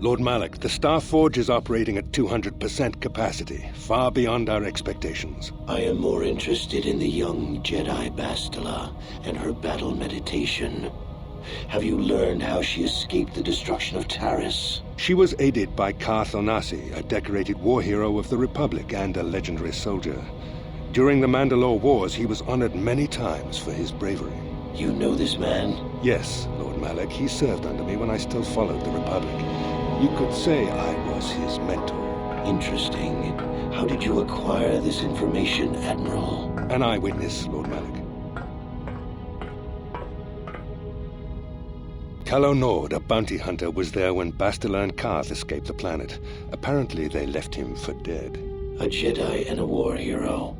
Lord Malik, the Star Forge is operating at 200% capacity, far beyond our expectations. I am more interested in the young Jedi Bastila and her battle meditation. Have you learned how she escaped the destruction of Taris? She was aided by Carth Onasi, a decorated war hero of the Republic and a legendary soldier. During the Mandalore Wars, he was honored many times for his bravery. You know this man? Yes, Lord Malik. He served under me when I still followed the Republic. You could say I was his mentor. Interesting. How did you acquire this information, Admiral? An eyewitness, Lord Malik. Calo Nord, a bounty hunter, was there when Bastila and Carth escaped the planet. Apparently, they left him for dead. A Jedi and a war hero.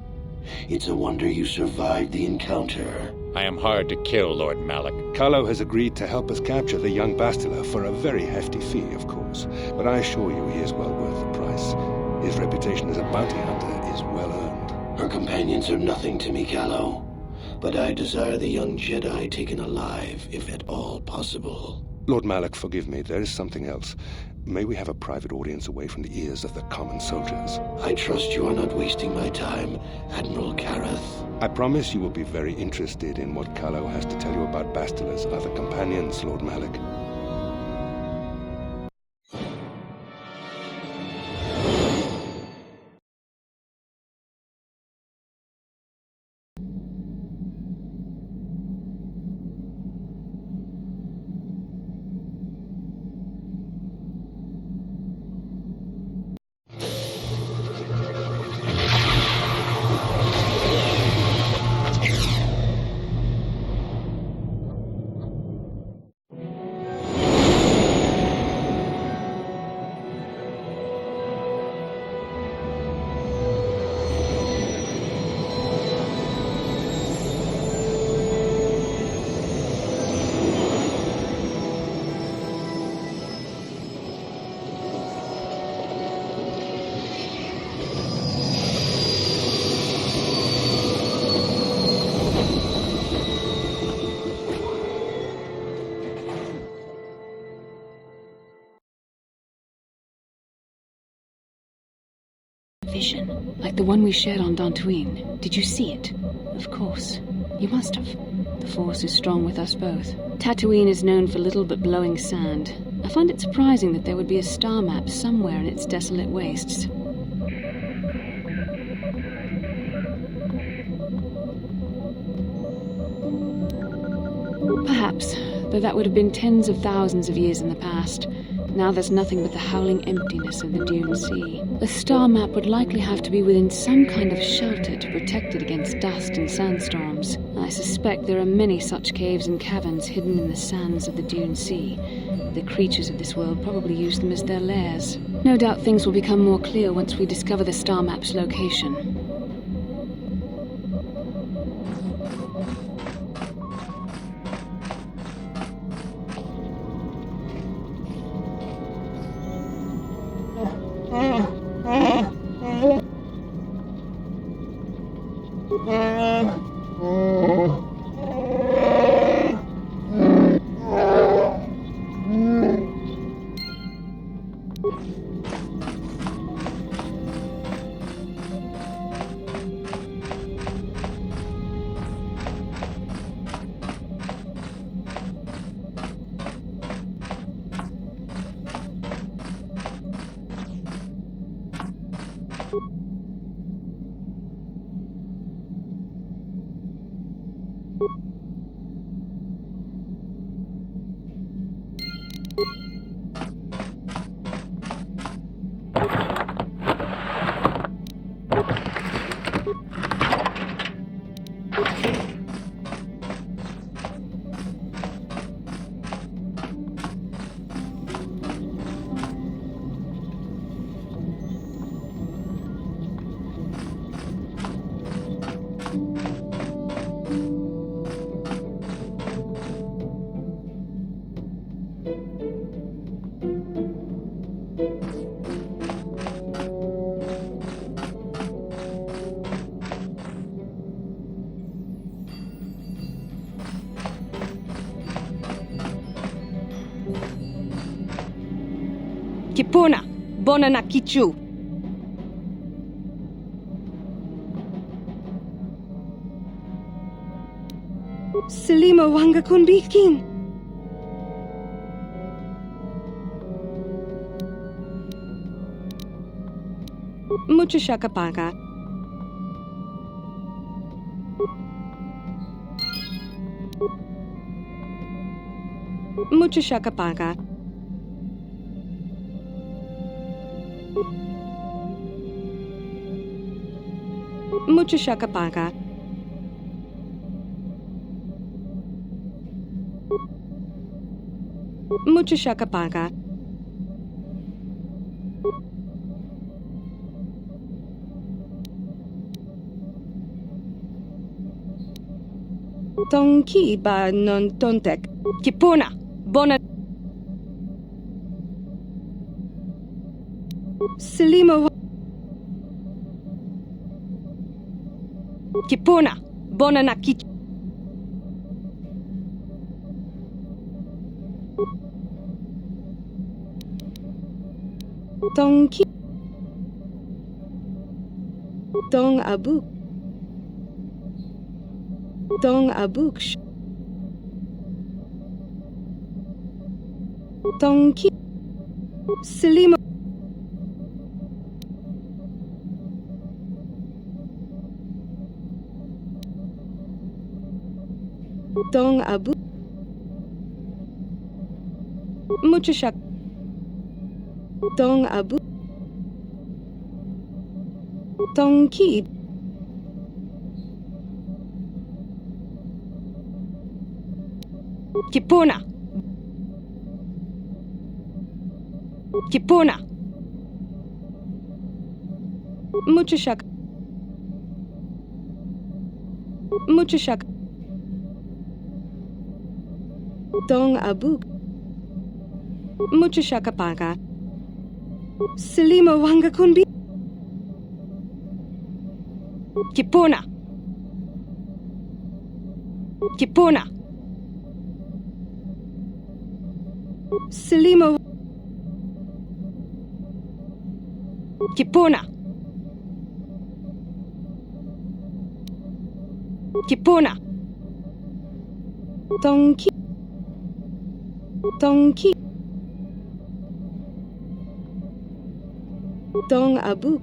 It's a wonder you survived the encounter. I am hard to kill, Lord Malik. Calo has agreed to help us capture the young Bastila for a very hefty fee, of course. But I assure you he is well worth the price. His reputation as a bounty hunter is well earned. Her companions are nothing to me, Calo. But I desire the young Jedi taken alive, if at all possible. Lord Malik, forgive me. There is something else. May we have a private audience away from the ears of the common soldiers? I trust you are not wasting my time, Admiral Carth. I promise you will be very interested in what Calo has to tell you about Bastila's other companions, Lord Malik. Vision, like the one we shared on Dantooine. Did you see it? Of course. You must have. The Force is strong with us both. Tatooine is known for little but blowing sand. I find it surprising that there would be a star map somewhere in its desolate wastes. Perhaps, though that would have been tens of thousands of years in the past. Now there's nothing but the howling emptiness of the Dune Sea. A star map would likely have to be within some kind of shelter to protect it against dust and sandstorms. I suspect there are many such caves and caverns hidden in the sands of the Dune Sea. The creatures of this world probably use them as their lairs. No doubt things will become more clear once we discover the star map's location. Kipona, bona na kichu. Selima wanga kun bikin. Mucho shakapaga. Mucho shakapaga. Mucho shakapaga. Mucho shakapaga. Tonki ba non tontek. Kipona. Bona. Selima. Kipona. Bona na kich. Tonki. Tong abuk. Tong abuk. Tonki. Selima. Tong abu. Mucho shak. Tong abu. Tong ki. Kipona. Kipona. Mucho shak. Mucho shak. Tong abu. Mucho shakapaga. Selima wanga kunbi. Kipona. Kipona. Selima. Kipona. Kipona. Tonki. Tonki. Tong abu.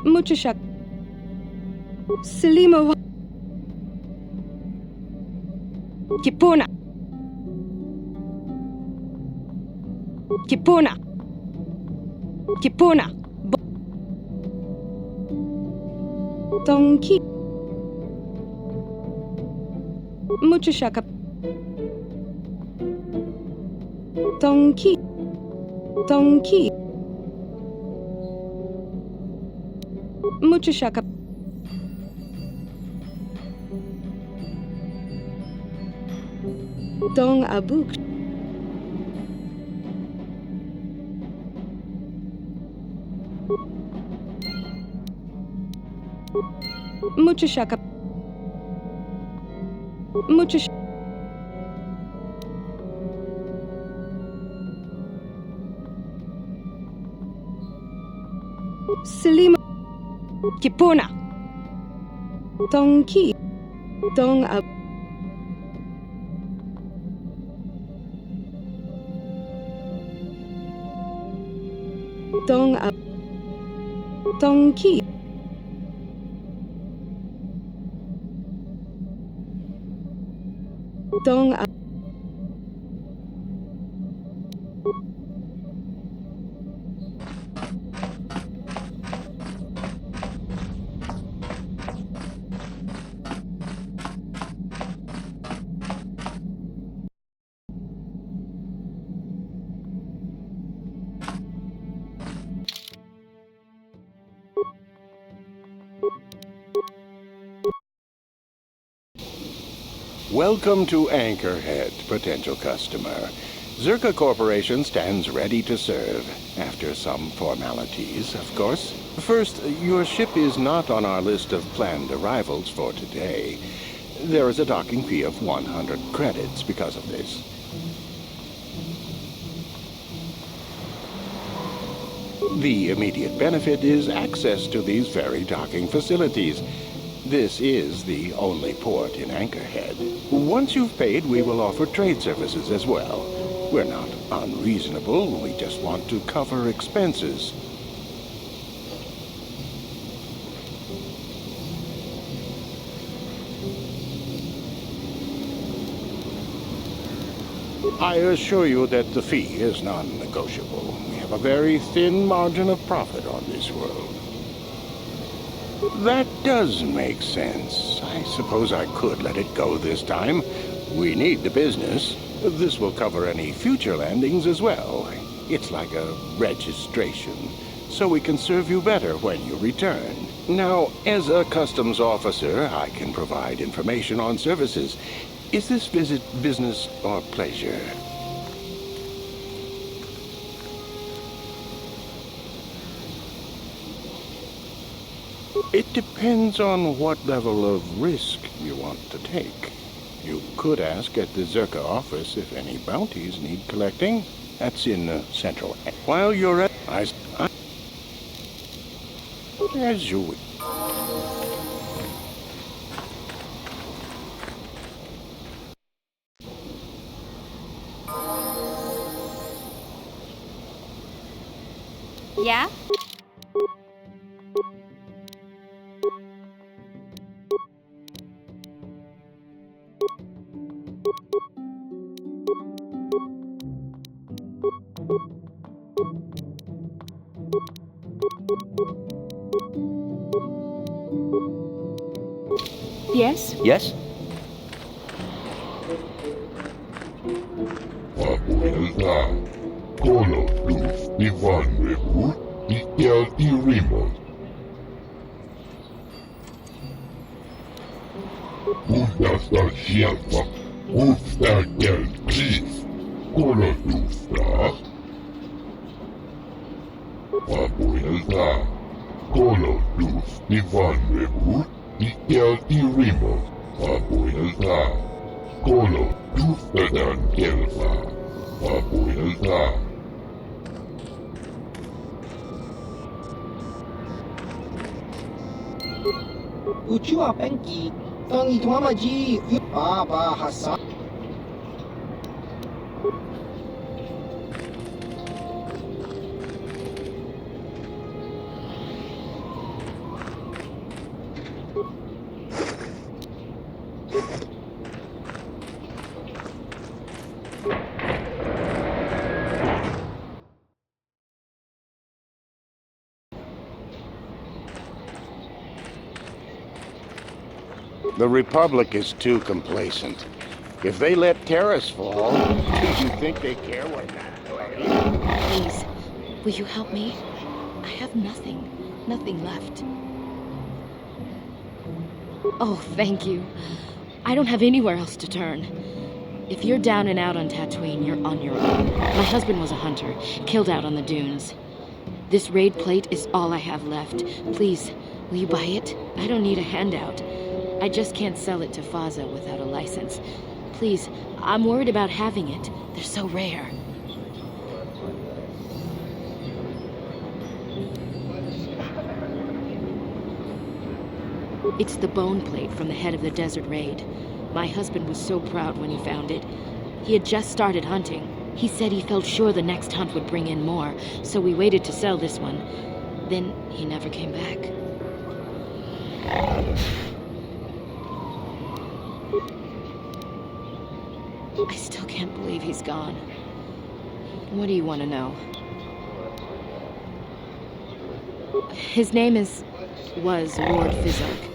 Mucho shak. Selima. Kipona. Kipona. Kipona. Tonki. Mucho shaka. Tonki. Tonki. Mucho shaka. Tong abuk. Mucho shaka. Mucho shaka. Selima. Kipona. Tonki. Tong ab. Tong ab. Tonki. Tong ab. Welcome to Anchorhead, potential customer. Zerka Corporation stands ready to serve, after some formalities, of course. First, your ship is not on our list of planned arrivals for today. There is a docking fee of 100 credits because of this. The immediate benefit is access to these very docking facilities. This is the only port in Anchorhead. Once you've paid, we will offer trade services as well. We're not unreasonable, we just want to cover expenses. I assure you that the fee is non-negotiable. We have a very thin margin of profit on this world. That does make sense. I suppose I could let it go this time. We need the business. This will cover any future landings as well. It's like a registration, so we can serve you better when you return. Now, as a customs officer, I can provide information on services. Is this visit business or pleasure? It depends on what level of risk you want to take. You could ask at the Zerka office if any bounties need collecting. That's in Central. While you're at... As you would. Yeah? Yes? Yes? Papuelta, Kolo plus P1 reboot, Ikelti remote. Uudasta sieltä, uudesta keltis, Kolo plustaa. Papuelta, Kolo plus P1 reboot, Ikelti remote. Papuelta, Kolo plustaan kelpaa. Papuelta. Uchiwa Penki, Tangi Mamaji, Baba Hassan. The Republic is too complacent. If they let terrorists fall, do you think they care what that? Please, will you help me? I have nothing left. Oh, thank you. I don't have anywhere else to turn. If you're down and out on Tatooine, you're on your own. My husband was a hunter, killed out on the dunes. This raid plate is all I have left. Please, will you buy it? I don't need a handout. I just can't sell it to Faza without a license. Please, I'm worried about having it. They're so rare. It's the bone plate from the head of the desert raid. My husband was so proud when he found it. He had just started hunting. He said he felt sure the next hunt would bring in more, so we waited to sell this one. Then he never came back. I still can't believe he's gone. What do you want to know? His name was Lord Fizark.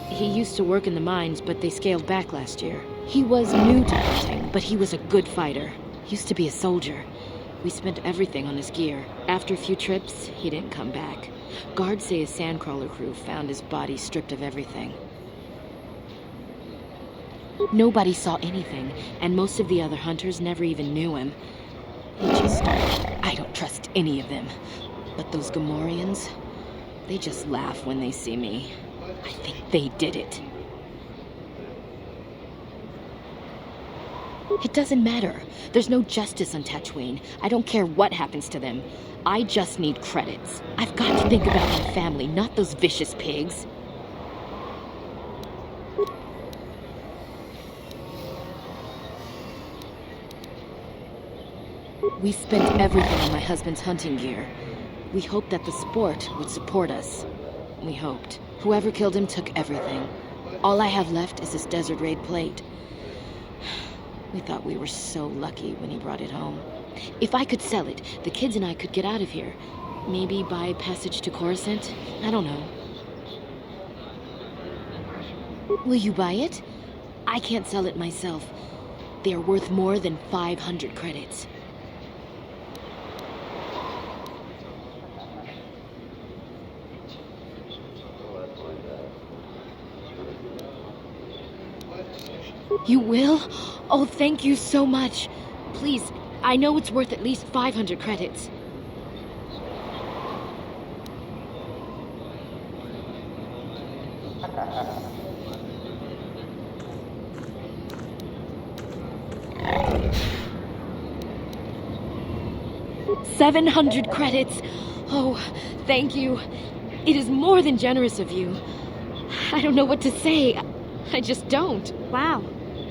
He used to work in the mines, but they scaled back last year. He was new to hunting, but he was a good fighter. Used to be a soldier. We spent everything on his gear. After a few trips, he didn't come back. Guards say his sandcrawler crew found his body stripped of everything. Nobody saw anything, and most of the other hunters never even knew him. I don't trust any of them. But those Gamorreans, they just laugh when they see me. I think they did it. It doesn't matter. There's no justice on Tatooine. I don't care what happens to them. I just need credits. I've got to think about my family, not those vicious pigs. We spent everything on my husband's hunting gear. We hoped that the sport would support us. We hoped. Whoever killed him took everything. All I have left is this Desert Raid plate. We thought we were so lucky when he brought it home. If I could sell it, the kids and I could get out of here. Maybe buy passage to Coruscant? I don't know. Will you buy it? I can't sell it myself. They are worth more than 500 credits. You will? Oh, thank you so much. Please, I know it's worth at least 500 credits. $700 credits. Oh, thank you. It is more than generous of you. I don't know what to say. I just don't. Wow.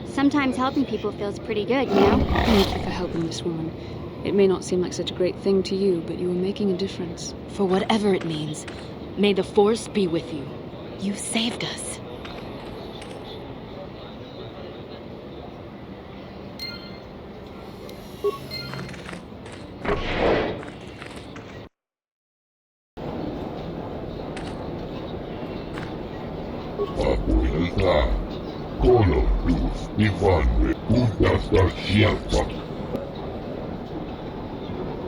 Sometimes helping people feels pretty good, you know? Thank you for helping this woman. It may not seem like such a great thing to you, but you are making a difference. For whatever it means, may the Force be with you. You saved us. P1 puntasta sieltä.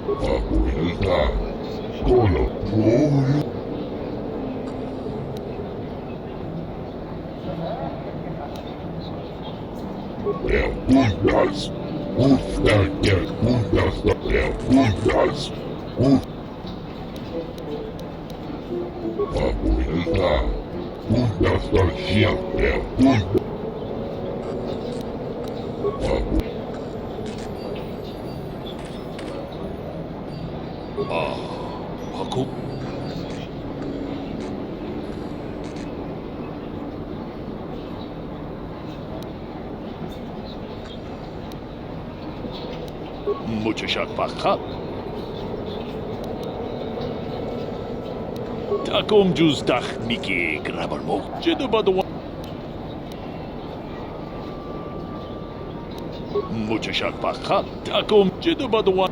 Apuilta. Kolo puoli. Ja puntas. Puhtaakin puntasta ja puntas. Apuilta. Puntasta sieltä ja puntas. Aku? Muchashak Pakhat. Takom Juzdach Miki Grabarmo. Jedabadwa. Muchashak Pakhat. Takom Jedabadwa.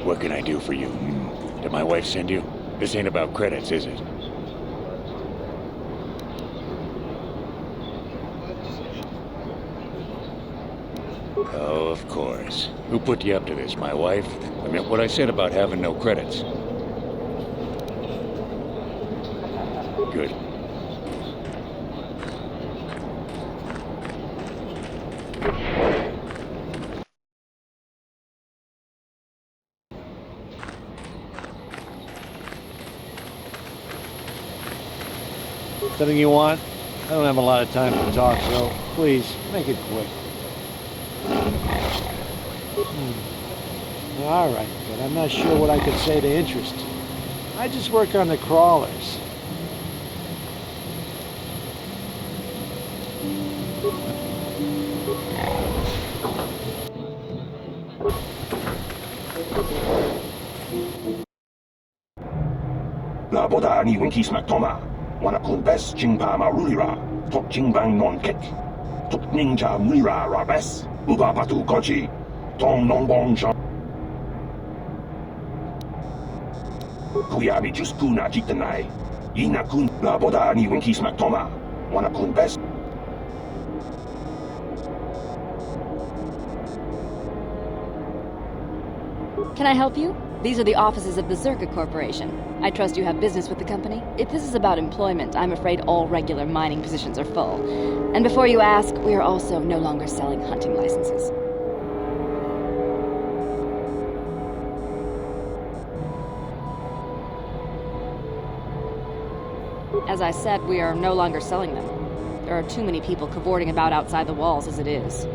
What can I do for you? Did my wife send you? This ain't about credits, is it? Oh, of course. Who put you up to this, my wife? I meant what I said about having no credits. Good. Something you want? I don't have a lot of time to talk, so please, make it quick. All right, but I'm not sure what I could say to interest you. I just work on the crawlers. La boda ni winkis maktoma. Wana kun bes jingpa marulira. Tok jingbang non kek. Tok ninja mura rabes. Uba batu goji. Tong nongbong shon. Kuyami just kuna jitanai. Ina kun la boda ni winkis maktoma. Wana kun bes. Can I help you? These are the offices of the Zerka Corporation. I trust you have business with the company? If this is about employment, I'm afraid all regular mining positions are full. And before you ask, we are also no longer selling hunting licenses. As I said, we are no longer selling them. There are too many people cavorting about outside the walls as it is.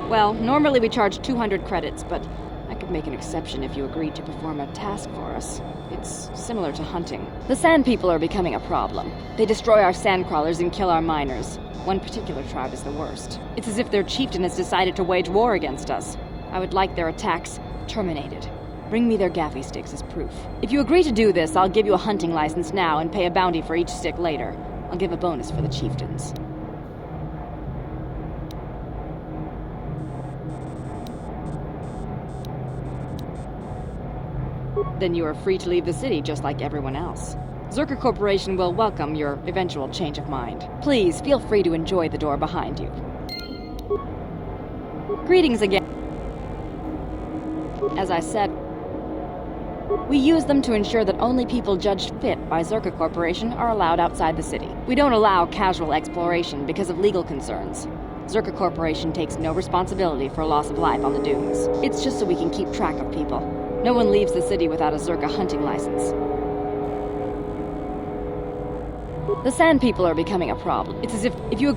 Well, normally we charge 200 credits, but I could make an exception if you agreed to perform a task for us. It's similar to hunting. The Sand People are becoming a problem. They destroy our sand crawlers and kill our miners. One particular tribe is the worst. It's as if their chieftain has decided to wage war against us. I would like their attacks terminated. Bring me their gaffy sticks as proof. If you agree to do this, I'll give you a hunting license now and pay a bounty for each stick later. I'll give a bonus for the chieftains. Then you are free to leave the city just like everyone else. Zerka Corporation will welcome your eventual change of mind. Please, feel free to enjoy the door behind you. Greetings again. As I said, we use them to ensure that only people judged fit by Zerka Corporation are allowed outside the city. We don't allow casual exploration because of legal concerns. Zerka Corporation takes no responsibility for loss of life on the dunes. It's just so we can keep track of people. No one leaves the city without a Zerka hunting license. The Sand People are becoming a problem. It's as if you...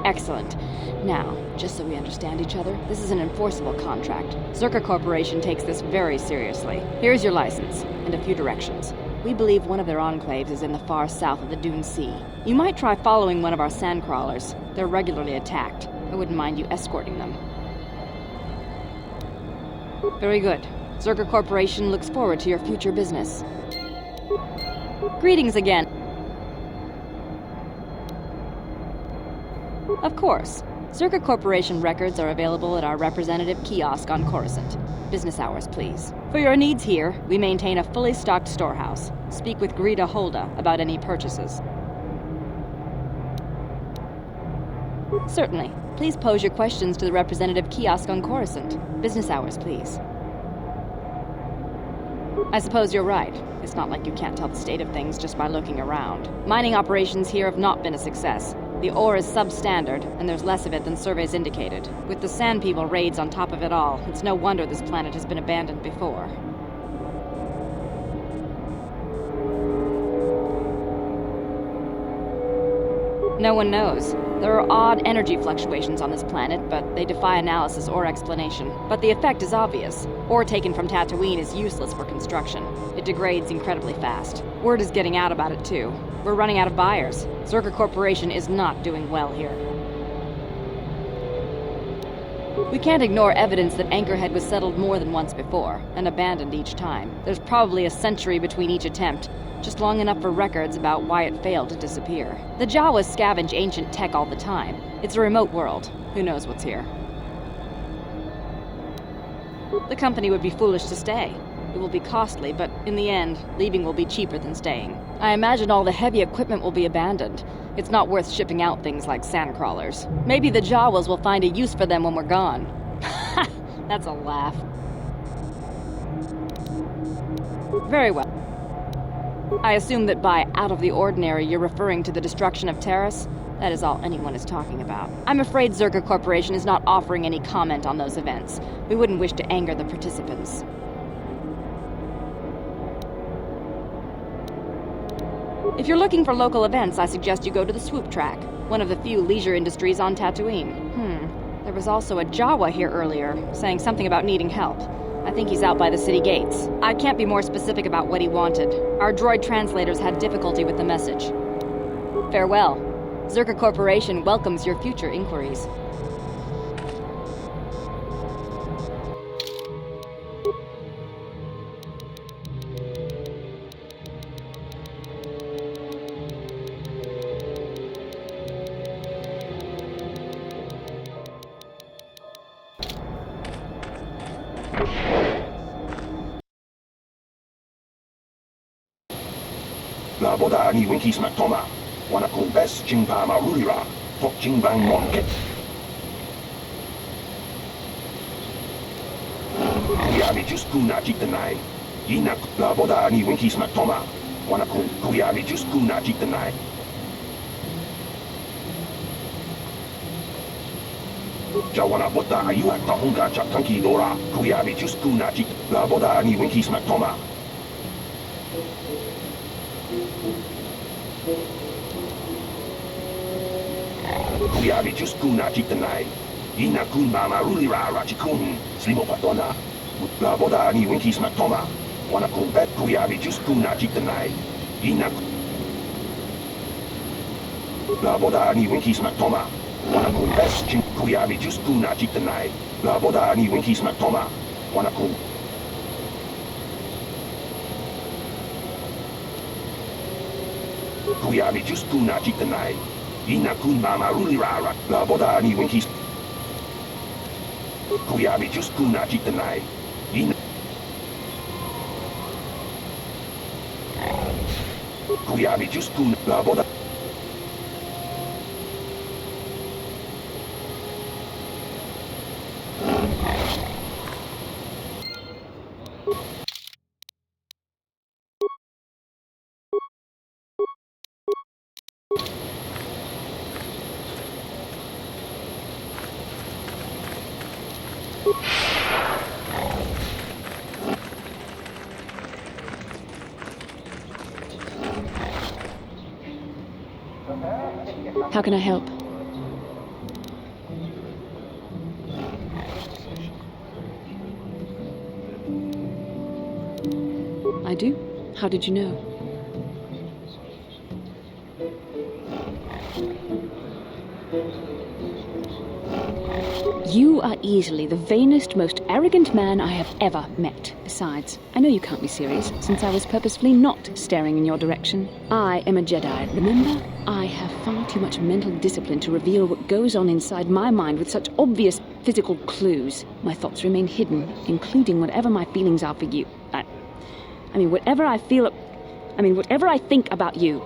Excellent. Now, just so we understand each other, this is an enforceable contract. Zerka Corporation takes this very seriously. Here's your license, and a few directions. We believe one of their enclaves is in the far south of the Dune Sea. You might try following one of our sand crawlers. They're regularly attacked. I wouldn't mind you escorting them. Very good. Zerka Corporation looks forward to your future business. Greetings again. Of course. Zerka Corporation records are available at our representative kiosk on Coruscant. Business hours, please. For your needs here, we maintain a fully stocked storehouse. Speak with Greta Holda about any purchases. Certainly. Please pose your questions to the representative kiosk on Coruscant. Business hours, please. I suppose you're right. It's not like you can't tell the state of things just by looking around. Mining operations here have not been a success. The ore is substandard, and there's less of it than surveys indicated. With the Sand People raids on top of it all, it's no wonder this planet has been abandoned before. No one knows. There are odd energy fluctuations on this planet, but they defy analysis or explanation. But the effect is obvious. Ore taken from Tatooine is useless for construction. It degrades incredibly fast. Word is getting out about it, too. We're running out of buyers. Zerka Corporation is not doing well here. We can't ignore evidence that Anchorhead was settled more than once before, and abandoned each time. There's probably a century between each attempt, just long enough for records about why it failed to disappear. The Jawas scavenge ancient tech all the time. It's a remote world. Who knows what's here? The company would be foolish to stay. It will be costly, but in the end, leaving will be cheaper than staying. I imagine all the heavy equipment will be abandoned. It's not worth shipping out things like sandcrawlers. Maybe the Jawas will find a use for them when we're gone. That's a laugh. Very well. I assume that by out of the ordinary, you're referring to the destruction of Taris? That is all anyone is talking about. I'm afraid Zerka Corporation is not offering any comment on those events. We wouldn't wish to anger the participants. If you're looking for local events, I suggest you go to the Swoop Track, one of the few leisure industries on Tatooine. There was also a Jawa here earlier, saying something about needing help. I think he's out by the city gates. I can't be more specific about what he wanted. Our droid translators had difficulty with the message. Farewell. Zerka Corporation welcomes your future inquiries. La boda ni winkis matoma. Wana kun bes jingpa marulira. Tok jingbang monket. Kuyabi just kuna jitanai. Ina la boda ni winkis matoma. Wana kun kuyabi just kuna jitanai. Jawana bota ayuat tahunga chatanki dora. Kuyabi just kuna jit. La boda ni winkis matoma. Kuyabi just kuna jitanai. Ina kun mama rulira rachikun. Slimo patona. La boda ni winkis matoma. Wana kun bet kuyabi just kuna jitanai. Ina la boda ni winkis matoma. Wana kun best jing kuyabi just kuna jitanai. La boda ni winkis matoma. Wana kun kuyabi just kuna jitanai. Ina kun mama rulira la boda ni winkis kuyabi just kuna jitanai. Ina kuyabi just kuna la boda. How can I help? I do? How did you know? You are easily the vainest, most arrogant man I have ever met. Besides, I know you can't be serious, since I was purposefully not staring in your direction. I am a Jedi, remember? I have far too much mental discipline to reveal what goes on inside my mind with such obvious physical clues. My thoughts remain hidden, including whatever my feelings are for you. I mean, whatever I think about you.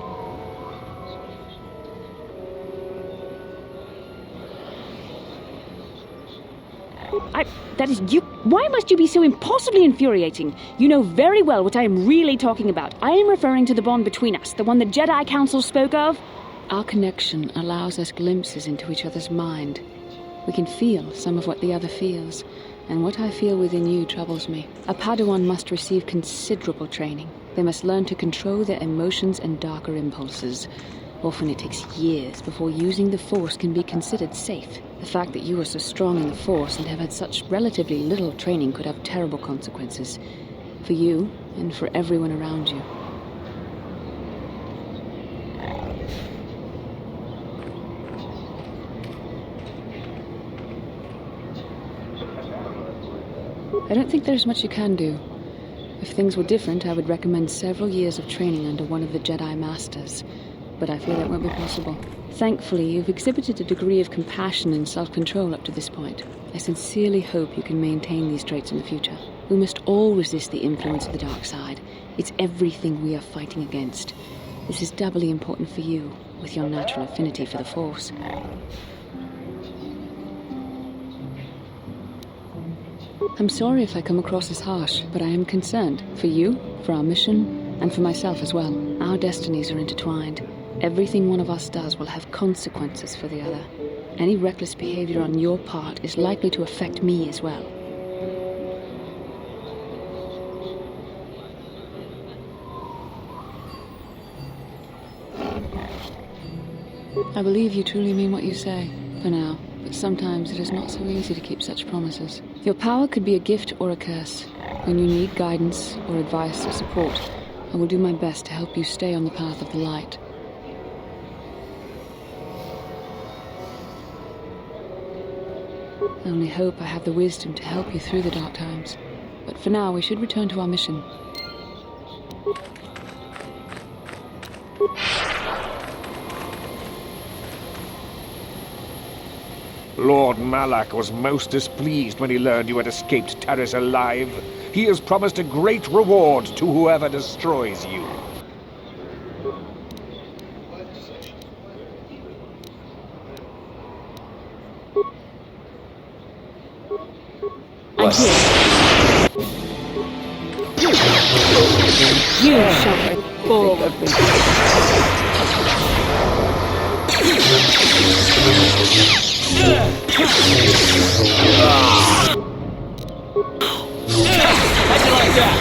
That is you. Why must you be so impossibly infuriating? You know very well what I am really talking about. I am referring to the bond between us, the one the Jedi Council spoke of. Our connection allows us glimpses into each other's mind. We can feel some of what the other feels, and what I feel within you troubles me. A Padawan must receive considerable training. They must learn to control their emotions and darker impulses. Often it takes years before using the Force can be considered safe. The fact that you are so strong in the Force and have had such relatively little training could have terrible consequences. For you, and for everyone around you. I don't think there's much you can do. If things were different, I would recommend several years of training under one of the Jedi Masters. But I fear that won't be possible. Thankfully, you've exhibited a degree of compassion and self-control up to this point. I sincerely hope you can maintain these traits in the future. We must all resist the influence of the dark side. It's everything we are fighting against. This is doubly important for you, with your natural affinity for the Force. I'm sorry if I come across as harsh, but I am concerned. For you, for our mission, and for myself as well. Our destinies are intertwined. Everything one of us does will have consequences for the other. Any reckless behavior on your part is likely to affect me as well. I believe you truly mean what you say, for now, but sometimes it is not so easy to keep such promises. Your power could be a gift or a curse. When you need guidance or advice or support, I will do my best to help you stay on the path of the light. I only hope I have the wisdom to help you through the dark times. But for now, we should return to our mission. Lord Malak was most displeased when he learned you had escaped Tanis alive. He has promised a great reward to whoever destroys you. I'm here. You shall fall. How'd you like that?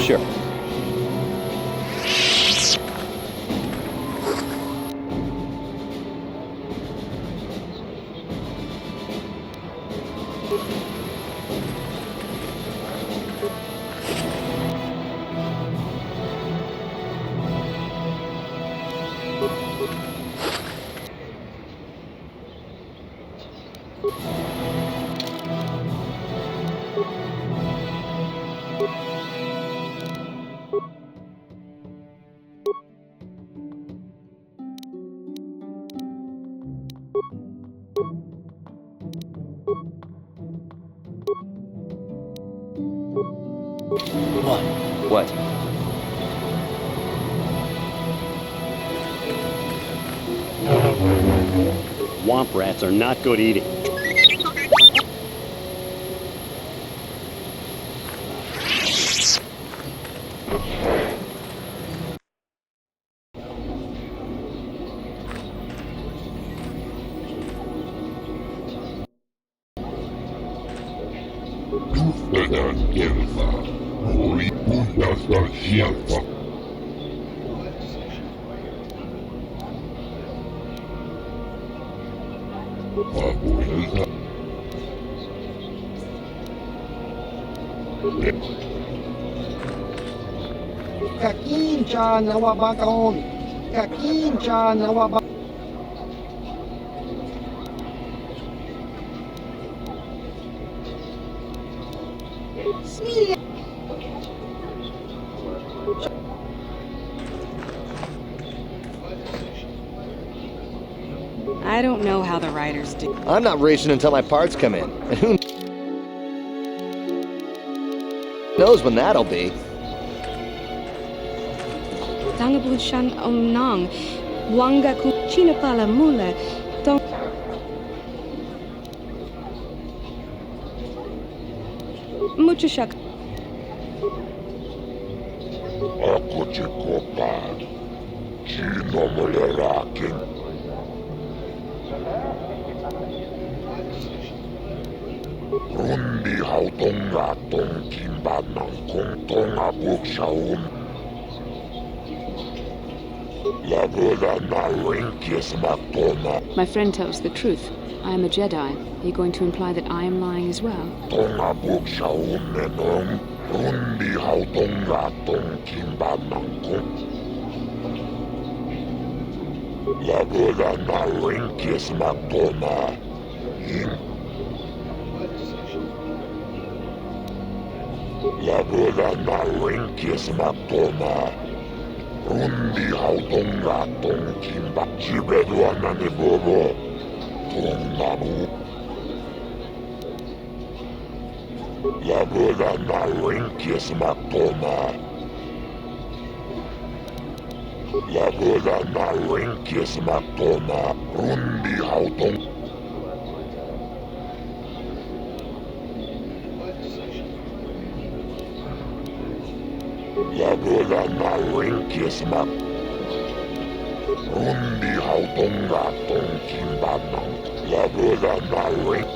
Sure. What? Womp rats are not good eating. Kakincha nawabakaon. Kakincha nawabakaon. I don't know how the riders do. I'm not racing until my parts come in. And who knows when that'll be? Tangabushan omnang. Wanga kuchinapala mula. Muchashak. Ako chikopa. Chino mulerakin. Rundi hautonga tongkin banang kong tonga bukshaun. My friend tells the truth. I am a Jedi. Are you going to imply that I am lying as well? Rundi hautonga tongkimba chibedwana ne bobo tongamu la bola na wenkies matoma Labola na renkis matoma. Rundi hautong. Labola na renkis mat. Rundi hautong gatong kimbanang. Labola na renk.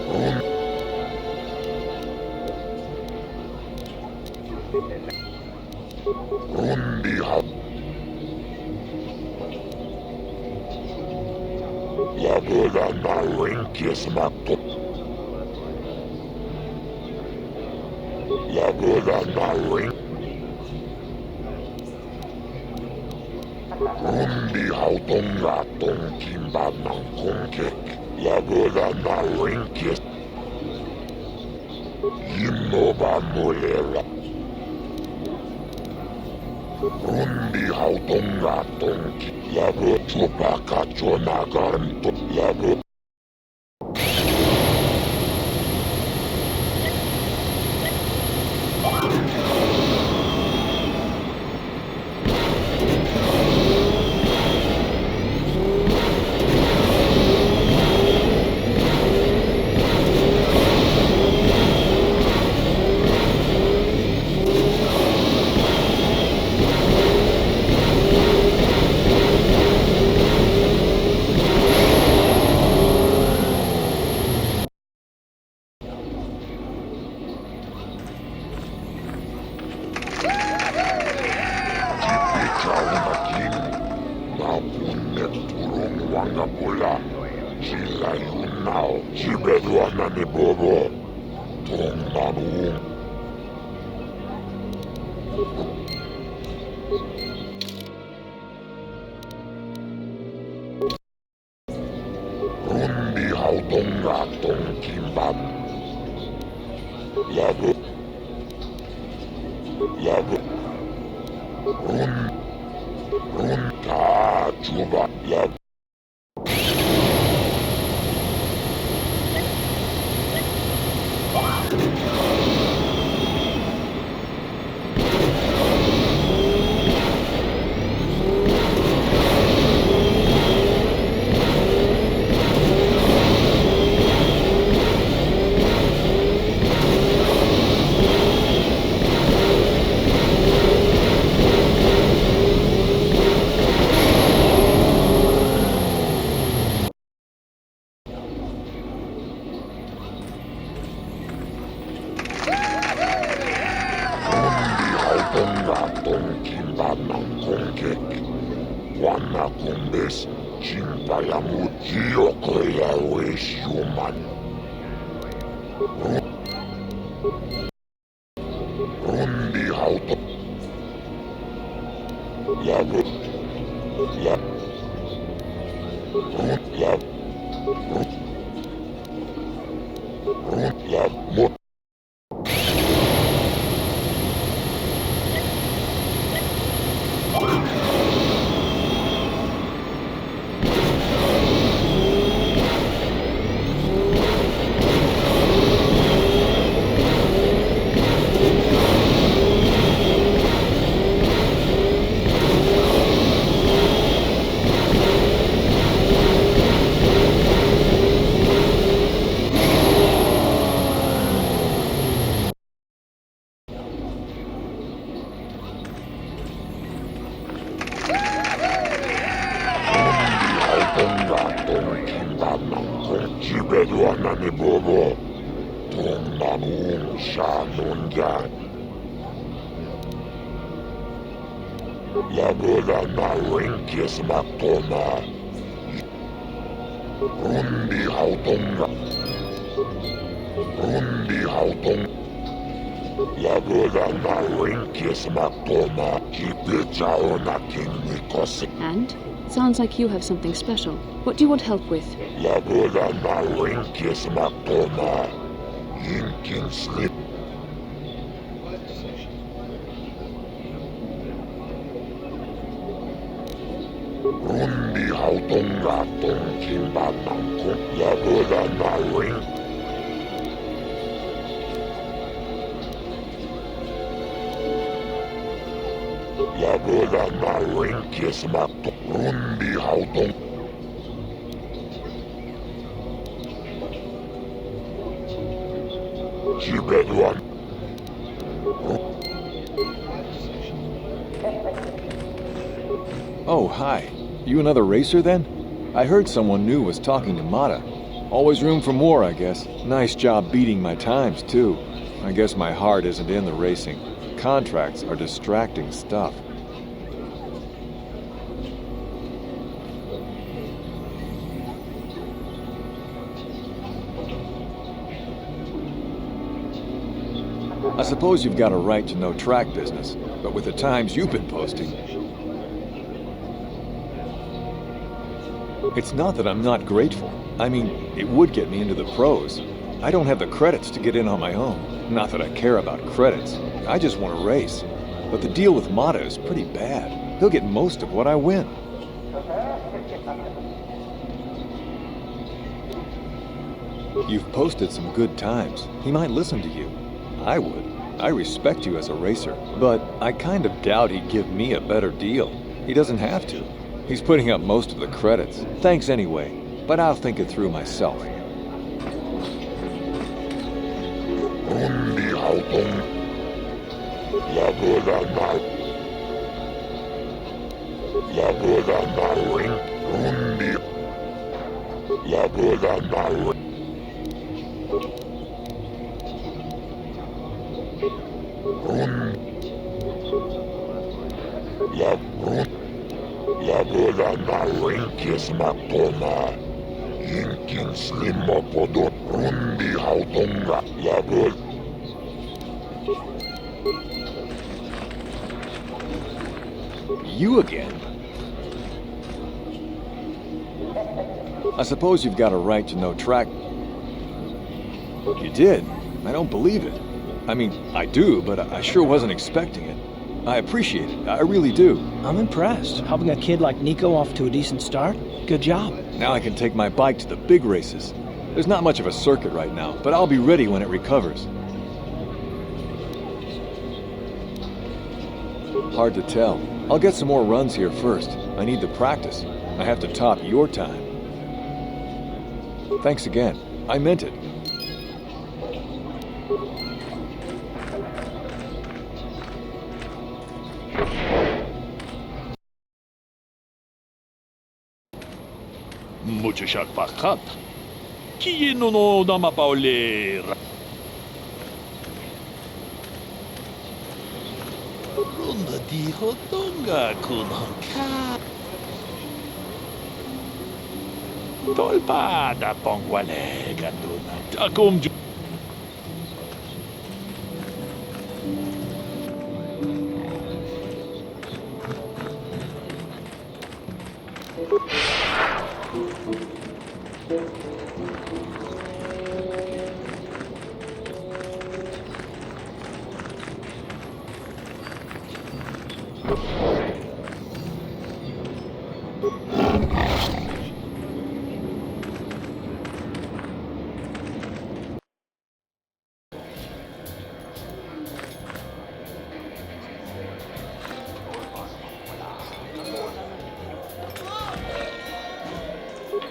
Rundi hap. Labola na renkis mato. Labola na renk. Rundi hautong gatong kimbanang kongkek. Labola na renkis. Yimoba mulera. Rundi hautong gatong labo chupa kachona garanto labo. Rundi hautong gatong kimban. Labo. Labo. Run ka chuba. Labo. Labola na renkis matoma. Rundi hautong. Rundi hautong. Labola na renkis matoma. Kipechao na kinikos. And? Sounds like you have something special. What do you want help with? Labola na renkis matoma. Yinkin slip. Rundi hautong gatong kimbanang ko. Labola na ring. Lagoda na rinkis makto rundi hautong. Jibeduan. Oh, hi. You another racer then? I heard someone new was talking to Mata. Always room for more, I guess. Nice job beating my times, too. I guess my heart isn't in the racing. Contracts are distracting stuff. I suppose you've got a right to know track business, but with the times you've been posting... It's not that I'm not grateful. I mean, it would get me into the pros. I don't have the credits to get in on my own. Not that I care about credits. I just want to race. But the deal with Mata is pretty bad. He'll get most of what I win. You've posted some good times. He might listen to you. I would. I respect you as a racer, but I kind of doubt he'd give me a better deal. He doesn't have to. He's putting up most of the credits. Thanks anyway, but I'll think it through myself. Rundi hautong. Lagoda na rink. Rundi. Lagoda na rink. Lagoda na rinkis maktona. Yinkin slimma podot. Rundi hautonga. Lagoda. You again? I suppose you've got a right to know track... You did? I don't believe it. I mean, I do, but I sure wasn't expecting it. I appreciate it. I really do. I'm impressed. Helping a kid like Nico off to a decent start. Good job. Now I can take my bike to the big races. There's not much of a circuit right now, but I'll be ready when it recovers. Hard to tell. I'll get some more runs here first. I need the practice. I have to top your time. Thanks again. I meant it. Mucho shakpakat. Kino no dama paulera. Runda di hotonga kunhanka. Tolpada pongwale ganduna. Takum ju.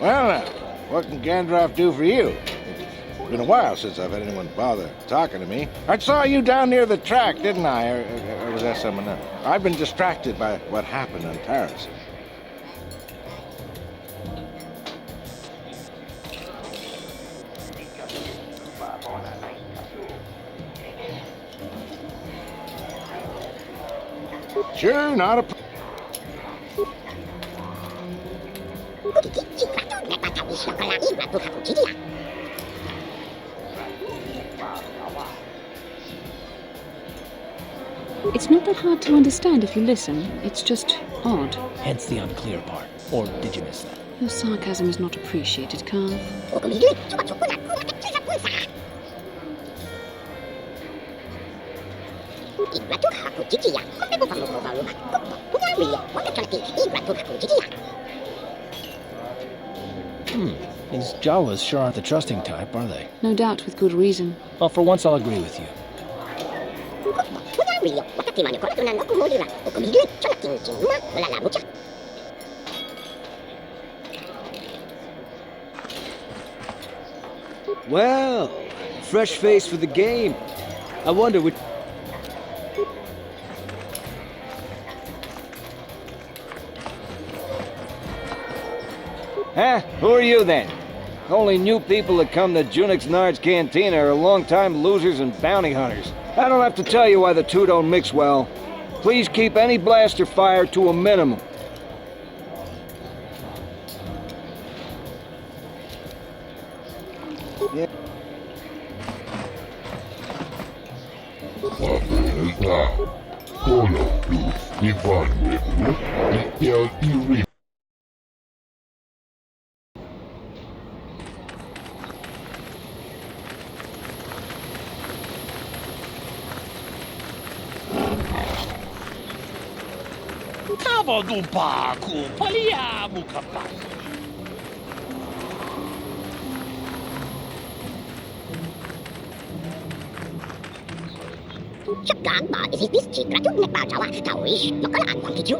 Well, now, what can Gandalf do for you? It's been a while since I've had anyone bother talking to me. I saw you down near the track, didn't I? Or was that someone else? I've been distracted by what happened on Taris. Sure, not a... It's not that hard to understand if you listen. It's just odd. Hence the unclear part. Or did you miss that? Your sarcasm is not appreciated, Carth. These Jawas sure aren't the trusting type, are they? No doubt with good reason. Well, for once I'll agree with you. Well, fresh face for the game. I wonder what... Huh? Who are you then? Only new people that come to Junix Nard's Cantina are long-time losers and bounty hunters. I don't have to tell you why the two don't mix well. Please keep any blaster fire to a minimum. Yeah. Kavadumpaku, paliamu kapai. Chắc bà Iziz the Jawa P3 nó có làm gì chứ?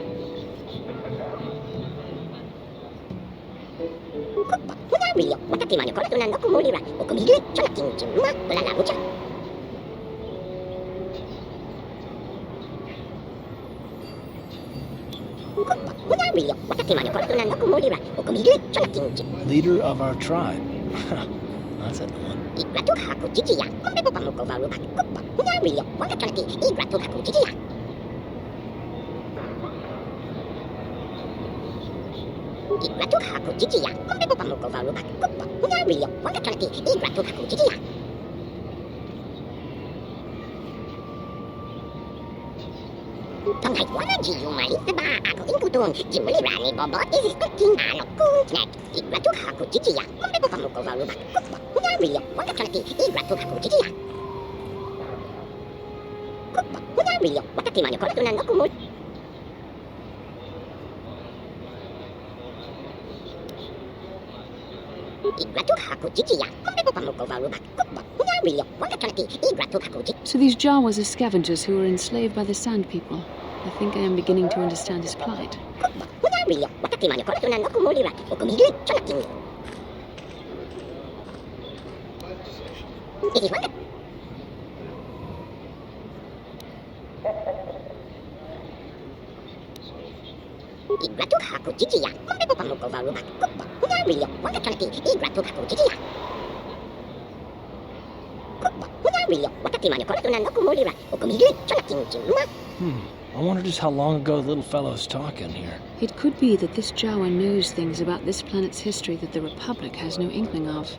Leader of our tribe. That's a one. So these Jawas are scavengers who were enslaved by the Sand People. I think I am beginning to understand his plight. I wonder just how long ago the little fellow's talking here. It could be that this Jawa knows things about this planet's history that the Republic has no inkling of.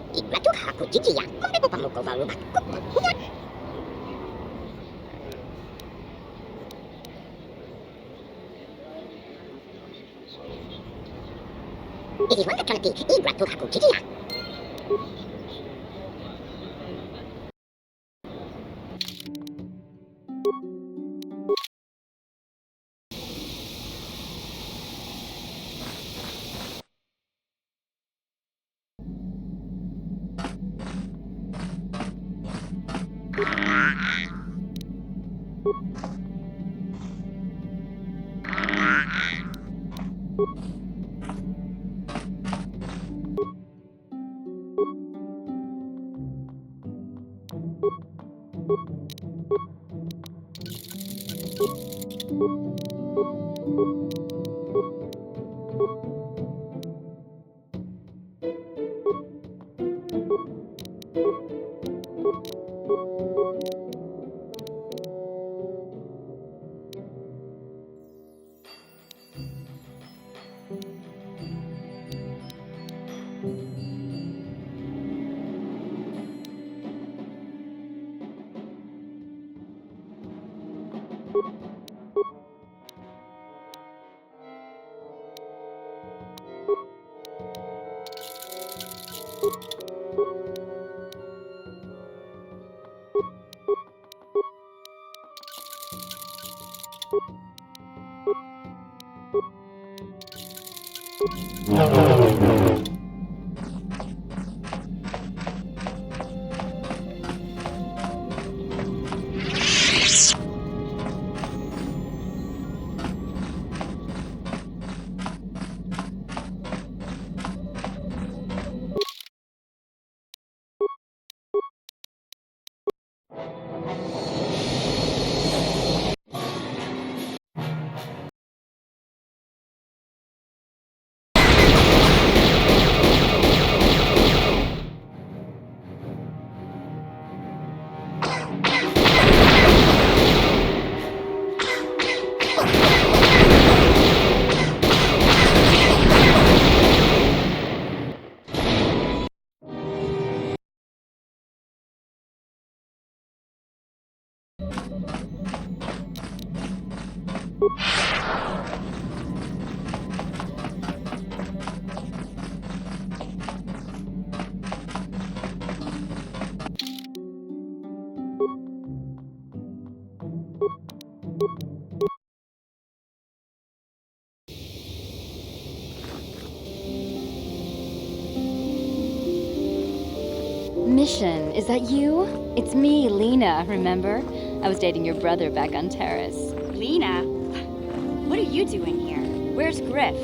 Mission, is that you? It's me, Lena, remember? I was dating your brother back on Terrace. Lena? What are you doing here? Where's Griff?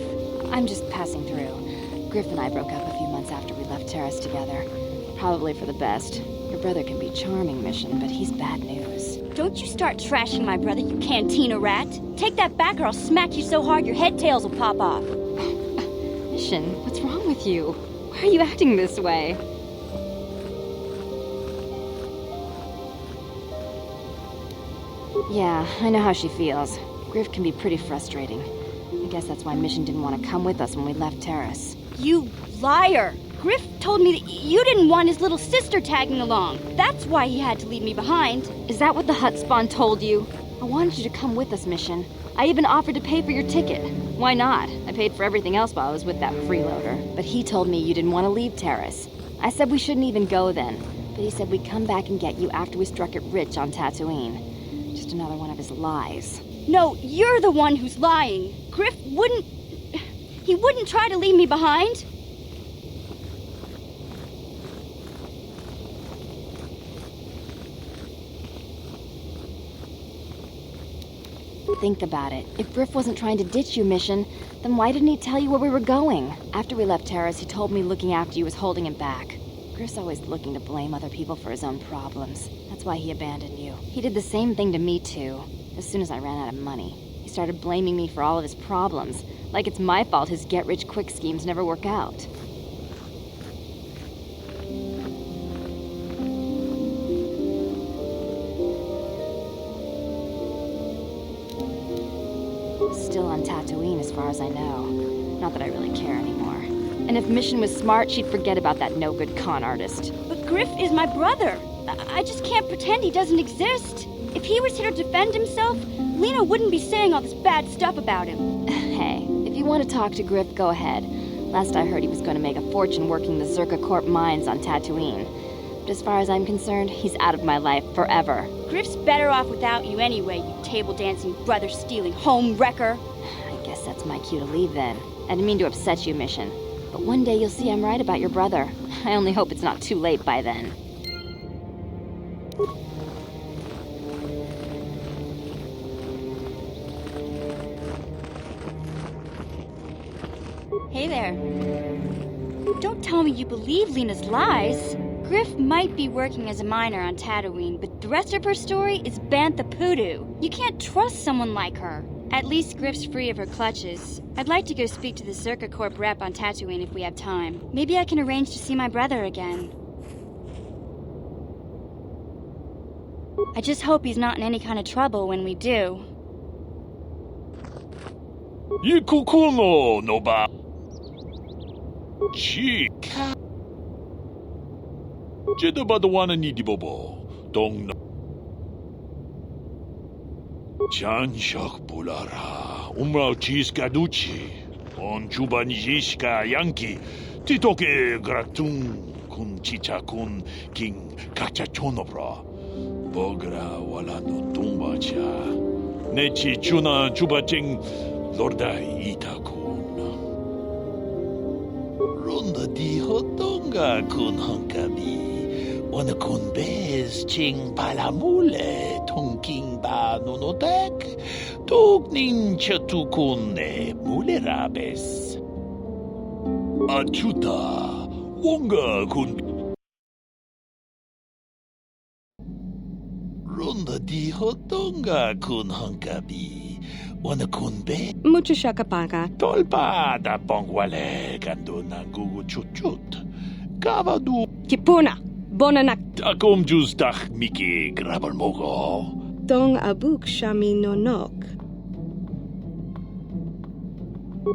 I'm just passing through. Griff and I broke up a few months after we left Terrace together. Probably for the best. Your brother can be charming, Mission, but he's bad news. Don't you start trashing my brother, you cantina rat! Take that back or I'll smack you so hard your head tails will pop off! Mission, what's wrong with you? Why are you acting this way? Yeah, I know how she feels. Griff can be pretty frustrating. I guess that's why Mission didn't want to come with us when we left Terrace. You liar! Griff told me that you didn't want his little sister tagging along. That's why he had to leave me behind. Is that what the hut spawn told you? I wanted you to come with us, Mission. I even offered to pay for your ticket. Why not? I paid for everything else while I was with that freeloader. But he told me you didn't want to leave Terrace. I said we shouldn't even go then. But he said we'd come back and get you after we struck it rich on Tatooine. Just another one of his lies. No, you're the one who's lying. Griff wouldn't... He wouldn't try to leave me behind. Think about it. If Griff wasn't trying to ditch you, Mission, then why didn't he tell you where we were going? After we left Terrace, he told me looking after you was holding him back. Griff's always looking to blame other people for his own problems. That's why he abandoned you. He did the same thing to me, too. As soon as I ran out of money, he started blaming me for all of his problems. Like it's my fault his get-rich-quick schemes never work out. Still on Tatooine, as far as I know. Not that I really care anymore. And if Mission was smart, she'd forget about that no-good con artist. But Griff is my brother. I just can't pretend he doesn't exist. If he was here to defend himself, Lena wouldn't be saying all this bad stuff about him. Hey, if you want to talk to Griff, go ahead. Last I heard he was going to make a fortune working the Zerka Corp mines on Tatooine. But as far as I'm concerned, he's out of my life forever. Griff's better off without you anyway, you table-dancing, brother-stealing home wrecker. I guess that's my cue to leave then. I didn't mean to upset you, Mission. But one day you'll see I'm right about your brother. I only hope it's not too late by then. Hey there. Don't tell me you believe Lena's lies. Griff might be working as a miner on Tatooine, but the rest of her story is Bantha Poodoo. You can't trust someone like her. At least Griff's free of her clutches. I'd like to go speak to the Zerka Corp rep on Tatooine if we have time. Maybe I can arrange to see my brother again. I just hope he's not in any kind of trouble when we do. Yikukuno noba. Chica. Jedabadwana ni dibobo. Dong. Janshak Bulara. Umrao Gizka Duchi. On Chubanjishka Yankee. Titoke Gratun kun chicha kun king kachachonobra. Bogra wala no tumbacha. Nechi chuna chubaching Lorda Itakun. Ronda di hotonga kun hankabi. Wana kun bez ching palamule tonking ba nonotek. Tugning chatukune mulerabes. Achuta wonga kun. Ronda di hotonga kun hankabi. Wana kun be. Mucho shakapaka. Tolpa da bongwale kando nangugu chut. Kavadu. Kipuna. Bonanak. Akom justach miki grabalmogo. Tong abuk shami nonok.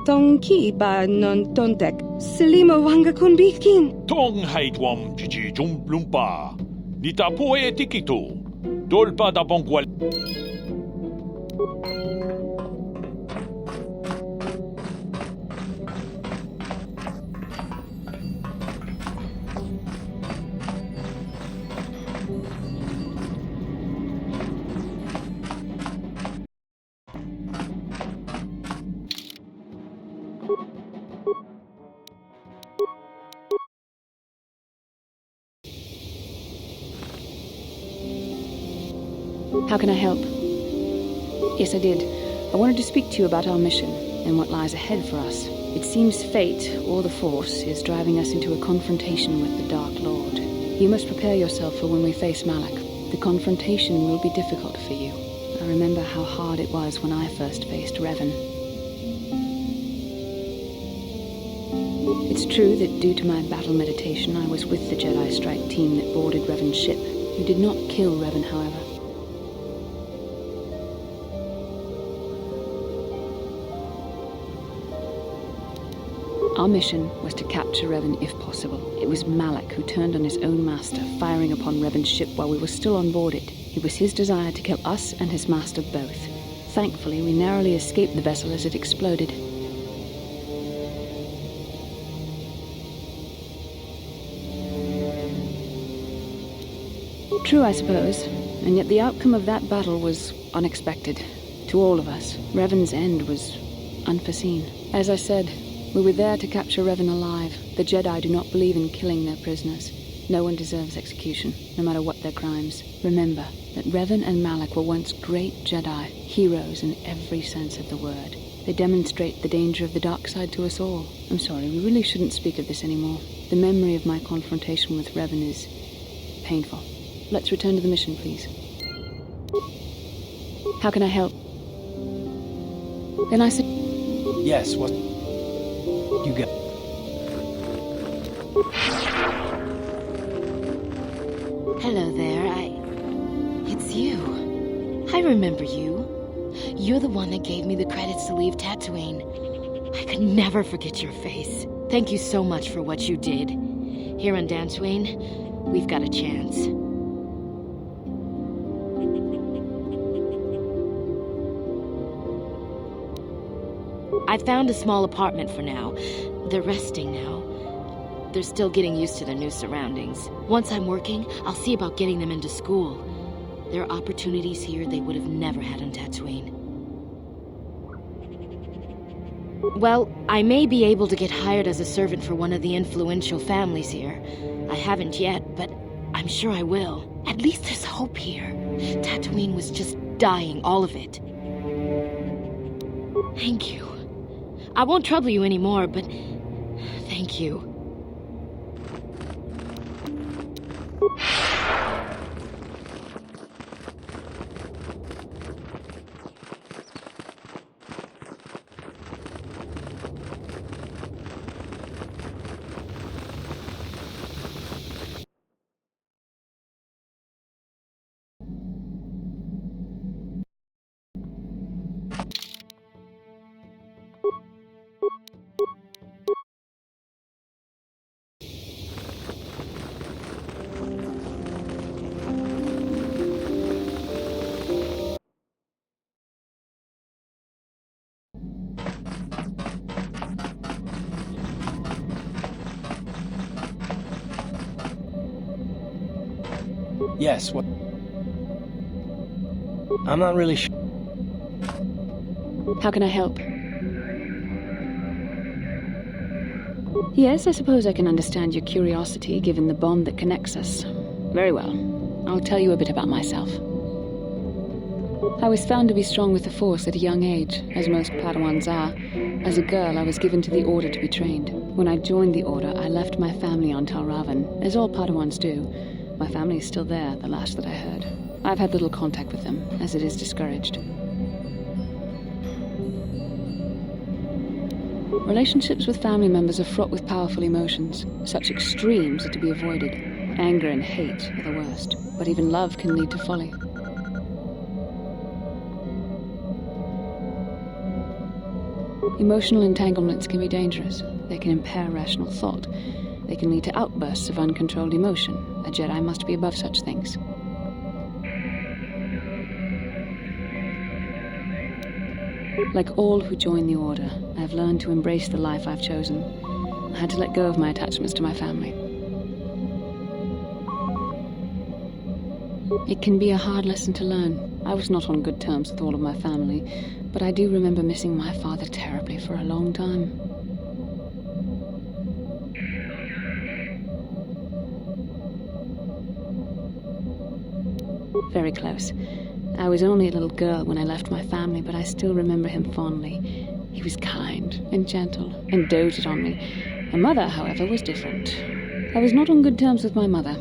Tong ki ba non tontek. Selima wanga kun bikin. Tong haitwam chichi jumplumpa. Nita poe tikito. Dolpa da bonqual. How can I help? Yes, I did. I wanted to speak to you about our mission and what lies ahead for us. It seems fate, or the Force, is driving us into a confrontation with the Dark Lord. You must prepare yourself for when we face Malak. The confrontation will be difficult for you. I remember how hard it was when I first faced Revan. It's true that due to my battle meditation, I was with the Jedi strike team that boarded Revan's ship. You did not kill Revan, however. Our mission was to capture Revan if possible. It was Malak who turned on his own master, firing upon Revan's ship while we were still on board it. It was his desire to kill us and his master both. Thankfully, we narrowly escaped the vessel as it exploded. True, I suppose, and yet the outcome of that battle was unexpected. To all of us, Revan's end was unforeseen. As I said, we were there to capture Revan alive. The Jedi do not believe in killing their prisoners. No one deserves execution, no matter what their crimes. Remember that Revan and Malak were once great Jedi, heroes in every sense of the word. They demonstrate the danger of the dark side to us all. I'm sorry, we really shouldn't speak of this anymore. The memory of my confrontation with Revan is painful. Let's return to the mission, please. How can I help? Then I said... Yes, what... You got... Hello there, It's you. I remember you. You're the one that gave me the credits to leave Tatooine. I could never forget your face. Thank you so much for what you did. Here on Dantooine, we've got a chance. I found a small apartment for now. They're resting now. They're still getting used to their new surroundings. Once I'm working, I'll see about getting them into school. There are opportunities here they would have never had on Tatooine. Well, I may be able to get hired as a servant for one of the influential families here. I haven't yet, but I'm sure I will. At least there's hope here. Tatooine was just dying, all of it. Thank you. I won't trouble you anymore, but thank you. Yes, what... I'm not really sure. How can I help? Yes, I suppose I can understand your curiosity, given the bond that connects us. Very well. I'll tell you a bit about myself. I was found to be strong with the Force at a young age, as most Padawans are. As a girl, I was given to the Order to be trained. When I joined the Order, I left my family on Talravan, as all Padawans do. My family is still there, the last that I heard. I've had little contact with them, as it is discouraged. Relationships with family members are fraught with powerful emotions. Such extremes are to be avoided. Anger and hate are the worst, but even love can lead to folly. Emotional entanglements can be dangerous. They can impair rational thought. They can lead to outbursts of uncontrolled emotion. A Jedi must be above such things. Like all who join the Order, I have learned to embrace the life I've chosen. I had to let go of my attachments to my family. It can be a hard lesson to learn. I was not on good terms with all of my family, but I do remember missing my father terribly for a long time. Very close. I was only a little girl when I left my family, but I still remember him fondly. He was kind and gentle and doted on me. My mother, however, was different. I was not on good terms with my mother.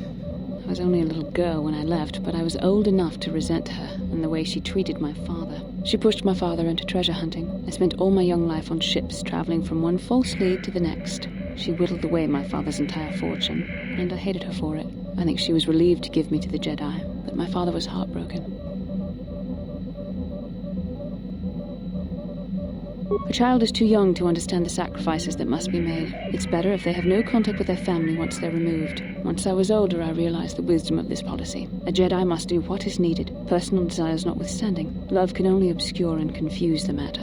I was only a little girl when I left, but I was old enough to resent her and the way she treated my father. She pushed my father into treasure hunting. I spent all my young life on ships, traveling from one false lead to the next. She whittled away my father's entire fortune, and I hated her for it. I think she was relieved to give me to the Jedi, but my father was heartbroken. A child is too young to understand the sacrifices that must be made. It's better if they have no contact with their family once they're removed. Once I was older, I realized the wisdom of this policy. A Jedi must do what is needed, personal desires notwithstanding. Love can only obscure and confuse the matter.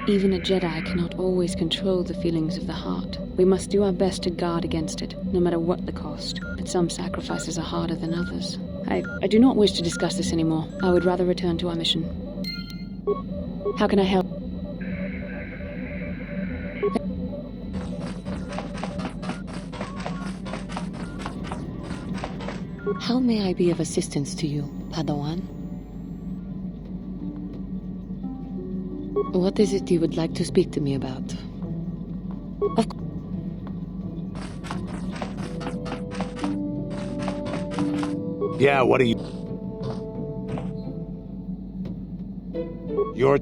Even a Jedi cannot always control the feelings of the heart. We must do our best to guard against it, no matter what the cost. But some sacrifices are harder than others. I do not wish to discuss this anymore. I would rather return to our mission. How can I help? How may I be of assistance to you, Padawan? What is it you would like to speak to me about? Yeah, what are you... You're...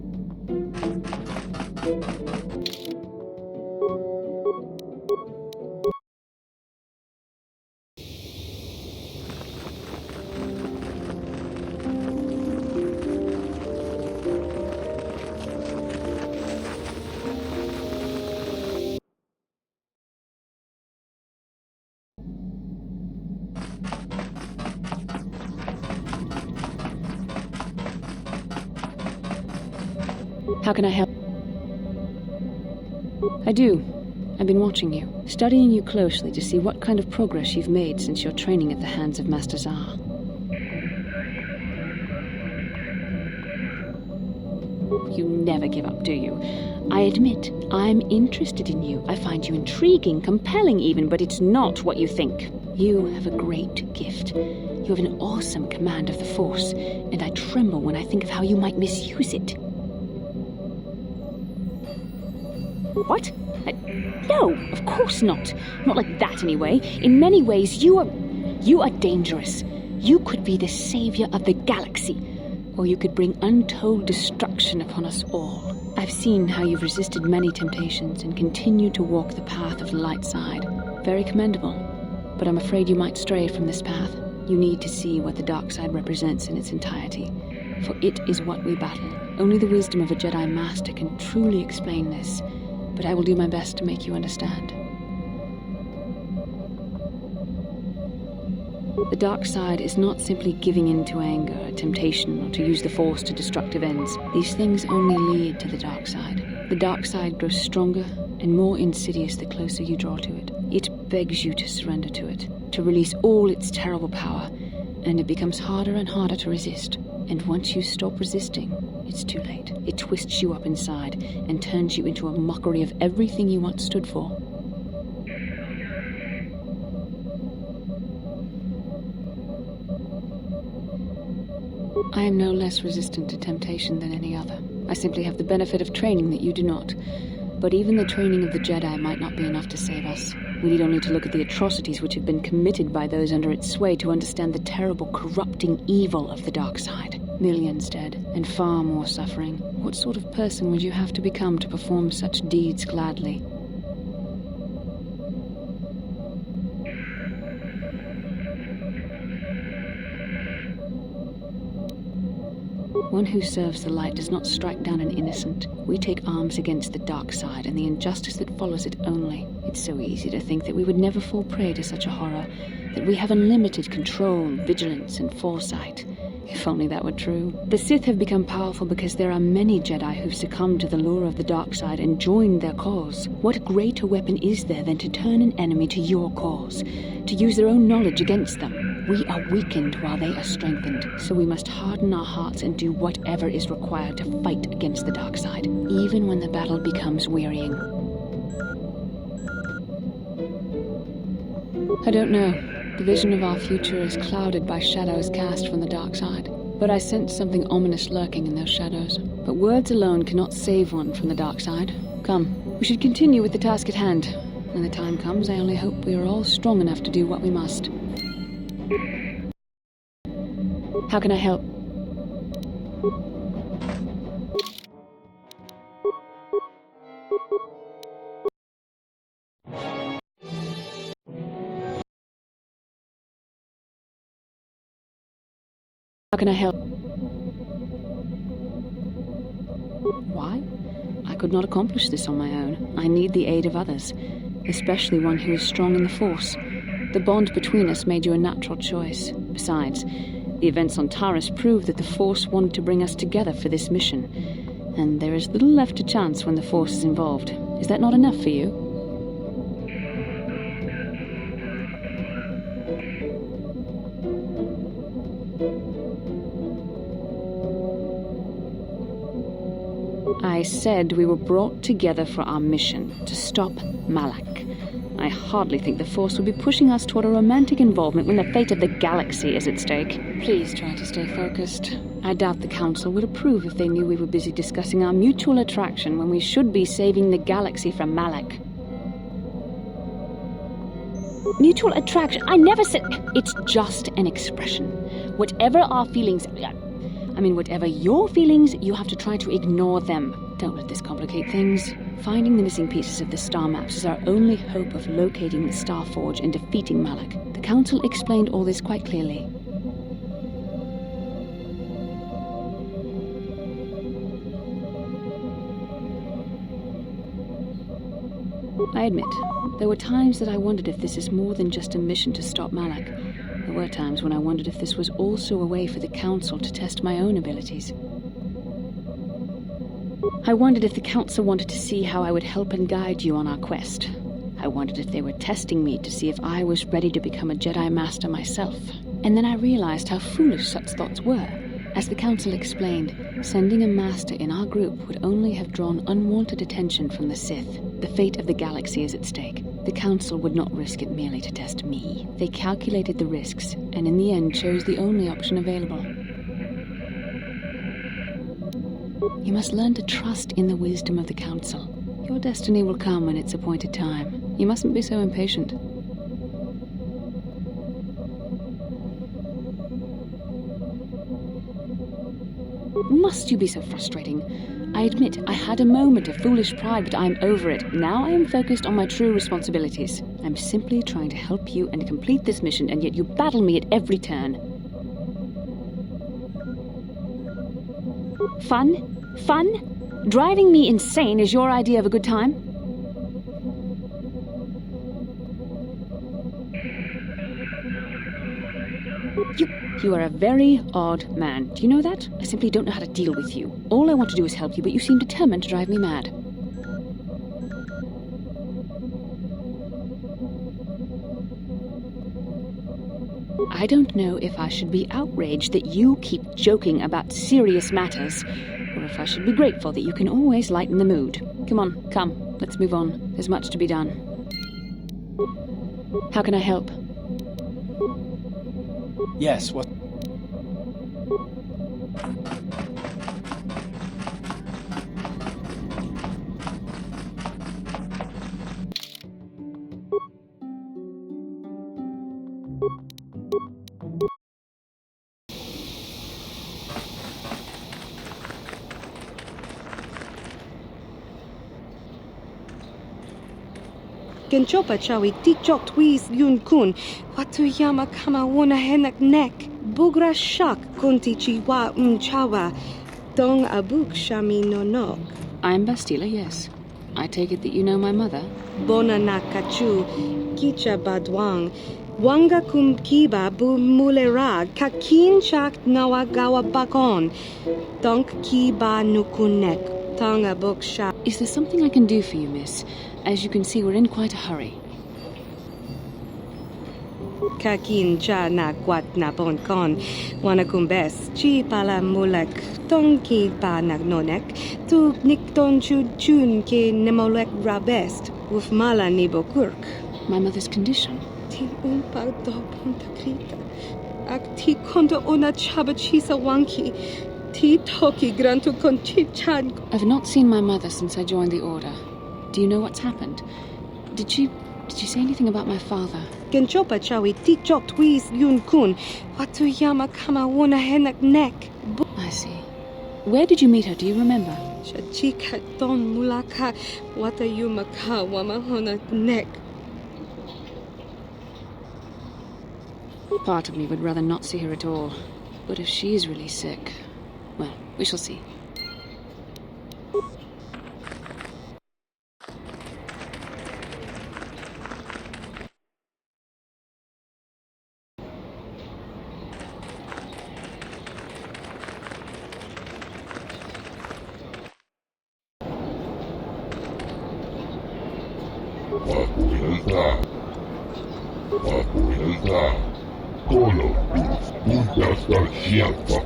How can I help? I do. I've been watching you, studying you closely to see what kind of progress you've made since your training at the hands of Master Zar. You never give up, do you? I admit, I'm interested in you. I find you intriguing, compelling even, but it's not what you think. You have a great gift. You have an awesome command of the Force, and I tremble when I think of how you might misuse it. What? No, of course not. Not like that, anyway. In many ways, you are dangerous. You could be the savior of the galaxy, or you could bring untold destruction upon us all. I've seen how you've resisted many temptations and continue to walk the path of the light side. Very commendable. But I'm afraid you might stray from this path. You need to see what the dark side represents in its entirety, for it is what we battle. Only the wisdom of a Jedi Master can truly explain this. But I will do my best to make you understand. The dark side is not simply giving in to anger, temptation, or to use the Force to destructive ends. These things only lead to the dark side. The dark side grows stronger and more insidious the closer you draw to it. It begs you to surrender to it, to release all its terrible power, and it becomes harder and harder to resist. And once you stop resisting, it's too late. It twists you up inside and turns you into a mockery of everything you once stood for. I am no less resistant to temptation than any other. I simply have the benefit of training that you do not. But even the training of the Jedi might not be enough to save us. We need only to look at the atrocities which have been committed by those under its sway to understand the terrible, corrupting evil of the dark side. Millions dead, and far more suffering. What sort of person would you have to become to perform such deeds gladly? One who serves the light does not strike down an innocent. We take arms against the dark side and the injustice that follows it only. It's so easy to think that we would never fall prey to such a horror, that we have unlimited control, vigilance, and foresight. If only that were true. The Sith have become powerful because there are many Jedi who've succumbed to the lure of the dark side and joined their cause. What greater weapon is there than to turn an enemy to your cause, to use their own knowledge against them? We are weakened while they are strengthened, so we must harden our hearts and do whatever is required to fight against the dark side, even when the battle becomes wearying. I don't know. The vision of our future is clouded by shadows cast from the dark side. But I sense something ominous lurking in those shadows. But words alone cannot save one from the dark side. Come, we should continue with the task at hand. When the time comes, I only hope we are all strong enough to do what we must. How can I help? How can I help? Why? I could not accomplish this on my own. I need the aid of others, especially one who is strong in the Force. The bond between us made you a natural choice. Besides, the events on Taris prove that the Force wanted to bring us together for this mission, and there is little left to chance when the Force is involved. Is that not enough for you? I said we were brought together for our mission, to stop Malak. I hardly think the Force would be pushing us toward a romantic involvement when the fate of the galaxy is at stake. Please try to stay focused. I doubt the Council would approve if they knew we were busy discussing our mutual attraction when we should be saving the galaxy from Malak. Mutual attraction? I never said... It's just an expression. Whatever our feelings... whatever your feelings, you have to try to ignore them. Don't let this complicate things. Finding the missing pieces of the star maps is our only hope of locating the Star Forge and defeating Malak. The Council explained all this quite clearly. I admit, there were times that I wondered if this is more than just a mission to stop Malak. There were times when I wondered if this was also a way for the Council to test my own abilities. I wondered if the Council wanted to see how I would help and guide you on our quest. I wondered if they were testing me to see if I was ready to become a Jedi Master myself. And then I realized how foolish such thoughts were. As the Council explained, sending a Master in our group would only have drawn unwanted attention from the Sith. The fate of the galaxy is at stake. The Council would not risk it merely to test me. They calculated the risks, and in the end chose the only option available. You must learn to trust in the wisdom of the Council. Your destiny will come when its appointed time. You mustn't be so impatient. Must you be so frustrating? I admit, I had a moment of foolish pride, but I'm over it. Now I am focused on my true responsibilities. I'm simply trying to help you and complete this mission, and yet you battle me at every turn. Fun? Fun? Driving me insane is your idea of a good time? You are a very odd man. Do you know that? I simply don't know how to deal with you. All I want to do is help you, but you seem determined to drive me mad. I don't know if I should be outraged that you keep joking about serious matters, or if I should be grateful that you can always lighten the mood. Come on, come, let's move on. There's much to be done. How can I help? Yes, what? Genchopa chawi tichok twis yun kun. Watuyama kama wona henak nek. Bugra shak kunti chiwa chawa. Dong abuk shami nonok. I'm Bastila, yes. I take it that you know my mother? Bona nakachu, kicha badwang. Wanga kum kiba bu mulera, kakin chak nawagawa bakon. Donk kiba nukunek, tanga boksha. Is there something I can do for you, miss? As you can see, we're in quite a hurry. Kakin cha na kwat na bonkon. Wanakumbes, chi pala mulek, tonki pa nagnonek, tu nikton chun ke nemolek rabest, with mala nibokurk. My mother's condition? Ti umpa do punta krita. Ak ti konto ona chabachisa wanki. Ti toki grantu konchichan. I've not seen my mother since I joined the Order. Do you know what's happened? Did she say anything about my father? Genchopa chawi ti chok twis yun kun. Watu yama kama wona henak nek. I see. Where did you meet her? Do you remember? Chika don mulaka wata yumaka wama hona nek. Part of me would rather not see her at all. But if she is really sick, well, we shall see. Kolo punta sieltä,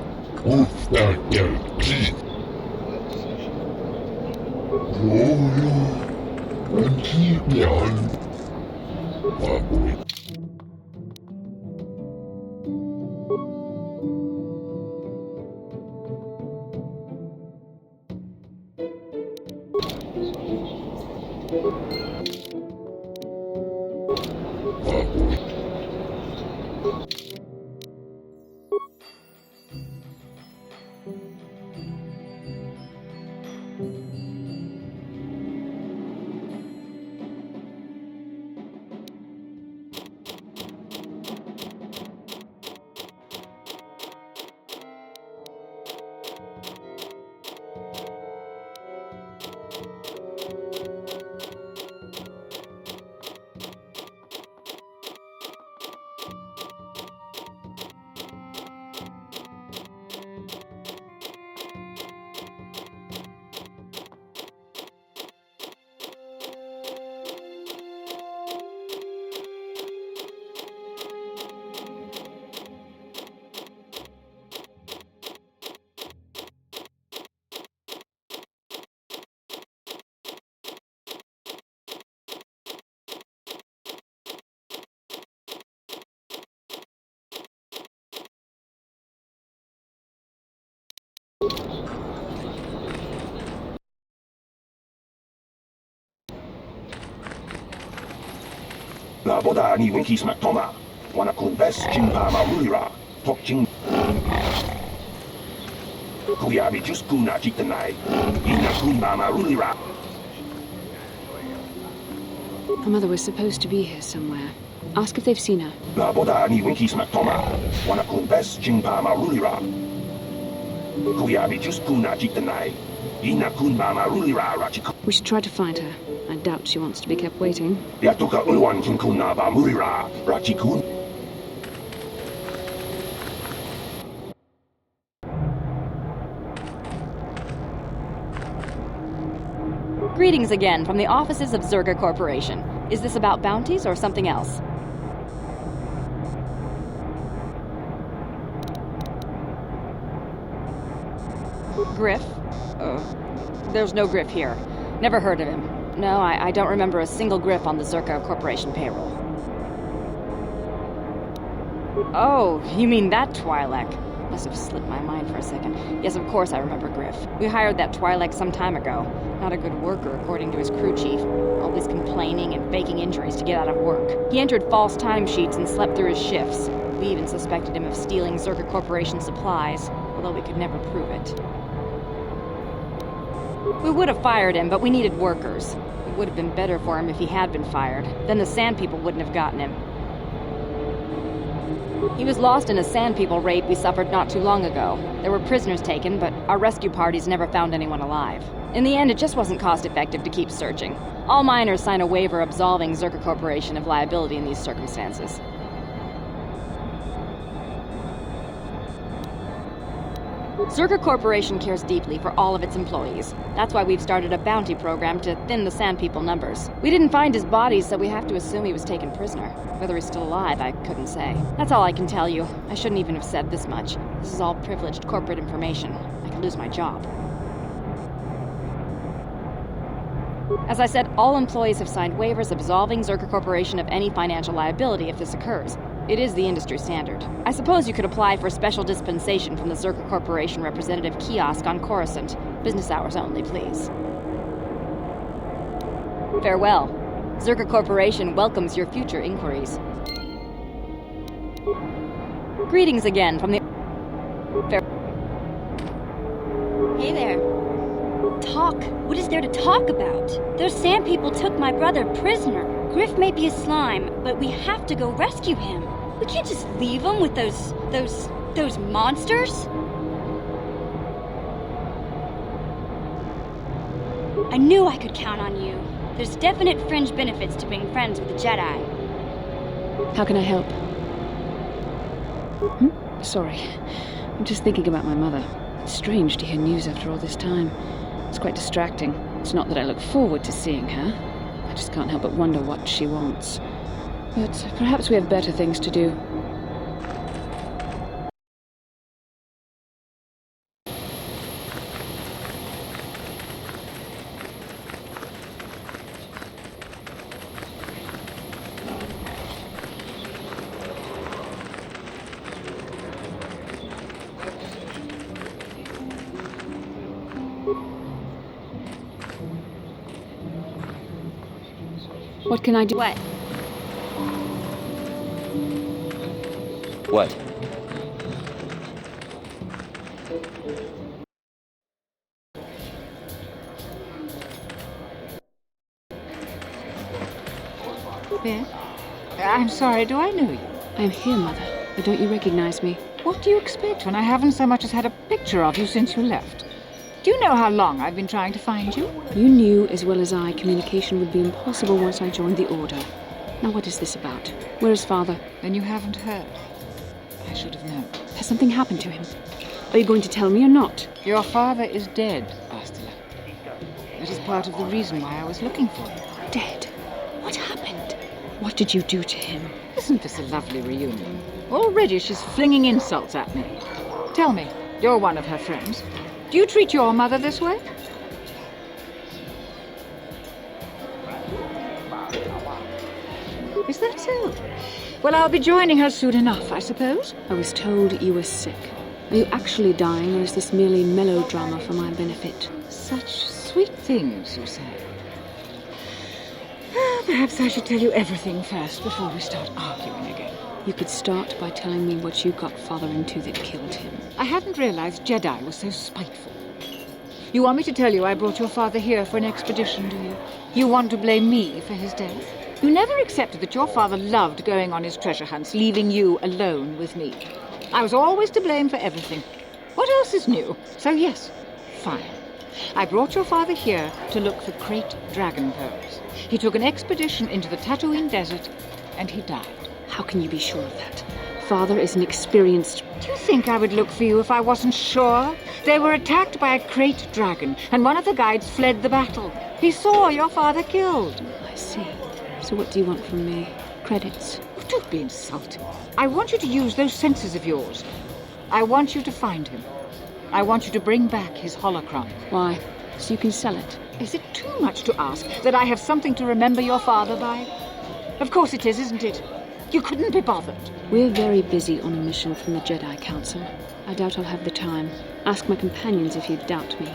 mutta kelki. Rojo, antipian. La boda ni winkis matoma. Wana kun bes chimpa marulira. Tok ching. Kuyabi just kuna chitanai. Ina kun marulira. Her mother was supposed to be here somewhere. Ask if they've seen her. La boda ni winkis matoma. Wana kun bes chimpa marulira. Kuyabi just kuna chitanai. Ina kun marulira rachiko. We should try to find her. I doubt she wants to be kept waiting. Yatuka ulwan kinkuna ba murira rachikun. Greetings again from the offices of Zerga Corporation. Is this about bounties or something else? Griff? There's no Griff here. Never heard of him. No, I don't remember a single Griff on the Zerga Corporation payroll. Oh, you mean that Twi'lek? Must have slipped my mind for a second. Yes, of course I remember Griff. We hired that Twi'lek some time ago. Not a good worker, according to his crew chief. Always complaining and faking injuries to get out of work. He entered false timesheets and slept through his shifts. We even suspected him of stealing Zerga Corporation supplies, although we could never prove it. We would have fired him, but we needed workers. It would have been better for him if he had been fired. Then the Sand People wouldn't have gotten him. He was lost in a Sand People raid we suffered not too long ago. There were prisoners taken, but our rescue parties never found anyone alive. In the end, it just wasn't cost-effective to keep searching. All miners sign a waiver absolving Zerka Corporation of liability in these circumstances. Zerka Corporation cares deeply for all of its employees. That's why we've started a bounty program to thin the Sand People numbers. We didn't find his body, so we have to assume he was taken prisoner. Whether he's still alive, I couldn't say. That's all I can tell you. I shouldn't even have said this much. This is all privileged corporate information. I could lose my job. As I said, all employees have signed waivers absolving Zerka Corporation of any financial liability if this occurs. It is the industry standard. I suppose you could apply for special dispensation from the Zerka Corporation representative kiosk on Coruscant. Business hours only, please. Farewell. Zerka Corporation welcomes your future inquiries. Greetings again from the... Hey there. Talk. What is there to talk about? Those Sand People took my brother prisoner. Griff may be a slime, but we have to go rescue him. We can't just leave him with those monsters. I knew I could count on you. There's definite fringe benefits to being friends with the Jedi. How can I help? Sorry. I'm just thinking about my mother. It's strange to hear news after all this time. It's quite distracting. It's not that I look forward to seeing her. I just can't help but wonder what she wants. But perhaps we have better things to do. What can I do? What? What? Beth? I'm sorry, do I know you? I'm here, Mother. But don't you recognize me? What do you expect when I haven't so much as had a picture of you since you left? Do you know how long I've been trying to find you? You knew as well as I communication would be impossible once I joined the Order. Now what is this about? Where is Father? Then you haven't heard. I should have known. Has something happened to him? Are you going to tell me or not? Your father is dead, Bastila. That is part of the reason why I was looking for you. Dead? What happened? What did you do to him? Isn't this a lovely reunion? Already she's flinging insults at me. Tell me, you're one of her friends. Do you treat your mother this way? Is that so? Well, I'll be joining her soon enough, I suppose. I was told you were sick. Are you actually dying, or is this merely melodrama for my benefit? Such sweet things, you say. Perhaps I should tell you everything first before we start arguing again. You could start by telling me what you got Father into that killed him. I hadn't realized Jedi was so spiteful. You want me to tell you I brought your father here for an expedition, do you? You want to blame me for his death? You never accepted that your father loved going on his treasure hunts, leaving you alone with me. I was always to blame for everything. What else is new? So yes, fine. I brought your father here to look for Krayt Dragon pearls. He took an expedition into the Tatooine desert, and he died. How can you be sure of that? Father is an experienced... Do you think I would look for you if I wasn't sure? They were attacked by a Krayt Dragon, and one of the guides fled the battle. He saw your father killed. I see. So what do you want from me? Credits? Oh, don't be insulting. I want you to use those senses of yours. I want you to find him. I want you to bring back his holocron. Why? So you can sell it? Is it too much to ask that I have something to remember your father by? Of course it is, isn't it? You couldn't be bothered. We're very busy on a mission from the Jedi Council. I doubt I'll have the time. Ask my companions if you doubt me.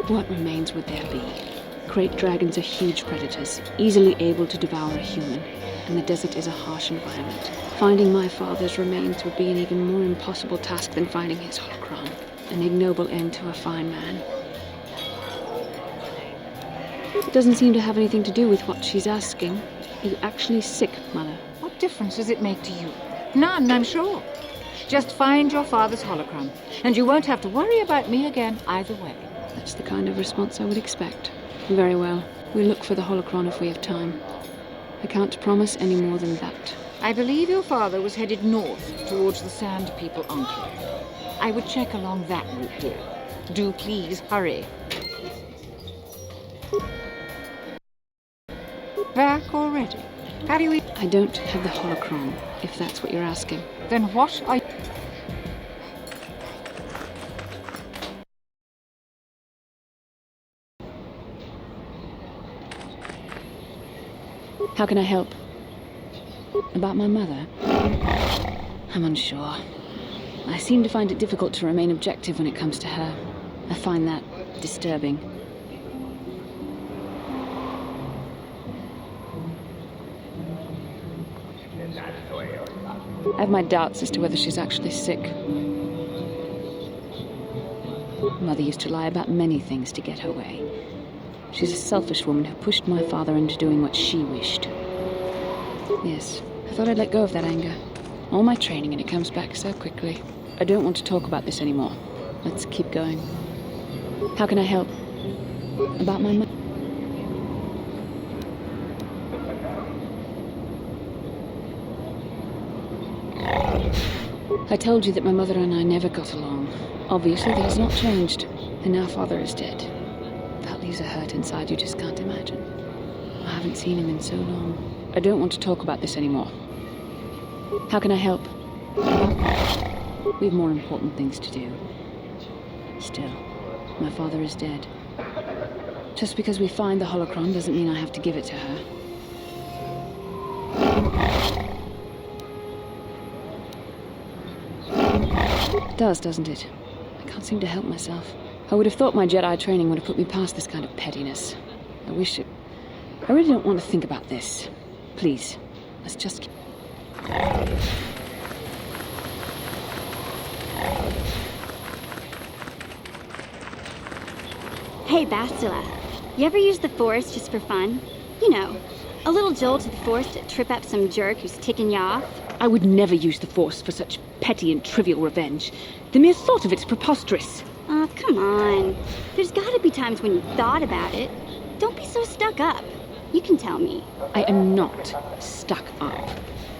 What remains would there be? Krayt dragons are huge predators, easily able to devour a human, and the desert is a harsh environment. Finding my father's remains would be an even more impossible task than finding his holocron. An ignoble end to a fine man. It doesn't seem to have anything to do with what she's asking. Are you actually sick, Mother? What difference does it make to you? None, I'm sure. Just find your father's holocron, and you won't have to worry about me again either way. That's the kind of response I would expect. Very well. We'll look for the holocron if we have time. I can't promise any more than that. I believe your father was headed north towards the Sand People Enclave. I would check along that route, dear. Do please hurry. Back already? Have you... I don't have the holocron, if that's what you're asking. Then what are you... How can I help? About my mother? I'm unsure. I seem to find it difficult to remain objective when it comes to her. I find that disturbing. I have my doubts as to whether she's actually sick. Mother used to lie about many things to get her way. She's a selfish woman who pushed my father into doing what she wished. Yes, I thought I'd let go of that anger. All my training and it comes back so quickly. I don't want to talk about this anymore. Let's keep going. How can I help? About my mother? I told you that my mother and I never got along. Obviously that has not changed. And now father is dead. That leaves a hurt inside you just can't imagine. I haven't seen him in so long. I don't want to talk about this anymore. How can I help? We have more important things to do. Still, my father is dead. Just because we find the holocron doesn't mean I have to give it to her. It does, doesn't it? I can't seem to help myself. I would have thought my Jedi training would have put me past this kind of pettiness. I wish it... I really don't want to think about this. Please, let's just... Hey, Bastila. You ever use the Force just for fun? You know, a little jolt to the Force to trip up some jerk who's ticking you off? I would never use the Force for such petty and trivial revenge. The mere thought of it's preposterous. Oh, come on. There's gotta be times when you thought about it. Don't be so stuck up. You can tell me. I am not stuck up.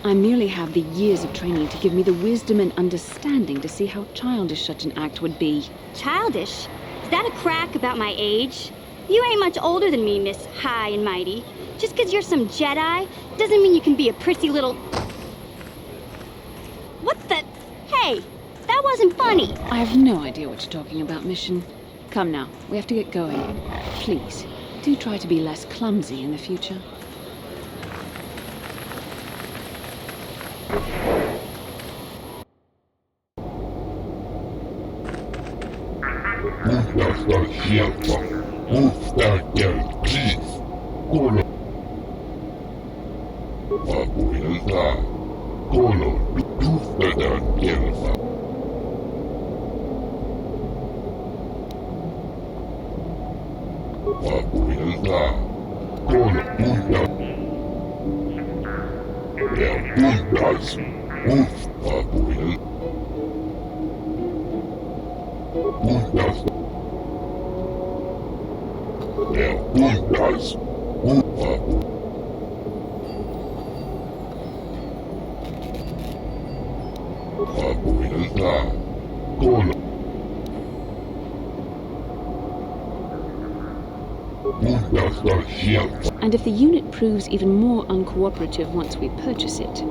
I merely have the years of training to give me the wisdom and understanding to see how childish such an act would be. Childish? Is that a crack about my age? You ain't much older than me, Miss High and Mighty. Just 'cause you're some Jedi doesn't mean you can be a prissy little... What the... Hey, that wasn't funny. I have no idea what you're talking about, Mission. Come now, we have to get going. Please, do try to be less clumsy in the future. And if the unit proves even more uncooperative once we purchase it...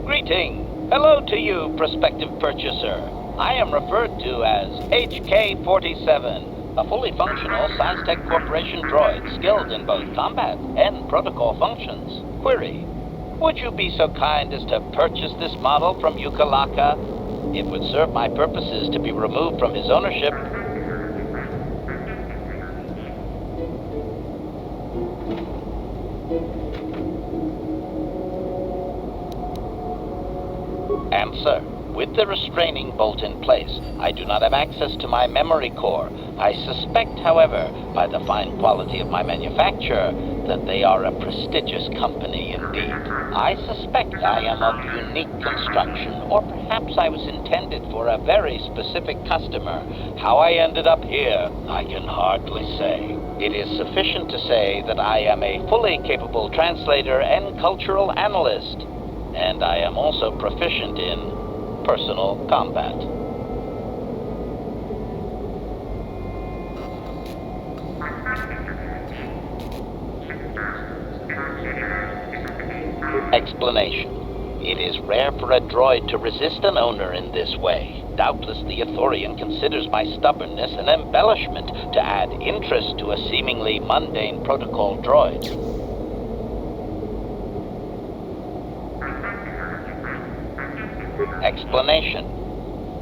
Greeting. Hello to you, prospective purchaser. I am referred to as HK-47, a fully functional SciTech Corporation droid skilled in both combat and protocol functions. Query. Would you be so kind as to purchase this model from Yukalaka? It would serve my purposes to be removed from his ownership. Answer. With the restraining bolt in place, I do not have access to my memory core. I suspect, however, by the fine quality of my manufacture, that they are a prestigious company indeed. I suspect I am of unique construction, or perhaps I was intended for a very specific customer. How I ended up here, I can hardly say. It is sufficient to say that I am a fully capable translator and cultural analyst, and I am also proficient in personal combat. Explanation. It is rare for a droid to resist an owner in this way. Doubtless the Ithorian considers my stubbornness an embellishment to add interest to a seemingly mundane protocol droid. Explanation.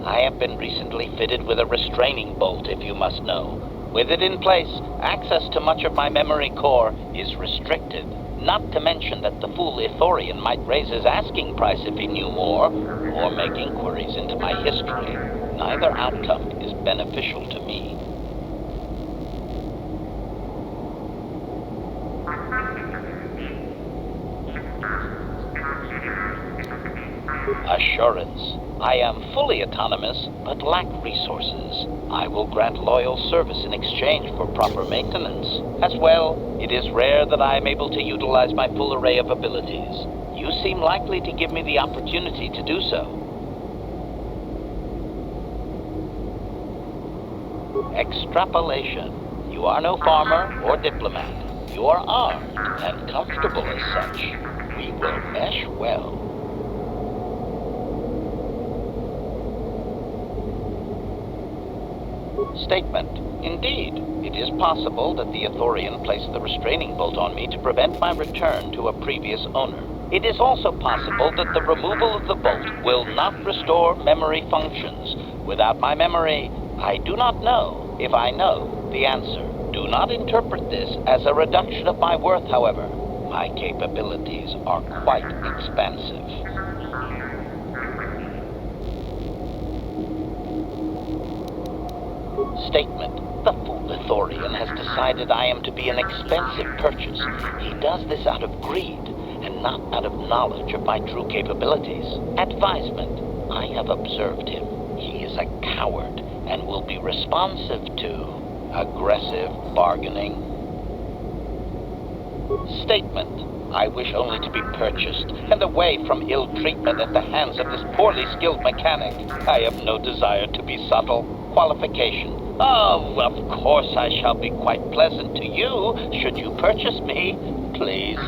I have been recently fitted with a restraining bolt, if you must know. With it in place, access to much of my memory core is restricted. Not to mention that the fool Ithorian might raise his asking price if he knew more, or make inquiries into my history. Neither outcome is beneficial to me. Assurance. I am fully autonomous, but lack resources. I will grant loyal service in exchange for proper maintenance. As well, it is rare that I am able to utilize my full array of abilities. You seem likely to give me the opportunity to do so. Extrapolation. You are no farmer or diplomat. You are armed and comfortable as such. We will mesh well. Statement. Indeed, it is possible that the Ithorian placed the restraining bolt on me to prevent my return to a previous owner. It is also possible that the removal of the bolt will not restore memory functions. Without my memory, I do not know if I know the answer. Do not interpret this as a reduction of my worth, however. My capabilities are quite expansive. Statement. The fool Ithorian has decided I am to be an expensive purchase. He does this out of greed, and not out of knowledge of my true capabilities. Advisement. I have observed him. He is a coward, and will be responsive to aggressive bargaining. Statement. I wish only to be purchased, and away from ill treatment at the hands of this poorly skilled mechanic. I have no desire to be subtle. Qualification. Oh, of course I shall be quite pleasant to you, should you purchase me, please.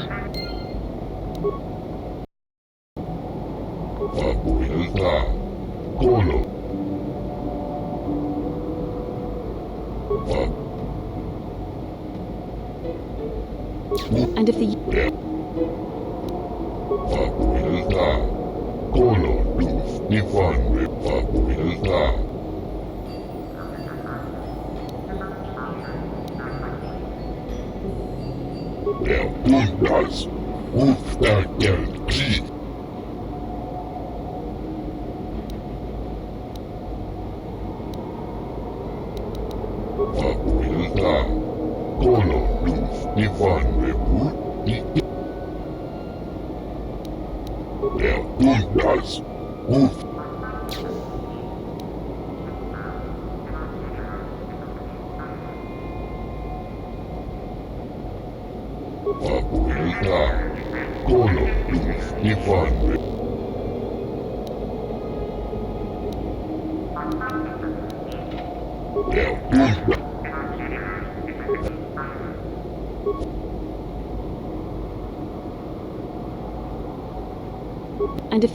And if the... Bundas, Ufta del G. Faculta, Colo, Luz, Ivan, Rebut, Bundas, Uf. Faculta, Colo, Luz, Ivan, And if...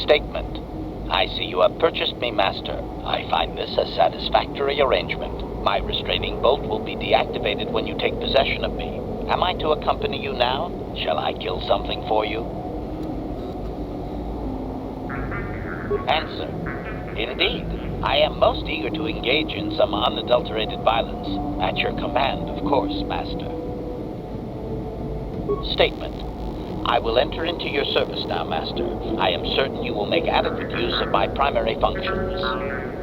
Statement. I see you have purchased me, Master. I find this a satisfactory arrangement. My restraining bolt will be deactivated when you take possession of me. Am I to accompany you now? Shall I kill something for you? Answer. Indeed. I am most eager to engage in some unadulterated violence. At your command, of course, Master. Statement. I will enter into your service now, Master. I am certain you will make adequate use of my primary functions.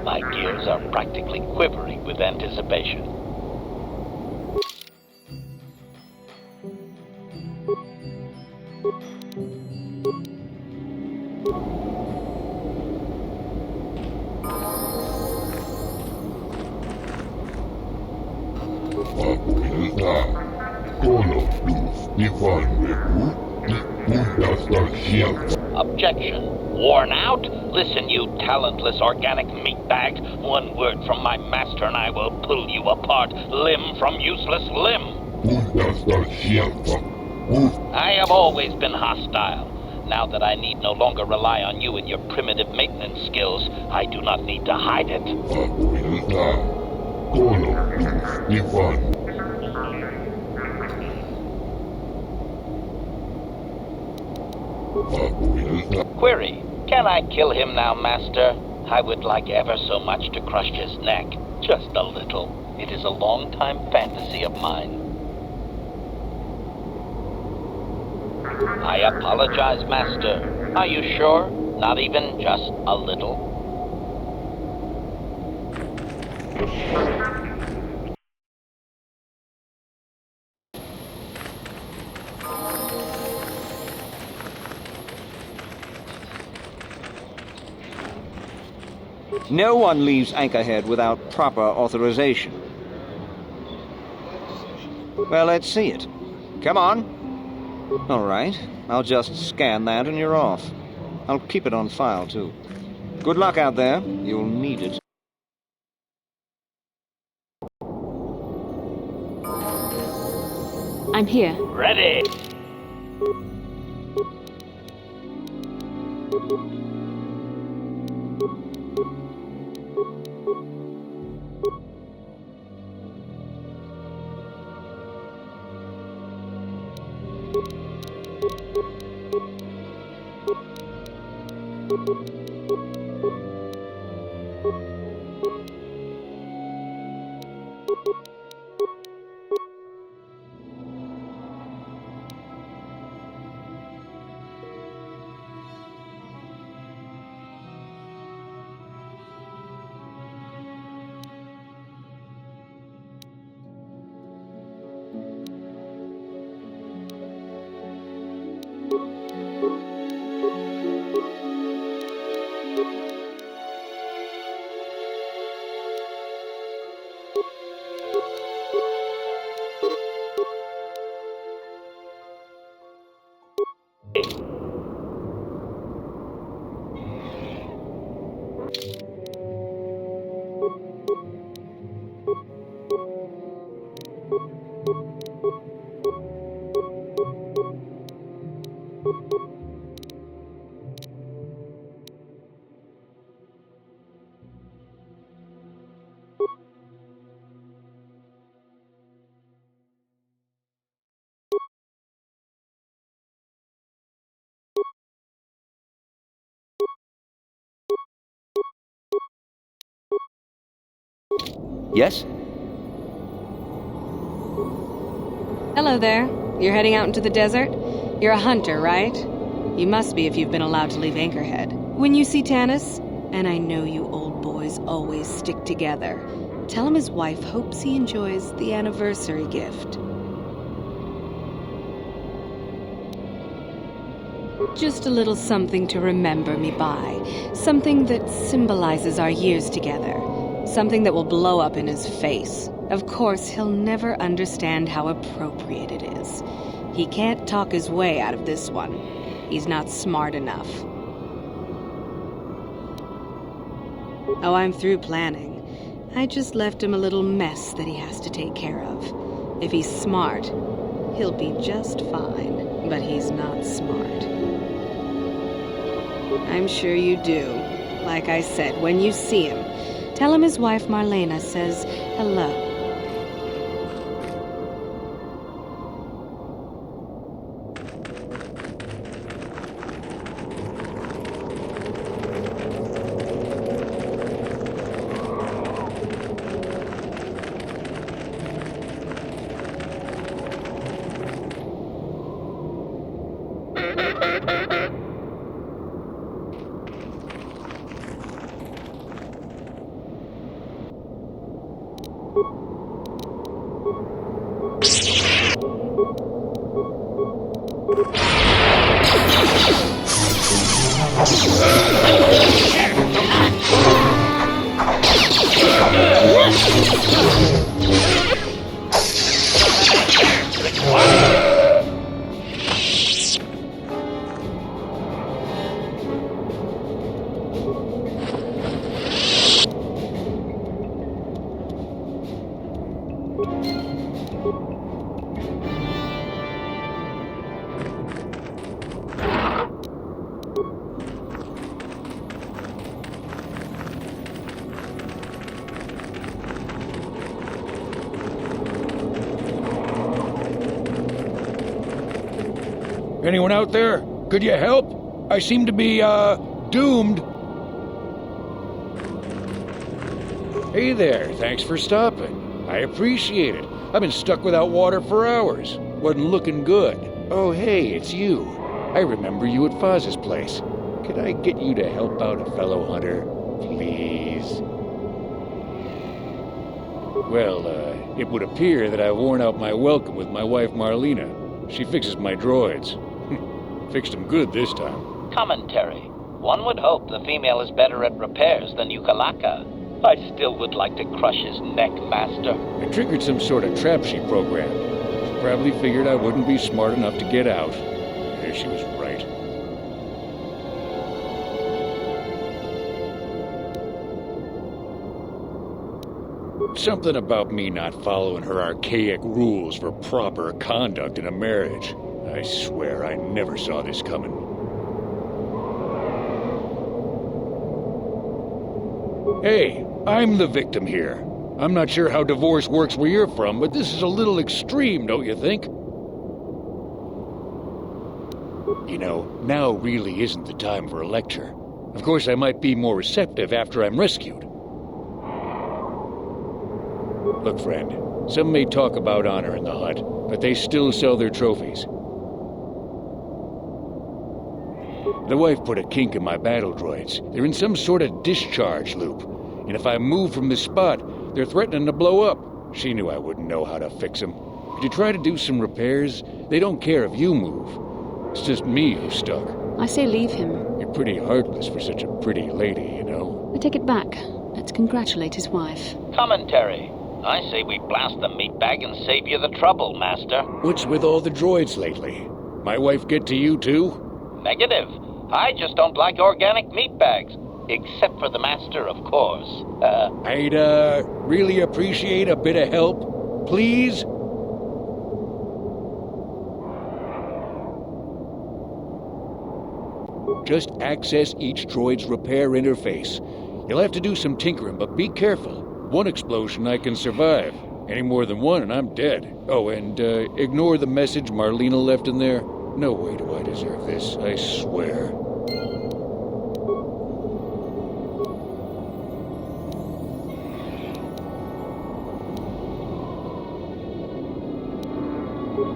My gears are practically quivering with anticipation. Objection. Worn out? Listen, you talentless organic meatbag. One word from my master and I will pull you apart, limb from useless limb. I have always been hostile. Now that I need no longer rely on you and your primitive maintenance skills, I do not need to hide it. Query. Can I kill him now, Master? I would like ever so much to crush his neck. Just a little. It is a long-time fantasy of mine. I apologize, Master. Are you sure? Not even just a little? No one leaves Anchorhead without proper authorization. Well, let's see it. Come on. All right. I'll just scan that and you're off. I'll keep it on file, too. Good luck out there. You'll need it. I'm here. Ready. Yes? Hello there. You're heading out into the desert? You're a hunter, right? You must be if you've been allowed to leave Anchorhead. When you see Tanis, and I know you old boys always stick together, tell him his wife hopes he enjoys the anniversary gift. Just a little something to remember me by. Something that symbolizes our years together. Something that will blow up in his face. Of course, he'll never understand how appropriate it is. He can't talk his way out of this one. He's not smart enough. Oh, I'm through planning. I just left him a little mess that he has to take care of. If he's smart, he'll be just fine. But he's not smart. I'm sure you do. Like I said, when you see him, tell him his wife Marlena says hello. Anyone out there? Could you help? I seem to be, doomed. Hey there, thanks for stopping. I appreciate it. I've been stuck without water for hours. Wasn't looking good. Oh, hey, it's you. I remember you at Foz's place. Could I get you to help out a fellow hunter, please? Well, it would appear that I've worn out my welcome with my wife Marlena. She fixes my droids. Fixed them good this time. Commentary. One would hope the female is better at repairs than Yukalaka. I still would like to crush his neck, Master. I triggered some sort of trap she programmed. She probably figured I wouldn't be smart enough to get out. Yeah, she was right. Something about me not following her archaic rules for proper conduct in a marriage. I swear I never saw this coming. Hey, I'm the victim here. I'm not sure how divorce works where you're from, but this is a little extreme, don't you think? You know, now really isn't the time for a lecture. Of course, I might be more receptive after I'm rescued. Look, friend, some may talk about honor in the hut, but they still sell their trophies. The wife put a kink in my battle droids. They're in some sort of discharge loop. And if I move from this spot, they're threatening to blow up. She knew I wouldn't know how to fix them. Could you try to do some repairs? They don't care if you move. It's just me who's stuck. I say leave him. You're pretty heartless for such a pretty lady, you know. I take it back. Let's congratulate his wife. Commentary. I say we blast the meat bag and save you the trouble, Master. What's with all the droids lately? My wife get to you too? Negative. I just don't like organic meat bags. Except for the Master, of course. I'd, really appreciate a bit of help. Please? Just access each droid's repair interface. You'll have to do some tinkering, but be careful. One explosion I can survive. Any more than one and I'm dead. Oh, and, ignore the message Marlena left in there. No way do I deserve this, I swear.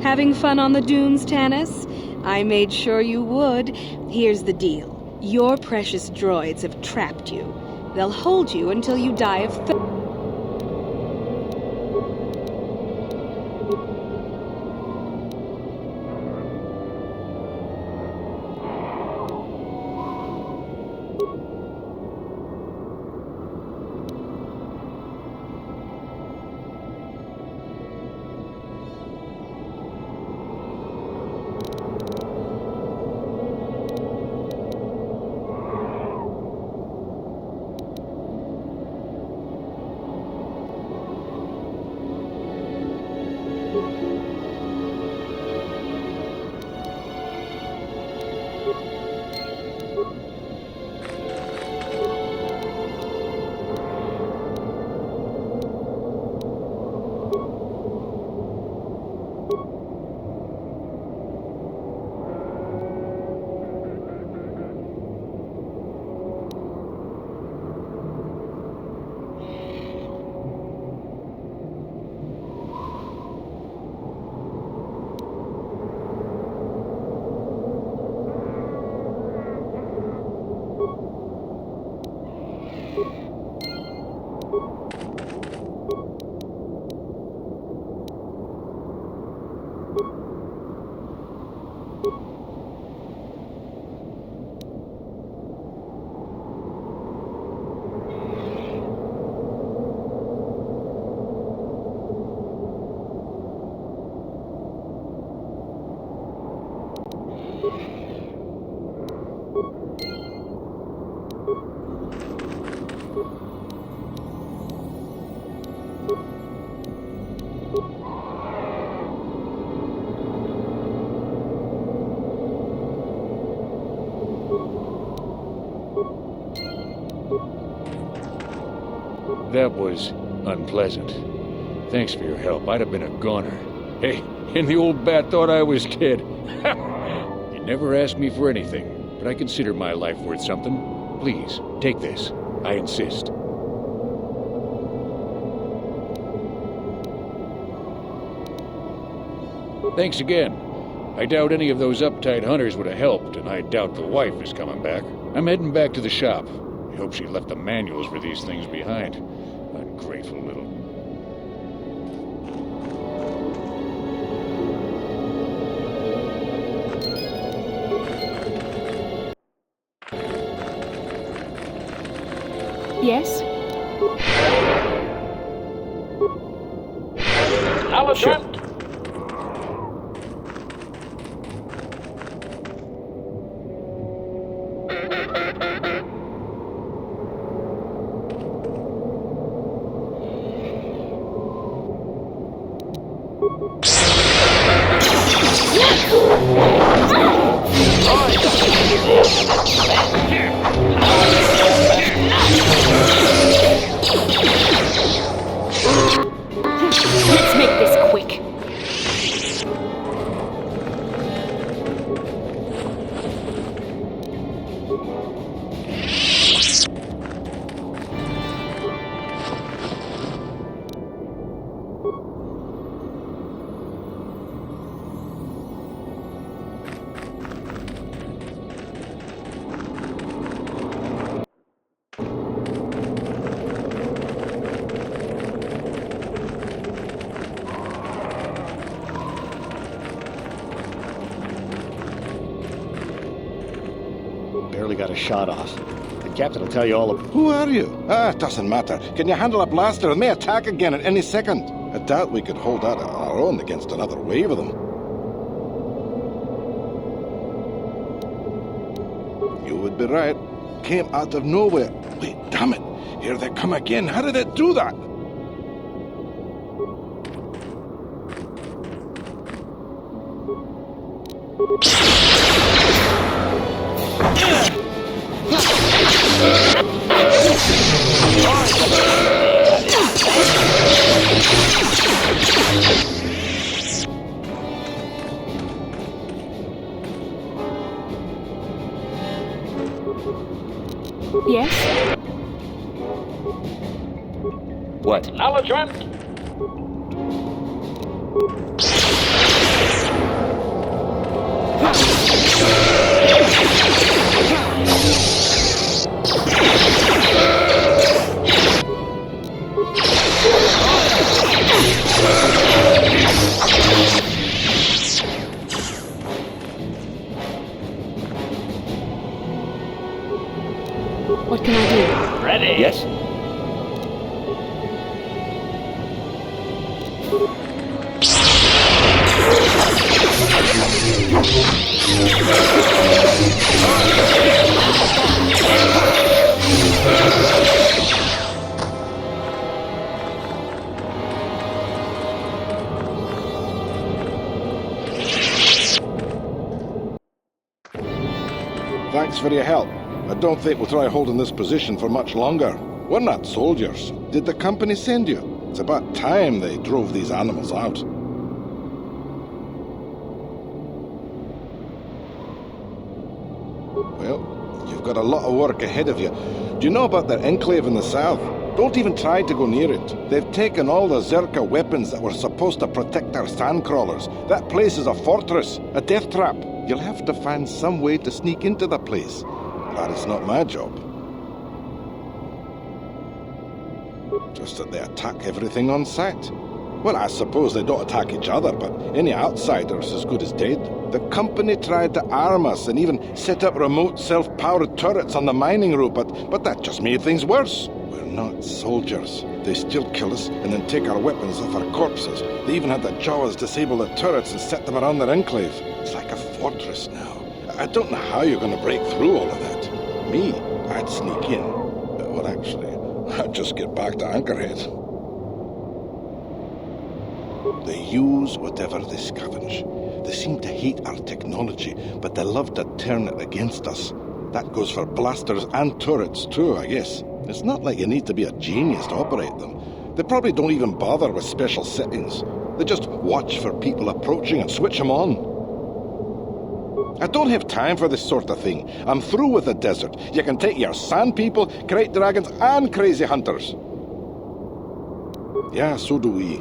Having fun on the dunes, Tanis? I made sure you would. Here's the deal. Your precious droids have trapped you. They'll hold you until you die of thirst. That was unpleasant. Thanks for your help. I'd have been a goner. Hey, and the old bat thought I was dead. You never asked me for anything, but I consider my life worth something. Please, take this. I insist. Thanks again. I doubt any of those uptight hunters would have helped, and I doubt the wife is coming back. I'm heading back to the shop. I hope she left the manuals for these things behind. Ungrateful little... Yes? Sure. Let's make this quick. Barely got a shot off. The captain will tell you all about... Who are you? It doesn't matter. Can you handle a blaster? It may attack again at any second. I doubt we could hold out on our own against another wave of them. You would be right. Came out of nowhere. Wait, damn it. Here they come again. How did it do that? Yes? What? Acknowledgement. What can I do? Ready. Yes? Thanks for your help. I don't think we'll try holding this position for much longer. We're not soldiers. Did the company send you? It's about time they drove these animals out. Well, you've got a lot of work ahead of you. Do you know about their enclave in the south? Don't even try to go near it. They've taken all the Zerka weapons that were supposed to protect our sandcrawlers. That place is a fortress, a death trap. You'll have to find some way to sneak into the place. That is not my job. Just that they attack everything on sight. Well, I suppose they don't attack each other, but any outsider's as good as dead. The company tried to arm us and even set up remote self-powered turrets on the mining route, but that just made things worse. We're not soldiers. They still kill us and then take our weapons off our corpses. They even had the Jawas disable the turrets and set them around their enclave. It's like a fortress now. I don't know how you're going to break through all of that. Me, I'd sneak in. Well, actually, I'd just get back to Anchorhead. They use whatever they scavenge. They seem to hate our technology, but they love to turn it against us. That goes for blasters and turrets too, I guess. It's not like you need to be a genius to operate them. They probably don't even bother with special settings. They just watch for people approaching and switch them on. I don't have time for this sort of thing. I'm through with the desert. You can take your sand people, Krayt Dragons, and crazy hunters. Yeah, so do we.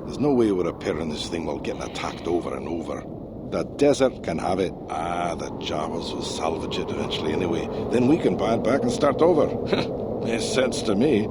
There's no way we're repairing this thing while getting attacked over and over. The desert can have it. The Jawas will salvage it eventually anyway. Then we can buy it back and start over. Makes sense to me.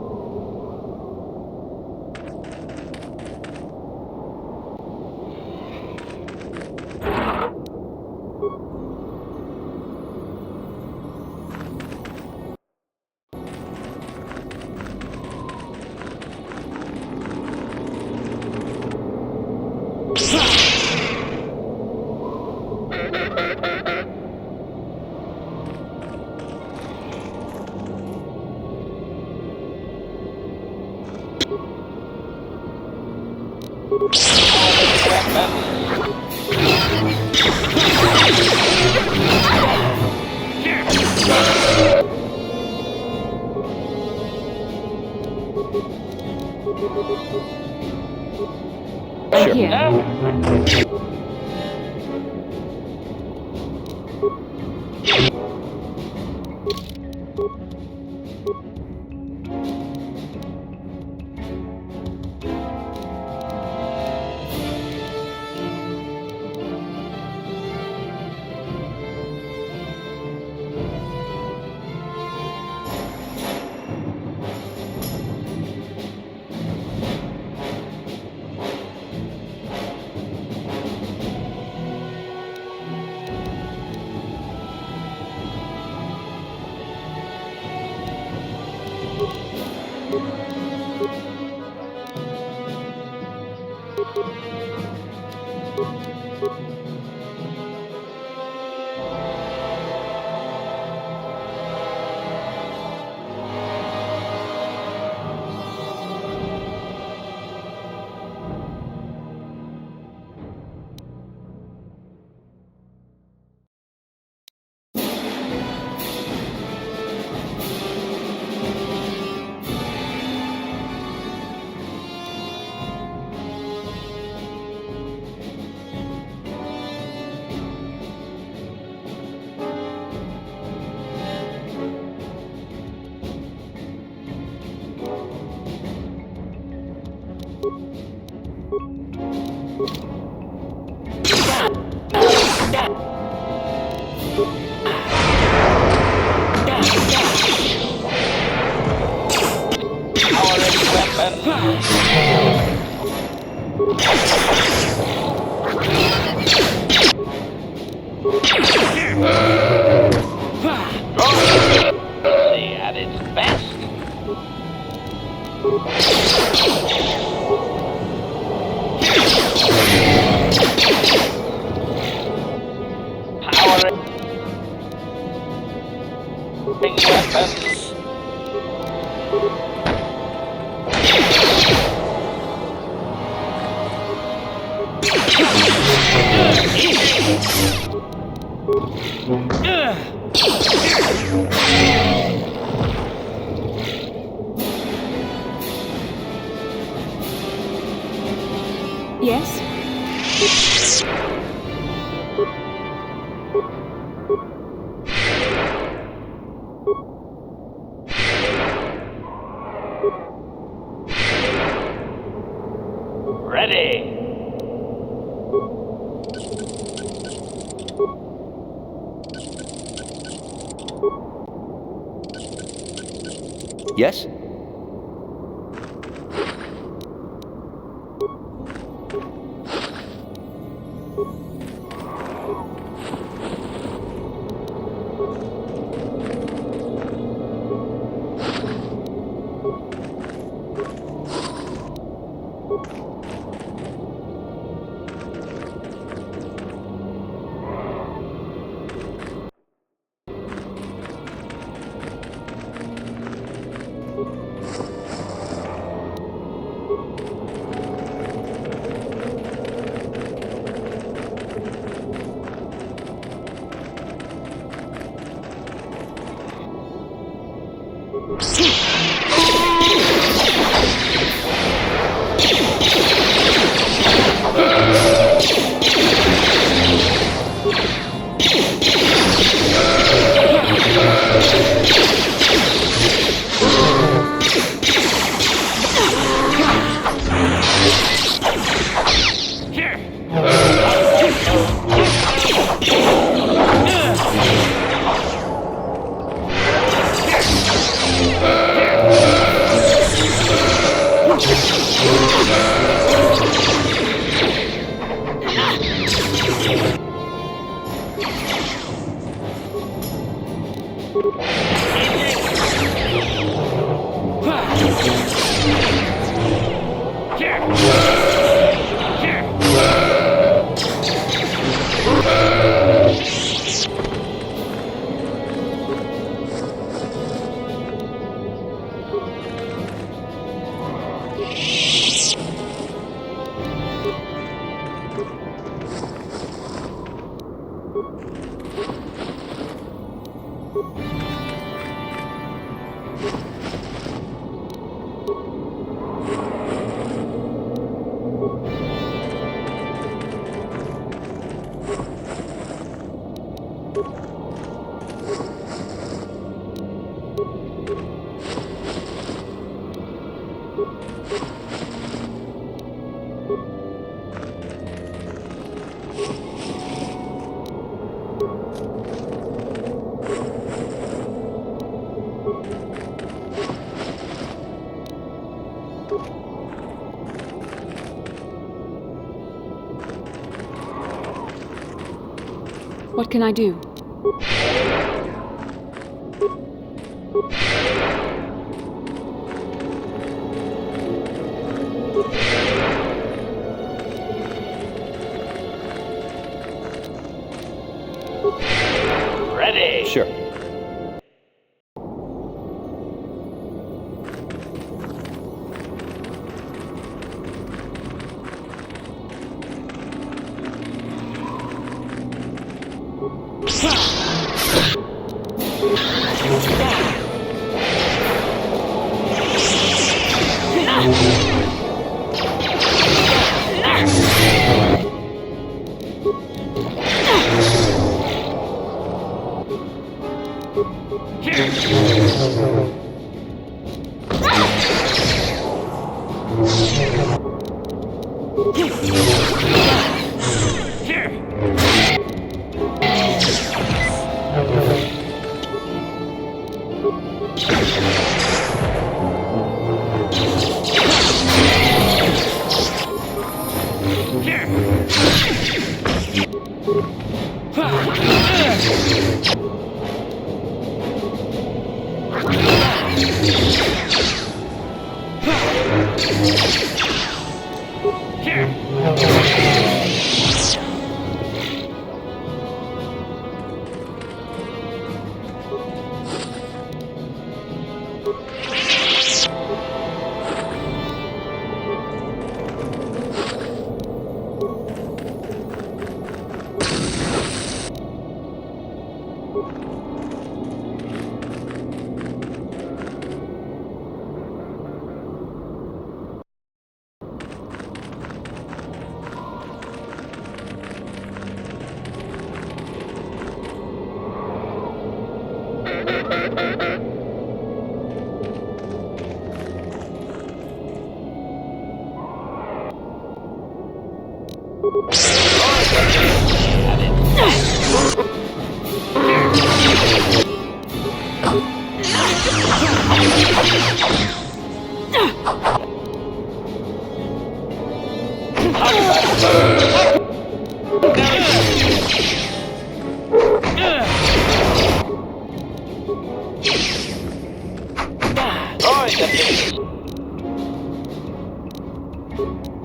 At its best. Powering weapons. Yes? Ready. Yes? What can I do? Ready? Sure.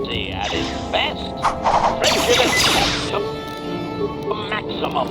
See at its best. Fragility to maximum.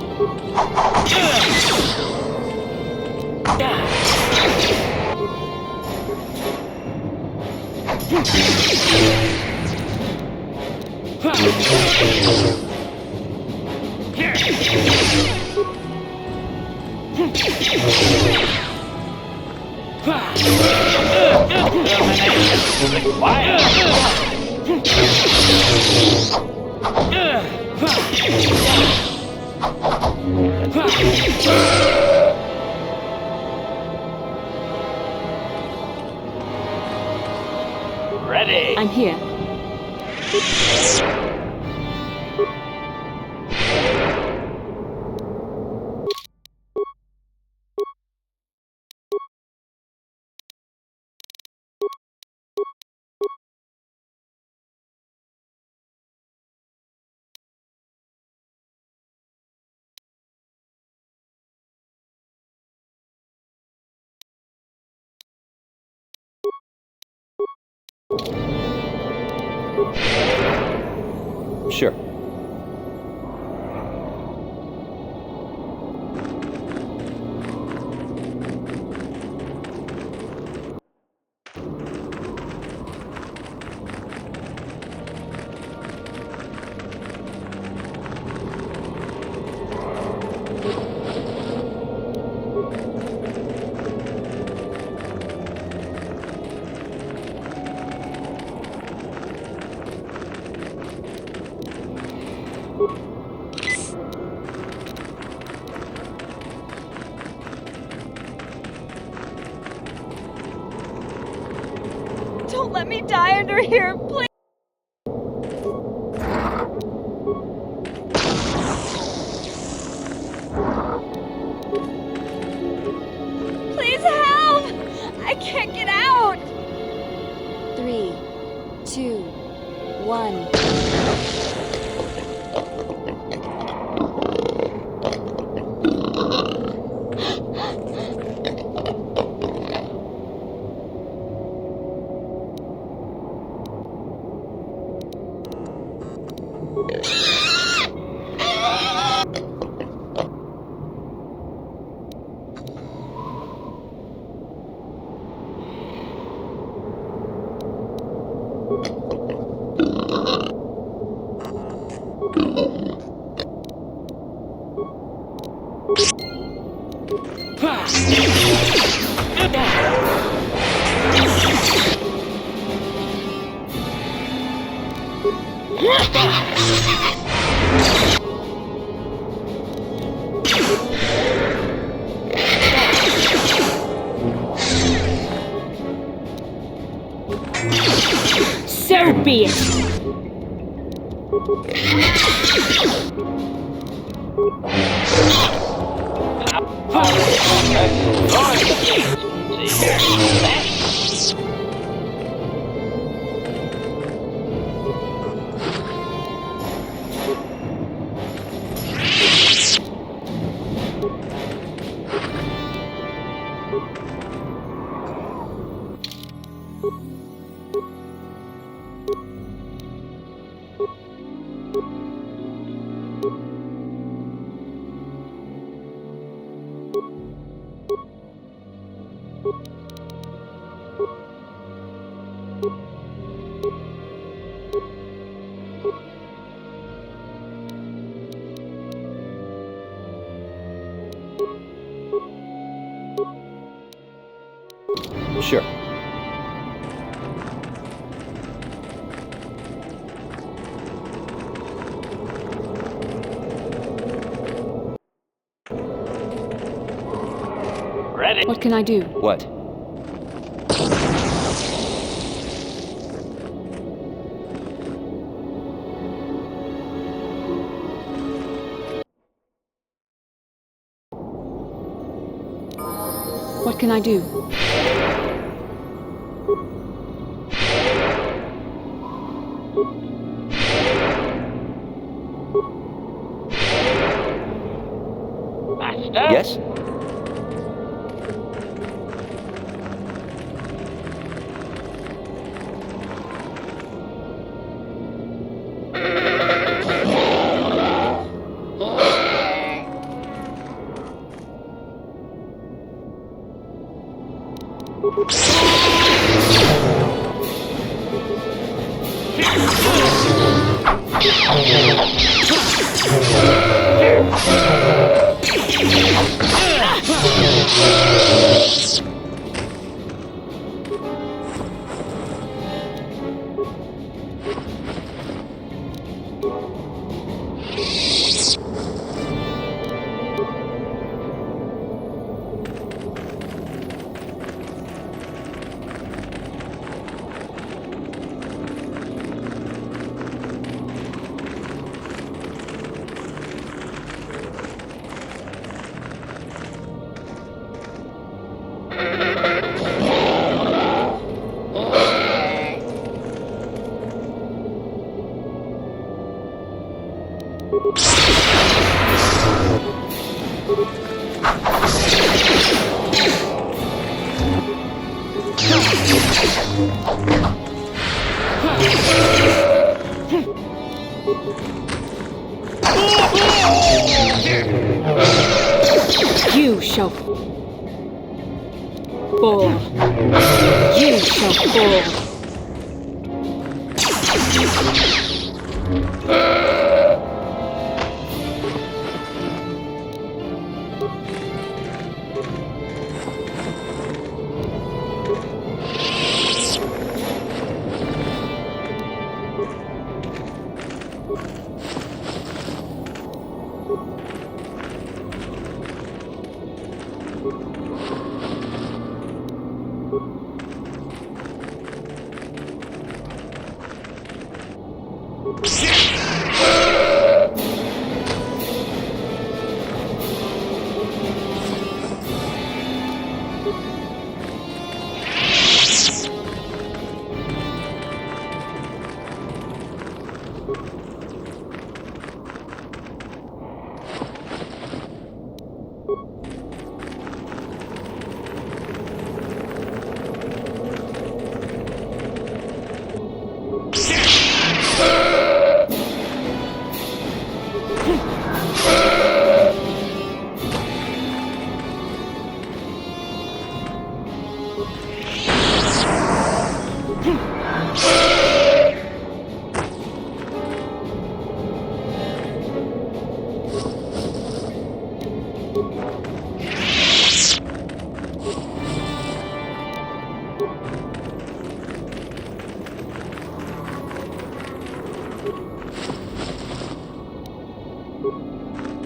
Ready. I'm here. Sure. Don't let me die under here, please! Please help! I can't get out! 3, 2, 1. So be it! Sure. Ready? What can I do? What? What can I do? Master? Yes? You shall fall. You shall fall.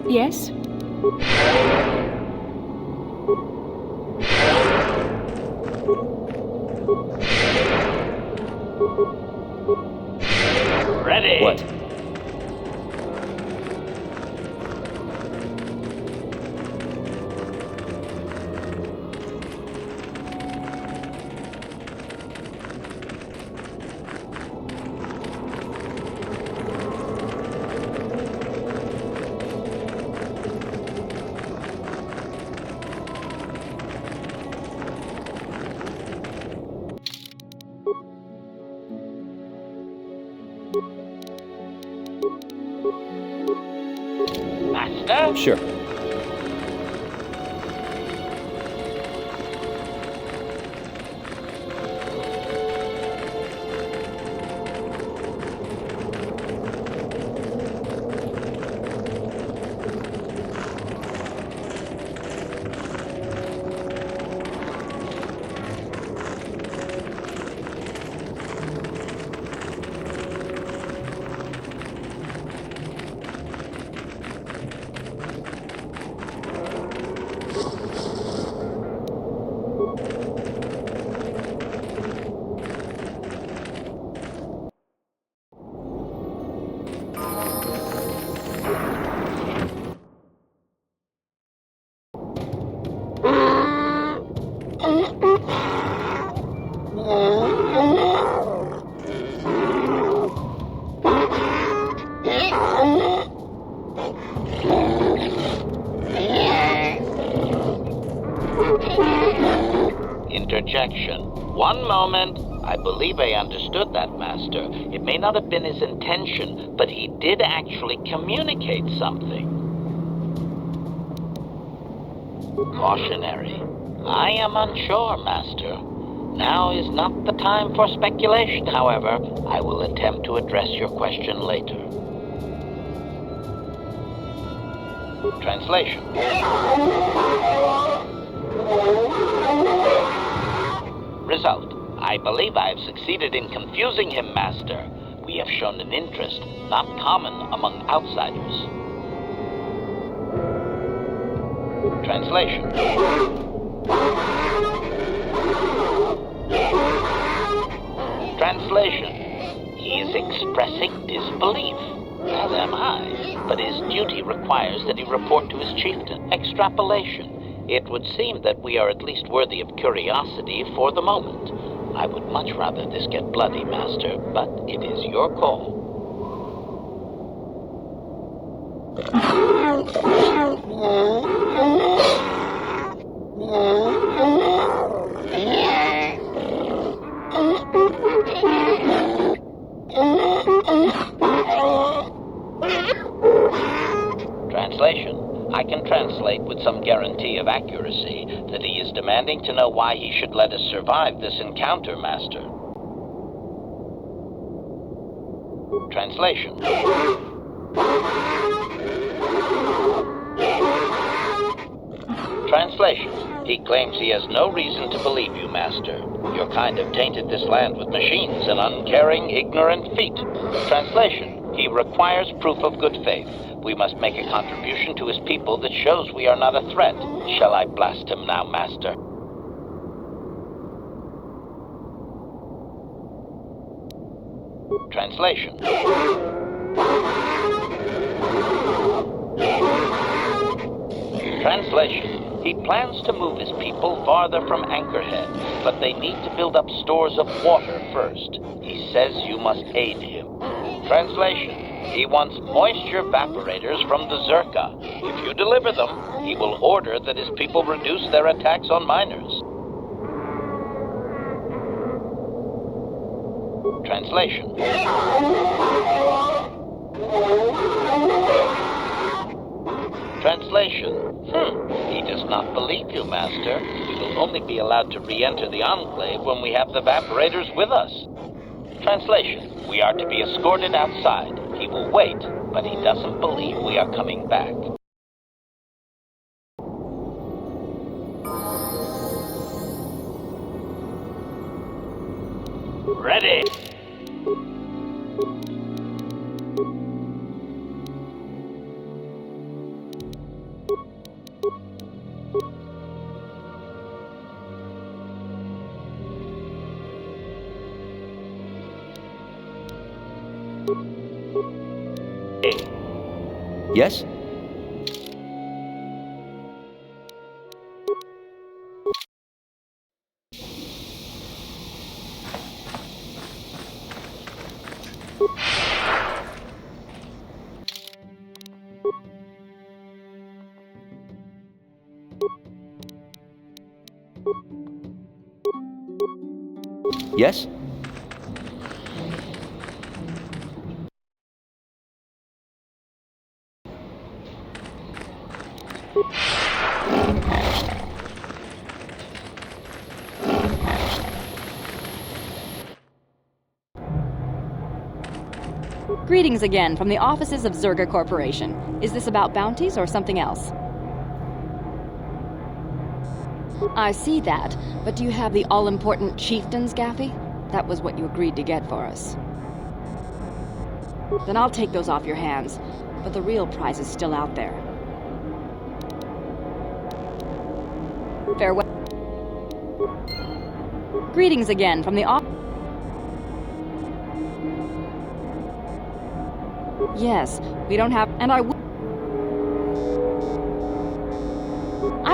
Yes? Ready. What? Master? Sure. Interjection. One moment. I believe I understood that, Master. It may not have been his intention, but he did actually communicate something. Cautionary. I am unsure, Master. Now is not the time for speculation, however. I will attempt to address your question later. Translation. Result. I believe I have succeeded in confusing him, Master. We have shown an interest not common among outsiders. Translation. Translation. He is expressing disbelief, as am I, but his duty requires that he report to his chieftain. Extrapolation. It would seem that we are at least worthy of curiosity for the moment. I would much rather this get bloody, Master, but it is your call. some guarantee of accuracy, that he is demanding to know why he should let us survive this encounter, Master. Translation. Translation. He claims he has no reason to believe you, Master. Your kind have tainted this land with machines and uncaring, ignorant feet. Translation. He requires proof of good faith. We must make a contribution to his people that shows we are not a threat. Shall I blast him now, Master? Translation. Translation. He plans to move his people farther from Anchorhead, but they need to build up stores of water first. He says you must aid him. Translation. He wants moisture evaporators from the Zerka. If you deliver them, he will order that his people reduce their attacks on miners. Translation. Translation. He does not believe you, Master. We will only be allowed to re-enter the Enclave when we have the evaporators with us. Translation. We are to be escorted outside. He will wait, but he doesn't believe we are coming back. Ready. Yes? Yes? Greetings again from the offices of Zerga Corporation. Is this about bounties or something else? I see that, but do you have the all-important chieftains, Gaffy? That was what you agreed to get for us. Then I'll take those off your hands, but the real prize is still out there. Farewell. Greetings again from the office. Yes, we don't have, and I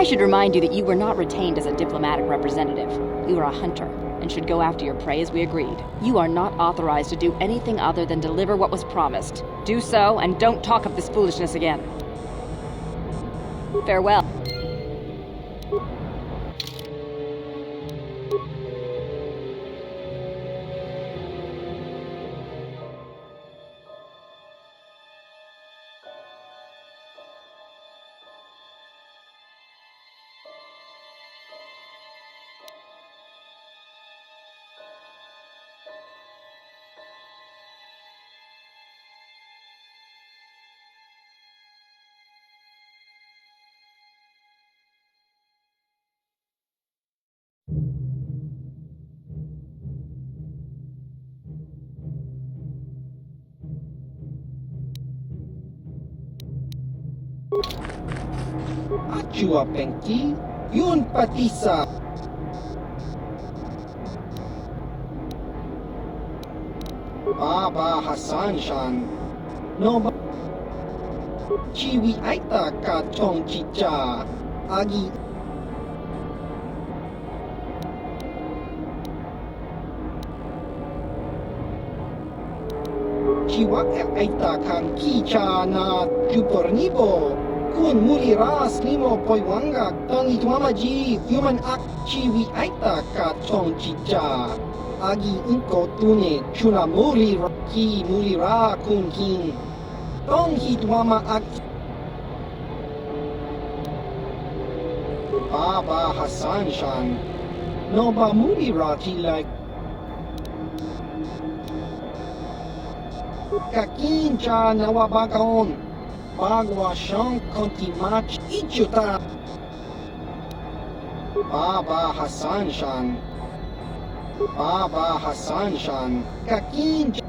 should remind you that you were not retained as a diplomatic representative. You are a hunter, and should go after your prey as we agreed. You are not authorized to do anything other than deliver what was promised. Do so, and don't talk of this foolishness again. Farewell. Achua Penki, Yun Patisa. Baba Hassan Shan, No Chiwi Aita Ka Chong Chicha, Agi. Chiwak Aita Kan Kicha na Jupornibo. Kun muli ras limo poiwanga tangi tuamaji human ak chiwi aita ka chong chicha agi inko tune chuna muli ki muli ra kun kin tong hi tuama ak Baba Hassan-shan. Noba Murirati like Kakincha Nawabakaon. Bagwa Shan Kontimach Ichuta. Baba Hassan-shan. Baba Hassan-shan. Kakincha.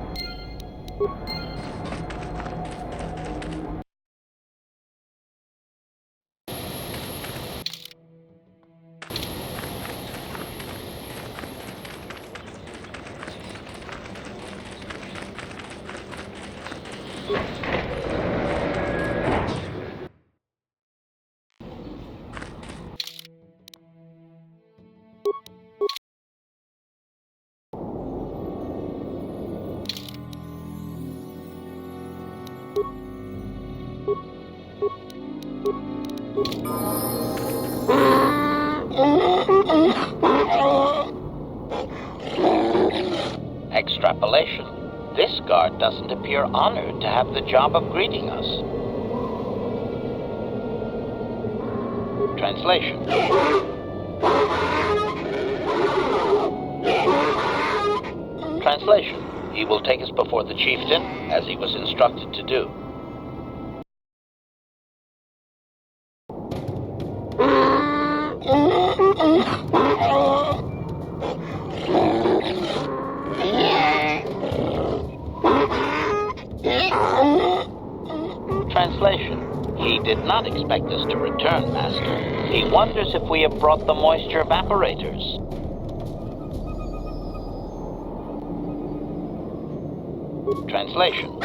Extrapolation. This guard doesn't appear honored to have the job of greeting us. Translation. Translation. He will take us before the chieftain, as he was instructed to do. Translation. He did not expect us to return, Master. He wonders if we have brought the moisture evaporators. Translation.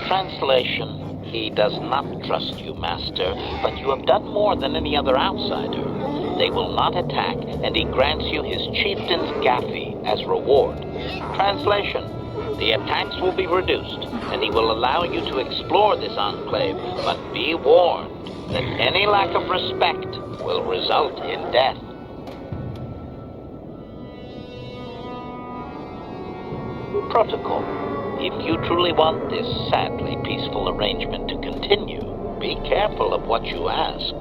Translation. He does not trust you, Master, but you have done more than any other outsider. They will not attack, and he grants you his chieftain's gaffy as reward. Translation. The attacks will be reduced, and he will allow you to explore this enclave, but be warned that any lack of respect will result in death. Protocol. If you truly want this sadly peaceful arrangement to continue, be careful of what you ask.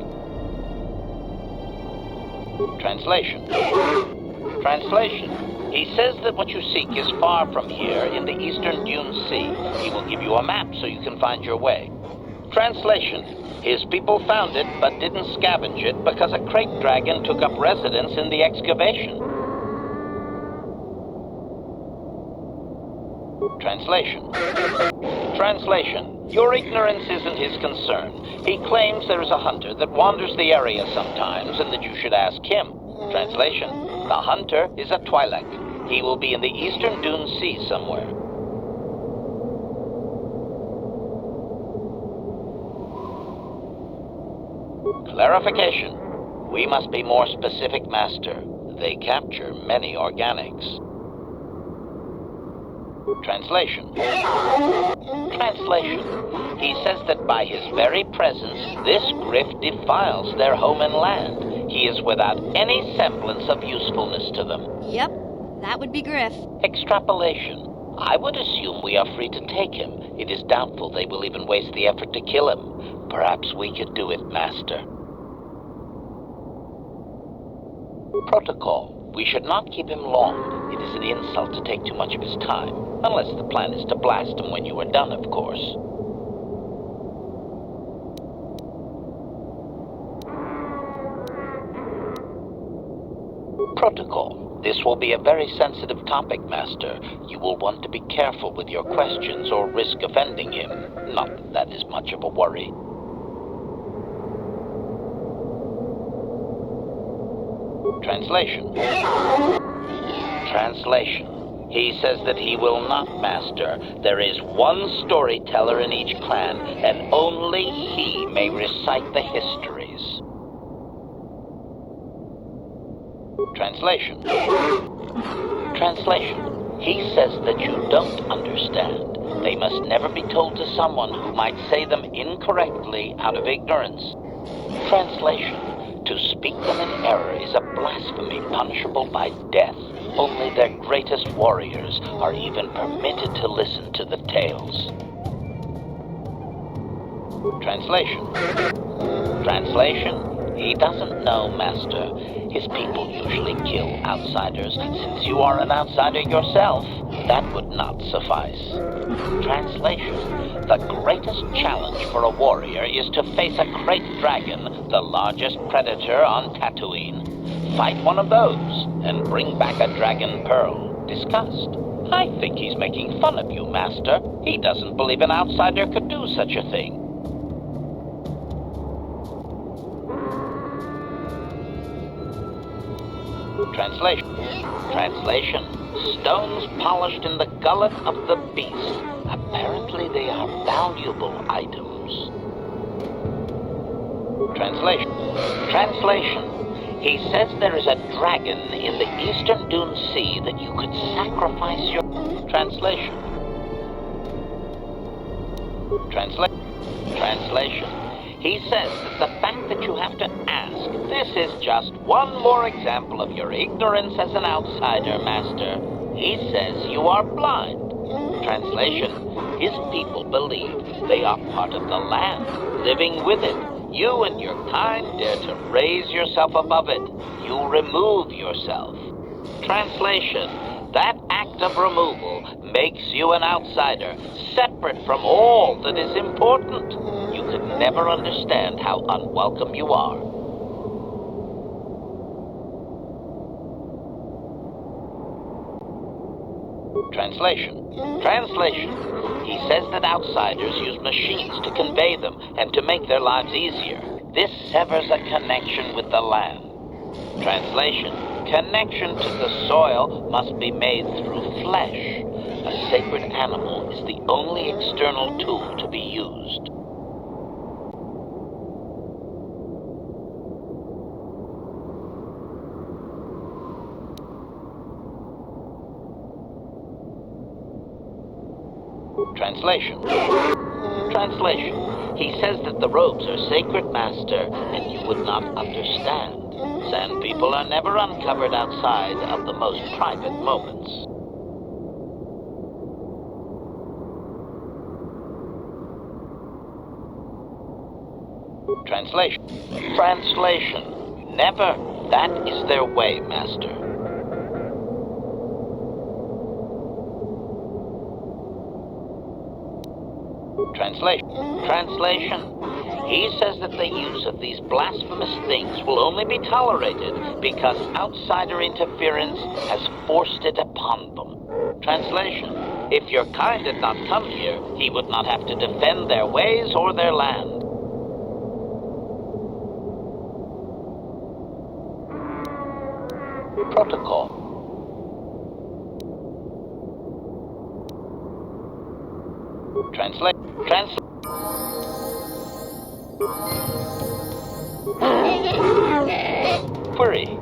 Translation. Translation. He says that what you seek is far from here in the eastern Dune Sea. He will give you a map so you can find your way. Translation. His people found it but didn't scavenge it because a Krayt Dragon took up residence in the excavation. Translation. Translation. Your ignorance isn't his concern. He claims there is a hunter that wanders the area sometimes and that you should ask him. Translation. The hunter is a Twi'lek. He will be in the eastern Dune Sea somewhere. Clarification. We must be more specific, Master. They capture many organics. Translation. Translation. He says that by his very presence, this Griff defiles their home and land. He is without any semblance of usefulness to them. Yep, that would be Griff. Extrapolation. I would assume we are free to take him. It is doubtful they will even waste the effort to kill him. Perhaps we could do it, Master. Protocol. We should not keep him long. It is an insult to take too much of his time. Unless the plan is to blast him when you are done, of course. Protocol. This will be a very sensitive topic, Master. You will want to be careful with your questions or risk offending him. Not that that is much of a worry. Translation. Translation. He says that he will not, Master. There is one storyteller in each clan, and only he may recite the histories. Translation. Translation. He says that you don't understand. They must never be told to someone who might say them incorrectly out of ignorance. Translation. To speak them in error is a blasphemy punishable by death. Only their greatest warriors are even permitted to listen to the tales. Translation. Translation. He doesn't know, Master. His people usually kill outsiders. Since you are an outsider yourself, that would not suffice. Translation. The greatest challenge for a warrior is to face a Krayt Dragon, the largest predator on Tatooine. Fight one of those, and bring back a dragon pearl. Discussed. I think he's making fun of you, Master. He doesn't believe an outsider could do such a thing. Translation. Translation. Stones polished in the gullet of the beast. Apparently they are valuable items. Translation. Translation. He says there is a dragon in the eastern Dune Sea that you could sacrifice your... Translation. Translation. He says that the fact that you have to ask, this is just one more example of your ignorance as an outsider, Master. He says you are blind. Translation. His people believe they are part of the land, living with it. You and your kind dare to raise yourself above it. You remove yourself. Translation. That act of removal makes you an outsider, separate from all that is important. You could never understand how unwelcome you are. Translation. Translation. He says that outsiders use machines to convey them and to make their lives easier. This severs a connection with the land. Translation. Connection to the soil must be made through flesh. A sacred animal is the only external tool to be used. Translation. Translation. He says that the robes are sacred, Master, and you would not understand. Sand people are never uncovered outside of the most private moments. Translation. Translation. Never. That is their way, Master. Translation. Translation. He says that the use of these blasphemous things will only be tolerated because outsider interference has forced it upon them. Translation. If your kind had not come here, he would not have to defend their ways or their land. Protocol. Translate. Query.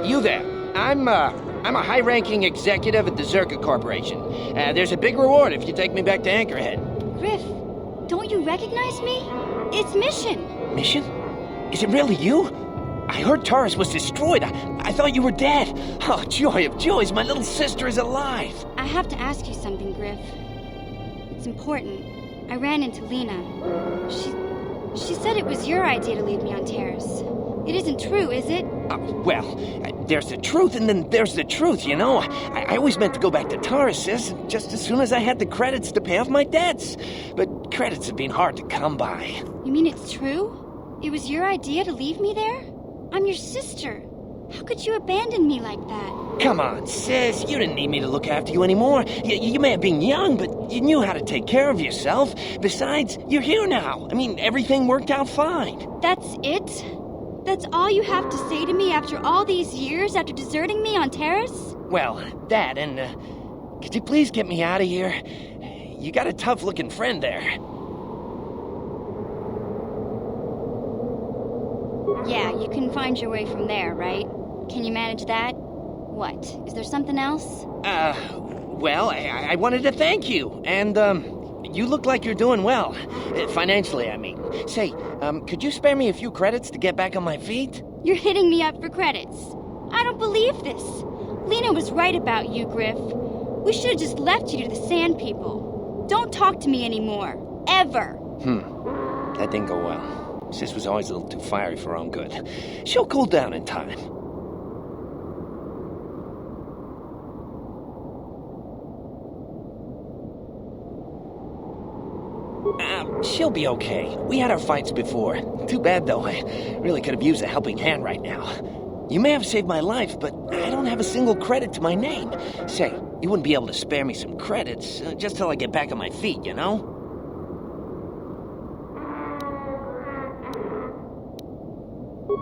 You there. I'm a high-ranking executive at the Zerka Corporation. There's a big reward if you take me back to Anchorhead. Griff, don't you recognize me? It's Mission. Mission? Is it really you? I heard Taurus was destroyed. I thought you were dead. Oh, joy of joys, my little sister is alive. I have to ask you something, Griff. It's important. I ran into Lena. She said it was your idea to leave me on Terrace. It isn't true, is it? Well, there's the truth and then there's the truth, you know. I always meant to go back to Taurus's just as soon as I had the credits to pay off my debts. But credits have been hard to come by. You mean it's true? It was your idea to leave me there? I'm your sister. How could you abandon me like that? Come on, sis. You didn't need me to look after you anymore. You may have been young, but you knew how to take care of yourself. Besides, you're here now. I mean, everything worked out fine. That's it? That's all you have to say to me after all these years, after deserting me on Terrace? Well, that, and, could you please get me out of here? You got a tough-looking friend there. Yeah, you can find your way from there, right? Can you manage that? What? Is there something else? Well, I wanted to thank you, and, you look like you're doing well. Financially, I mean. Say, could you spare me a few credits to get back on my feet? You're hitting me up for credits. I don't believe this. Lena was right about you, Griff. We should have just left you to the Sand People. Don't talk to me anymore. Ever. That didn't go well. Sis was always a little too fiery for her own good. She'll cool down in time. She'll be okay. We had our fights before. Too bad, though. I really could have used a helping hand right now. You may have saved my life, but I don't have a single credit to my name. Say, you wouldn't be able to spare me some credits, just till I get back on my feet, you know?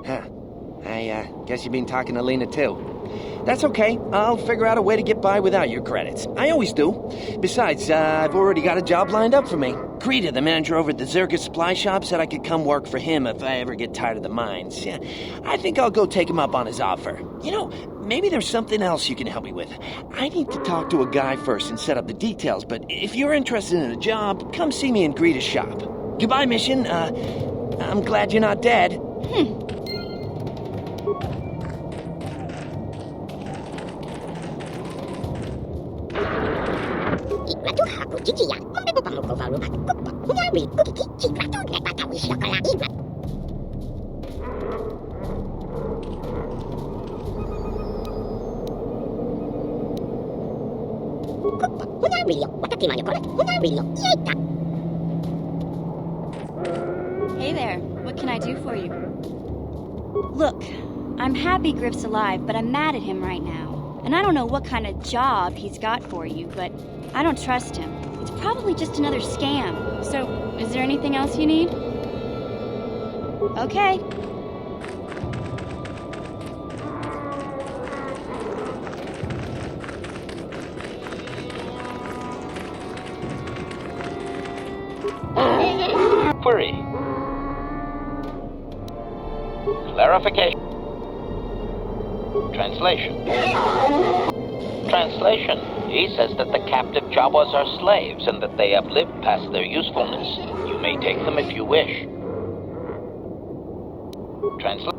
Huh. I guess you've been talking to Lena, too. That's okay. I'll figure out a way to get by without your credits. I always do. Besides, I've already got a job lined up for me. Krita, the manager over at the Zerka supply shop, said I could come work for him if I ever get tired of the mines. Yeah, I think I'll go take him up on his offer. You know, maybe there's something else you can help me with. I need to talk to a guy first and set up the details, but if you're interested in a job, come see me in Krita's shop. Goodbye, Mission. I'm glad you're not dead. Hey there, what can I do for you? Look, I'm happy Griff's alive, but I'm mad at him right now. And I don't know what kind of job he's got for you, but I don't trust him. It's probably just another scam. So, is there anything else you need? Okay. Query. Clarification. Translation. Translation. He says that the captive Jawas are slaves and that they have lived past their usefulness. You may take them if you wish. Translate.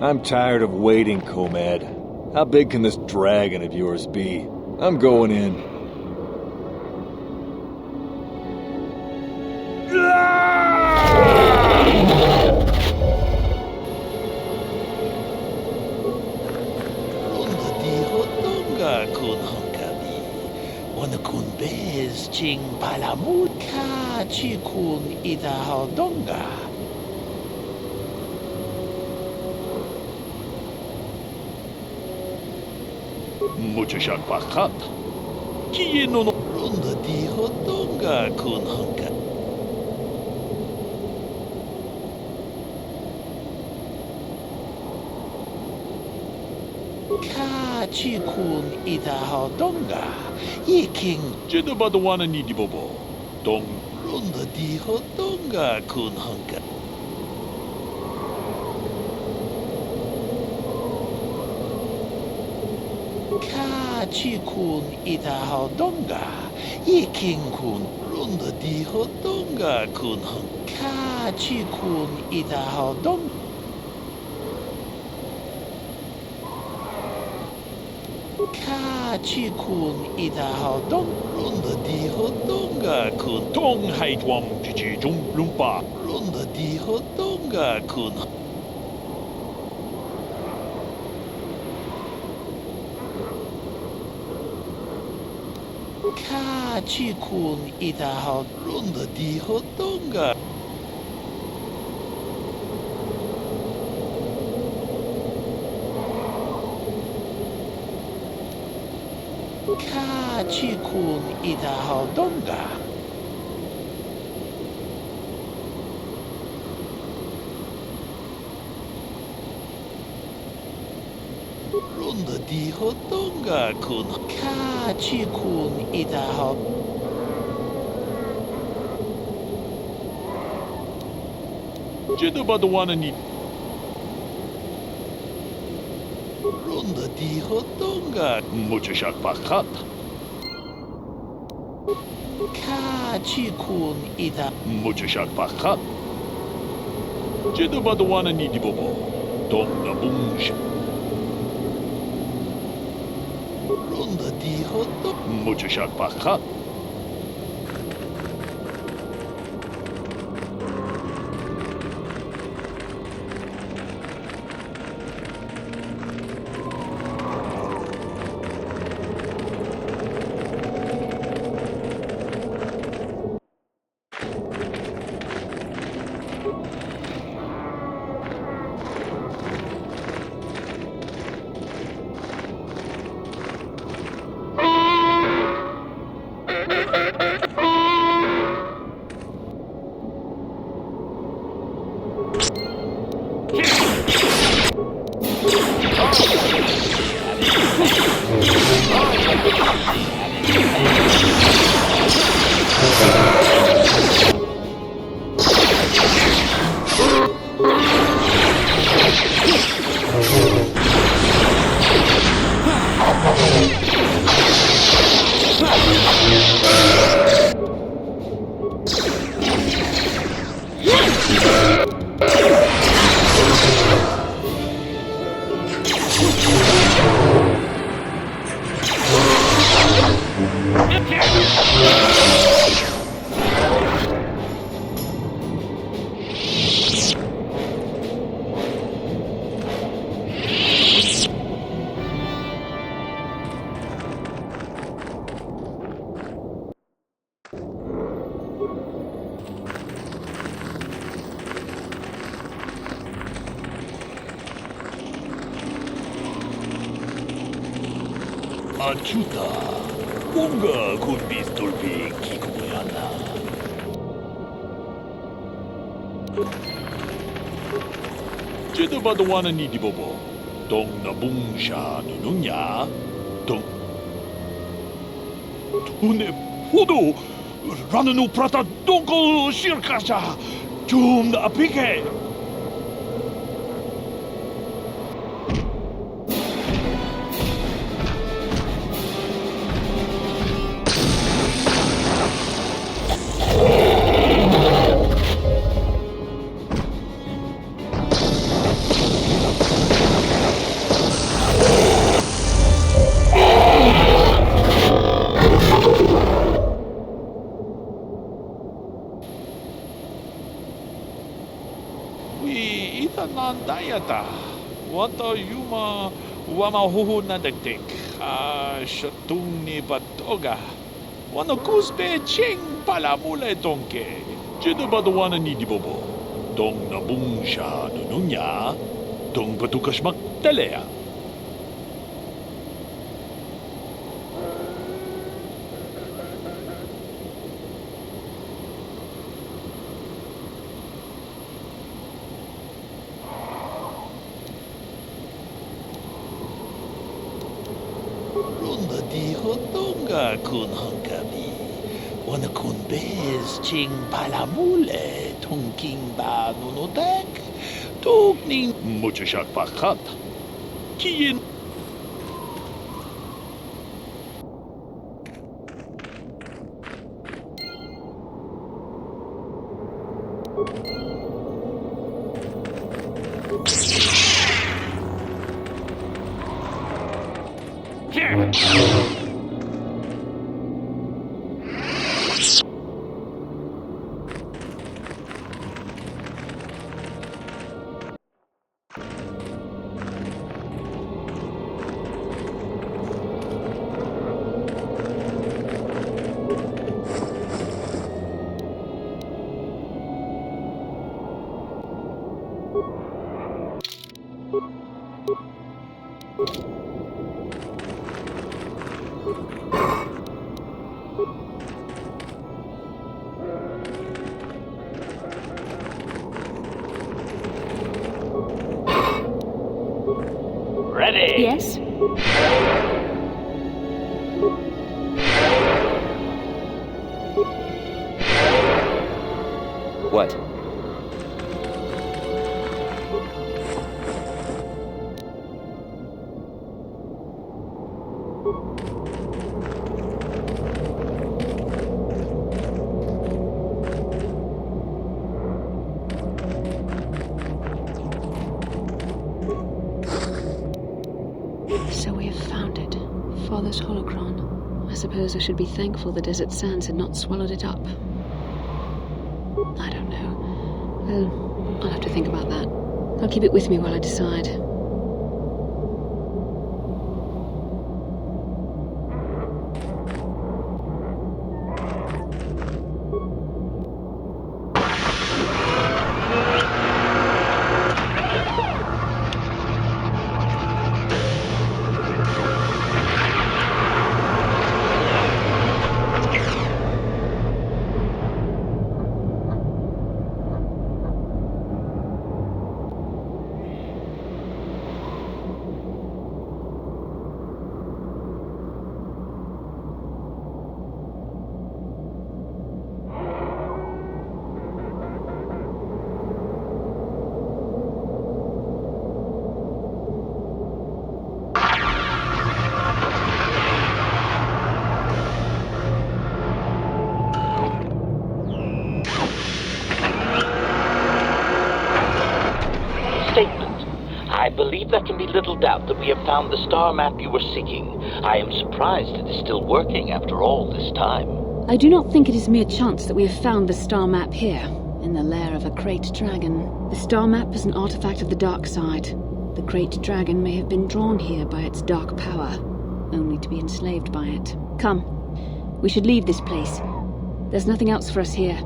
I'm tired of waiting, Comad. How big can this dragon of yours be? I'm going in. Ronda di hotonga kun honkabi. Wana kun bez ching palamut ka chi kun ida hodonga. Mucho shak pakat. Kiye no ronda di hotonga kun honka. Ka chi kun ida hodonga. Ye king jedabadwana ni di bobo. Dong ronda di hotonga kun honka. Chi kun ida hodonga, ye king kun ronda di hodonga kun ka chi kun ida hodong. Ka chi kun ida hodong ronda di hodonga kun tong hai twam chi jung lumpa ronda di hodonga kun. Ka chi kun ida hod ronda di hodonga. Ka chi kun ida hodonga. Ronda di hodonga kun ka chi kun ida hod. Jedabadwana ni ronda di hodonga mucho shak pakat. Ka chi kun ida mucho shak pakat. Jedabadwana ni di bobo. Dong na bunsh. Ronda di hodonga mucho shak pakat. Achuta. Bunga kun pistolpi kikubuyana. Jeda badawana ni di bobo. Dong na bungsha nununya. Dong. Tune hudu. Rananu prata donko shirkasha. Jum na apike. Nandayata. Wata yuma wama huhu nadagdik. Shatung ni batoga. Wana kusbe ching palamule donke. Jeda badawana ni di bobo. Dong na bungsha nununya. Dong batukas magtalea. Kun hanggabi, wana kun bez ching palamule, tungking ba nunodak, tugning muchashak pakat, kiyin. Ready? Yes? What? So we have found it. Father's holocron. I suppose I should be thankful the desert sands had not swallowed it up. I don't know. Well, I'll have to think about that. I'll keep it with me while I decide. I believe there can be little doubt that we have found the star map you were seeking. I am surprised it is still working after all this time. I do not think it is mere chance that we have found the star map here, in the lair of a Krayt Dragon. The star map is an artifact of the dark side. The Krayt Dragon may have been drawn here by its dark power, only to be enslaved by it. Come, we should leave this place. There's nothing else for us here.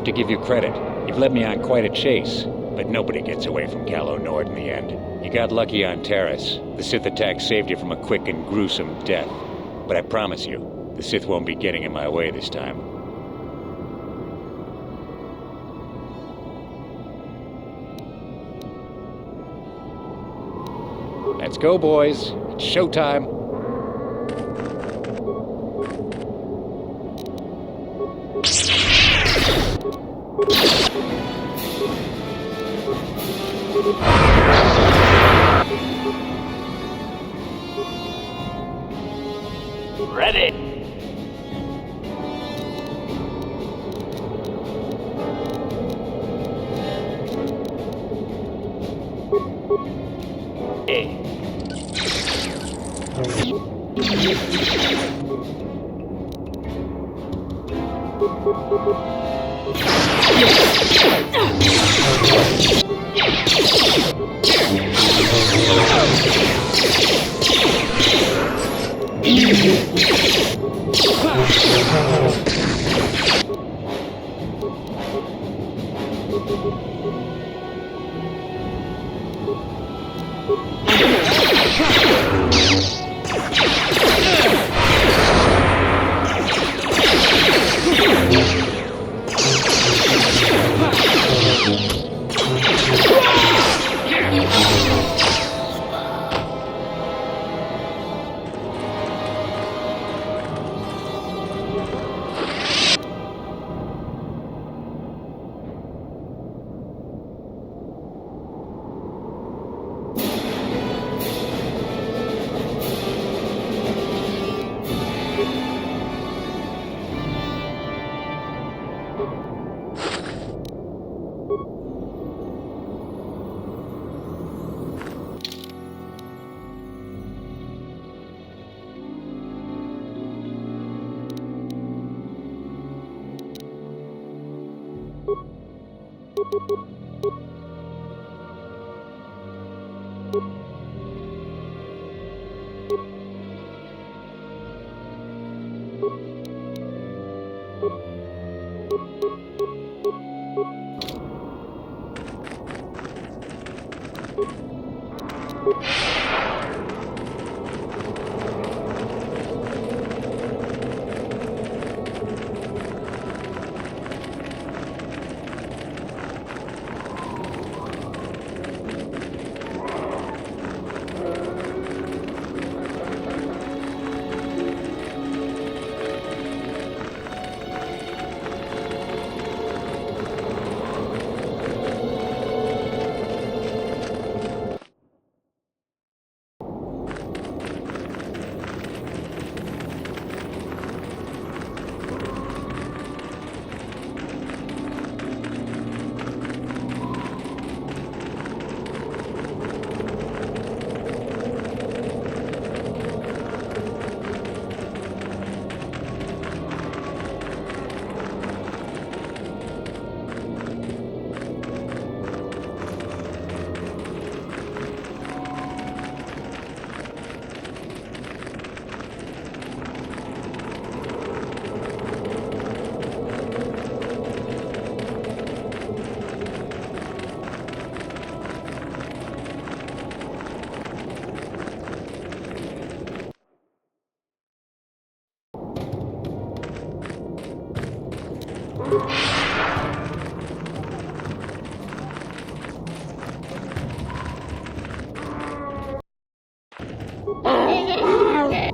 to give you credit. You've led me on quite a chase, but nobody gets away from Gallo Nord in the end. You got lucky on Terrace. The Sith attack saved you from a quick and gruesome death. But I promise you, the Sith won't be getting in my way this time. Let's go, boys. It's showtime. Ready. Hey.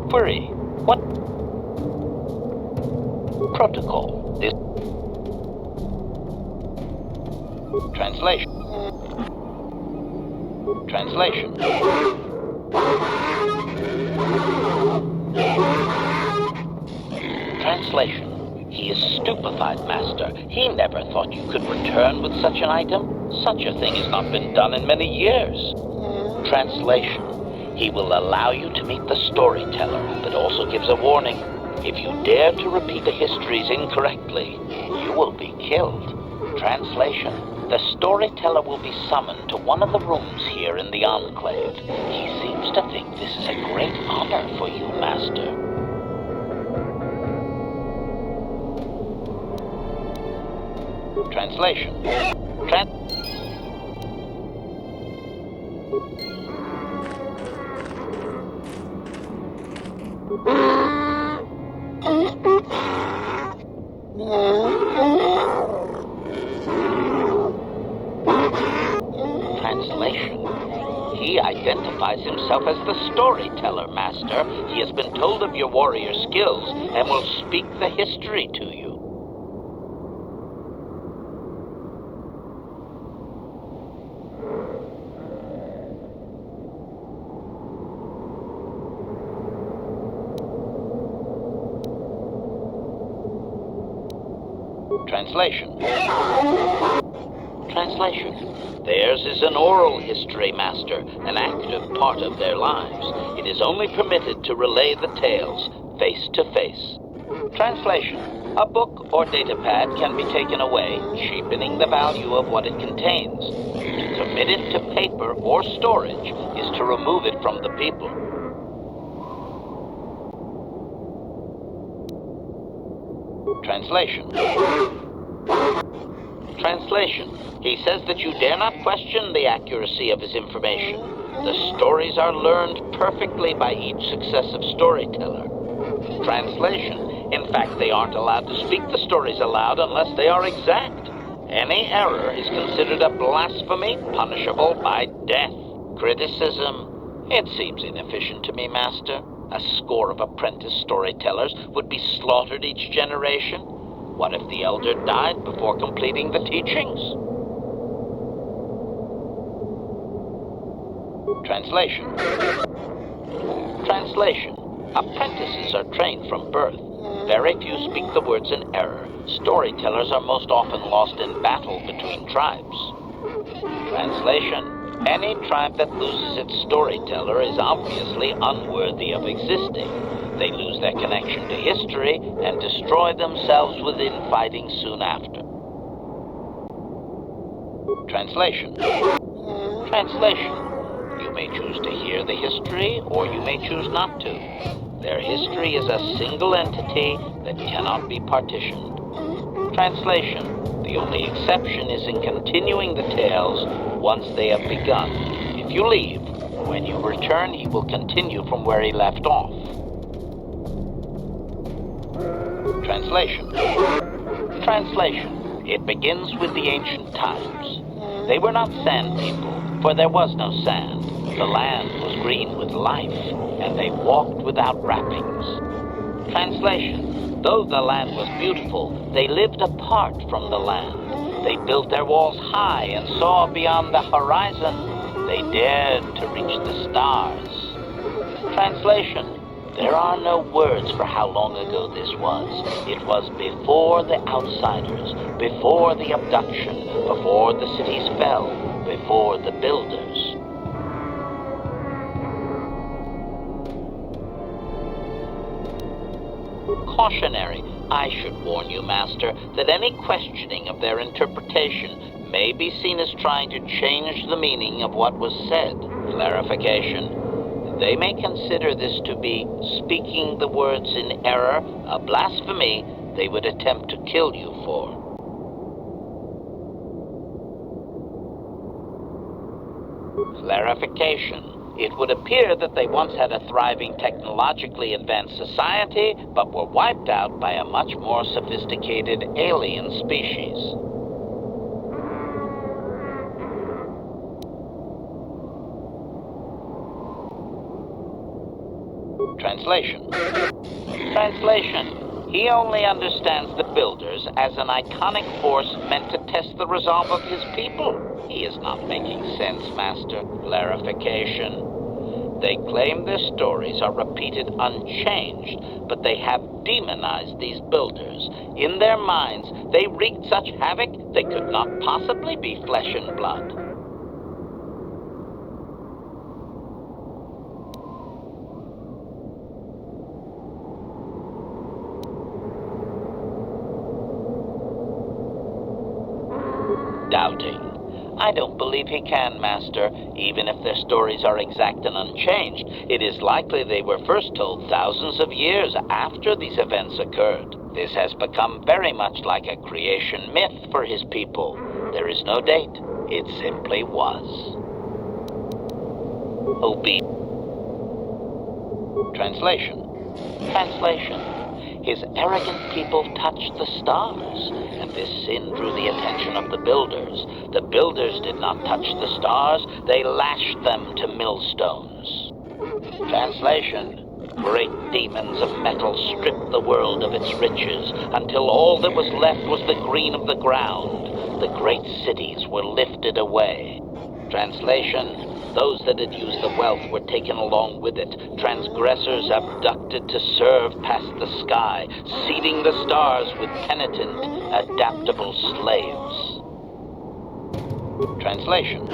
Query. What protocol is translation? Translation. Translation. He is stupefied, Master. He never thought you could return with such an item. Such a thing has not been done in many years. Translation. He will allow you to meet the storyteller, but also gives a warning. If you dare to repeat the histories incorrectly, you will be killed. Translation. The storyteller will be summoned to one of the rooms here in the Enclave. He seems to think this is a great honor for you, Master. Translation. Translation. He identifies himself as the storyteller, Master. He has been told of your warrior skills and will speak the history to you. Translation. Translation. Theirs is an oral history, Master, an active part of their lives. It is only permitted to relay the tales face to face. Translation. A book or datapad can be taken away, cheapening the value of what it contains. To commit it to paper or storage is to remove it from the people. Translation. Translation. He says that you dare not question the accuracy of his information. The stories are learned perfectly by each successive storyteller. Translation. In fact, they aren't allowed to speak the stories aloud unless they are exact. Any error is considered a blasphemy, punishable by death. Criticism. It seems inefficient to me, Master. A score of apprentice storytellers would be slaughtered each generation. What if the elder died before completing the teachings? Translation. Translation. Apprentices are trained from birth. Very few speak the words in error. Storytellers are most often lost in battle between tribes. Translation. Any tribe that loses its storyteller is obviously unworthy of existing. They lose their connection to history and destroy themselves within fighting soon after. Translation. Translation. You may choose to hear the history, or you may choose not to. Their history is a single entity that cannot be partitioned. Translation. The only exception is in continuing the tales once they have begun. If you leave, when you return, he will continue from where he left off. Translation. Translation. It begins with the ancient times. They were not sand people, for there was no sand. The land was green with life, and they walked without wrappings. Translation. Though the land was beautiful, they lived apart from the land. They built their walls high and saw beyond the horizon. They dared to reach the stars. Translation. There are no words for how long ago this was. It was before the outsiders, before the abduction, before the cities fell, before the builders. Cautionary. I should warn you, Master, that any questioning of their interpretation may be seen as trying to change the meaning of what was said. Clarification. They may consider this to be speaking the words in error, a blasphemy they would attempt to kill you for. Clarification. It would appear that they once had a thriving technologically advanced society, but were wiped out by a much more sophisticated alien species. Translation. Translation. He only understands the builders as an iconic force meant to test the resolve of his people. He is not making sense, Master. Clarification. They claim their stories are repeated unchanged, but they have demonized these builders. In their minds, they wreaked such havoc they could not possibly be flesh and blood. Doubting. I don't believe he can, Master. Even if their stories are exact and unchanged, it is likely they were first told thousands of years after these events occurred. This has become very much like a creation myth for his people. There is no date. It simply was. Translation. His arrogant people touched the stars, and this sin drew the attention of the builders. The builders did not touch the stars, they lashed them to millstones. Translation. Great demons of metal stripped the world of its riches, until all that was left was the green of the ground. The great cities were lifted away. Translation. Those that had used the wealth were taken along with it. Transgressors abducted to serve past the sky, seeding the stars with penitent, adaptable slaves. Translation.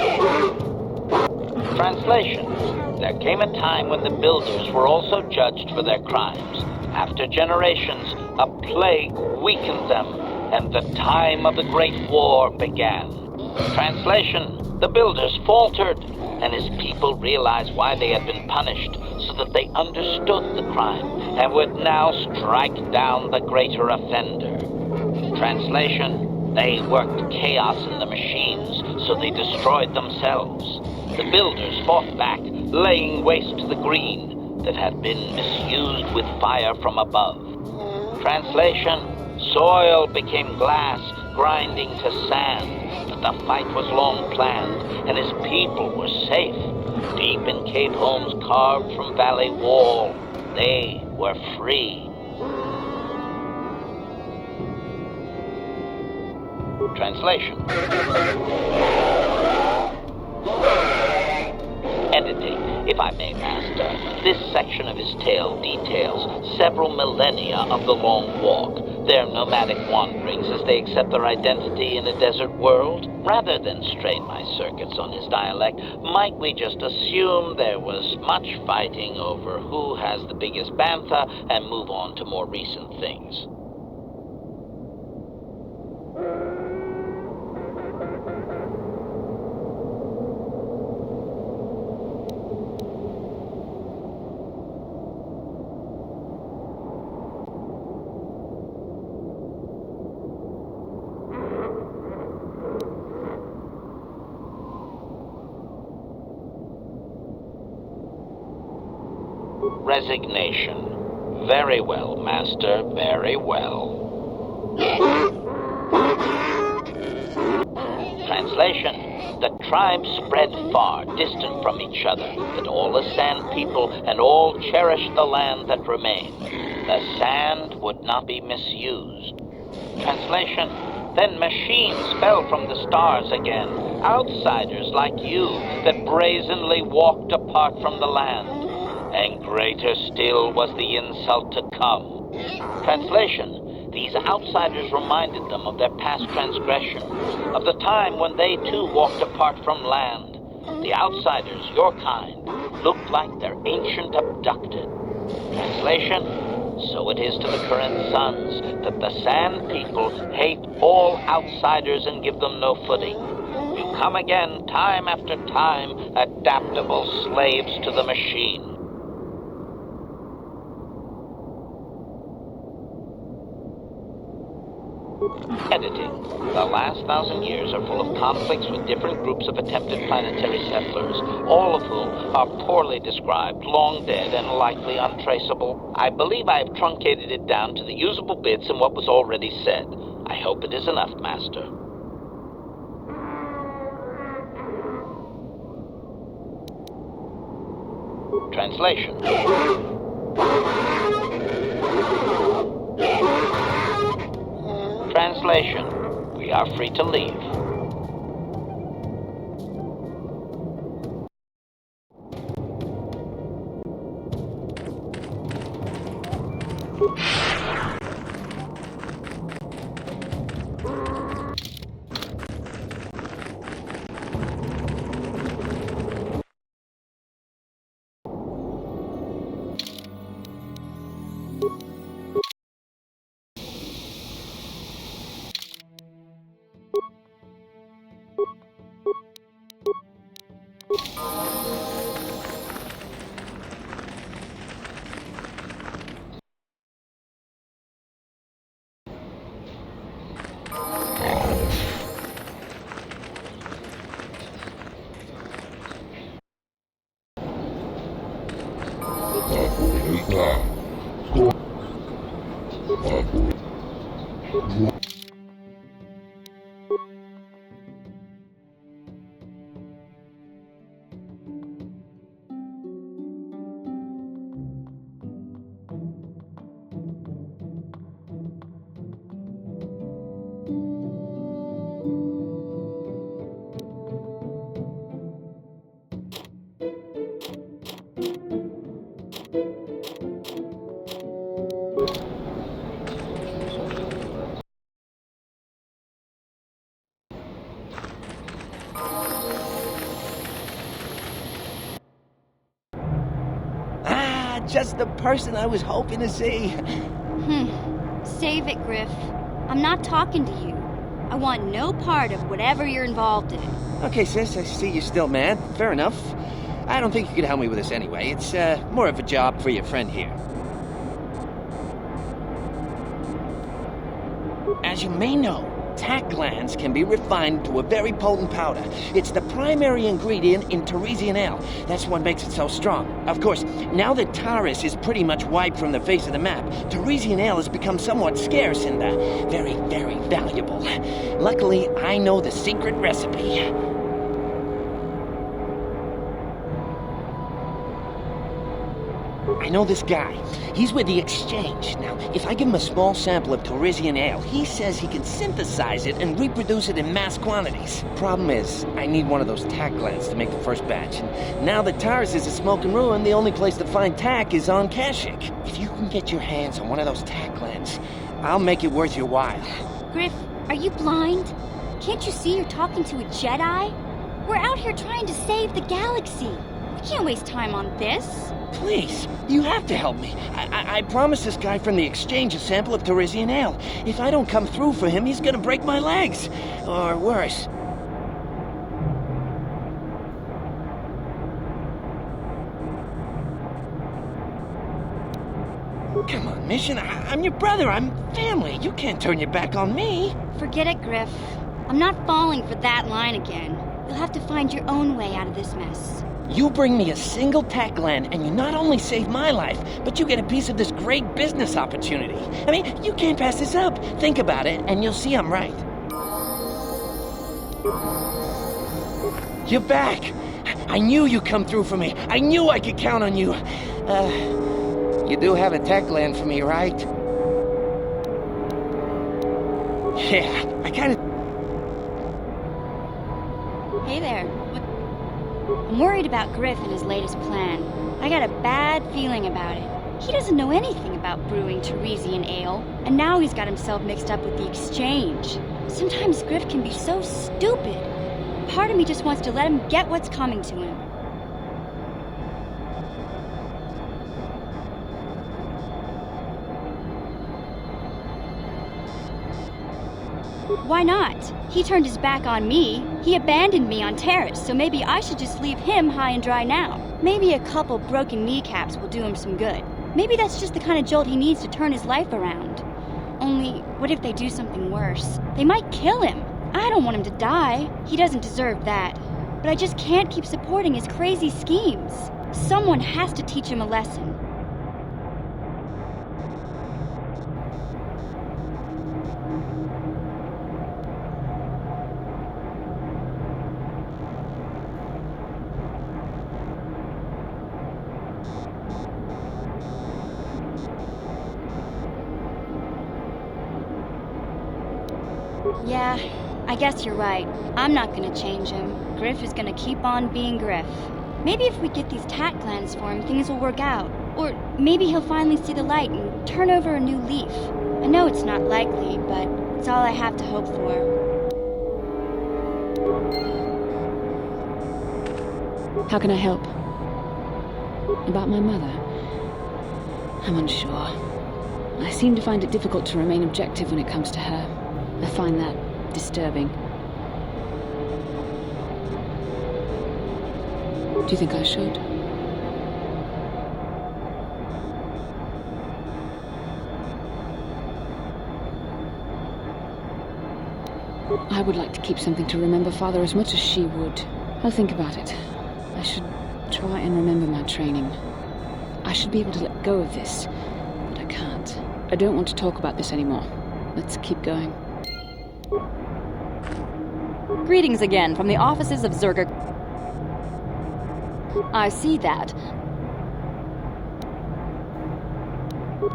There came a time when the builders were also judged for their crimes. After generations, a plague weakened them, and the time of the Great War began. Translation. The builders faltered, and his people realized why they had been punished, so that they understood the crime, and would now strike down the greater offender. Translation. They worked chaos in the machines, so they destroyed themselves. The builders fought back, laying waste to the green that had been misused with fire from above. Translation. Soil became glass, grinding to sand. But the fight was long planned, and his people were safe. Deep in cave homes carved from valley wall, they were free. Translation. Editing, if I may, Master. This section of his tale details several millennia of the long walk, their nomadic wanderings as they accept their identity in a desert world. Rather than strain my circuits on his dialect, might we just assume there was much fighting over who has the biggest bantha and move on to more recent things? Resignation. Very well, Master, very well. Translation. The tribes spread far, distant from each other, but all the sand people and all cherished the land that remained. The sand would not be misused. Translation. Then machines fell from the stars again, outsiders like you that brazenly walked apart from the land. And greater still was the insult to come. Translation. These outsiders reminded them of their past transgression, of the time when they too walked apart from land. The outsiders, your kind, looked like their ancient abducted. Translation. So it is to the current sons that the Sand People hate all outsiders and give them no footing. You come again, time after time, adaptable slaves to the machine. Editing. The last 1,000 years are full of conflicts with different groups of attempted planetary settlers, all of whom are poorly described, long dead, and likely untraceable. I believe I have truncated it down to the usable bits in what was already said. I hope it is enough, Master. Translation. Translation. We are free to leave. Just the person I was hoping to see. Save it, Griff. I'm not talking to you. I want no part of whatever you're involved in. Okay, sis, I see you're still mad. Fair enough. I don't think you could help me with this anyway. It's more of a job for your friend here. As you may know, tack glands can be refined to a very potent powder. It's the primary ingredient in Teresian ale. That's what makes it so strong. Of course, now that Taris is pretty much wiped from the face of the map, Teresian ale has become somewhat scarce and very, very valuable. Luckily, I know the secret recipe. I know this guy. He's with the Exchange. Now, if I give him a small sample of Teresian ale, he says he can synthesize it and reproduce it in mass quantities. Problem is, I need one of those tack glands to make the first batch. And now that Taris is a smoking ruin, the only place to find tack is on Kashyyyk. If you can get your hands on one of those tack glands, I'll make it worth your while. Griff, are you blind? Can't you see you're talking to a Jedi? We're out here trying to save the galaxy. We can't waste time on this. Please, you have to help me. I promised this guy from the Exchange a sample of Teresian ale. If I don't come through for him, he's gonna break my legs. Or worse. Come on, Mission. I'm your brother. I'm family. You can't turn your back on me. Forget it, Griff. I'm not falling for that line again. You'll have to find your own way out of this mess. You bring me a single tack gland, and you not only save my life, but you get a piece of this great business opportunity. I mean, you can't pass this up. Think about it, and you'll see I'm right. You're back. I knew you'd come through for me. I knew I could count on you. You do have a tack gland for me, right? Yeah, I kind of... Hey there. I'm worried about Griff and his latest plan. I got a bad feeling about it. He doesn't know anything about brewing Teresian ale, and now he's got himself mixed up with the Exchange. Sometimes Griff can be so stupid. Part of me just wants to let him get what's coming to him. Why not? He turned his back on me. He abandoned me on Terrace, so maybe I should just leave him high and dry now. Maybe a couple broken kneecaps will do him some good. Maybe that's just the kind of jolt he needs to turn his life around. Only, what if they do something worse? They might kill him. I don't want him to die. He doesn't deserve that. But I just can't keep supporting his crazy schemes. Someone has to teach him a lesson. Yeah, I guess you're right. I'm not gonna change him. Griff is gonna keep on being Griff. Maybe if we get these tack glands for him, things will work out. Or maybe he'll finally see the light and turn over a new leaf. I know it's not likely, but it's all I have to hope for. How can I help? About my mother? I'm unsure. I seem to find it difficult to remain objective when it comes to her. I find that disturbing. Do you think I should? I would like to keep something to remember Father as much as she would. I'll think about it. I should try and remember my training. I should be able to let go of this, but I can't. I don't want to talk about this anymore. Let's keep going. Greetings again from the offices of Zerger. I see that.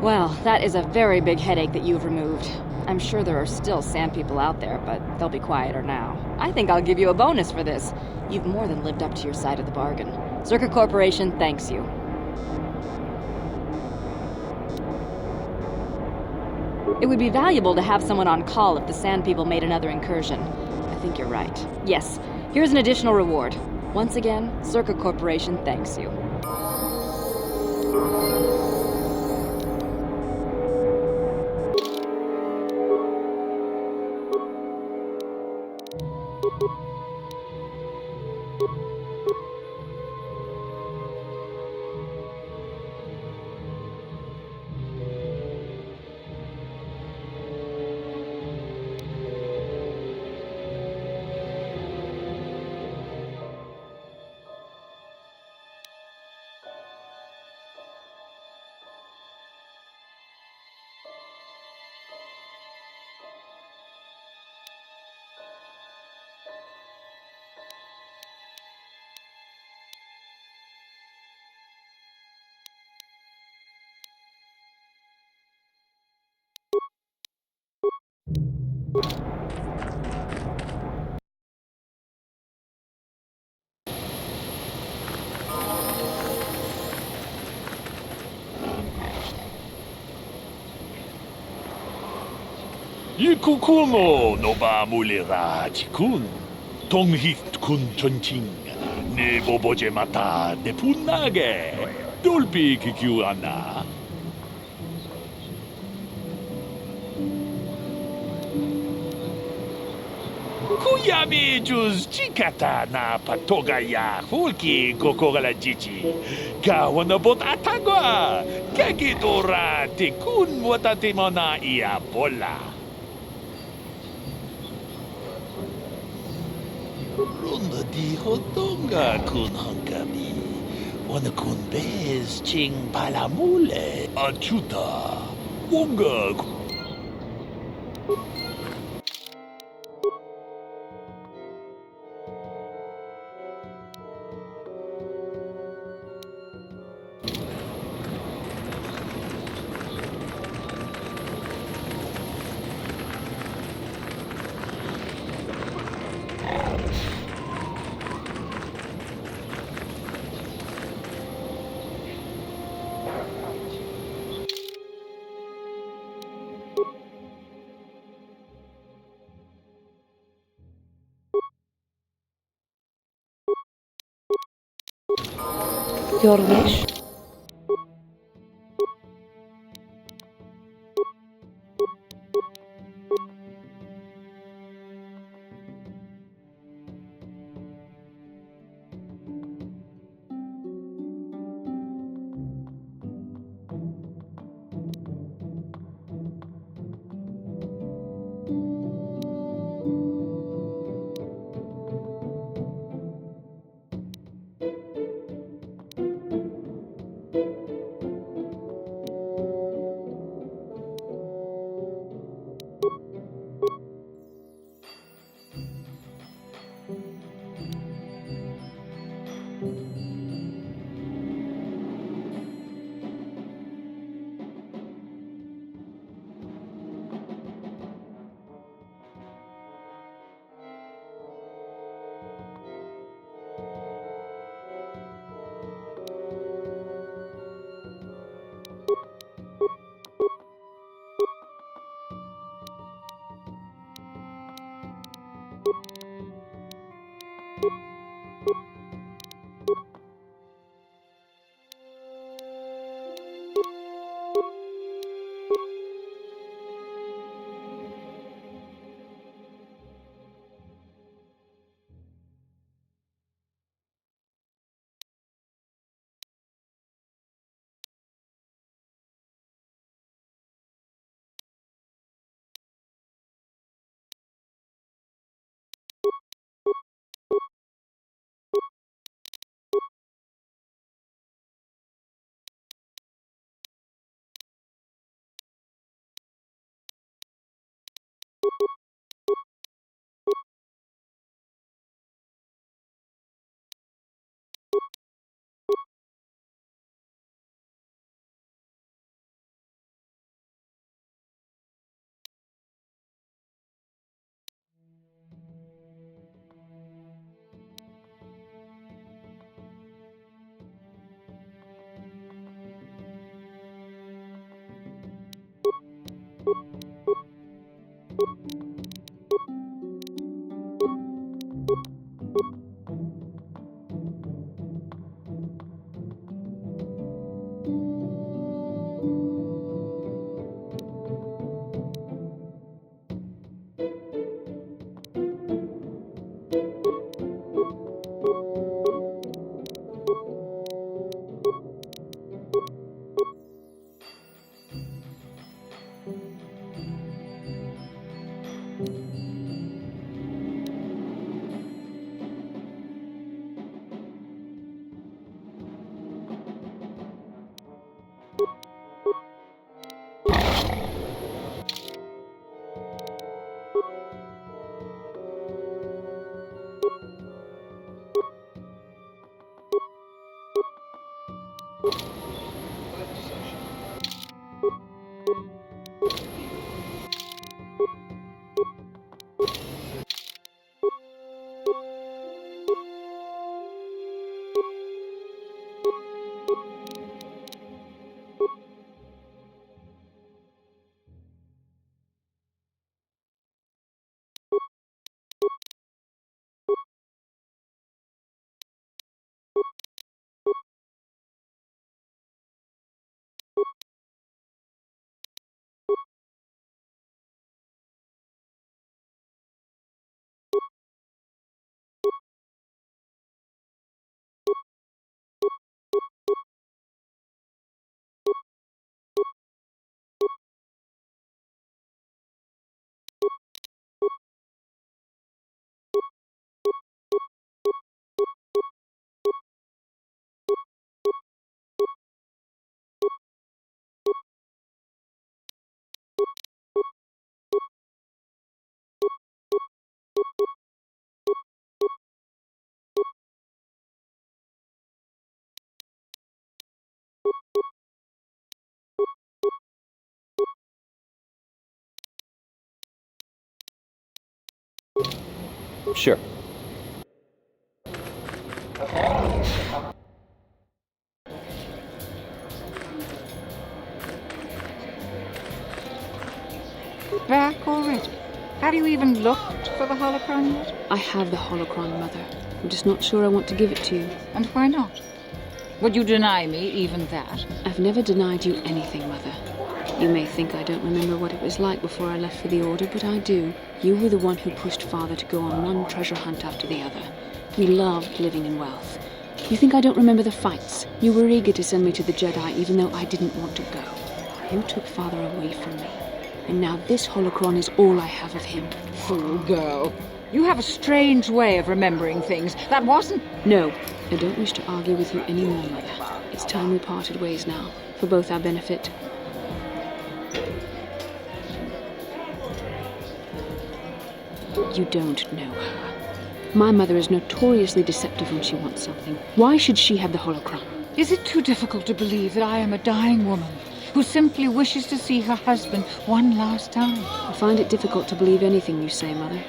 Well, that is a very big headache that you've removed. I'm sure there are still sand people out there, but they'll be quieter now. I think I'll give you a bonus for this. You've more than lived up to your side of the bargain. Zerker Corporation thanks you. It would be valuable to have someone on call if the sand people made another incursion. I think you're right. Yes, here's an additional reward. Once again, Zerker Corporation thanks you. Yikukumo no ba mulira chikun. Tonghit kun chonching. Ne boboje mata de punage. Dolpi kikiuana. Kuyami juz chikata na patogaya hulki kokogala jichi. Kawanabot atagwa. Kagidora te kun watatimona ia bola. Runda di hotonga kun hankami. Wana kun bez ching palamule. Achuta. Wonga. Your wish? Sure. Back already? Have you even looked for the holocron yet? I have the holocron, Mother. I'm just not sure I want to give it to you. And why not? Would you deny me even that? I've never denied you anything, Mother. You may think I don't remember what it was like before I left for the Order, but I do. You were the one who pushed Father to go on one treasure hunt after the other. We loved living in wealth. You think I don't remember the fights? You were eager to send me to the Jedi even though I didn't want to go. You took Father away from me. And now this holocron is all I have of him. Fool girl. You have a strange way of remembering things. That wasn't... No, I don't wish to argue with you anymore, Mother. It's time we parted ways now, for both our benefit. You don't know her. My mother is notoriously deceptive when she wants something. Why should she have the holocron? Is it too difficult to believe that I am a dying woman who simply wishes to see her husband one last time? I find it difficult to believe anything you say, Mother.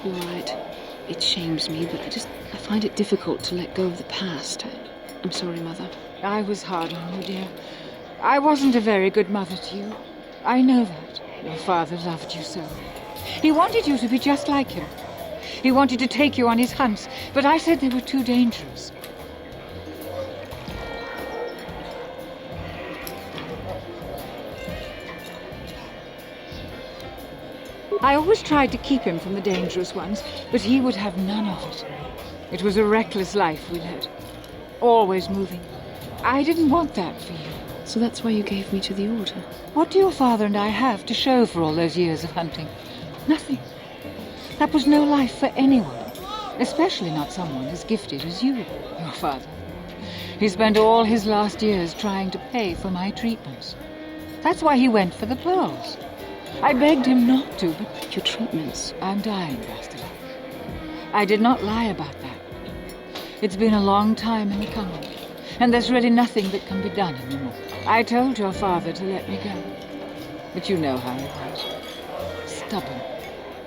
You're right. It shames me, but I find it difficult to let go of the past. I'm sorry, Mother. I was hard on you, dear. I wasn't a very good mother to you. I know that. Your father loved you so. He wanted you to be just like him. He wanted to take you on his hunts, but I said they were too dangerous. I always tried to keep him from the dangerous ones, but he would have none of it. It was a reckless life we led. Always moving. I didn't want that for you. So that's why you gave me to the Order? What do your father and I have to show for all those years of hunting? Nothing. That was no life for anyone, especially not someone as gifted as you, your father. He spent all his last years trying to pay for my treatments. That's why he went for the pearls. I begged him not to, but... Your treatments? I'm dying, Bastila. I did not lie about that. It's been a long time in the coming, and there's really nothing that can be done anymore. I told your father to let me go, but you know how he was. Stubborn,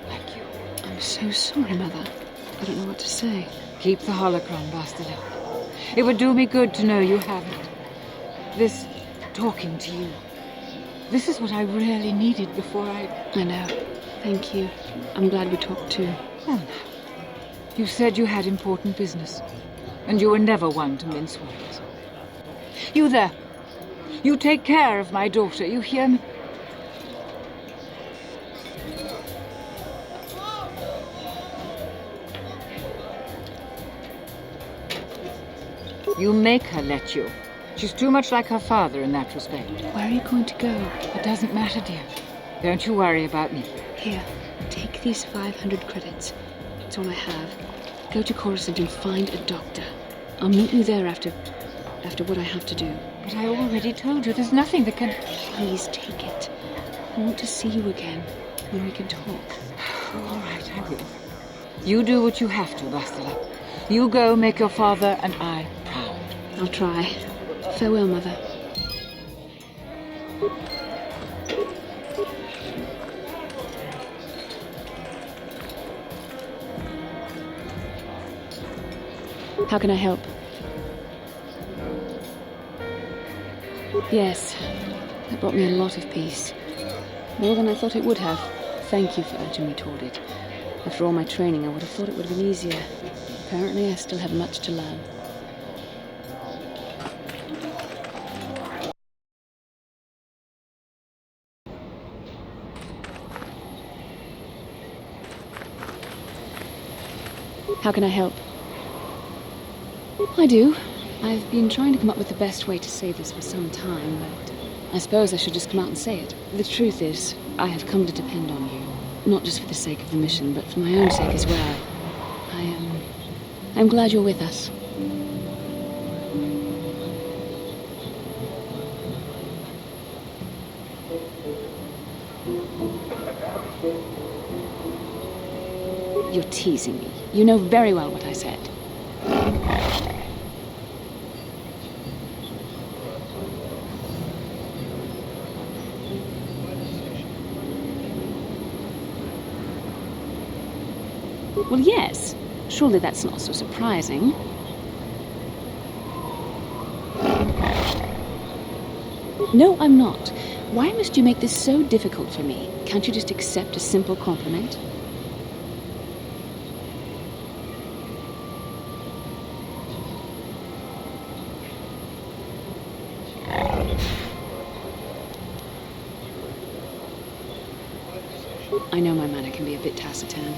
like you. I'm so sorry, Mother. I don't know what to say. Keep the holocron, Bastila. It would do me good to know you have it. This talking to you. This is what I really needed before I know. Thank you. I'm glad we talked too. Well, now. You said you had important business. And you were never one to mince words. You there. You take care of my daughter, you hear me? You make her let you. She's too much like her father in that respect. Where are you going to go? It doesn't matter, dear. Don't you worry about me. Here, take these 500 credits. It's all I have. Go to Coruscant and find a doctor. I'll meet you there after what I have to do. But I already told you there's nothing that can... Please take it. I want to see you again, when we can talk. All right, I will. You do what you have to, Bastila. You go make your father and I proud. I'll try. Farewell, Mother. How can I help? Yes, that brought me a lot of peace. More than I thought it would have. Thank you for urging me toward it. After all my training, I would have thought it would have been easier. Apparently, I still have much to learn. How can I help? I do. I've been trying to come up with the best way to say this for some time, but I suppose I should just come out and say it. The truth is, I have come to depend on you. Not just for the sake of the mission, but for my own sake as well. I'm glad you're with us. You're teasing me. You know very well what I said. Well, yes. Surely that's not so surprising. No, I'm not. Why must you make this so difficult for me? Can't you just accept a simple compliment? I know my manner can be a bit taciturn.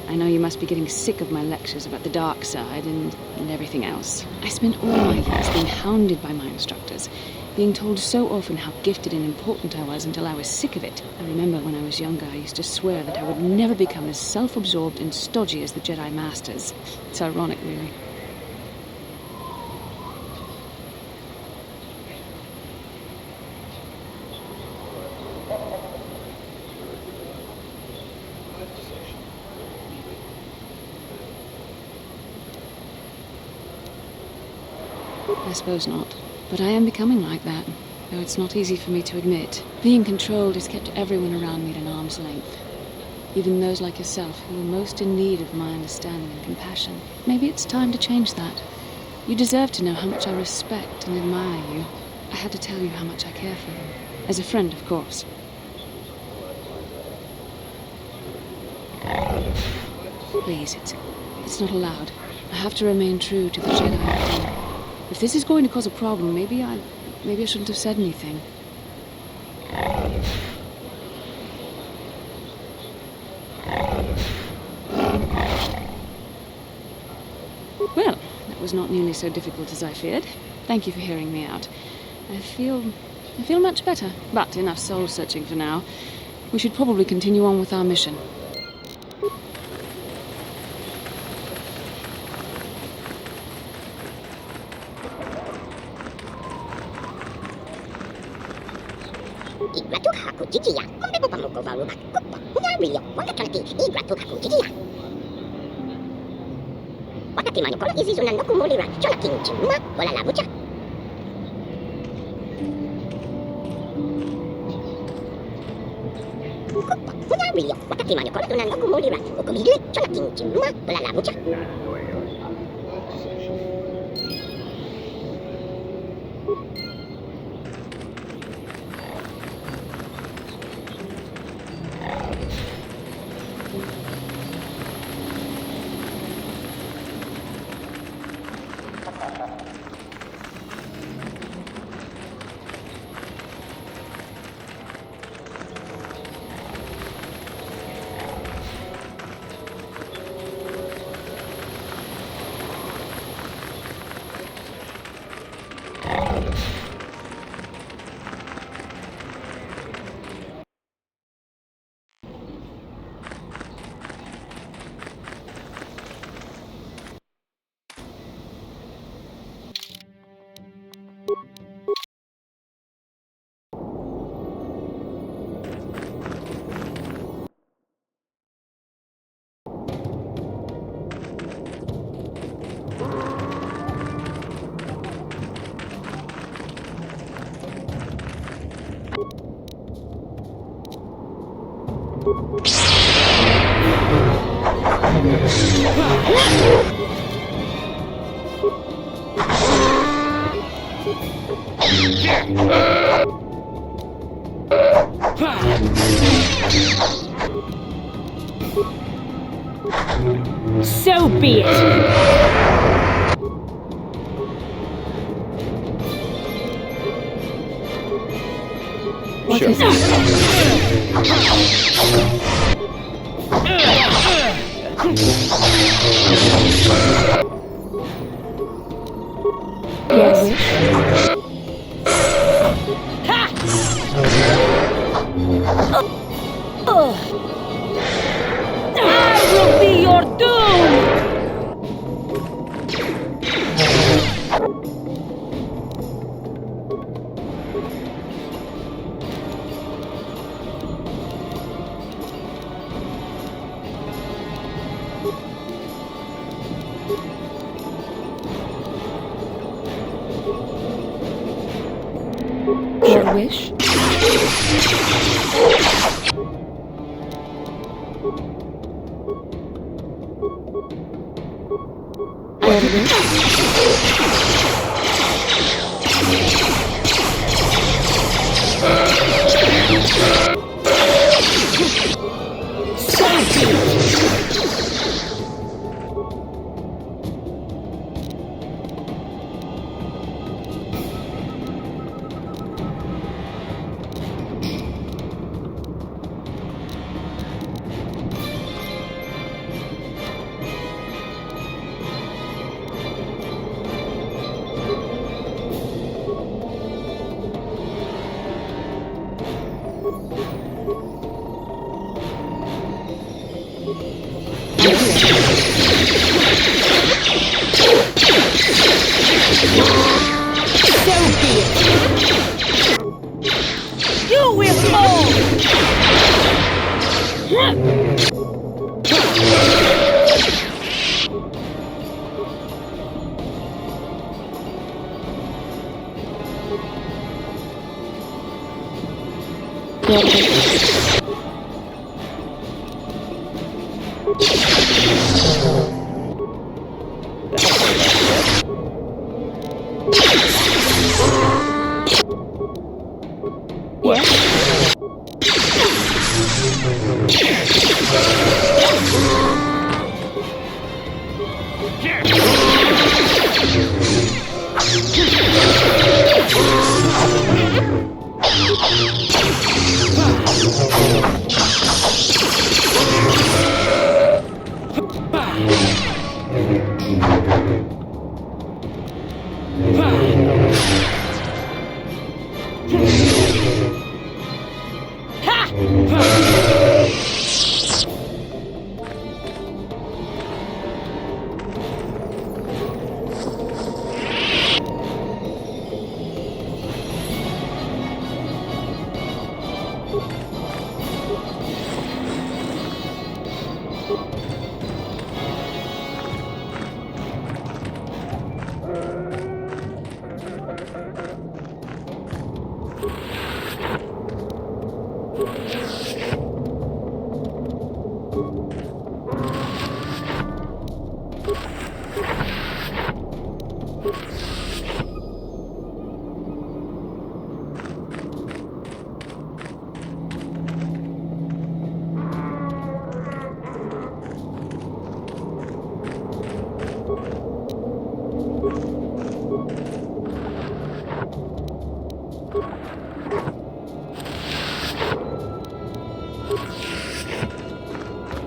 I know you must be getting sick of my lectures about the dark side and everything else. I spent all my years being hounded by my instructors, being told so often how gifted and important I was until I was sick of it. I remember when I was younger, I used to swear that I would never become as self-absorbed and stodgy as the Jedi Masters. It's ironic, really. I suppose not. But I am becoming like that, though it's not easy for me to admit. Being controlled has kept everyone around me at an arm's length. Even those like yourself who are most in need of my understanding and compassion. Maybe it's time to change that. You deserve to know how much I respect and admire you. I had to tell you how much I care for you. As a friend, of course. Please, it's not allowed. I have to remain true to the Jedi ideal. If this is going to cause a problem, maybe I shouldn't have said anything. Well, that was not nearly so difficult as I feared. Thank you for hearing me out. I feel much better. But enough soul-searching for now. We should probably continue on with our mission. So be it. What is it? Yes. I will be your doom! Your wish? Your wish?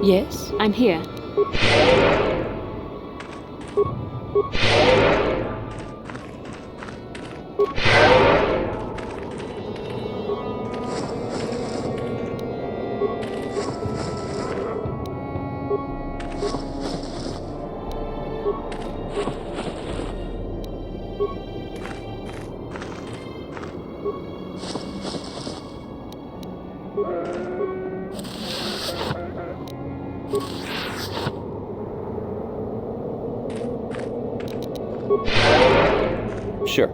Yes, I'm here. Sure.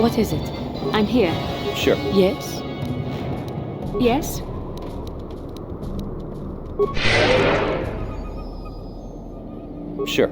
What is it? I'm here. Sure. Yes? Yes? Sure.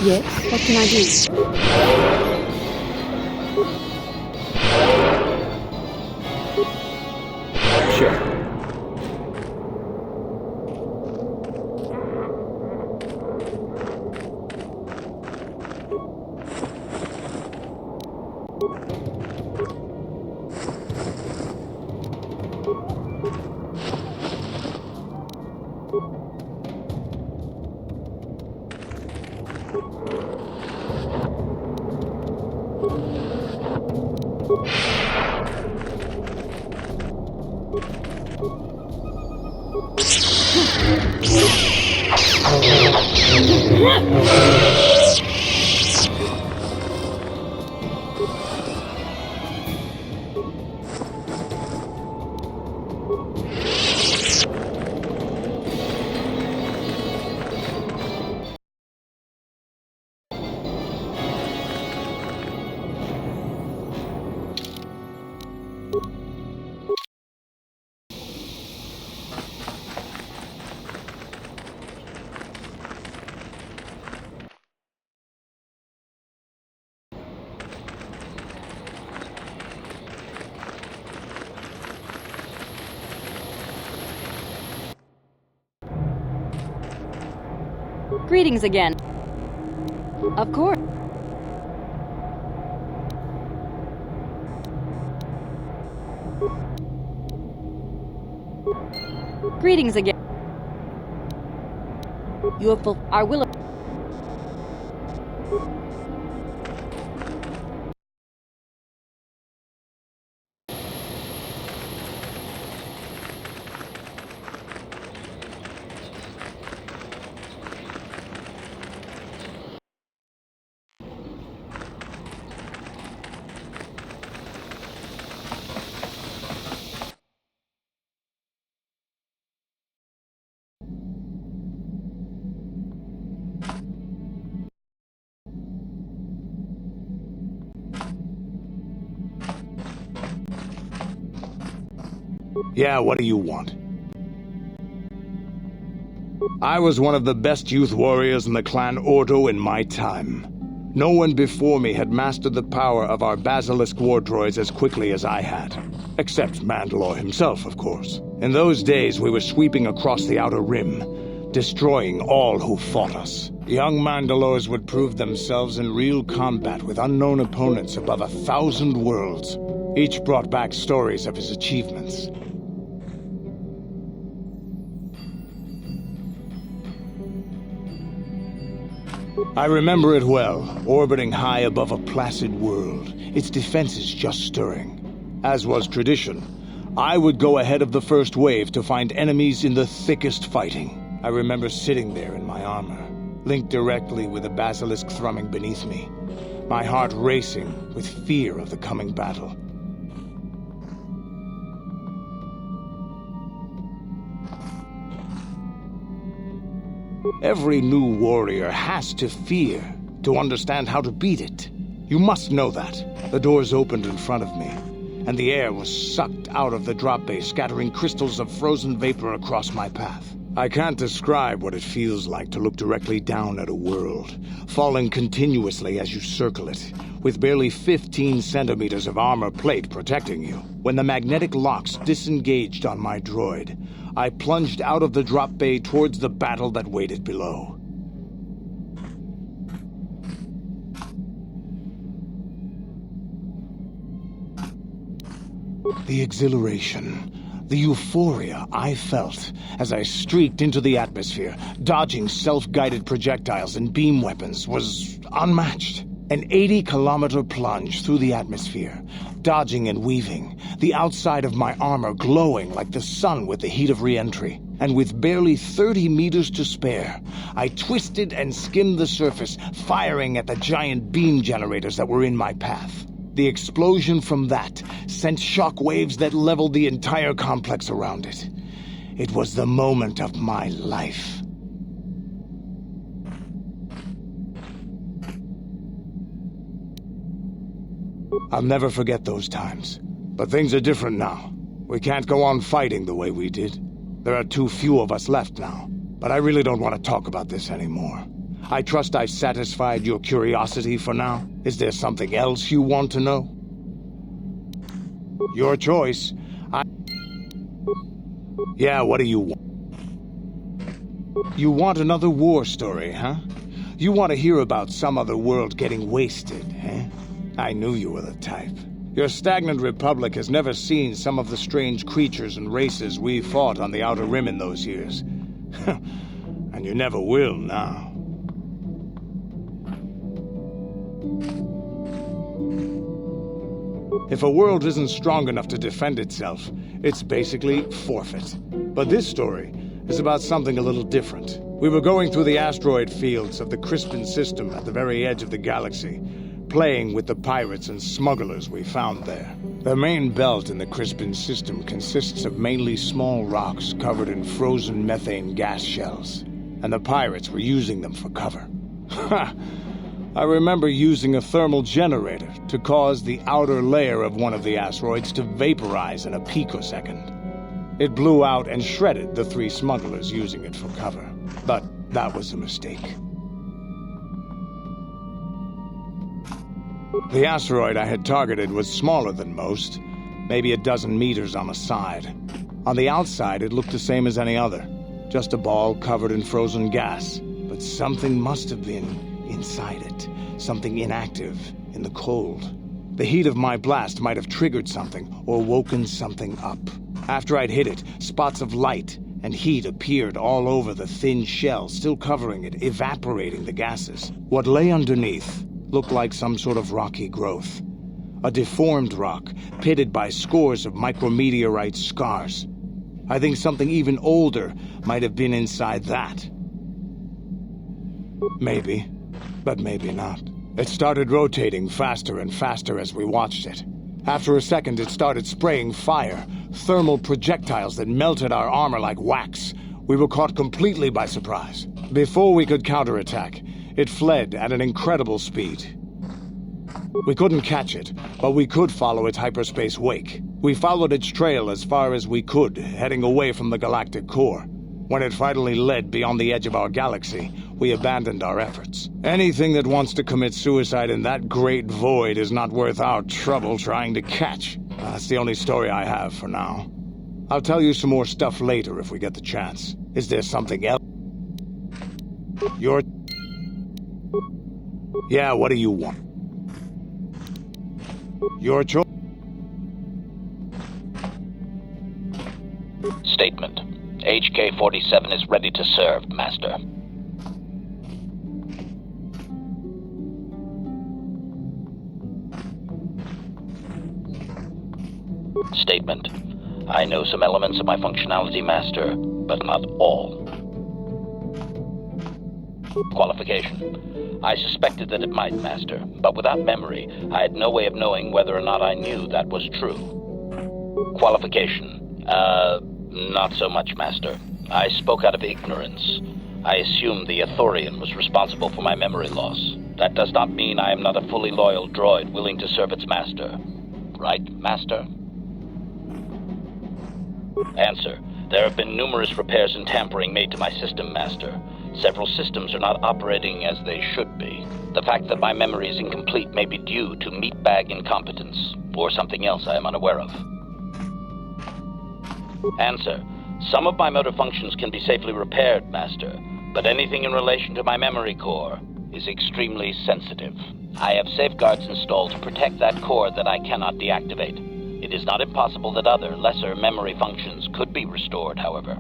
Yes? What can I do? Sure. Greetings again. Of course. Greetings again. You have our will. Yeah, what do you want? I was one of the best youth warriors in the clan Ordo in my time. No one before me had mastered the power of our basilisk war droids as quickly as I had. Except Mandalore himself, of course. In those days, we were sweeping across the Outer Rim, destroying all who fought us. Young Mandalores would prove themselves in real combat with unknown opponents above 1,000 worlds. Each brought back stories of his achievements. I remember it well, orbiting high above a placid world, its defenses just stirring. As was tradition, I would go ahead of the first wave to find enemies in the thickest fighting. I remember sitting there in my armor, linked directly with the basilisk thrumming beneath me, my heart racing with fear of the coming battle. Every new warrior has to fear to understand how to beat it. You must know that. The doors opened in front of me, and the air was sucked out of the drop bay, scattering crystals of frozen vapor across my path. I can't describe what it feels like to look directly down at a world, falling continuously as you circle it, with barely 15 centimeters of armor plate protecting you. When the magnetic locks disengaged on my droid, I plunged out of the drop bay towards the battle that waited below. The exhilaration, the euphoria I felt as I streaked into the atmosphere, dodging self-guided projectiles and beam weapons, was unmatched. An 80-kilometer plunge through the atmosphere, dodging and weaving, the outside of my armor glowing like the sun with the heat of re-entry. And with barely 30 meters to spare, I twisted and skimmed the surface, firing at the giant beam generators that were in my path. The explosion from that sent shock waves that leveled the entire complex around it. It was the moment of my life. I'll never forget those times. But things are different now. We can't go on fighting the way we did. There are too few of us left now. But I really don't want to talk about this anymore. I trust I've satisfied your curiosity for now. Is there something else you want to know? Your choice. Yeah, what do you want? You want another war story, huh? You want to hear about some other world getting wasted, eh? I knew you were the type. Your stagnant republic has never seen some of the strange creatures and races we fought on the Outer Rim in those years. And you never will now. If a world isn't strong enough to defend itself, it's basically forfeit. But this story is about something a little different. We were going through the asteroid fields of the Crispin system at the very edge of the galaxy, playing with the pirates and smugglers we found there. The main belt in the Crispin system consists of mainly small rocks covered in frozen methane gas shells, and the pirates were using them for cover. Ha! I remember using a thermal generator to cause the outer layer of one of the asteroids to vaporize in a picosecond. It blew out and shredded the 3 smugglers using it for cover. But that was a mistake. The asteroid I had targeted was smaller than most, maybe a dozen meters on a side. On the outside, it looked the same as any other, just a ball covered in frozen gas. But something must have been inside it, something inactive, in the cold. The heat of my blast might have triggered something or woken something up. After I'd hit it, spots of light and heat appeared all over the thin shell, still covering it, evaporating the gases. What lay underneath looked like some sort of rocky growth. A deformed rock, pitted by scores of micrometeorite scars. I think something even older might have been inside that. Maybe, but maybe not. It started rotating faster and faster as we watched it. After a second, it started spraying fire, thermal projectiles that melted our armor like wax. We were caught completely by surprise. Before we could counterattack, it fled at an incredible speed. We couldn't catch it, but we could follow its hyperspace wake. We followed its trail as far as we could, heading away from the galactic core. When it finally led beyond the edge of our galaxy, we abandoned our efforts. Anything that wants to commit suicide in that great void is not worth our trouble trying to catch. That's the only story I have for now. I'll tell you some more stuff later if we get the chance. Is there something else? Yeah, what do you want? Your choice. Statement. HK-47 is ready to serve, Master. Statement. I know some elements of my functionality, Master, but not all. Qualification. I suspected that it might, Master, but without memory, I had no way of knowing whether or not I knew that was true. Qualification. Not so much, Master. I spoke out of ignorance. I assumed the Athorian was responsible for my memory loss. That does not mean I am not a fully loyal droid willing to serve its master. Right, Master? Answer. There have been numerous repairs and tampering made to my system, Master. Several systems are not operating as they should be. The fact that my memory is incomplete may be due to meatbag incompetence, or something else I am unaware of. Answer. Some of my motor functions can be safely repaired, Master, but anything in relation to my memory core is extremely sensitive. I have safeguards installed to protect that core that I cannot deactivate. It is not impossible that other, lesser memory functions could be restored, however.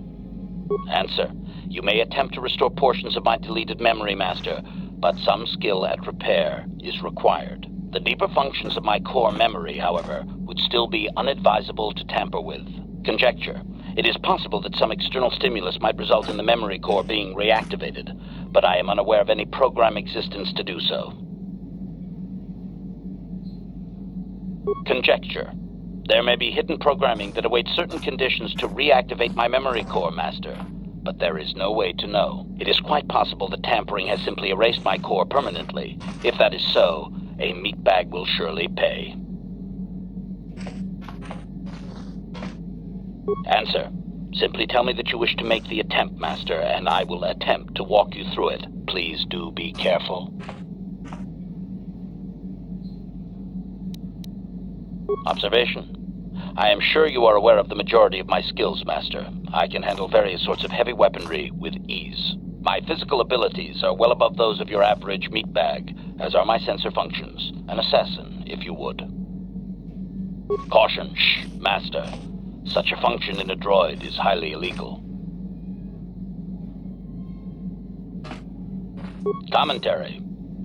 Answer. You may attempt to restore portions of my deleted memory, Master, but some skill at repair is required. The deeper functions of my core memory, however, would still be unadvisable to tamper with. Conjecture. It is possible that some external stimulus might result in the memory core being reactivated, but I am unaware of any program existence to do so. Conjecture. There may be hidden programming that awaits certain conditions to reactivate my memory core, Master, but there is no way to know. It is quite possible that tampering has simply erased my core permanently. If that is so, a meatbag will surely pay. Answer. Simply tell me that you wish to make the attempt, Master, and I will attempt to walk you through it. Please do be careful. Observation. I am sure you are aware of the majority of my skills, Master. I can handle various sorts of heavy weaponry with ease. My physical abilities are well above those of your average meatbag, as are my sensor functions. An assassin, if you would. Caution. Shh, Master. Such a function in a droid is highly illegal. Commentary.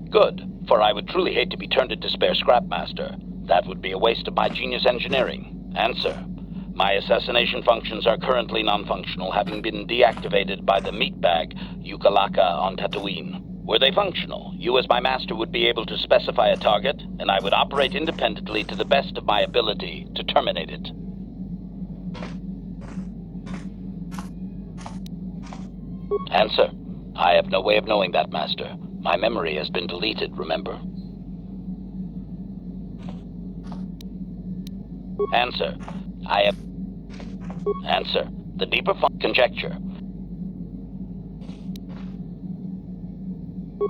Good, for I would truly hate to be turned into spare scrap, Master. That would be a waste of my genius engineering. Answer. My assassination functions are currently non-functional, having been deactivated by the meatbag Yukalaka on Tatooine. Were they functional, you as my master would be able to specify a target, and I would operate independently to the best of my ability to terminate it. Answer. I have no way of knowing that, Master. My memory has been deleted, remember? Answer. Answer. The deeper conjecture.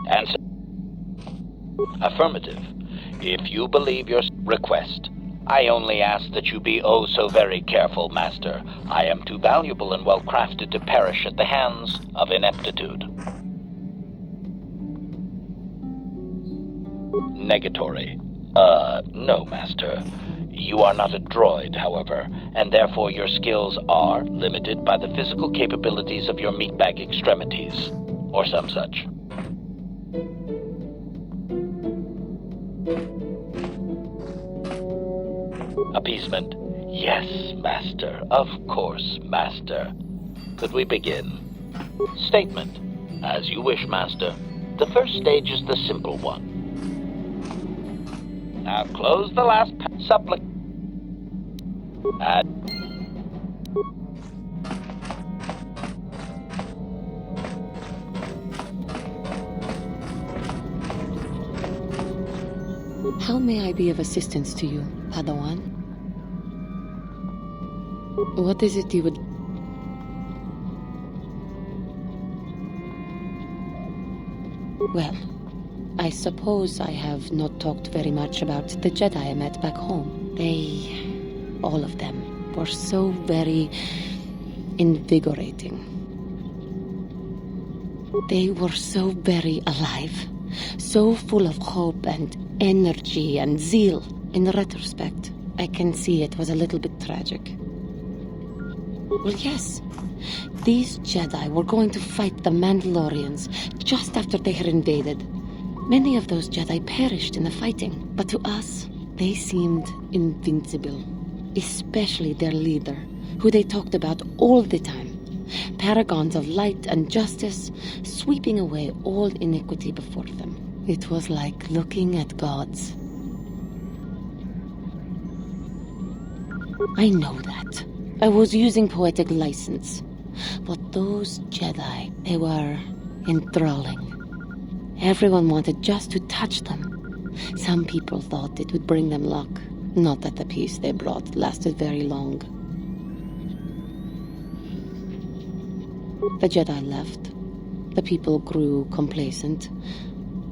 Answer. Affirmative. If you believe your request, I only ask that you be oh so very careful, Master. I am too valuable and well-crafted to perish at the hands of ineptitude. Negatory. No, Master. You are not a droid, however, and therefore your skills are limited by the physical capabilities of your meatbag extremities, or some such. Appeasement. Yes, Master. Of course, Master. Could we begin? Statement. As you wish, Master. The first stage is the simple one. Now close the last supplic. How may I be of assistance to you, Padawan? What is it you would... Well, I suppose I have not talked very much about the Jedi I met back home. They, all of them, were so very invigorating. They were so very alive, so full of hope and energy and zeal. In retrospect, I can see it was a little bit tragic. Well, yes. These Jedi were going to fight the Mandalorians just after they had invaded. Many of those Jedi perished in the fighting, but to us, they seemed invincible. Especially their leader, who they talked about all the time. Paragons of light and justice, sweeping away all iniquity before them. It was like looking at gods. I know that. I was using poetic license. But those Jedi, they were enthralling. Everyone wanted just to touch them. Some people thought it would bring them luck. Not that the peace they brought lasted very long. The Jedi left. The people grew complacent.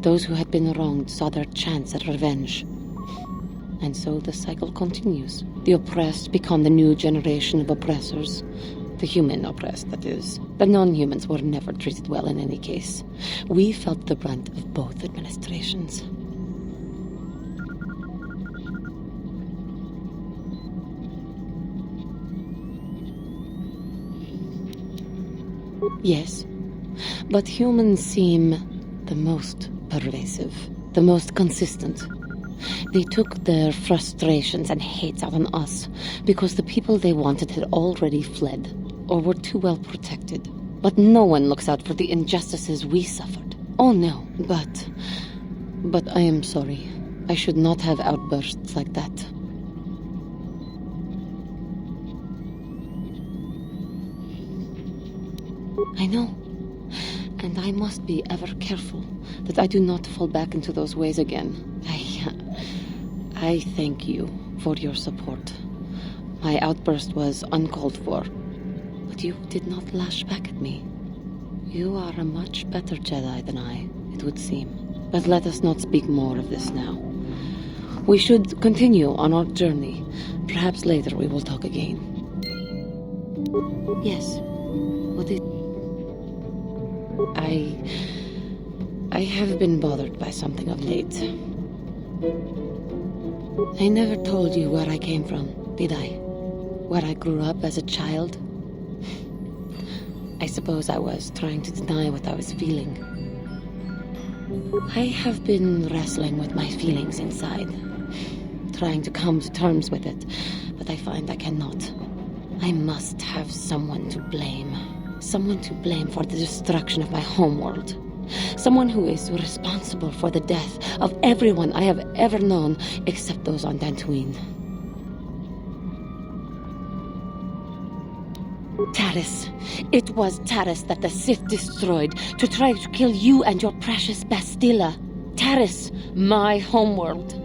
Those who had been wronged saw their chance at revenge. And so the cycle continues. The oppressed become the new generation of oppressors. The human oppressed, that is. The non-humans were never treated well in any case. We felt the brunt of both administrations. Yes, but humans seem the most pervasive, the most consistent. They took their frustrations and hates out on us because the people they wanted had already fled or were too well protected. But no one looks out for the injustices we suffered. Oh no, but I am sorry. I should not have outbursts like that. I know. And I must be ever careful that I do not fall back into those ways again. I thank you for your support. My outburst was uncalled for, but you did not lash back at me. You are a much better Jedi than I, it would seem. But let us not speak more of this now. We should continue on our journey. Perhaps later we will talk again. Yes. What is... I have been bothered by something of late. I never told you where I came from, did I? Where I grew up as a child? I suppose I was trying to deny what I was feeling. I have been wrestling with my feelings inside, trying to come to terms with it, but I find I cannot. I must have someone to blame. Someone to blame for the destruction of my homeworld. Someone who is responsible for the death of everyone I have ever known, except those on Dantooine. Tanis. It was Tanis that the Sith destroyed to try to kill you and your precious Bastila. Tanis, my homeworld.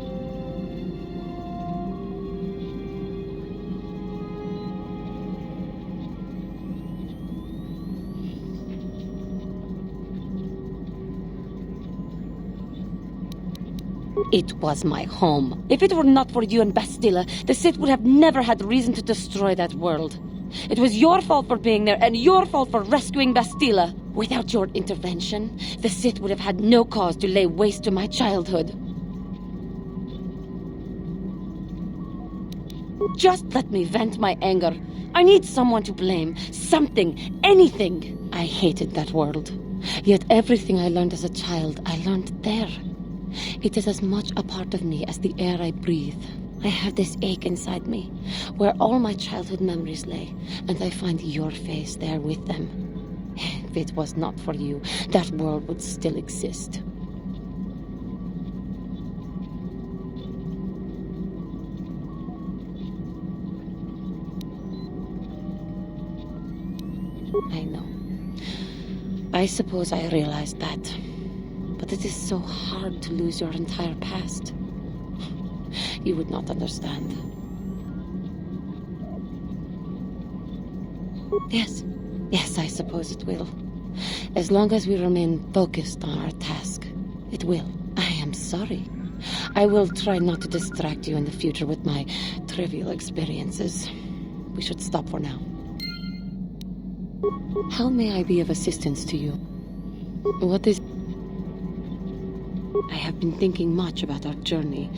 It was my home. If it were not for you and Bastila, the Sith would have never had reason to destroy that world. It was your fault for being there, and your fault for rescuing Bastila. Without your intervention, the Sith would have had no cause to lay waste to my childhood. Just let me vent my anger. I need someone to blame. Something. Anything. I hated that world. Yet everything I learned as a child, I learned there. It is as much a part of me as the air I breathe. I have this ache inside me, where all my childhood memories lay, and I find your face there with them. If it was not for you, that world would still exist. I know. I suppose I realized that. But it is so hard to lose your entire past. You would not understand. Yes, I suppose it will. As long as we remain focused on our task, it will. I am sorry. I will try not to distract you in the future with my trivial experiences. We should stop for now. How may I be of assistance to you? What is... I have been thinking much about our journey,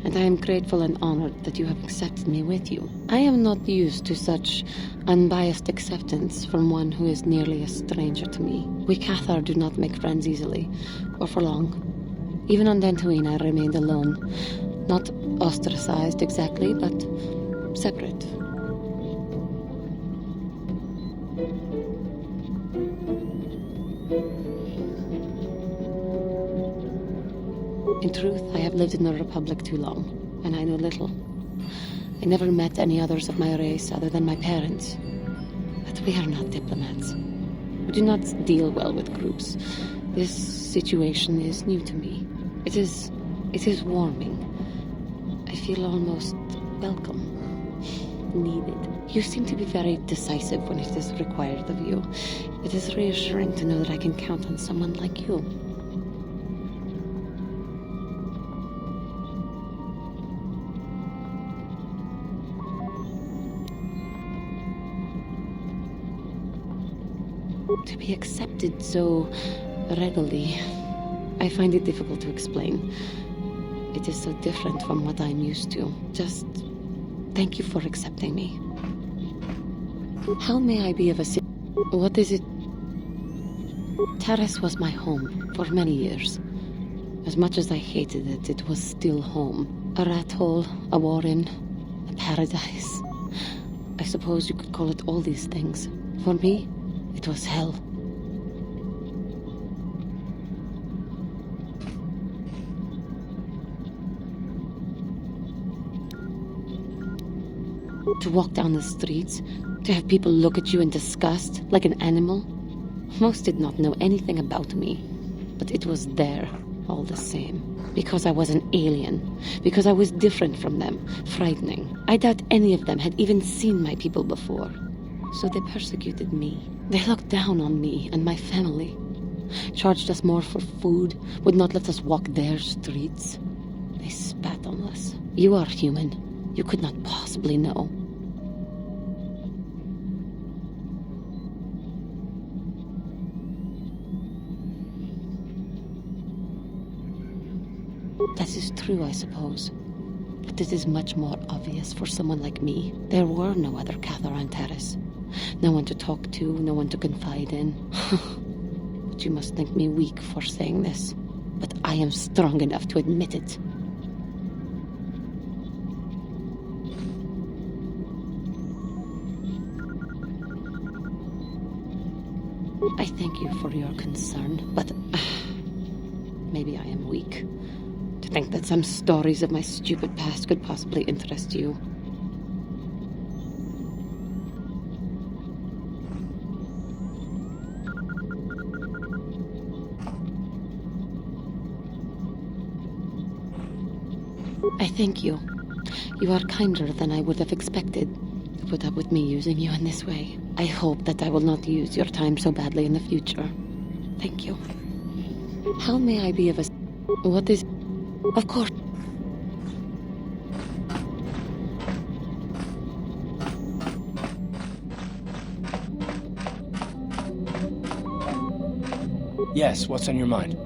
and I am grateful and honored that you have accepted me with you. I am not used to such unbiased acceptance from one who is nearly a stranger to me. We Cathar do not make friends easily, or for long. Even on Dantooine I remained alone. Not ostracized exactly, but separate. In truth, I have lived in the Republic too long, and I know little. I never met any others of my race other than my parents. But we are not diplomats. We do not deal well with groups. This situation is new to me. It is warming. I feel almost welcome. Needed. You seem to be very decisive when it is required of you. It is reassuring to know that I can count on someone like you. To be accepted so readily, I find it difficult to explain. It is so different from what I'm used to. Just thank you for accepting me. How may I be of assistance? What is it? Terrace was my home for many years. As much as I hated it, it was still home. A rat hole, a warren, a paradise. I suppose you could call it all these things. For me, it was hell. To walk down the streets, to have people look at you in disgust, like an animal. Most did not know anything about me, but it was there, all the same. Because I was an alien, because I was different from them, frightening. I doubt any of them had even seen my people before. So they persecuted me. They looked down on me and my family. Charged us more for food, would not let us walk their streets. They spat on us. You are human. You could not possibly know. That is true, I suppose. But it is much more obvious for someone like me. There were no other Cathar on Terrace. No one to talk to, no one to confide in. But you must think me weak for saying this. But I am strong enough to admit it. I thank you for your concern, but maybe I am weak. To think that some stories of my stupid past could possibly interest you. I thank you. You are kinder than I would have expected to put up with me using you in this way. I hope that I will not use your time so badly in the future. Thank you. How may I be of What is... Of course. Yes, what's on your mind?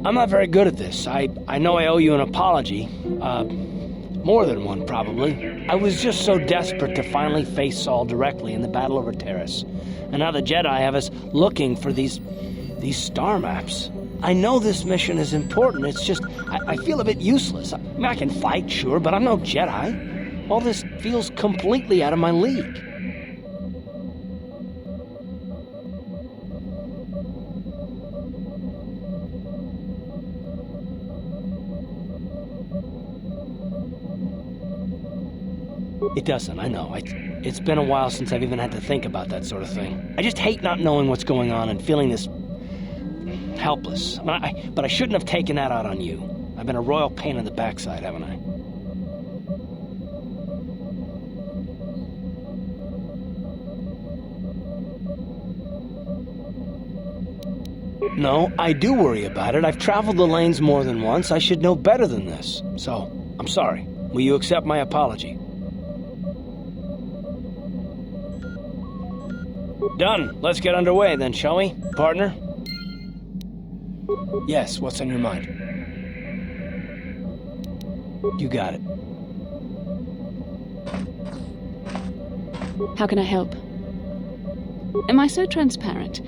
I'm not very good at this. I know I owe you an apology. More than one, probably. I was just so desperate to finally face Saul directly in the battle over Terrace. And now the Jedi have us looking for these star maps. I know this mission is important, it's just, I feel a bit useless. I mean, I can fight, sure, but I'm no Jedi. All this feels completely out of my league. It doesn't, I know. It's been a while since I've even had to think about that sort of thing. I just hate not knowing what's going on and feeling this... helpless. But I shouldn't have taken that out on you. I've been a royal pain in the backside, haven't I? No, I do worry about it. I've traveled the lanes more than once. I should know better than this. So, I'm sorry. Will you accept my apology? Done. Let's get underway then, shall we, partner? Yes, what's on your mind? You got it. How can I help? Am I so transparent?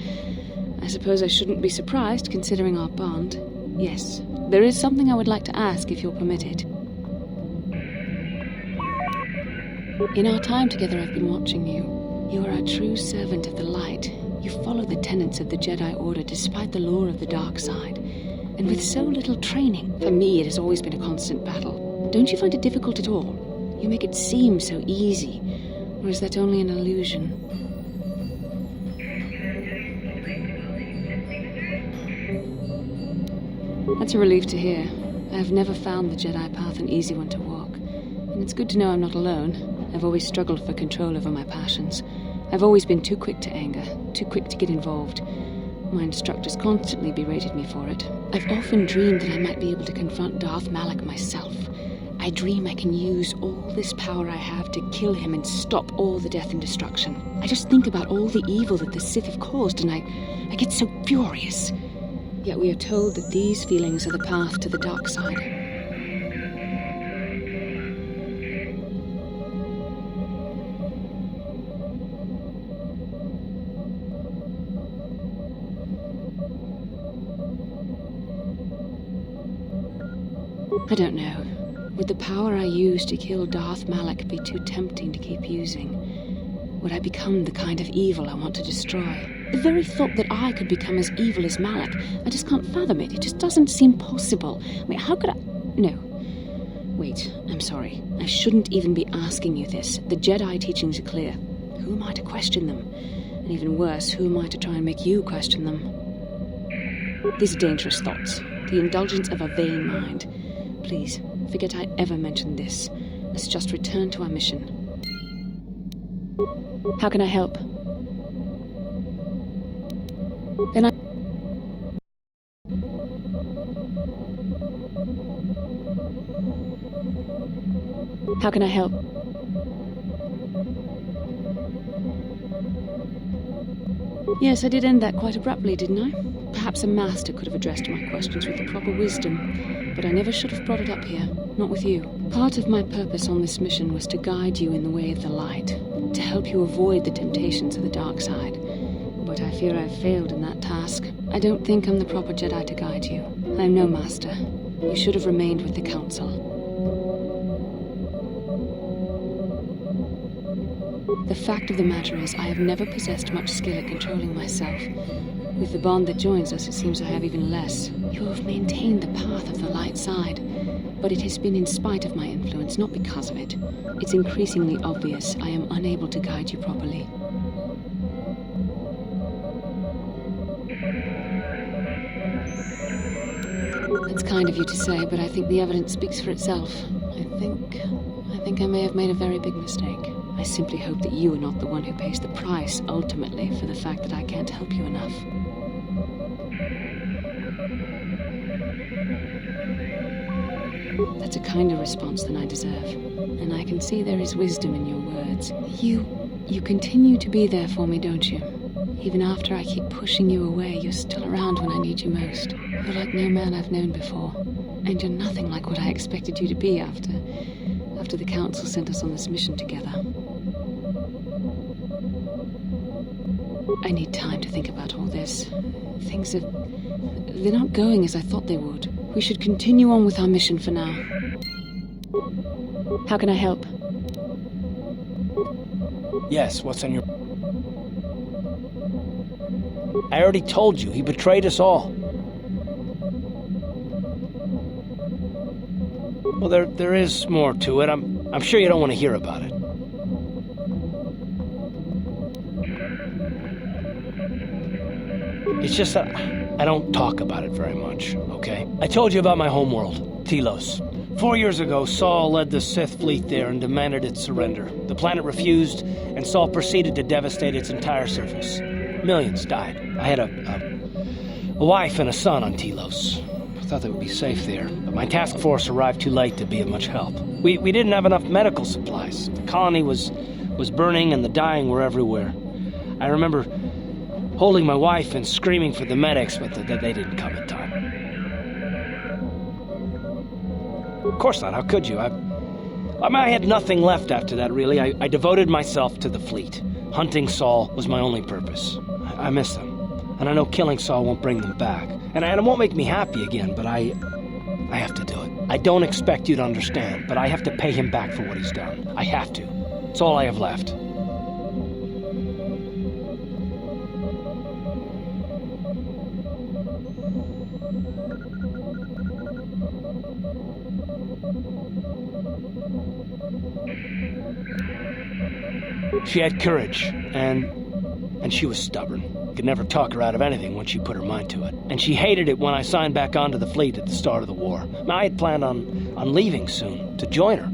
I suppose I shouldn't be surprised, considering our bond. Yes, there is something I would like to ask, if you'll permit it. In our time together, I've been watching you. You are a true servant of the light. You follow the tenets of the Jedi Order despite the lure of the dark side. And with so little training, for me it has always been a constant battle. Don't you find it difficult at all? You make it seem so easy. Or is that only an illusion? That's a relief to hear. I have never found the Jedi path an easy one to walk. And it's good to know I'm not alone. I've always struggled for control over my passions. I've always been too quick to anger, too quick to get involved. My instructors constantly berated me for it. I've often dreamed that I might be able to confront Darth Malak myself. I dream I can use all this power I have to kill him and stop all the death and destruction. I just think about all the evil that the Sith have caused and I get so furious. Yet we are told that these feelings are the path to the dark side. I don't know. Would the power I use to kill Darth Malak be too tempting to keep using? Would I become the kind of evil I want to destroy? The very thought that I could become as evil as Malak, I just can't fathom it. It just doesn't seem possible. I mean, how could I... No. Wait, I'm sorry. I shouldn't even be asking you this. The Jedi teachings are clear. Who am I to question them? And even worse, who am I to try and make you question them? These are dangerous thoughts. The indulgence of a vain mind. Please, forget I ever mentioned this. Let's just return to our mission. How can I help? Then How can I help? Yes, I did end that quite abruptly, didn't I? Perhaps a master could have addressed my questions with the proper wisdom, but I never should have brought it up here, not with you. Part of my purpose on this mission was to guide you in the way of the light, to help you avoid the temptations of the dark side. But I fear I've failed in that task. I don't think I'm the proper Jedi to guide you. I'm no master. You should have remained with the Council. The fact of the matter is, I have never possessed much skill at controlling myself. With the bond that joins us, it seems I have even less. You have maintained the path of the light side, but it has been in spite of my influence, not because of it. It's increasingly obvious I am unable to guide you properly. That's kind of you to say, but I think the evidence speaks for itself. I think I may have made a very big mistake. I simply hope that you are not the one who pays the price, ultimately, for the fact that I can't help you enough. That's a kinder response than I deserve, and I can see there is wisdom in your words. You continue to be there for me, don't you? Even after I keep pushing you away, you're still around when I need you most. You're like no man I've known before, and you're nothing like what I expected you to be after the Council sent us on this mission together. I need time to think about all this. They're not going as I thought they would. We should continue on with our mission for now. How can I help? Yes, what's on your... I already told you, he betrayed us all. Well, there is more to it. I'm sure you don't want to hear about it. It's just that I don't talk about it very much, okay? I told you about my homeworld, Telos. 4 years ago, Saul led the Sith fleet there and demanded its surrender. The planet refused, and Saul proceeded to devastate its entire surface. Millions died. I had a wife and a son on Telos. I thought they would be safe there, but my task force arrived too late to be of much help. We didn't have enough medical supplies. The colony was burning and the dying were everywhere. I remember holding my wife and screaming for the medics, but they didn't come in time. Of course not, how could you? I had nothing left after that, really. I devoted myself to the fleet. Hunting Saul was my only purpose. I miss them, and I know killing Saul won't bring them back. And it won't make me happy again, but I have to do it. I don't expect you to understand, but I have to pay him back for what he's done. I have to. It's all I have left. She had courage, and she was stubborn. Could never talk her out of anything once she put her mind to it. And she hated it when I signed back onto the fleet at the start of the war. I had planned on leaving soon, to join her.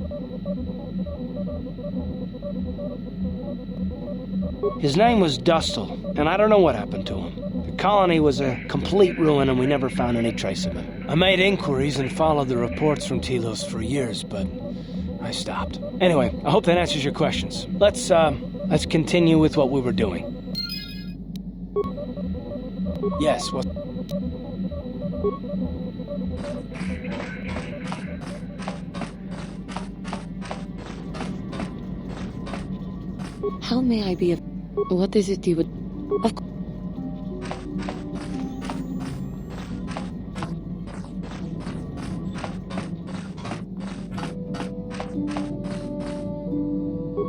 His name was Dustle, and I don't know what happened to him. The colony was a complete ruin, and we never found any trace of him. I made inquiries and followed the reports from Telos for years, but I stopped. Anyway, I hope that answers your questions. Let's continue with what we were doing. Yes, what? How may I be of... What is it you would... Of course.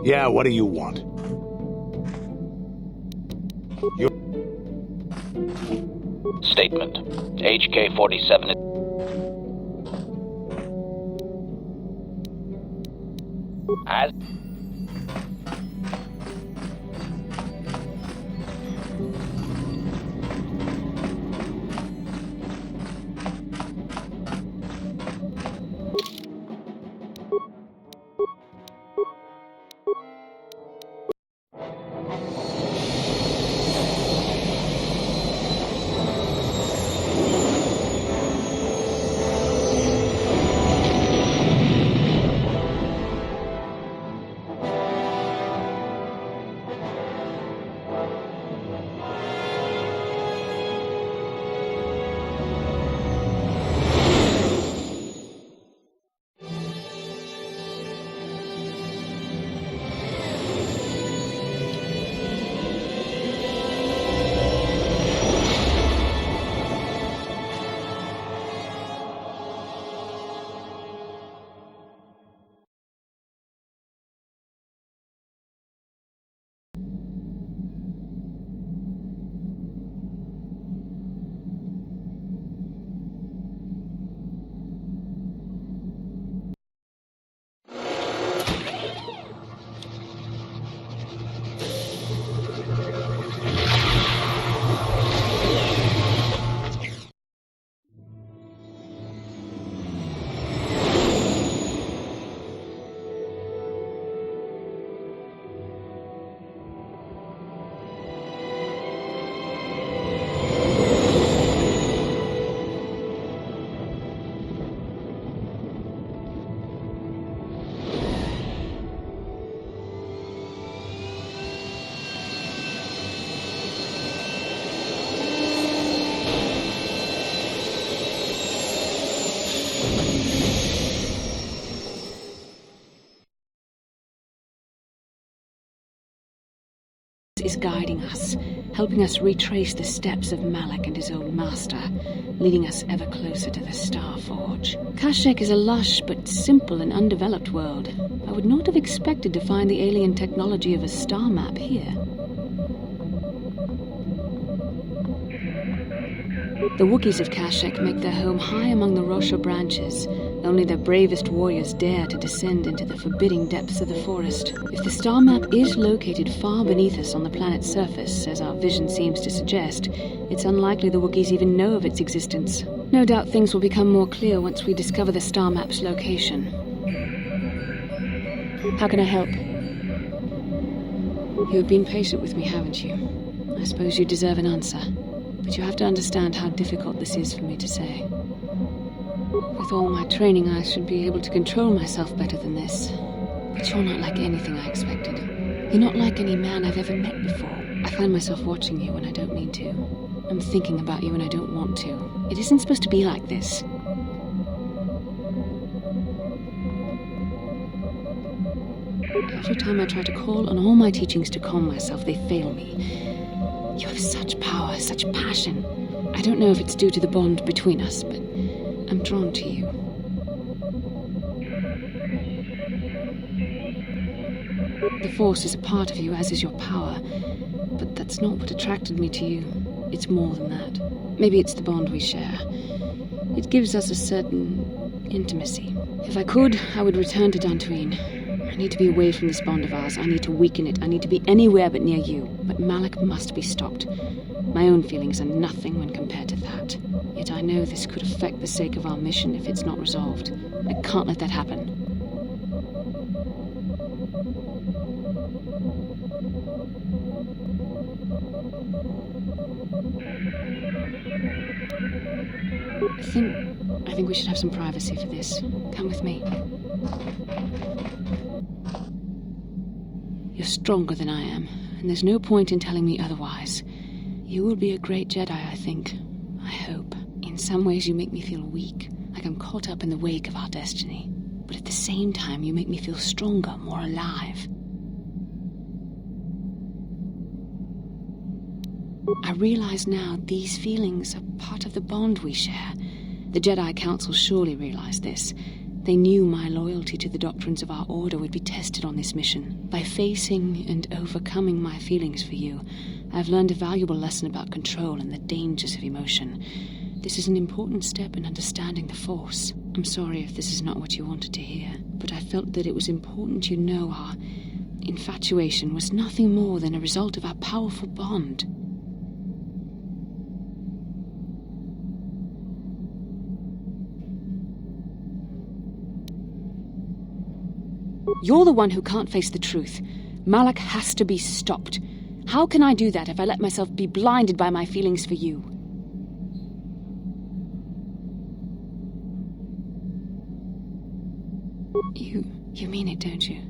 Yeah, what do you want? Statement. HK-47 as... is guiding us, helping us retrace the steps of Malak and his old master, leading us ever closer to the Star Forge. Kashyyyk is a lush but simple and undeveloped world. I would not have expected to find the alien technology of a star map here. The Wookiees of Kashyyyk make their home high among the Rosha branches. Only their bravest warriors dare to descend into the forbidding depths of the forest. If the star map is located far beneath us on the planet's surface, as our vision seems to suggest, it's unlikely the Wookiees even know of its existence. No doubt things will become more clear once we discover the star map's location. How can I help? You have been patient with me, haven't you? I suppose you deserve an answer. But you have to understand how difficult this is for me to say. With all my training, I should be able to control myself better than this. But you're not like anything I expected. You're not like any man I've ever met before. I find myself watching you when I don't mean to. I'm thinking about you when I don't want to. It isn't supposed to be like this. Every time I try to call on all my teachings to calm myself, they fail me. You have such power, such passion. I don't know if it's due to the bond between us, but I'm drawn to you. The Force is a part of you, as is your power. But that's not what attracted me to you. It's more than that. Maybe it's the bond we share. It gives us a certain intimacy. If I could, I would return to Dantooine. I need to be away from this bond of ours. I need to weaken it. I need to be anywhere but near you. But Malik must be stopped. My own feelings are nothing when compared to that. Yet I know this could affect the sake of our mission if it's not resolved. I can't let that happen. I think we should have some privacy for this. Come with me. You're stronger than I am, and there's no point in telling me otherwise. You will be a great Jedi, I think. I hope. In some ways you make me feel weak, like I'm caught up in the wake of our destiny. But at the same time you make me feel stronger, more alive. I realize now these feelings are part of the bond we share. The Jedi Council surely realized this. They knew my loyalty to the doctrines of our order would be tested on this mission. By facing and overcoming my feelings for you, I've learned a valuable lesson about control and the dangers of emotion. This is an important step in understanding the Force. I'm sorry if this is not what you wanted to hear, but I felt that it was important you know our infatuation was nothing more than a result of our powerful bond. You're the one who can't face the truth. Malik has to be stopped. How can I do that if I let myself be blinded by my feelings for you? You mean it, don't you?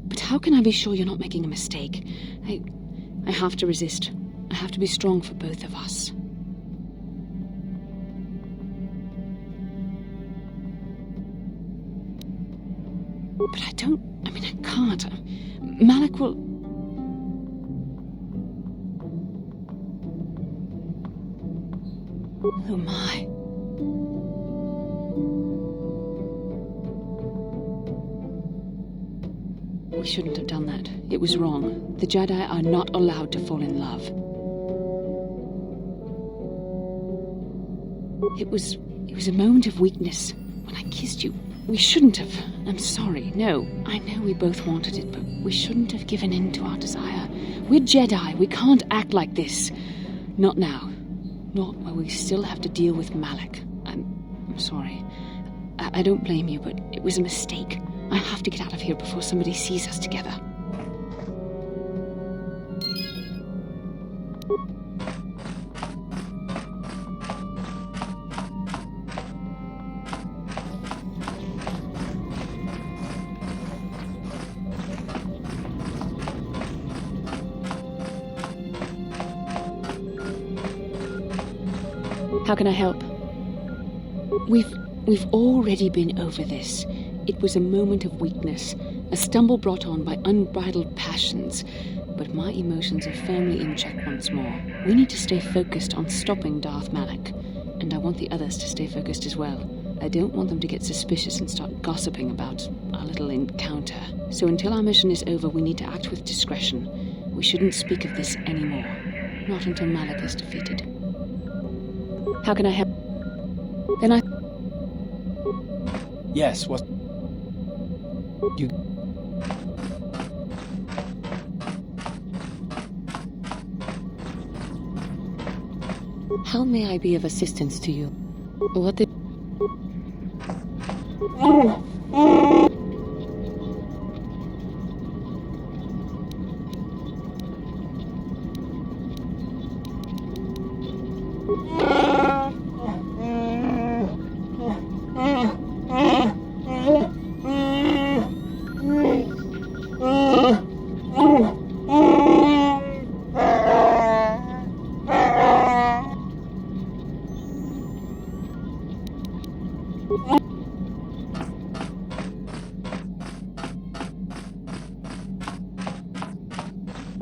But how can I be sure you're not making a mistake? I have to resist. I have to be strong for both of us. But I can't. Malik will... Oh my. We shouldn't have done that. It was wrong. The Jedi are not allowed to fall in love. It was a moment of weakness. When I kissed you, we shouldn't have. I'm sorry. No, I know we both wanted it, but we shouldn't have given in to our desire. We're Jedi. We can't act like this. Not now. Not while we still have to deal with Malik. I'm sorry. I don't blame you, but it was a mistake. I have to get out of here before somebody sees us together. How can I help? We've already been over this. It was a moment of weakness, a stumble brought on by unbridled passions. But my emotions are firmly in check once more. We need to stay focused on stopping Darth Malik. And I want the others to stay focused as well. I don't want them to get suspicious and start gossiping about our little encounter. So until our mission is over, we need to act with discretion. We shouldn't speak of this anymore. Not until Malik is defeated. How can I help? Then I... Yes, what... You... How may I be of assistance to you? What did...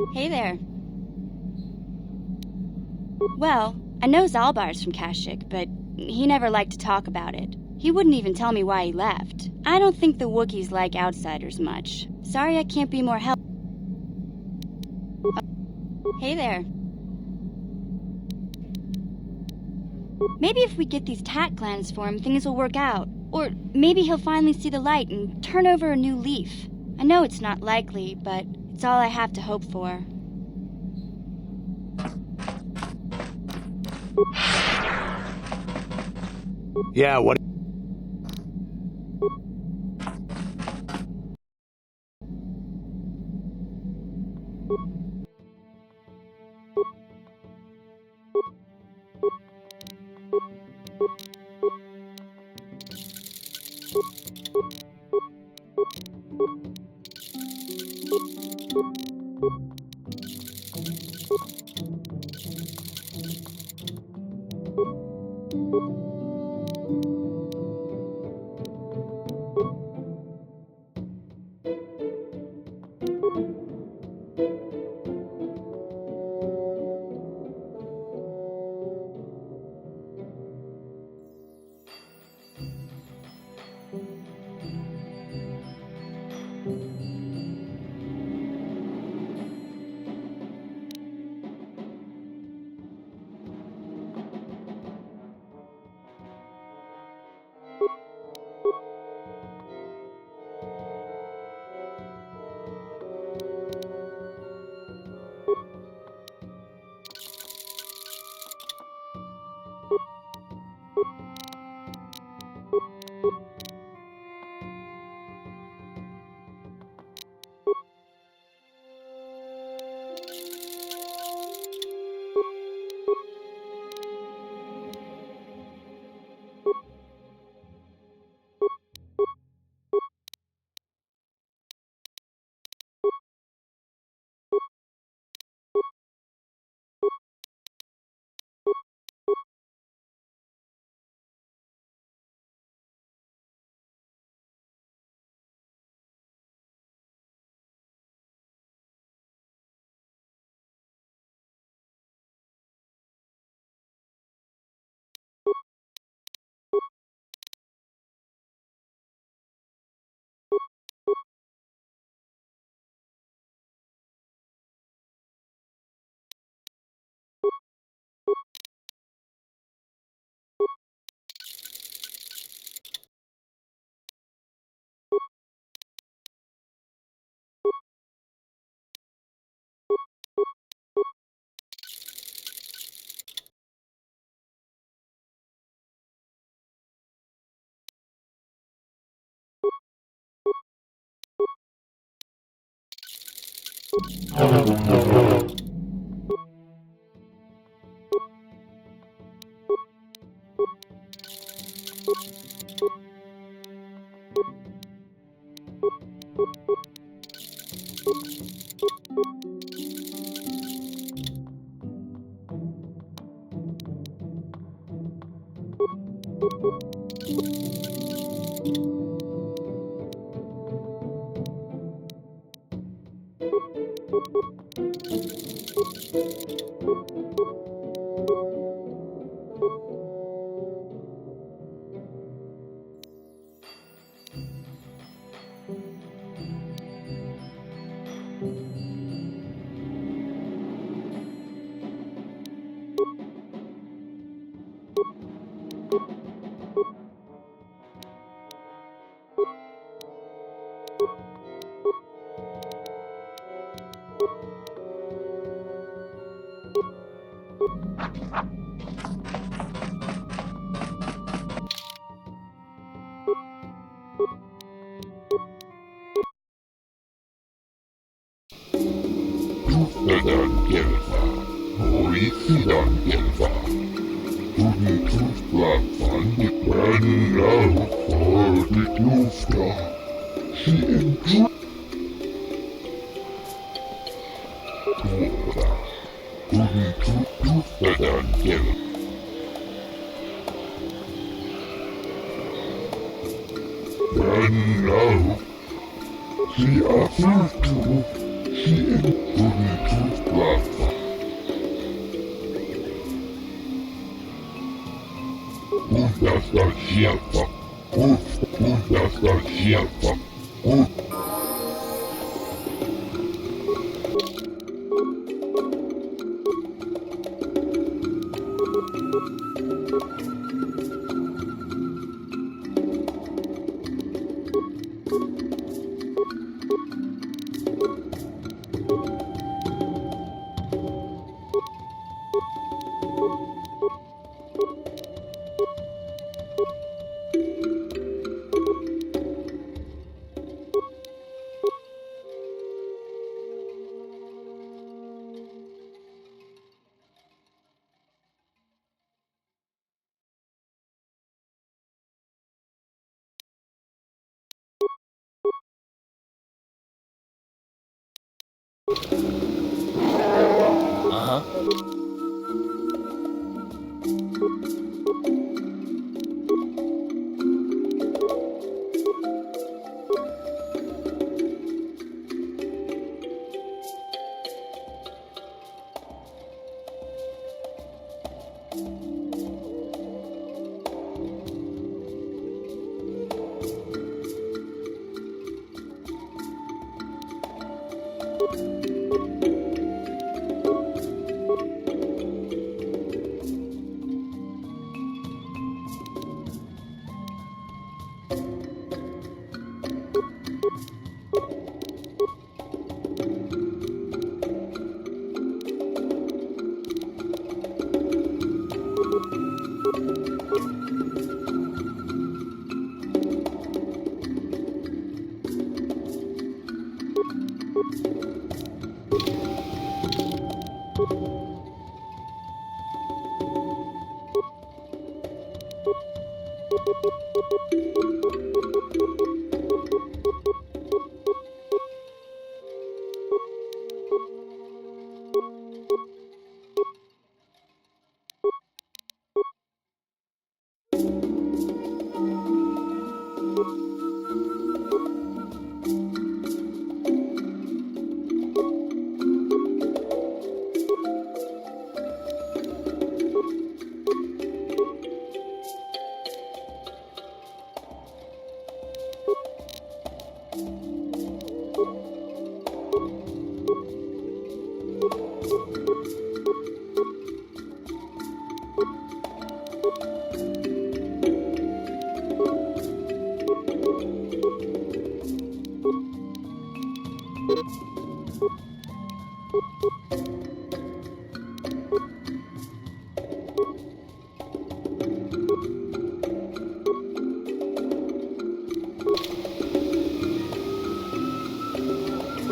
Hey there. Well, I know Zalbar's from Kashyyyk, but he never liked to talk about it. He wouldn't even tell me why he left. I don't think the Wookiees like outsiders much. Sorry I can't be more help. Hey there. Maybe if we get these tat glands for him, things will work out. Or maybe he'll finally see the light and turn over a new leaf. I know it's not likely, but it's all I have to hope for. Yeah, what? Tuffedan kelva, hoitsidan kelva. Tunni tufflaffan i bränna och farligt lufta. Sien tuora. Tunni tuffedan kelva. Bränna och sia fultu.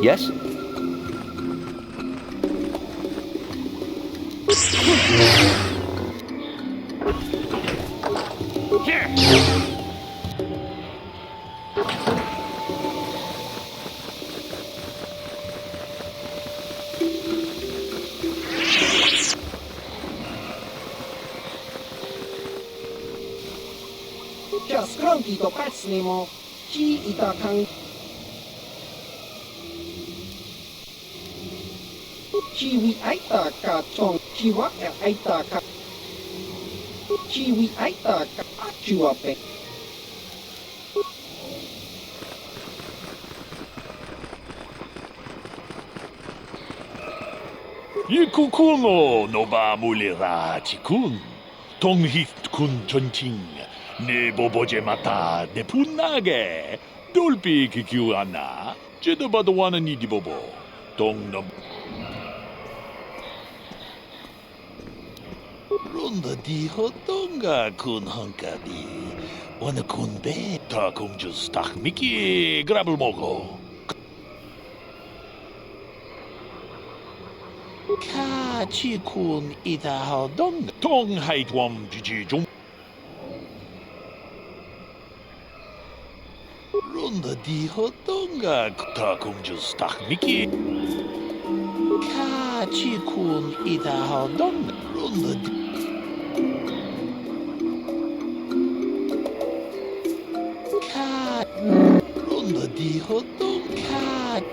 Yes? Just grumpy to pats nemo. Chi ita kang. Chi wi aita ka chong. Chi wa aita ka. Chi wi aita ka achua pe. Yikukuno no ba mulira chikun. Tonghit kun chonting. Ne boboje mata ne punage. Dolpi kikiwana. Jedabadwana ni di bobo. Tong no. Ronda di hotonga kun hankadi. Wana kun beta kung just tak miki grabel mogo. Ka chi kun ida hodong. Tong hait wam jiji jung. Ronda di hotonga ta kung just tak miki. Ka chi kun ida hodong. Ronda di. Ronda di hotdog cat.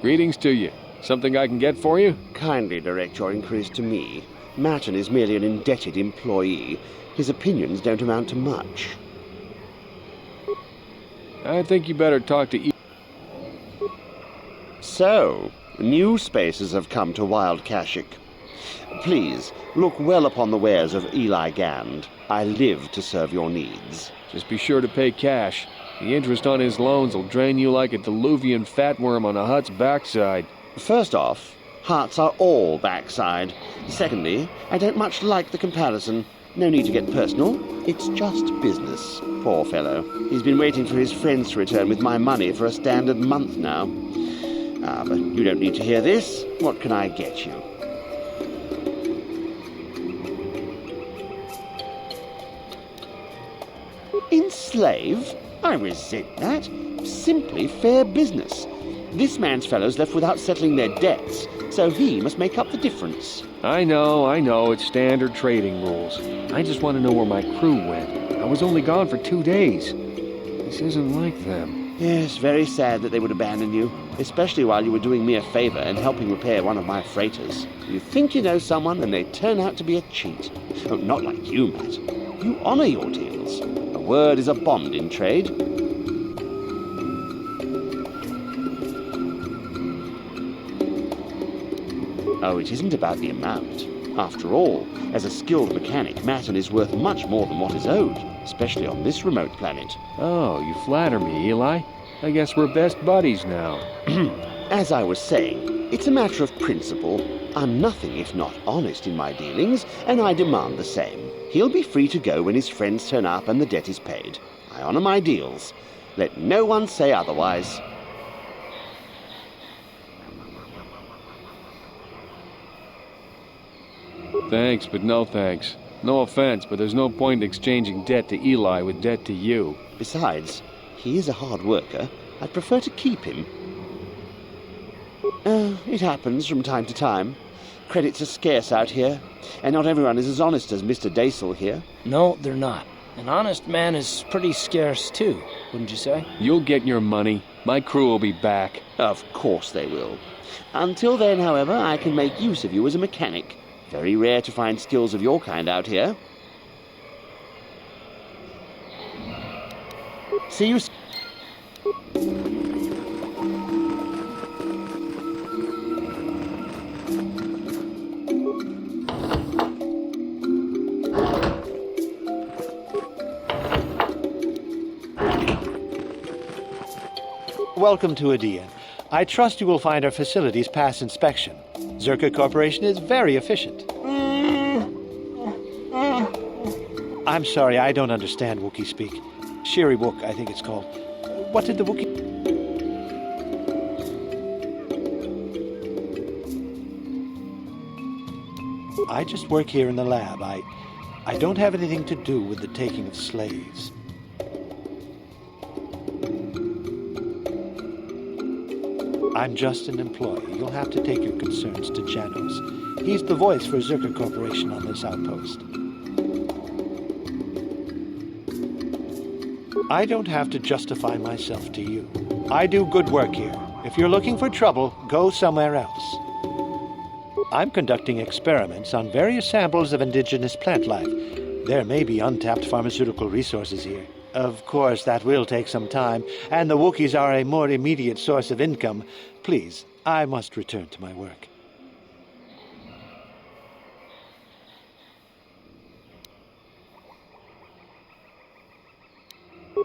Greetings to you. Something I can get for you? Kindly direct your inquiries to me. Martin is merely an indebted employee. His opinions don't amount to much. I think you better talk to So, new spaces have come to Wild Kashik. Please, look well upon the wares of Eli Gand. I live to serve your needs. Just be sure to pay cash. The interest on his loans will drain you like a diluvian fatworm on a hut's backside. First off, hearts are all backside. Secondly, I don't much like the comparison. No need to get personal. It's just business. Poor fellow. He's been waiting for his friends to return with my money for a standard month now. But you don't need to hear this. What can I get you? Enslave? I resent that. Simply fair business. This man's fellows left without settling their debts, so he must make up the difference. I know, it's standard trading rules. I just want to know where my crew went. I was only gone for 2 days. This isn't like them. Yes, very sad that they would abandon you, especially while you were doing me a favor and helping repair one of my freighters. You think you know someone, and they turn out to be a cheat. Oh, not like you, Matt. You honor your deals. A word is a bond in trade. Oh, it isn't about the amount. After all, as a skilled mechanic, Matten is worth much more than what is owed, especially on this remote planet. Oh, you flatter me, Eli. I guess we're best buddies now. As I was saying, it's a matter of principle. I'm nothing if not honest in my dealings, and I demand the same. He'll be free to go when his friends turn up and the debt is paid. I honor my deals. Let no one say otherwise. Thanks, but no thanks. No offense, but there's no point in exchanging debt to Eli with debt to you. Besides, he is a hard worker. I'd prefer to keep him. It happens from time to time. Credits are scarce out here, and not everyone is as honest as Mr. Daisel here. No, they're not. An honest man is pretty scarce, too, wouldn't you say? You'll get your money. My crew will be back. Of course they will. Until then, however, I can make use of you as a mechanic. Very rare to find skills of your kind out here. See you. Welcome to Adia. I trust you will find our facilities pass inspection. Zerka Corporation is very efficient. I'm sorry, I don't understand Wookiee speak. Shiri Wook, I think it's called. What did the Wookiee... I just work here in the lab. I don't have anything to do with the taking of slaves. I'm just an employee. You'll have to take your concerns to Janos. He's the voice for Zerka Corporation on this outpost. I don't have to justify myself to you. I do good work here. If you're looking for trouble, go somewhere else. I'm conducting experiments on various samples of indigenous plant life. There may be untapped pharmaceutical resources here. Of course, that will take some time, and the Wookiees are a more immediate source of income. Please, I must return to my work.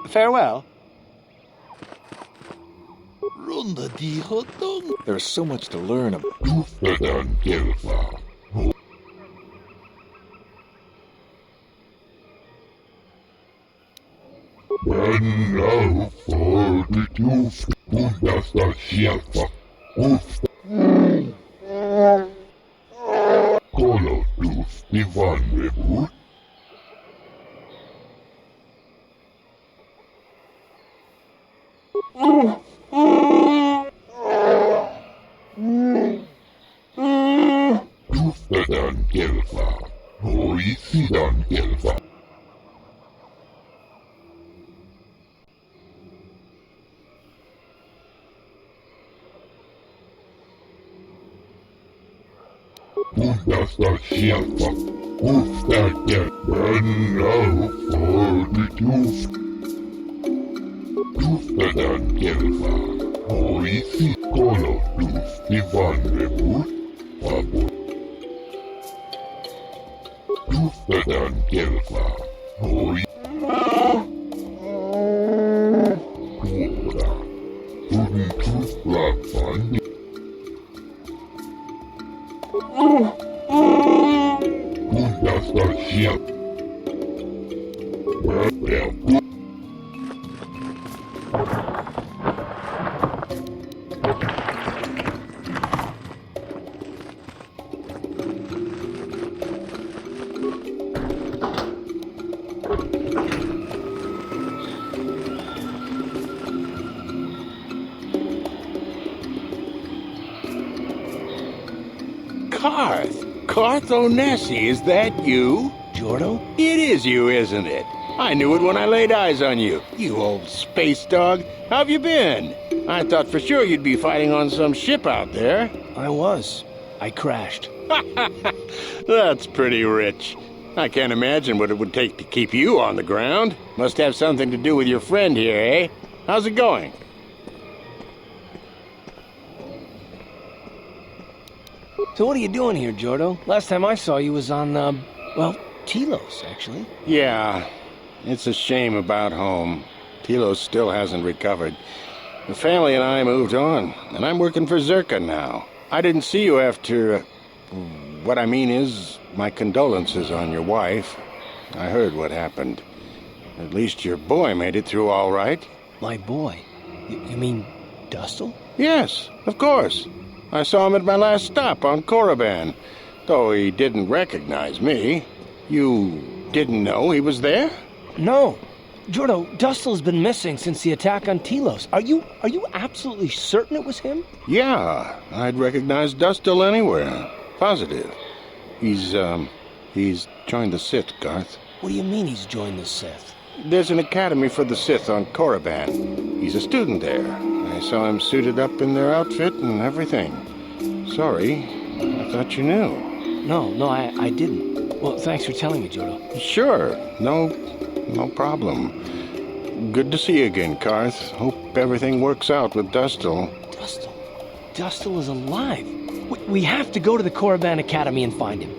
Farewell. There's so much to learn about. Carth Onesi, is that you? Jordo? It is you, isn't it? I knew it when I laid eyes on you. You old space dog. How have you been? I thought for sure you'd be fighting on some ship out there. I was. I crashed. That's pretty rich. I can't imagine what it would take to keep you on the ground. Must have something to do with your friend here, eh? How's it going? So what are you doing here, Jordo? Last time I saw you was on, well, Telos, actually. Yeah, it's a shame about home. Telos still hasn't recovered. The family and I moved on, and I'm working for Zerka now. I didn't see you after... what I mean is, my condolences on your wife. I heard what happened. At least your boy made it through all right. My boy? You mean Dustle? Yes, of course. I saw him at my last stop on Korriban, though he didn't recognize me. You didn't know he was there? No. Jordo, Dustle's been missing since the attack on Telos. Are you absolutely certain it was him? Yeah, I'd recognize Dustle anywhere. Positive. He's joined the Sith, Carth. What do you mean he's joined the Sith? There's an academy for the Sith on Korriban. He's a student there. I saw him suited up in their outfit and everything. Sorry, I thought you knew. No, I didn't. Well, thanks for telling me, Jordo. Sure, no problem. Good to see you again, Carth. Hope everything works out with Dustle. Dustle is alive. We have to go to the Korriban Academy and find him.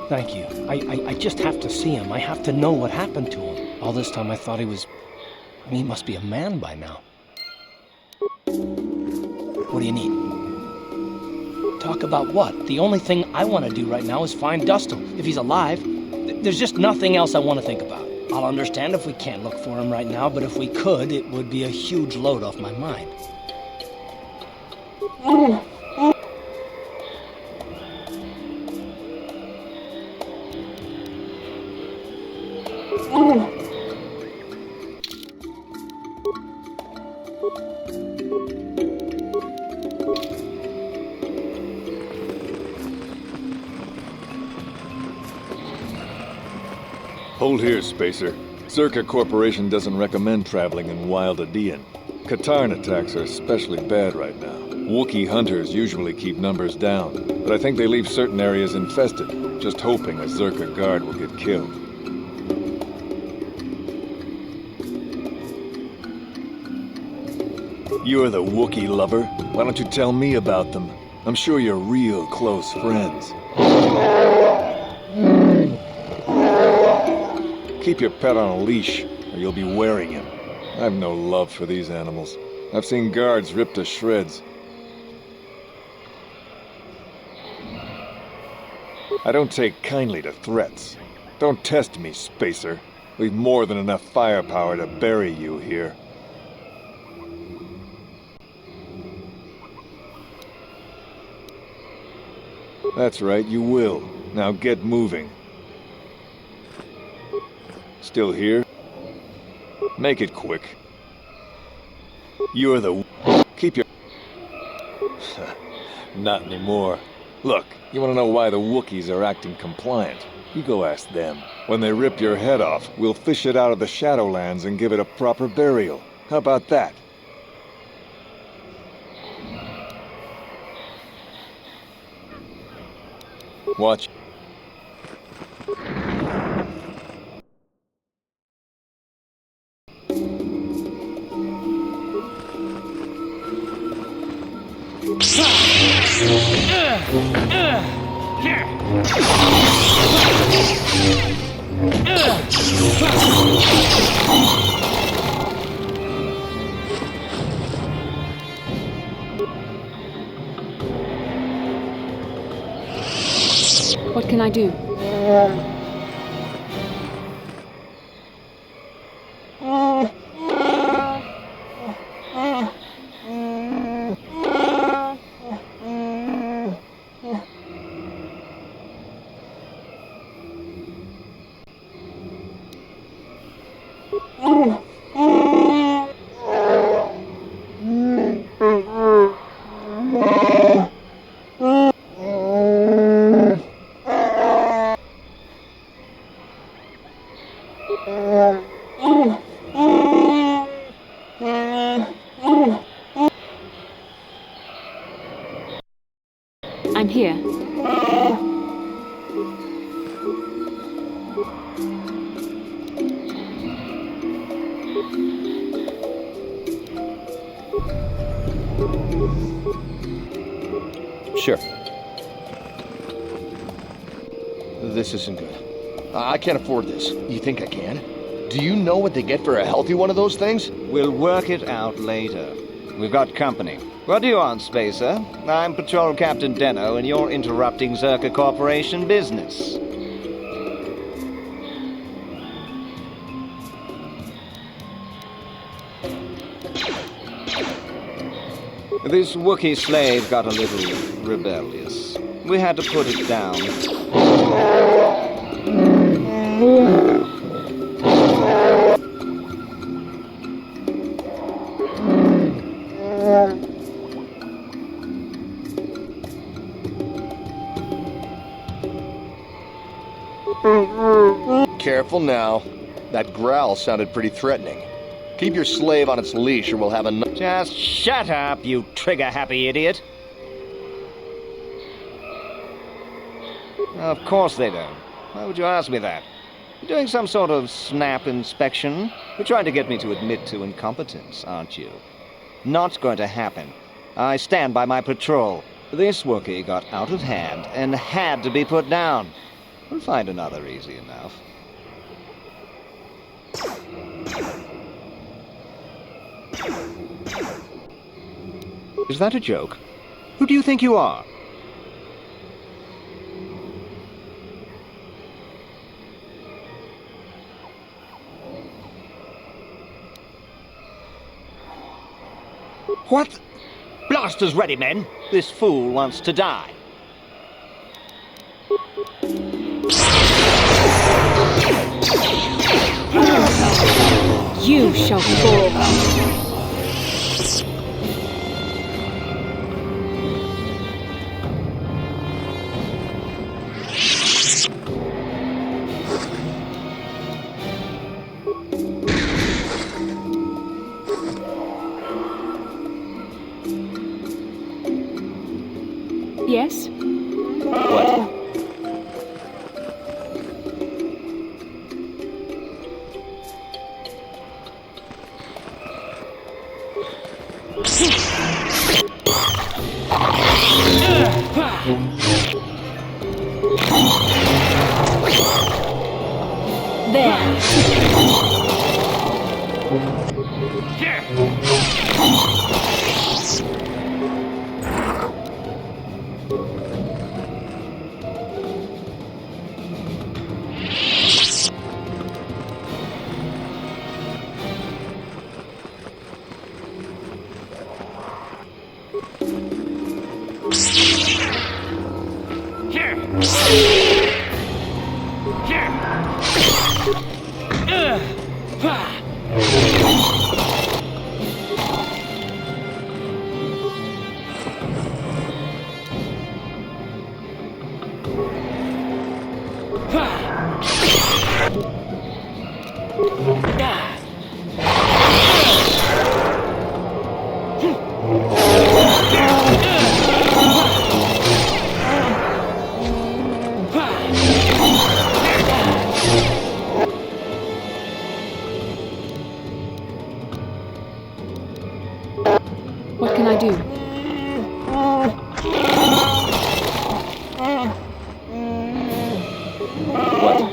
Thank you. I just have to see him. I have to know what happened to him. All this time I thought he was... I mean, he must be a man by now. What do you need? Talk about what? The only thing I want to do right now is find Dustle. If he's alive, there's just nothing else I want to think about. I'll understand if we can't look for him right now, but if we could, it would be a huge load off my mind. Hold here, Spacer. Zerka Corporation doesn't recommend traveling in Wild Adean. Katarn attacks are especially bad right now. Wookiee hunters usually keep numbers down, but I think they leave certain areas infested, just hoping a Zerka guard will get killed. You're the Wookiee lover. Why don't you tell me about them? I'm sure you're real close friends. Keep your pet on a leash, or you'll be wearing him. I've no love for these animals. I've seen guards ripped to shreds. I don't take kindly to threats. Don't test me, Spacer. We've more than enough firepower to bury you here. That's right, you will. Now get moving. Still here? Make it quick. You're the... Keep your... Not anymore. Look, you want to know why the Wookiees are acting compliant? You go ask them. When they rip your head off, we'll fish it out of the Shadowlands and give it a proper burial. How about that? Watch. What can I do? I'm here. Sure. This isn't good. I can't afford this. You think I can? Do you know what they get for a healthy one of those things? We'll work it out later. We've got company. What do you want, Spacer? I'm Patrol Captain Deno, and you're interrupting Zerka Corporation business. This Wookiee slave got a little rebellious. We had to put it down. Careful now. That growl sounded pretty threatening. Keep your slave on its leash or we'll have a... Just shut up, you trigger-happy idiot. Of course they don't. Why would you ask me that? You're doing some sort of snap inspection? You're trying to get me to admit to incompetence, aren't you? Not going to happen. I stand by my patrol. This Wookiee got out of hand and had to be put down. We'll find another easy enough. Is that a joke? Who do you think you are? What? Blasters ready, men. This fool wants to die. You shall fall. Yes? What? What can I do? What?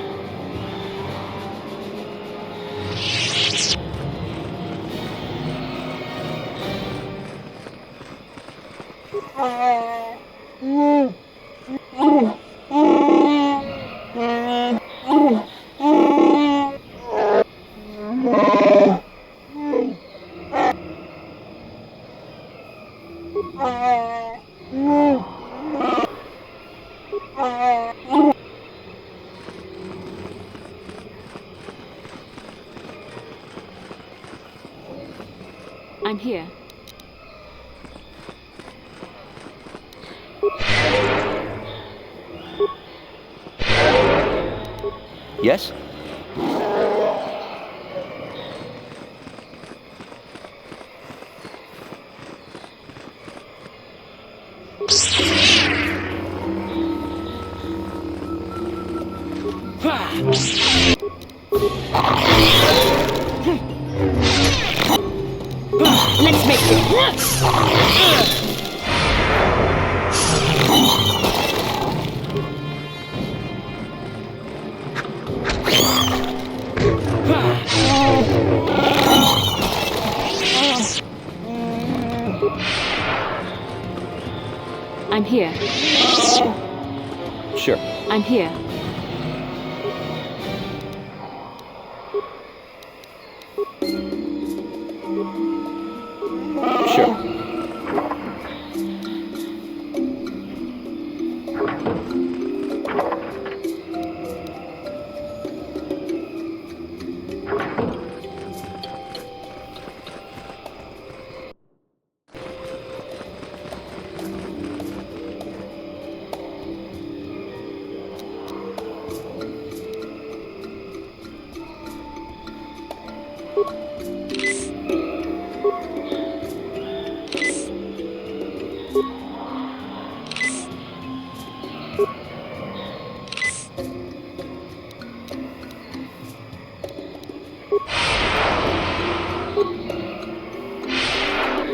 I'm here. Yes? Let's make it. I'm here. Sure. I'm here. Sure.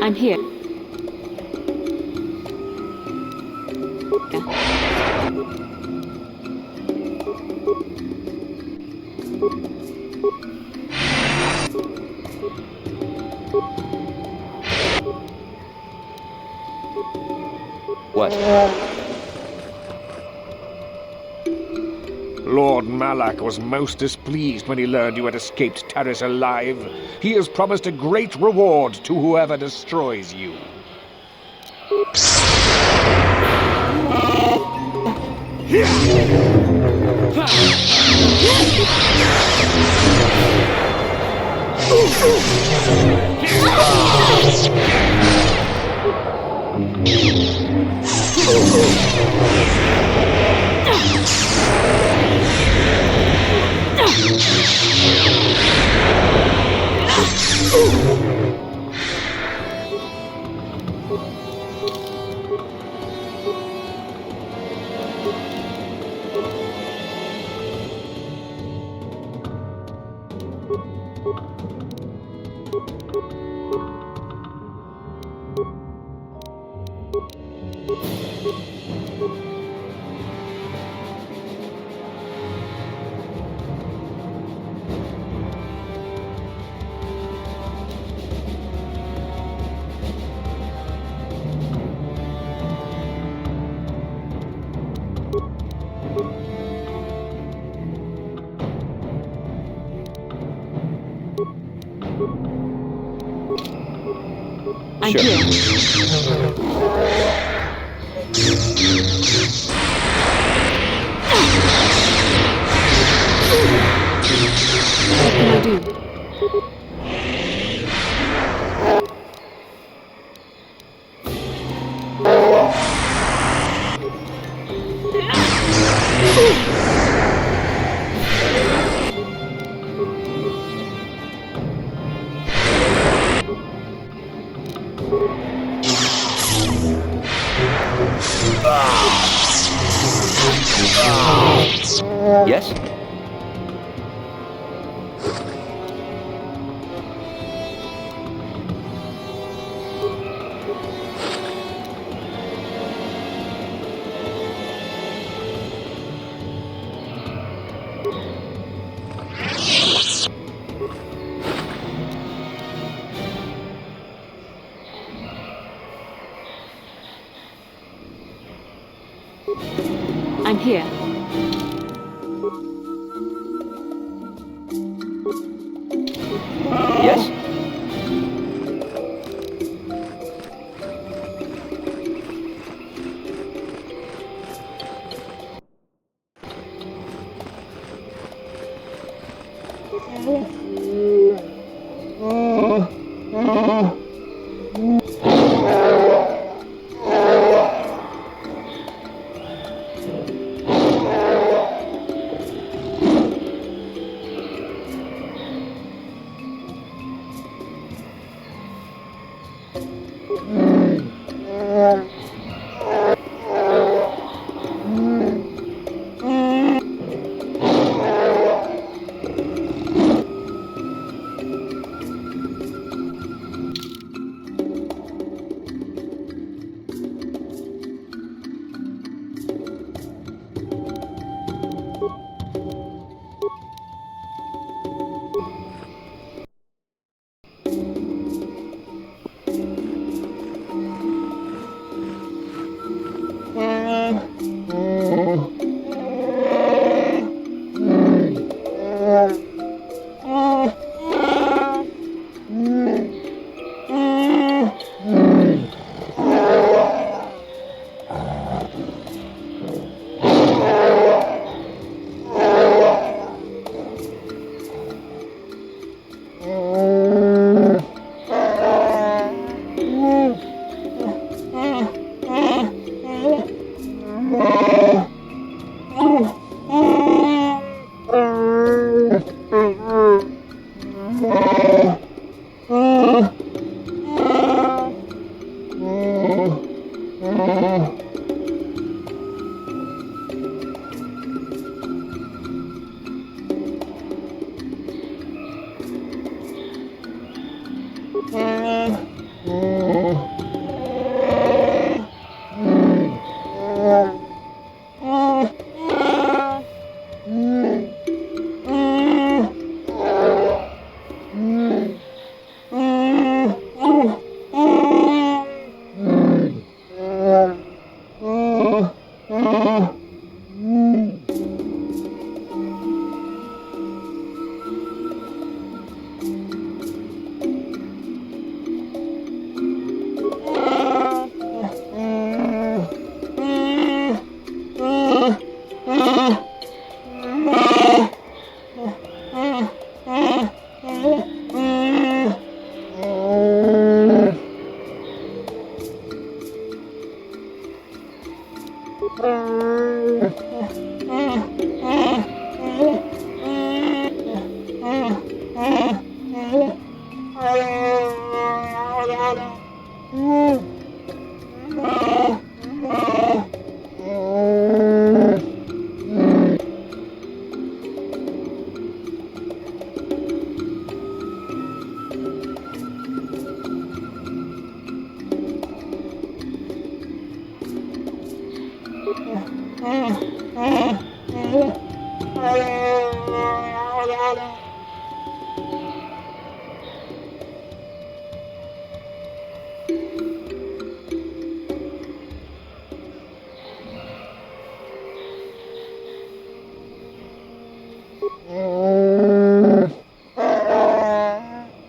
I'm here. What? Lord Malak was most displeased when he learned you had escaped Tanis alive. He has promised a great reward to whoever destroys you. I'm Sure. here. What can I do? Yes? I'm here. Yes?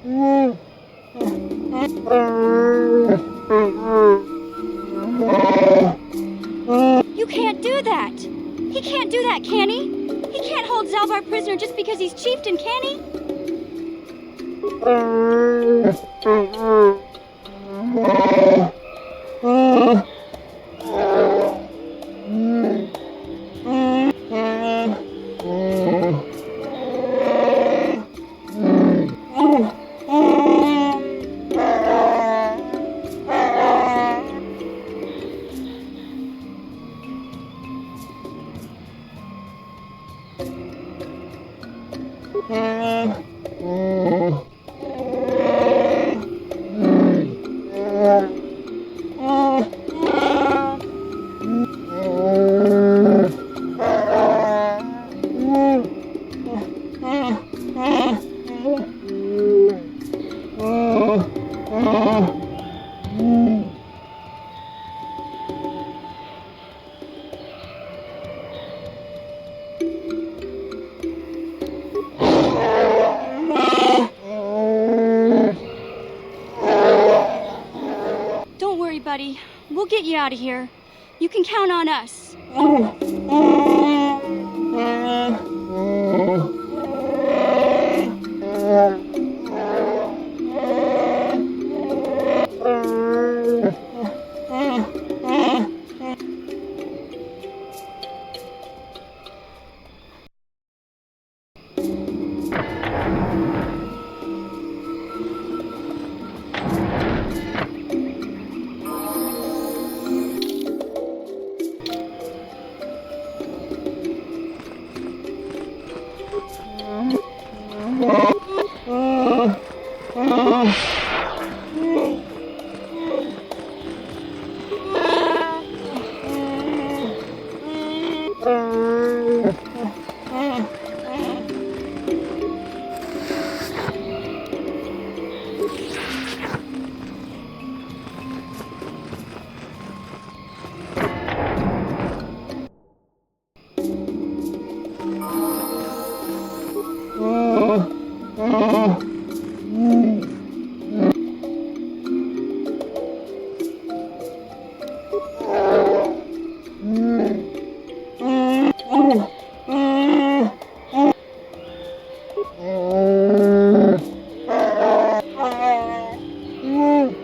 You can't do that! He can't do that, can he? He can't hold Zalbar prisoner just because he's chieftain, can he? Don't worry, buddy. We'll get you out of here. You can count on us.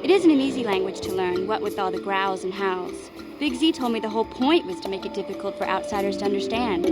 It isn't an easy language to learn, what with all the growls and howls. Big Z told me the whole point was to make it difficult for outsiders to understand.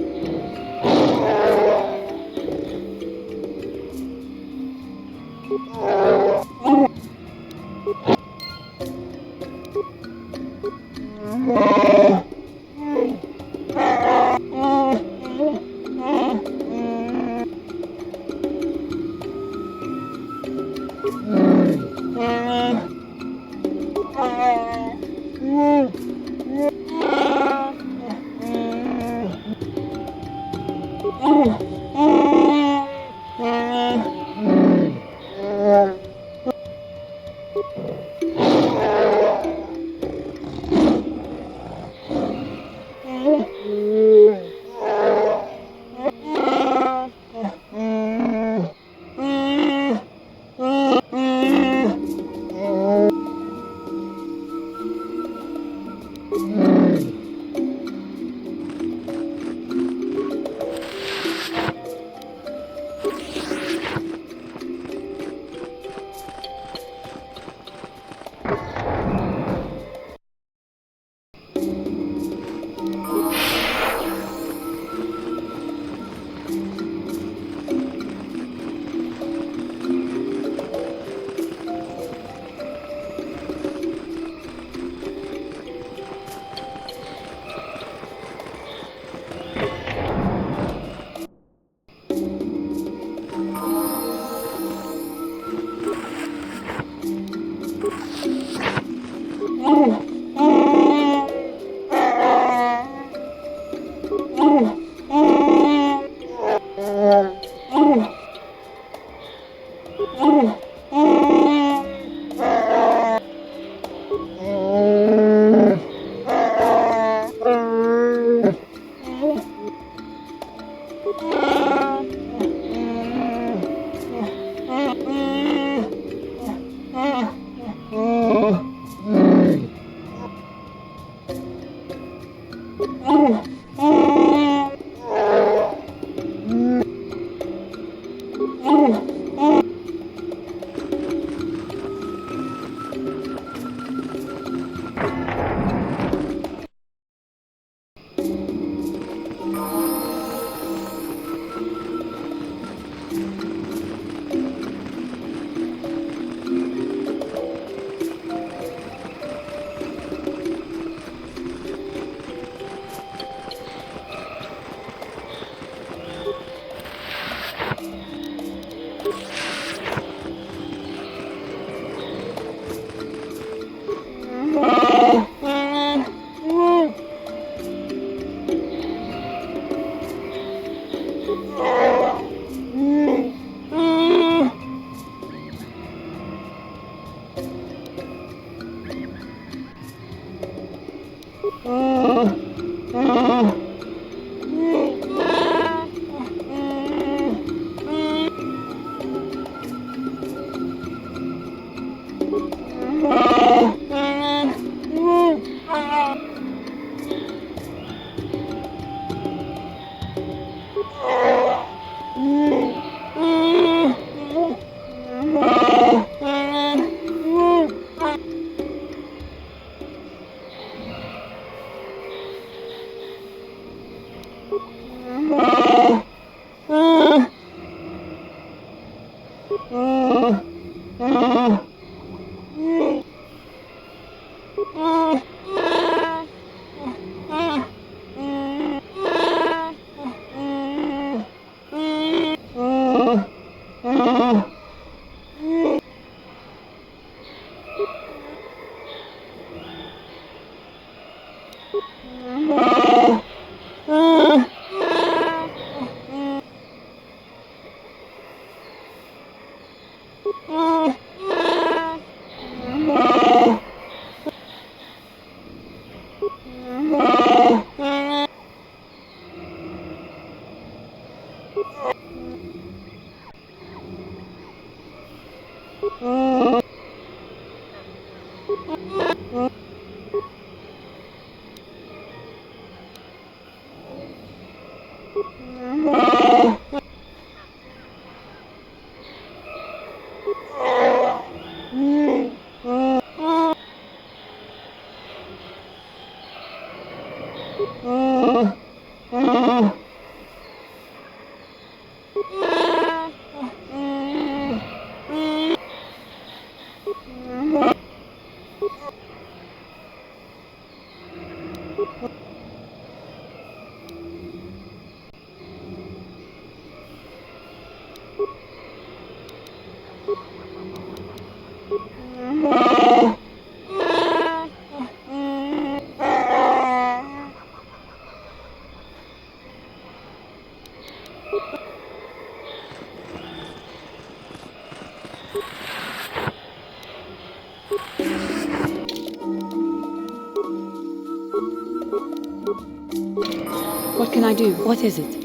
What can I do? What is it?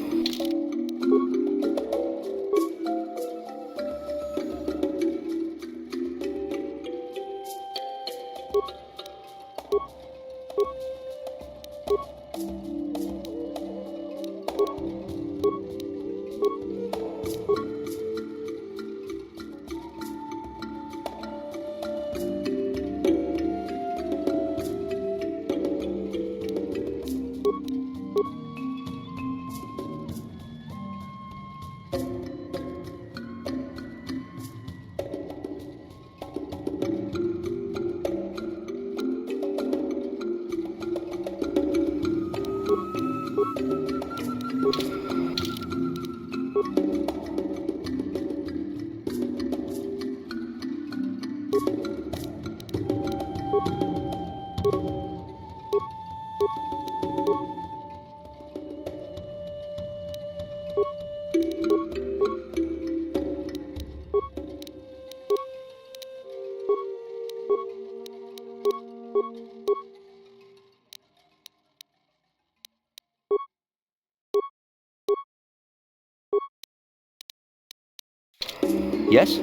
Yes?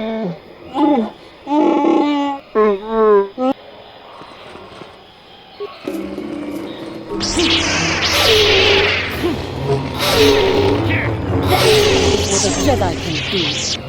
What a Jedi can do.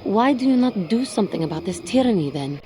Why do you not do something about this tyranny, then?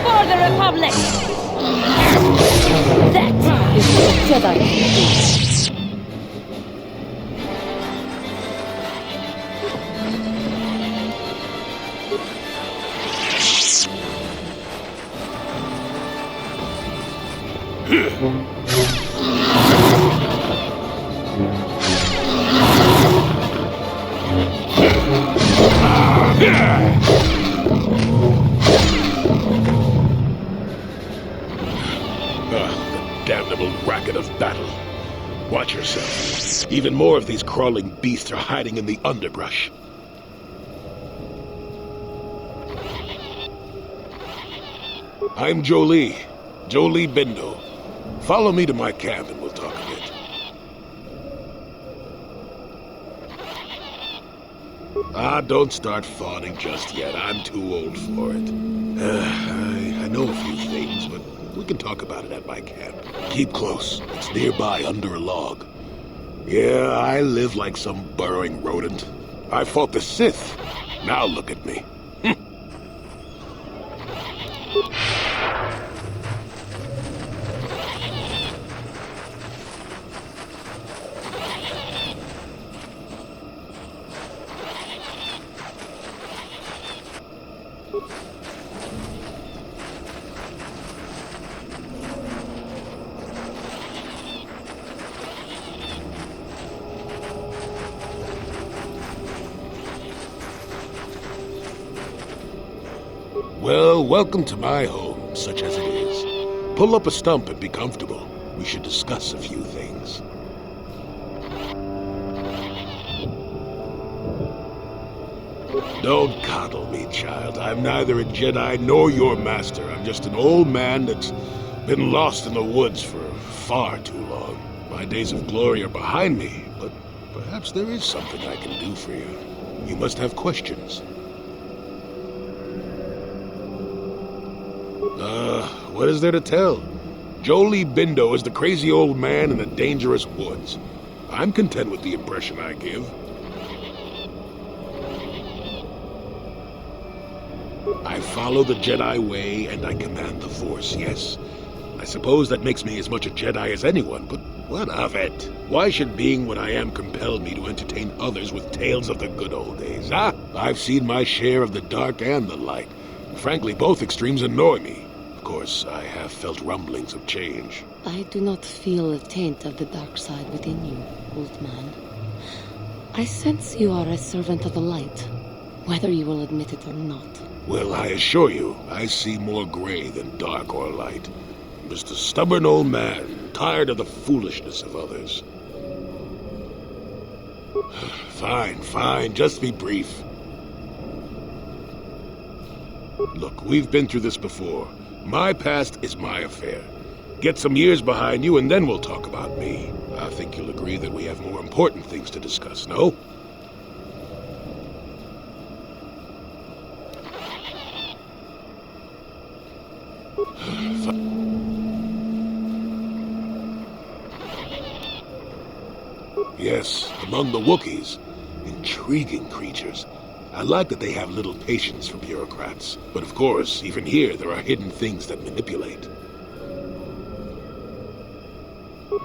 For the Republic! That is what a Jedi can do. battle. Watch yourself. Even more of these crawling beasts are hiding in the underbrush. I'm Jolie. Jolie Bindo. Follow me to my camp and we'll talk a bit. Don't start fawning just yet. I'm too old for it. I know a few things, but we can talk about it at my camp. Keep close. It's nearby under a log. Yeah, I live like some burrowing rodent. I fought the Sith. Now look at me. Well, welcome to my home, such as it is. Pull up a stump and be comfortable. We should discuss a few things. Don't coddle me, child. I'm neither a Jedi nor your master. I'm just an old man that's been lost in the woods for far too long. My days of glory are behind me, but perhaps there is something I can do for you. You must have questions. What is there to tell? Jolie Bindo is the crazy old man in the dangerous woods. I'm content with the impression I give. I follow the Jedi way and I command the Force, yes. I suppose that makes me as much a Jedi as anyone, but what of it? Why should being what I am compel me to entertain others with tales of the good old days, huh? I've seen my share of the dark and the light. Frankly, both extremes annoy me. Of course, I have felt rumblings of change. I do not feel a taint of the dark side within you, old man. I sense you are a servant of the light, whether you will admit it or not. Well, I assure you, I see more gray than dark or light. I'm just a stubborn old man, tired of the foolishness of others. Fine, just be brief. Look, we've been through this before. My past is my affair. Get some years behind you and then we'll talk about me. I think you'll agree that we have more important things to discuss, no? Yes, among the Wookiees. Intriguing creatures. I like that they have little patience for bureaucrats. But of course, even here, there are hidden things that manipulate.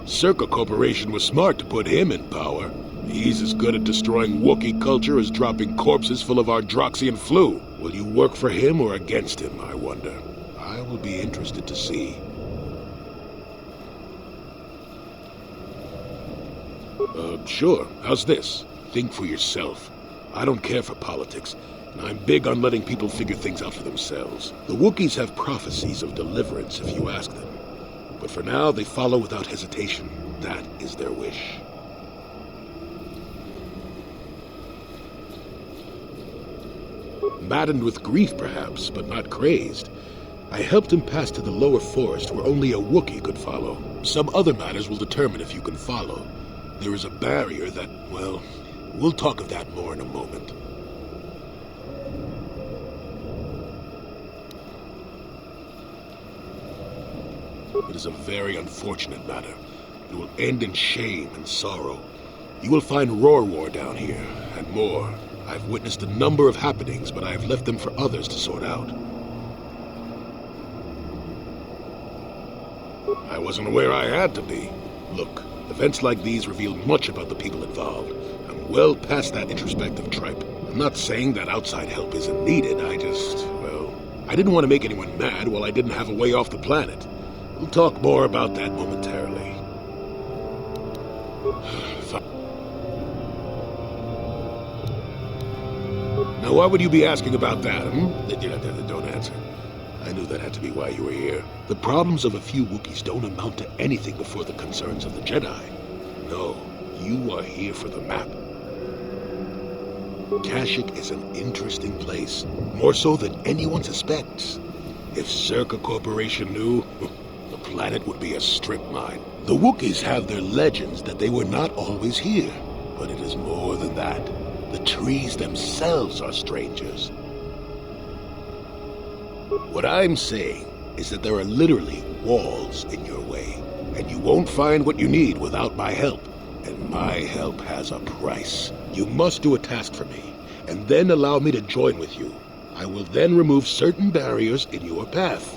Circa Corporation was smart to put him in power. He's as good at destroying Wookiee culture as dropping corpses full of Ardroxian flu. Will you work for him or against him, I wonder? I will be interested to see. Sure. How's this? Think for yourself. I don't care for politics, and I'm big on letting people figure things out for themselves. The Wookiees have prophecies of deliverance if you ask them. But for now, they follow without hesitation. That is their wish. Maddened with grief, perhaps, but not crazed. I helped him pass to the lower forest where only a Wookiee could follow. Some other matters will determine if you can follow. There is a barrier that, well, we'll talk of that more in a moment. It is a very unfortunate matter. It will end in shame and sorrow. You will find Rorwar down here, and more. I've witnessed a number of happenings, but I have left them for others to sort out. I wasn't aware I had to be. Look, events like these reveal much about the people involved. I'm well past that introspective tripe. I'm not saying that outside help isn't needed, I didn't want to make anyone mad while I didn't have a way off the planet. We'll talk more about that momentarily. Now, why would you be asking about that, Don't answer. I knew that had to be why you were here. The problems of a few Wookiees don't amount to anything before the concerns of the Jedi. No, you are here for the map. Kashyyyk is an interesting place, more so than anyone suspects. If Zerka Corporation knew, the planet would be a strip mine. The Wookiees have their legends that they were not always here, but it is more than that. The trees themselves are strangers. What I'm saying is that there are literally walls in your way, and you won't find what you need without my help. And my help has a price. You must do a task for me, and then allow me to join with you. I will then remove certain barriers in your path.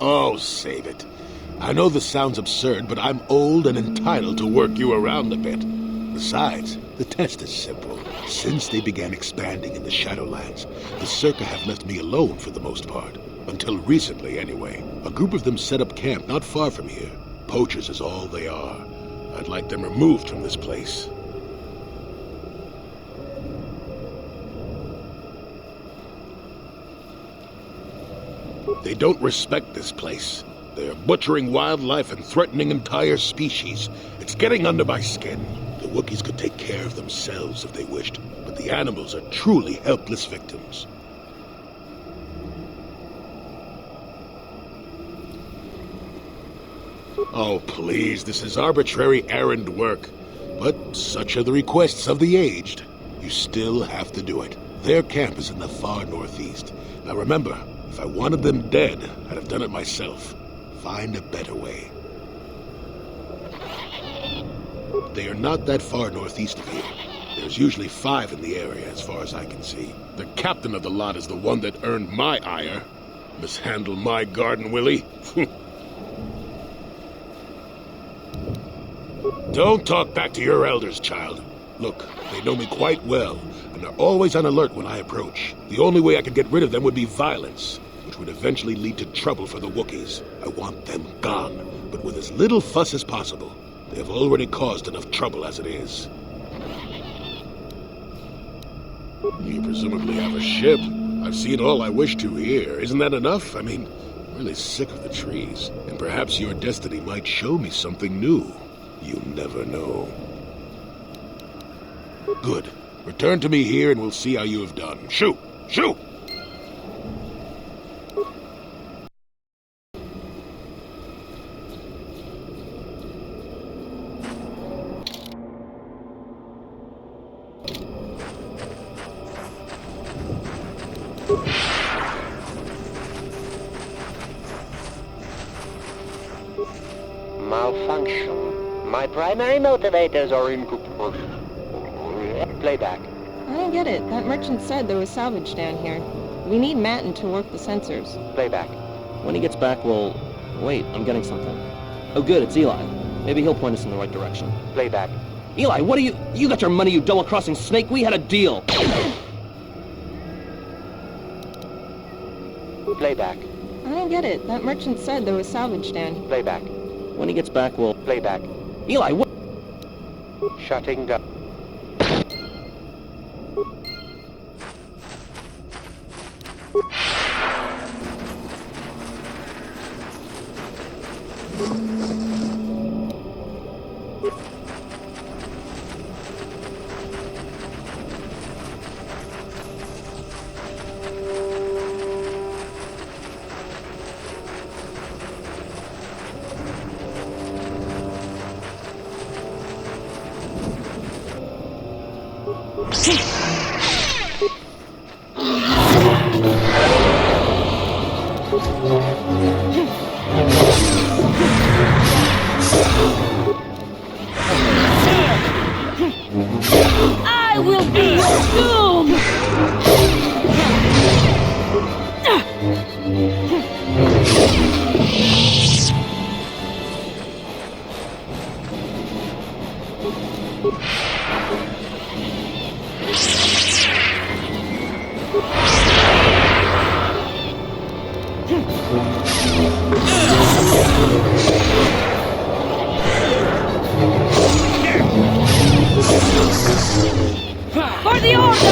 Oh, save it. I know this sounds absurd, but I'm old and entitled to work you around a bit. Besides, the test is simple. Since they began expanding in the Shadowlands, the Zerka have left me alone for the most part. Until recently, anyway. A group of them set up camp not far from here. Poachers is all they are. I'd like them removed from this place. They don't respect this place. They are butchering wildlife and threatening entire species. It's getting under my skin. The Wookiees could take care of themselves if they wished, but the animals are truly helpless victims. Oh, please, this is arbitrary errand work. But such are the requests of the aged. You still have to do it. Their camp is in the far northeast. Now remember, if I wanted them dead, I'd have done it myself. Find a better way. They are not that far northeast of here. There's usually 5 in the area, as far as I can see. The captain of the lot is the one that earned my ire. Mishandle my garden, Willie. Don't talk back to your elders, child. Look, they know me quite well, and are always on alert when I approach. The only way I could get rid of them would be violence, which would eventually lead to trouble for the Wookiees. I want them gone, but with as little fuss as possible. They have already caused enough trouble as it is. You presumably have a ship. I've seen all I wish to here. Isn't that enough? I mean, I'm really sick of the trees. And perhaps your destiny might show me something new. You never know. Good. Return to me here and we'll see how you have done. Shoot! Shoot! Malfunction. My primary motivators are in... Playback. I don't get it. That merchant said there was salvage down here. We need Matten to work the sensors. Playback. When he gets back, we'll... Wait, I'm getting something. Oh good, it's Eli. Maybe he'll point us in the right direction. Playback. Eli, what are you... You got your money, you double-crossing snake! We had a deal! Playback. I don't get it. That merchant said there was salvage down here. Playback. When he gets back, we'll... Playback. Eli, what... Shutting down. I will be your doom! For the Order!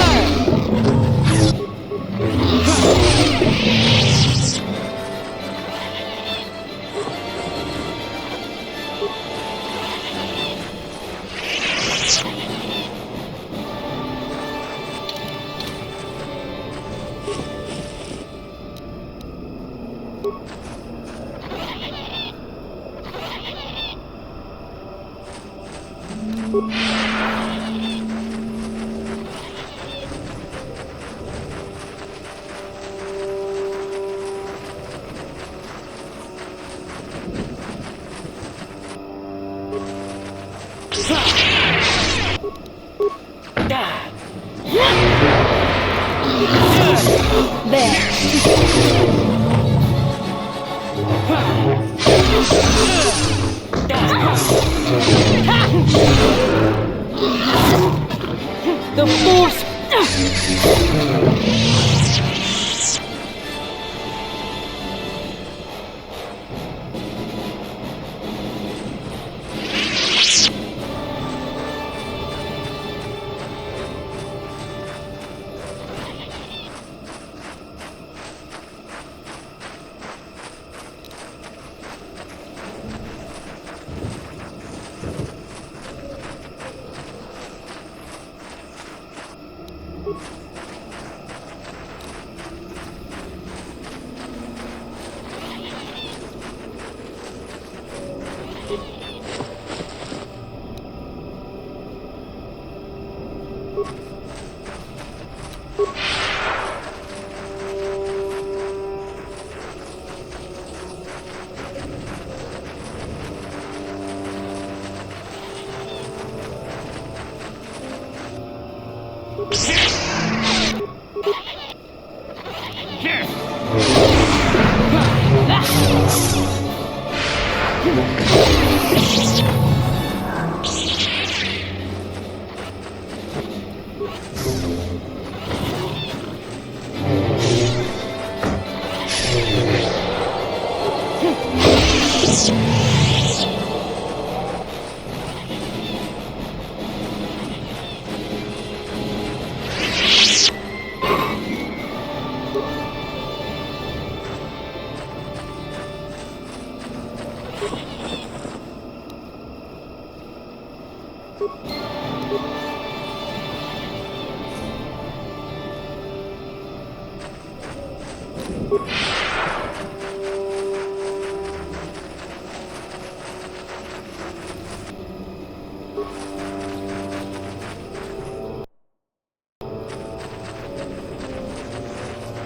The force!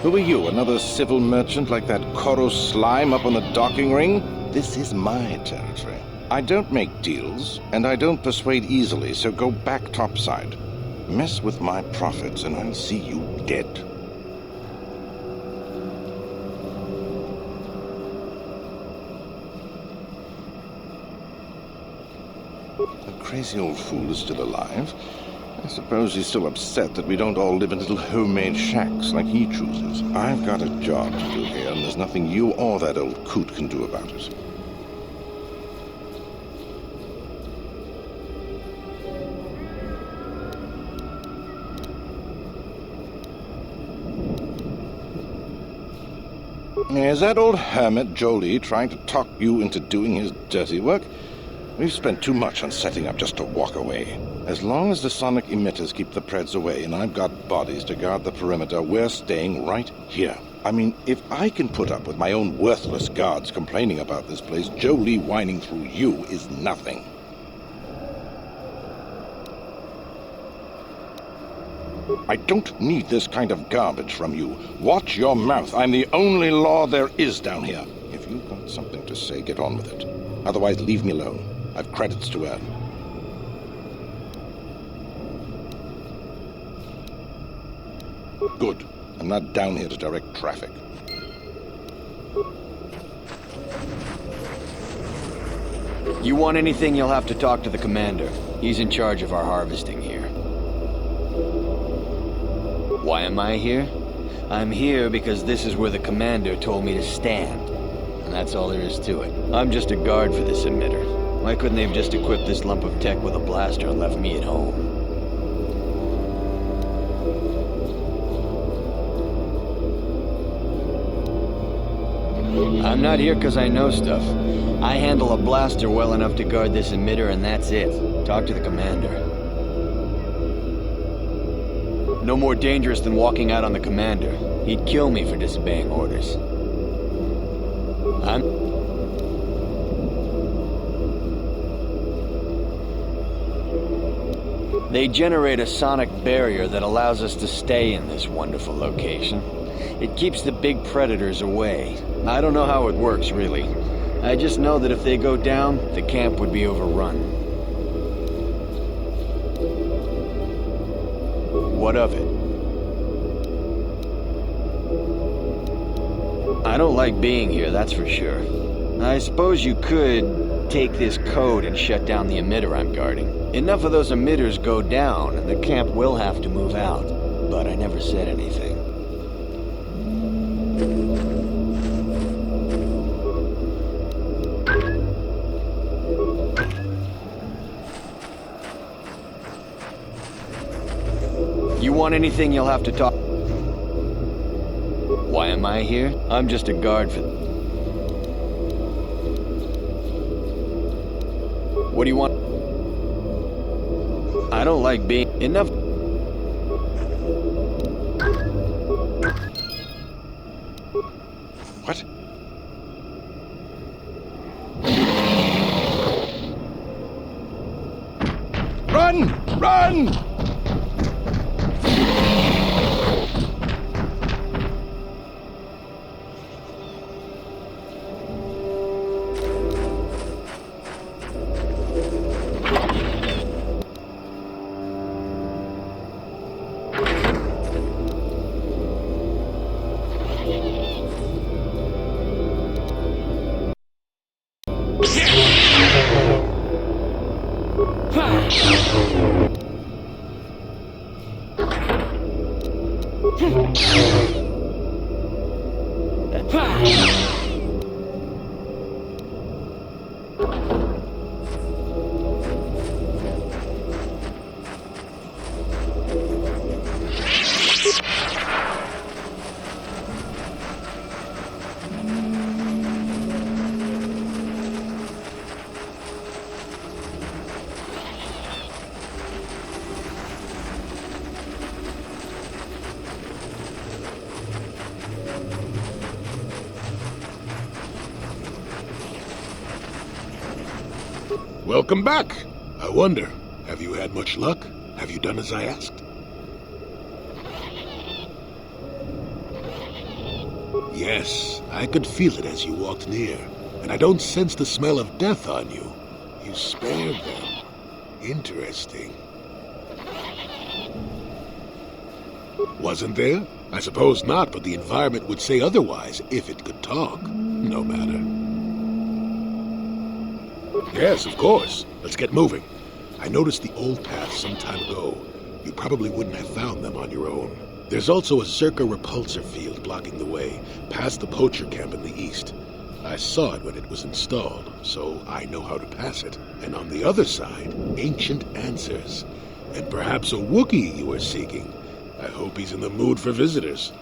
Who are you, another civil merchant like that Koro slime up on the docking ring? This is my territory. I don't make deals, and I don't persuade easily, so go back topside. Mess with my profits, and I'll see you dead. The crazy old fool is still alive. I suppose he's still upset that we don't all live in little homemade shacks like he chooses. I've got a job to do here, and there's nothing you or that old coot can do about it. Is that old hermit Jolie trying to talk you into doing his dirty work? We've spent too much on setting up just to walk away. As long as the sonic emitters keep the Preds away and I've got bodies to guard the perimeter, we're staying right here. I mean, if I can put up with my own worthless guards complaining about this place, Jolie whining through you is nothing. I don't need this kind of garbage from you. Watch your mouth. I'm the only law there is down here. If you've got something to say, get on with it. Otherwise, leave me alone. I've credits to earn. Good. I'm not down here to direct traffic. You want anything, you'll have to talk to the commander. He's in charge of our harvesting here. Why am I here? I'm here because this is where the commander told me to stand. And that's all there is to it. I'm just a guard for this emitter. Why couldn't they have just equipped this lump of tech with a blaster and left me at home? I'm not here because I know stuff. I handle a blaster well enough to guard this emitter, and that's it. Talk to the commander. No more dangerous than walking out on the commander. He'd kill me for disobeying orders. They generate a sonic barrier that allows us to stay in this wonderful location. It keeps the big predators away. I don't know how it works, really. I just know that if they go down, the camp would be overrun. What of it? I don't like being here, that's for sure. I suppose you could take this code and shut down the emitter I'm guarding. Enough of those emitters go down, and the camp will have to move out. But I never said anything. You want anything, you'll have to talk. Why am I here? I'm just a guard for... What do you want? I don't like being... Enough... What? Run! Run! Welcome back. I wonder, have you had much luck? Have you done as I asked? Yes, I could feel it as you walked near, and I don't sense the smell of death on you. You spared them. Interesting. Wasn't there? I suppose not, but the environment would say otherwise if it could talk. No matter. Yes, of course. Let's get moving. I noticed the old path some time ago. You probably wouldn't have found them on your own. There's also a Zerka repulsor field blocking the way, past the poacher camp in the east. I saw it when it was installed, so I know how to pass it. And on the other side, ancient answers. And perhaps a Wookiee you are seeking. I hope he's in the mood for visitors.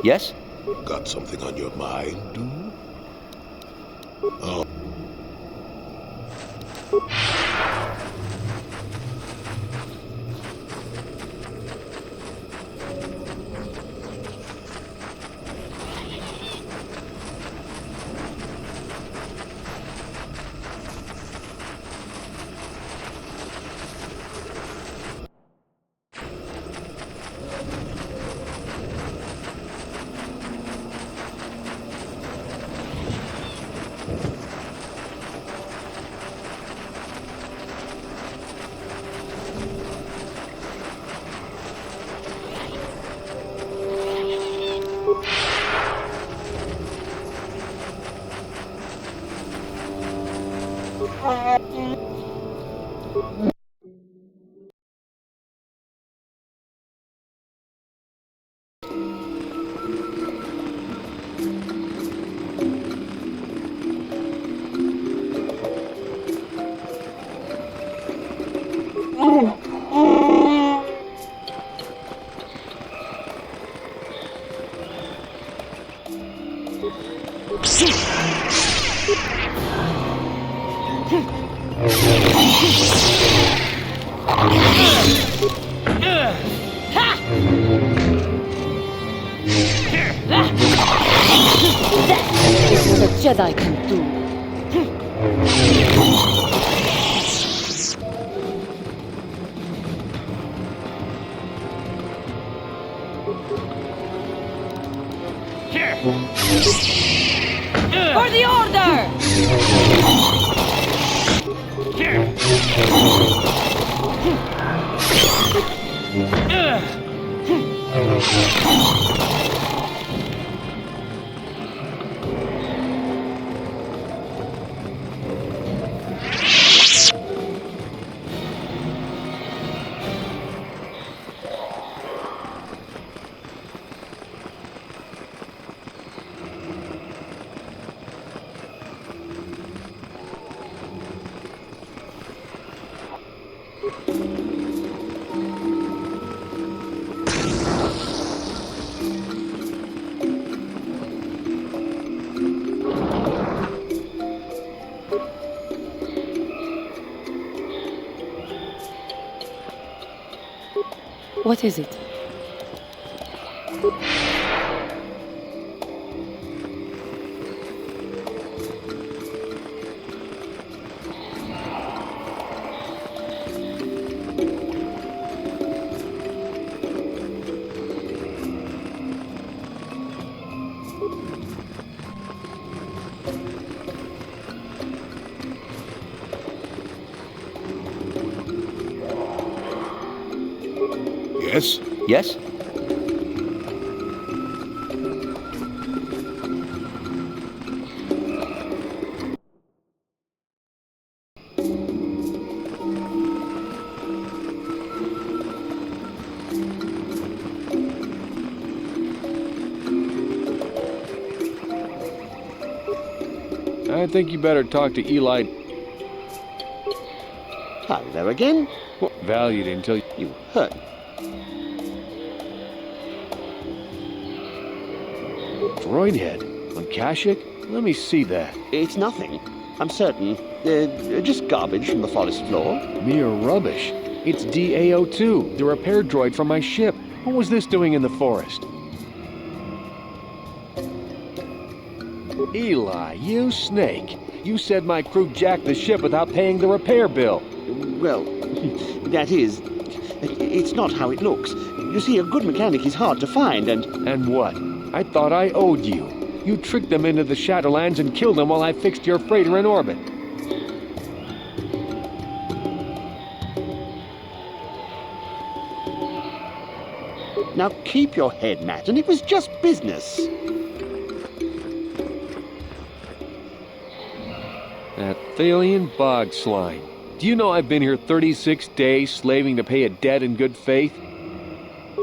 Yes? Got something on your mind, dude? Oh. This is what a Jedi can do. For the order! What is it? Yes? Yes? I think you better talk to Eli. Hello again. What valued until you hurt? Droid head on Kashyyyk? Let me see that. It's nothing. I'm certain. Just garbage from the forest floor. Mere rubbish. It's DAO2, the repair droid from my ship. What was this doing in the forest? Eli, you snake. You said my crew jacked the ship without paying the repair bill. Well, that is... It's not how it looks. You see, a good mechanic is hard to find, and... And what? I thought I owed you. You tricked them into the Shadowlands and killed them while I fixed your freighter in orbit. Now keep your head, Matt, and it was just business. That Thalian bog slime. Do you know I've been here 36 days slaving to pay a debt in good faith?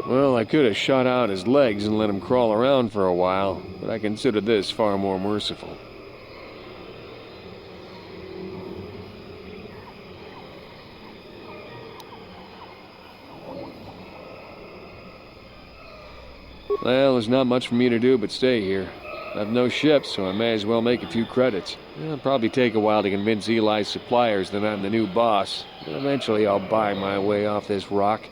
Well, I could have shot out his legs and let him crawl around for a while, but I consider this far more merciful. Well, there's not much for me to do but stay here. I have no ship, so I may as well make a few credits. It'll probably take a while to convince Eli's suppliers that I'm the new boss, but eventually I'll buy my way off this rock.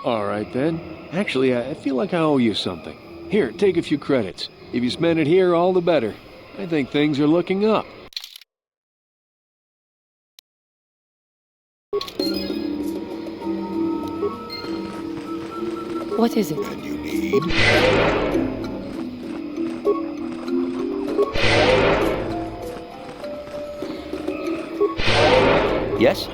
All right, then. Actually, I feel like I owe you something. Here, take a few credits. If you spend it here, all the better. I think things are looking up. What is it? And you need... Yes?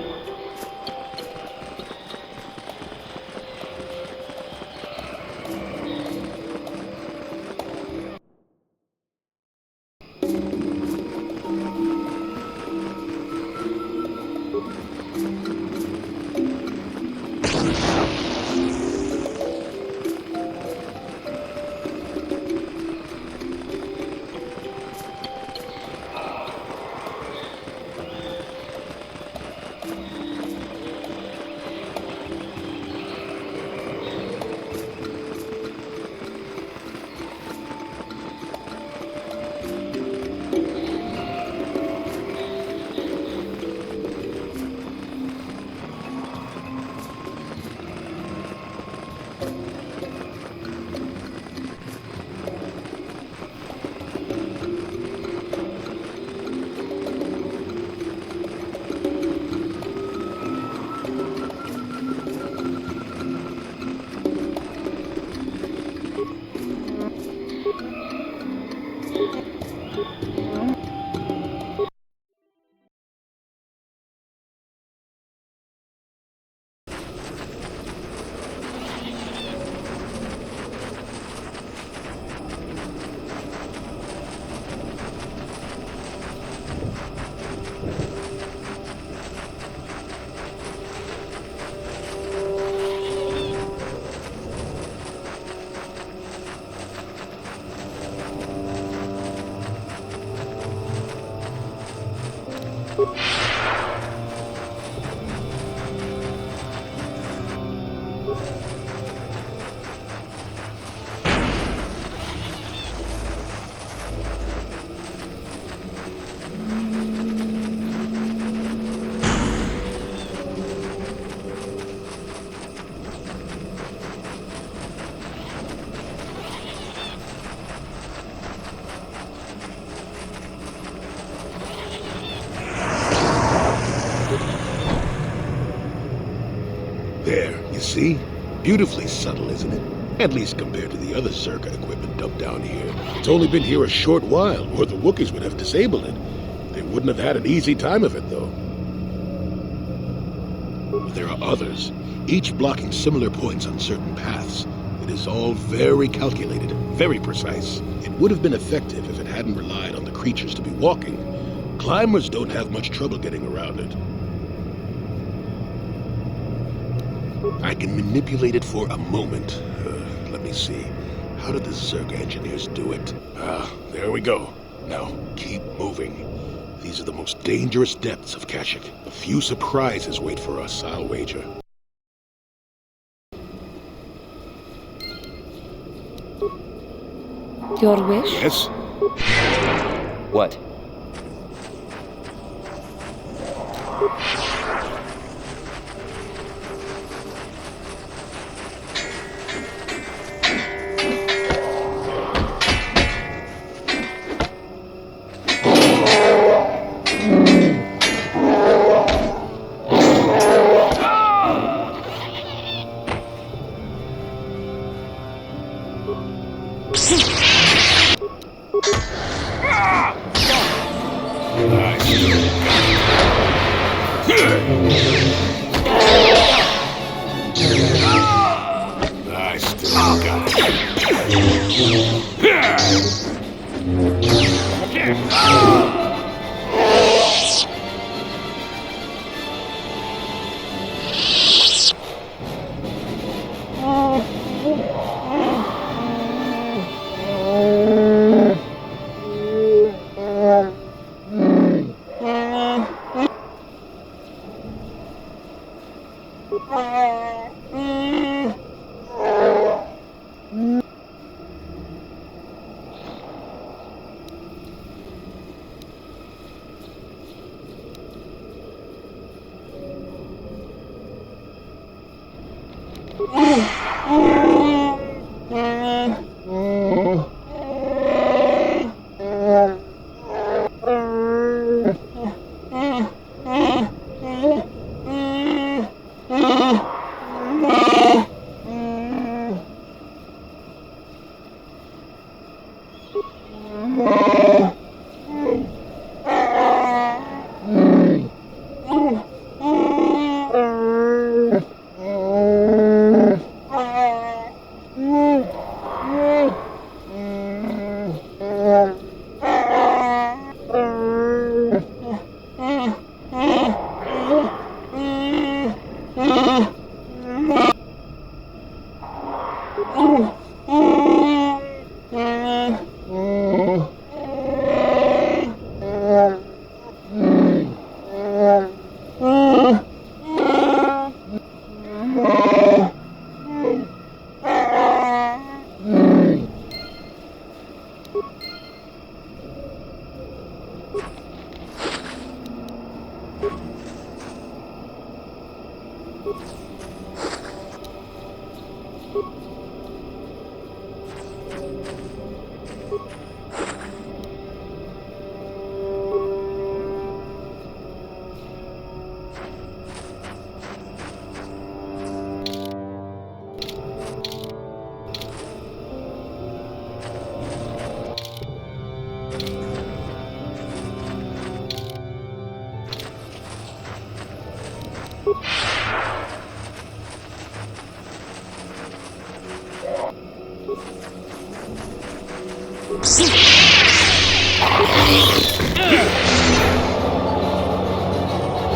There, you see? Beautifully subtle, isn't it? At least compared to the other Zerka equipment dumped down here. It's only been here a short while, or the Wookiees would have disabled it. They wouldn't have had an easy time of it, though. But there are others, each blocking similar points on certain paths. It is all very calculated, very precise. It would have been effective if it hadn't relied on the creatures to be walking. Climbers don't have much trouble getting around it. I can manipulate it for a moment. Let me see. How did the Zerg engineers do it? There we go. Now, keep moving. These are the most dangerous depths of Kashyyyk. A few surprises wait for us, I'll wager. Your wish? Yes? What?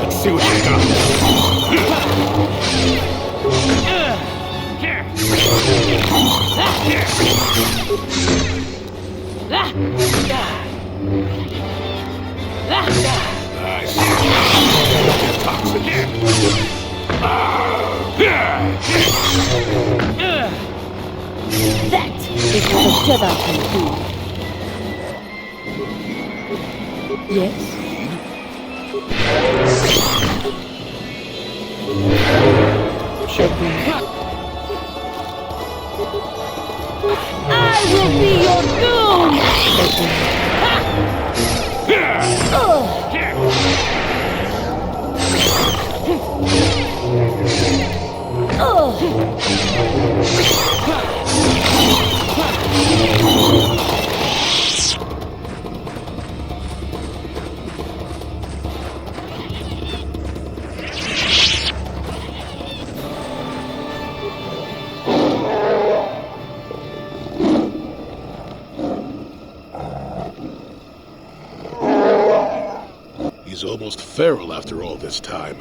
Let's see what you got. Nice. Toxic. That is what a Jedi can do. Yes? I will be your doom! He's almost feral after all this time.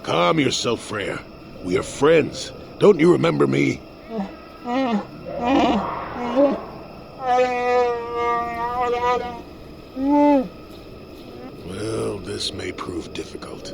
Calm yourself, Freya. We are friends. Don't you remember me? Well, this may prove difficult.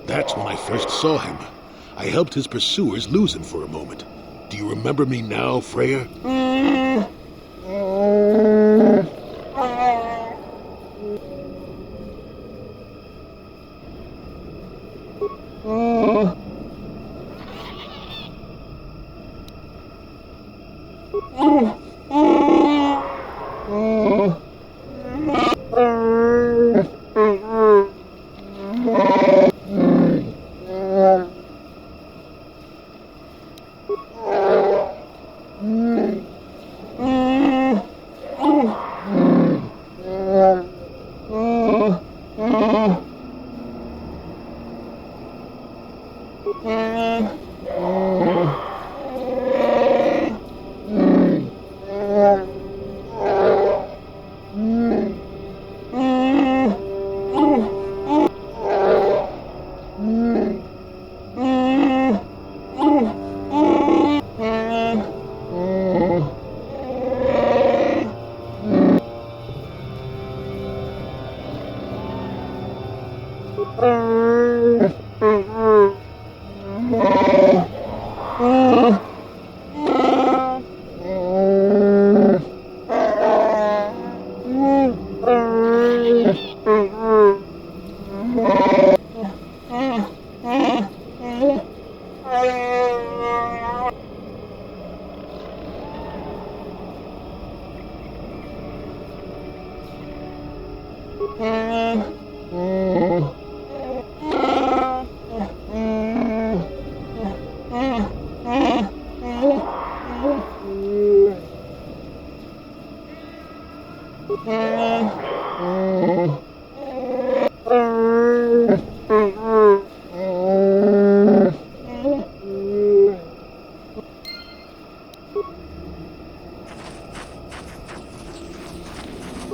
That's when I first saw him. I helped his pursuers lose him for a moment. Do you remember me now, Freya?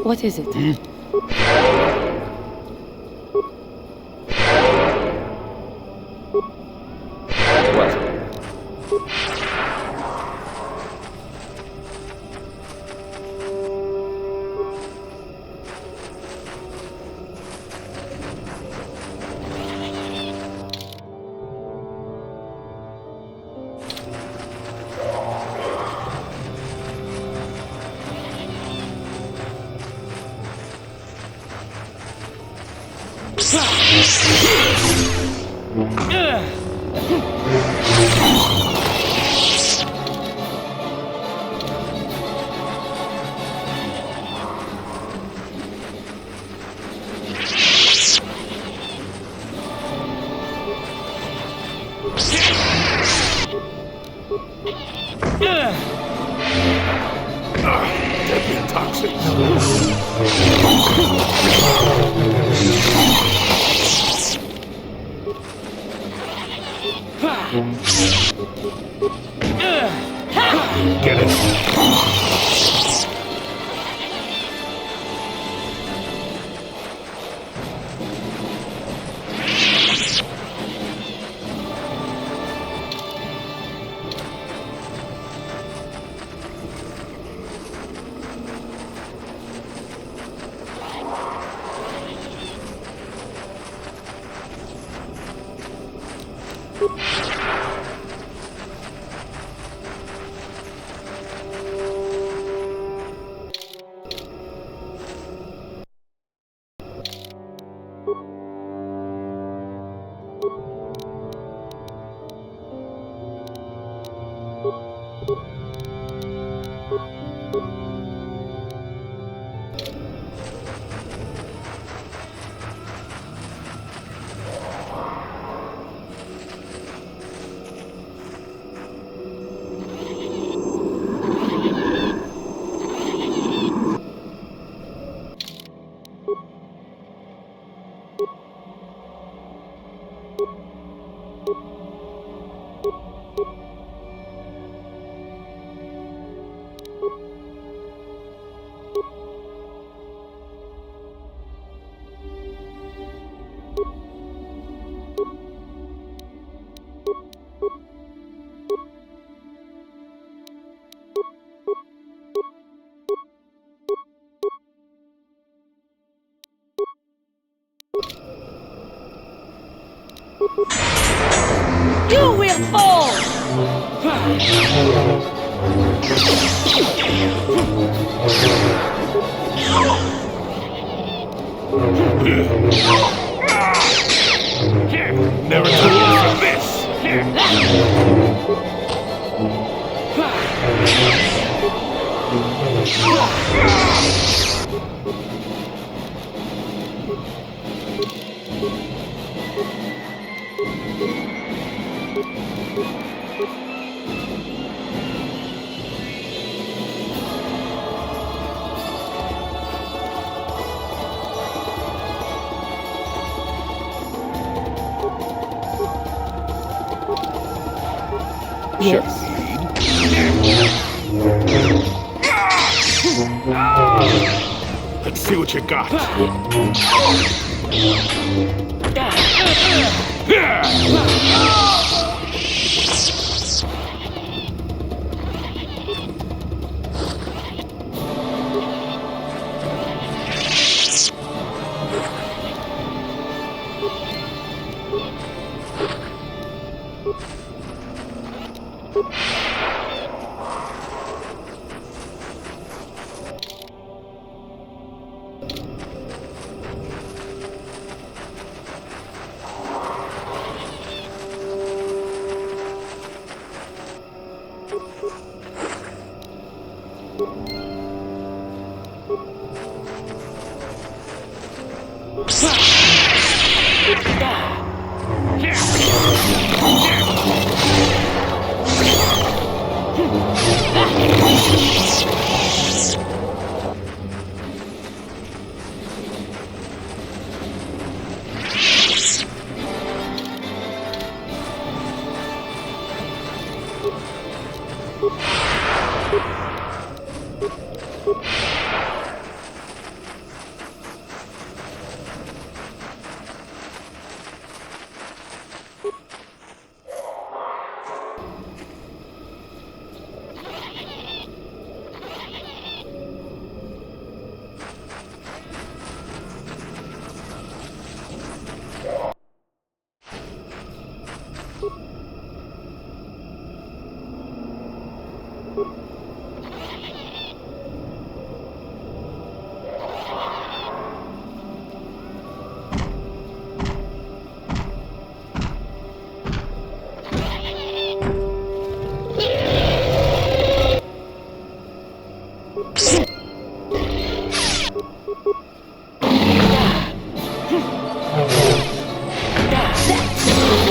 What is it? Deadly toxic. Get it. You will fall! Never too old for this! Yes. Let's see what you got.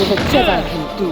The Jedi can do.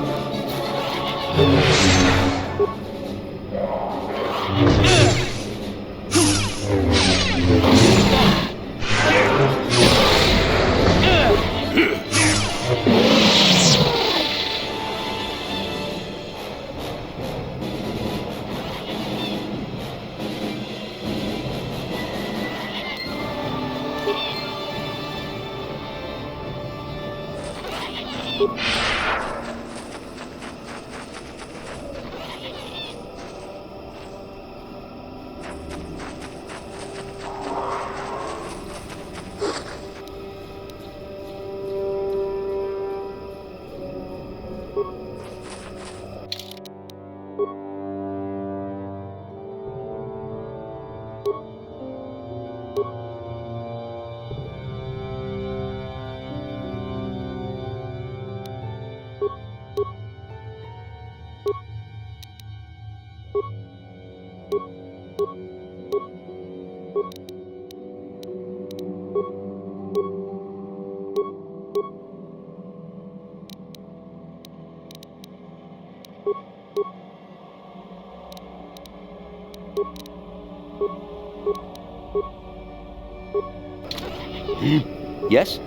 Yes?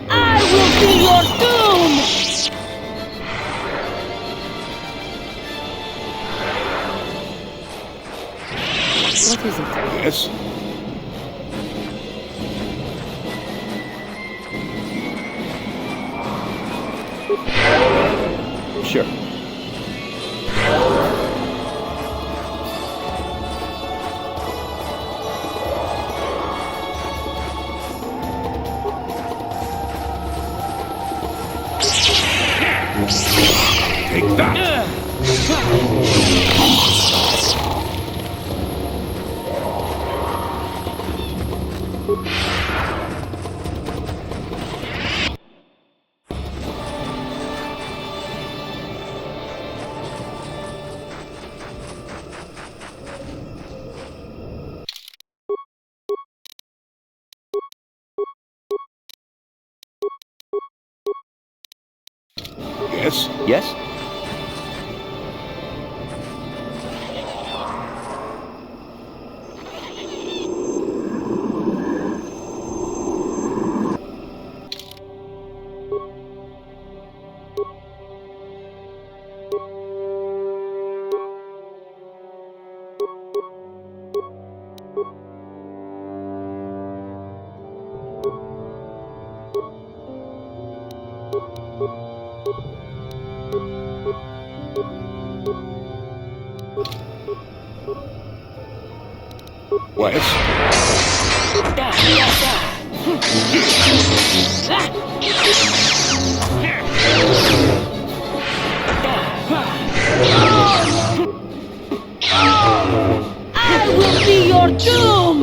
I will be your doom! What is it? Yes? Sure. Take that. Yes? Yes? What? I will be your doom!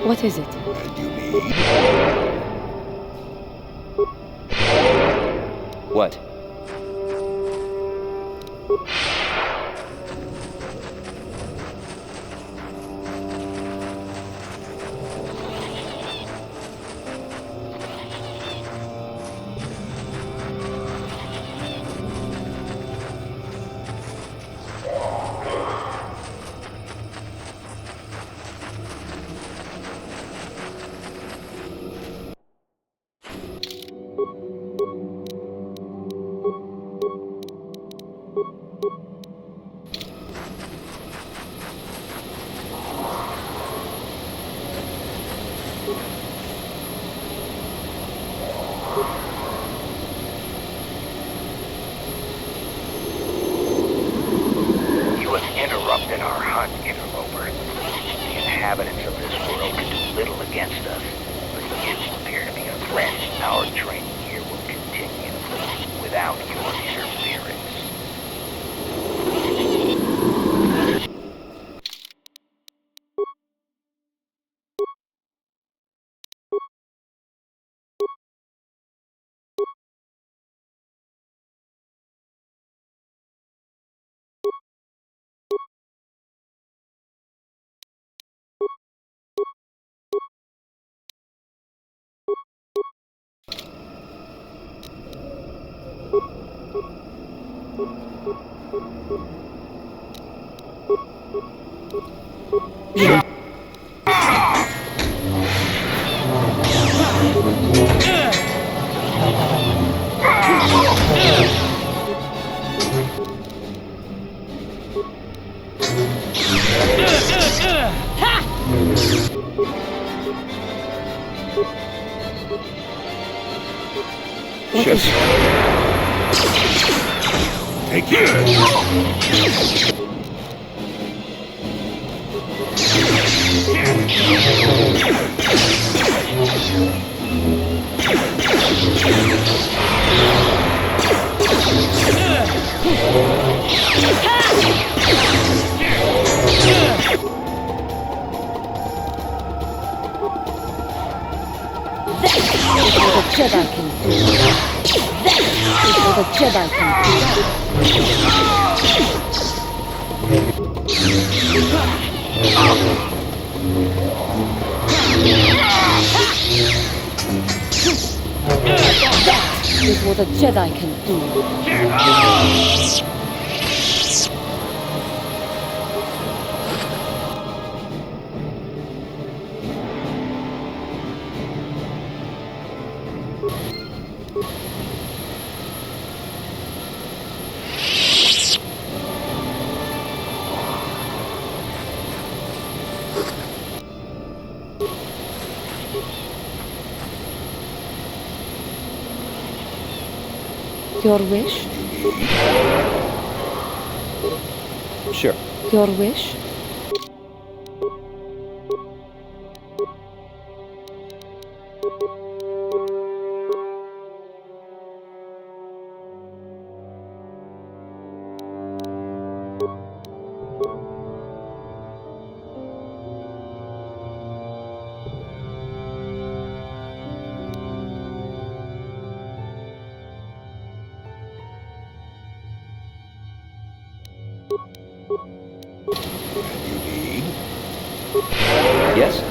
What is it? What? Interrupted our hunt, interloper. The inhabitants of this world can do little against us, but you appear to be a threat. Our training here will continue without your interference. Shit. Take care. Jedi can do. That is what a Jedi can That is what a Jedi can do. Your wish? Sure. Your wish? Yes?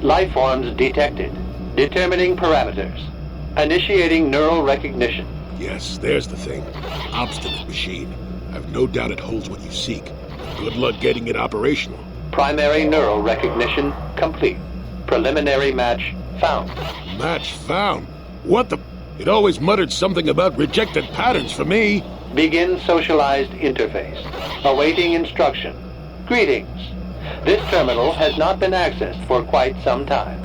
Life forms detected. Determining parameters. Initiating neural recognition. Yes, there's the thing. Obstinate machine. I've no doubt it holds what you seek. Good luck getting it operational. Primary neural recognition complete. Preliminary match found. Match found? What the... It always muttered something about rejected patterns for me. Begin socialized interface. Awaiting instruction. Greetings. This terminal has not been accessed for quite some time.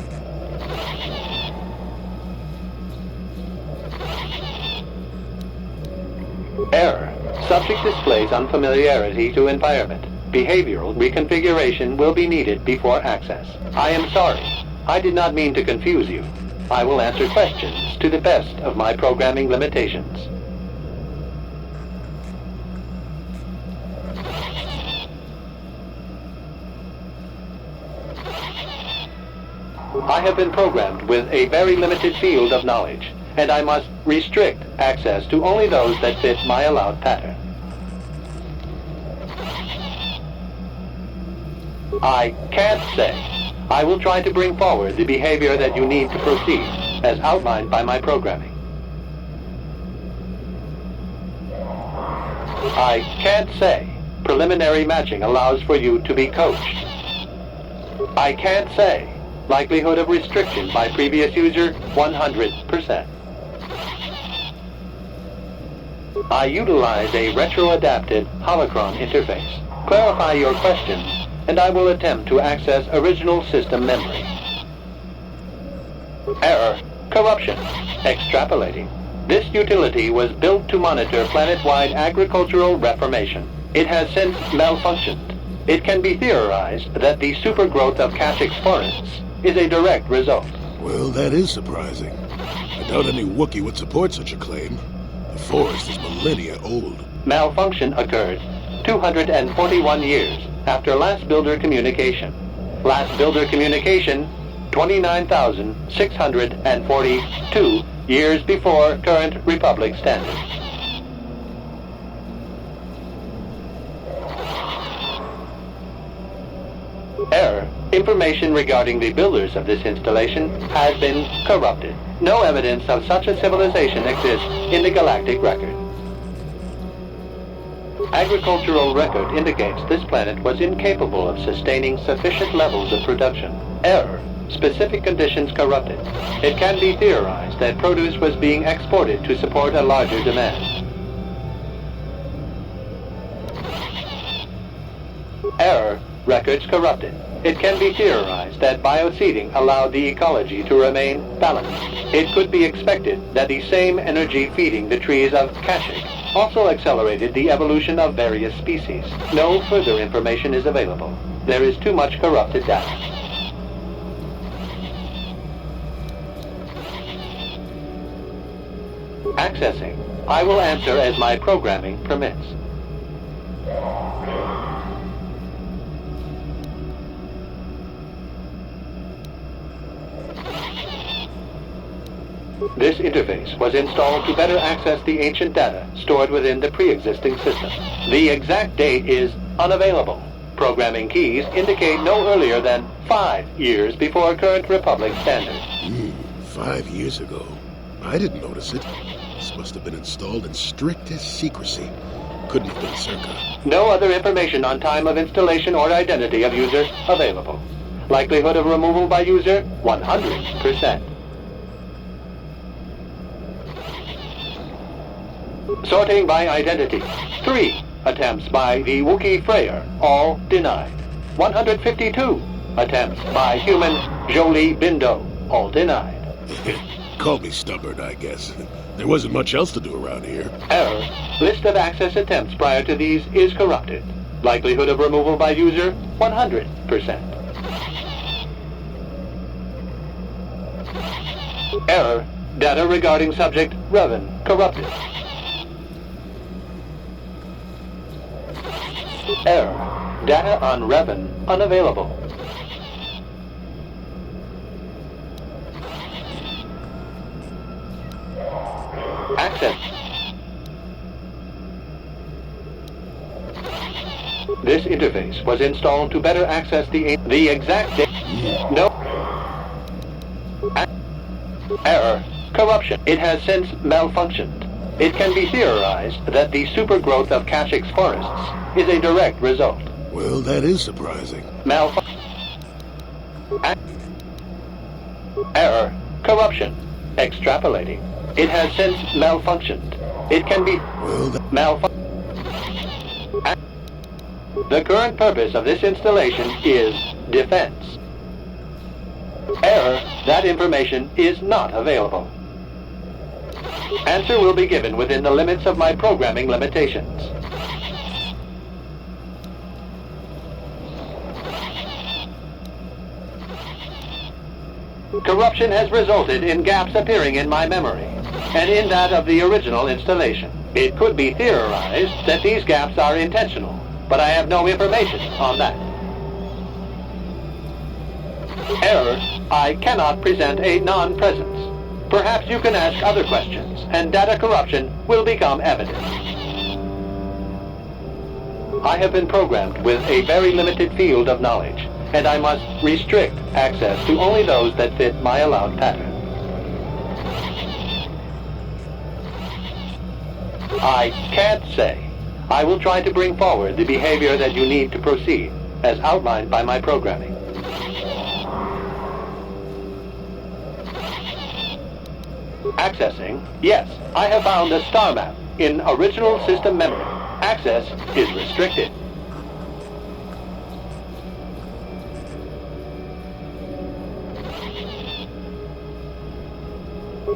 Error. Subject displays unfamiliarity to environment. Behavioral reconfiguration will be needed before access. I am sorry. I did not mean to confuse you. I will answer questions to the best of my programming limitations. I have been programmed with a very limited field of knowledge, and I must restrict access to only those that fit my allowed pattern. I can't say. I will try to bring forward the behavior that you need to proceed, as outlined by my programming. I can't say. Preliminary matching allows for you to be coached. I can't say. Likelihood of restriction by previous user, 100%. I utilize a retro-adapted holocron interface. Clarify your questions, and I will attempt to access original system memory. Error. Corruption. Extrapolating. This utility was built to monitor planet-wide agricultural reformation. It has since malfunctioned. It can be theorized that the supergrowth of Kashyk's forests is a direct result. Well, that is surprising. I doubt any Wookiee would support such a claim. The forest is millennia old. Malfunction occurred 241 years after last builder communication. Last builder communication, 29,642 years before current Republic standards. Error. Information regarding the builders of this installation has been corrupted. No evidence of such a civilization exists in the galactic record. Agricultural record indicates this planet was incapable of sustaining sufficient levels of production. Error. Specific conditions corrupted. It can be theorized that produce was being exported to support a larger demand. Error. Records corrupted. It can be theorized that bioseeding allowed the ecology to remain balanced. It could be expected that the same energy feeding the trees of Kashyyyk also accelerated the evolution of various species. No further information is available. There is too much corrupted data. Accessing. I will answer as my programming permits. This interface was installed to better access the ancient data stored within the pre-existing system. The exact date is unavailable. Programming keys indicate no earlier than 5 years before current Republic standards. 5 years ago. I didn't notice it. This must have been installed in strictest secrecy. Couldn't have been Circa. No other information on time of installation or identity of user available. Likelihood of removal by user, 100%. Sorting by identity. 3 attempts by the Wookiee Freyer, all denied. 152 attempts by human Jolie Bindo, all denied. Call me stubborn, I guess. There wasn't much else to do around here. Error. List of access attempts prior to these is corrupted. Likelihood of removal by user, 100%. Error. Data regarding subject Revan corrupted. Error. Data on Revan unavailable. Access. This interface was installed to better access the exact date. No. Error. Corruption. It has since malfunctioned. It can be theorized that the supergrowth of Kashyyyk's forests is a direct result. Well, that is surprising. Error. Corruption. Extrapolating. It has since malfunctioned. It can be The current purpose of this installation is defense. Error. That information is not available. Answer will be given within the limits of my programming limitations. Corruption has resulted in gaps appearing in my memory, and in that of the original installation. It could be theorized that these gaps are intentional, but I have no information on that. Error. I cannot present a non-presence. Perhaps you can ask other questions, and data corruption will become evident. I have been programmed with a very limited field of knowledge, and I must restrict access to only those that fit my allowed pattern. I can't say. I will try to bring forward the behavior that you need to proceed, as outlined by my programming. Accessing. Yes, I have found a star map in original system memory. Access is restricted.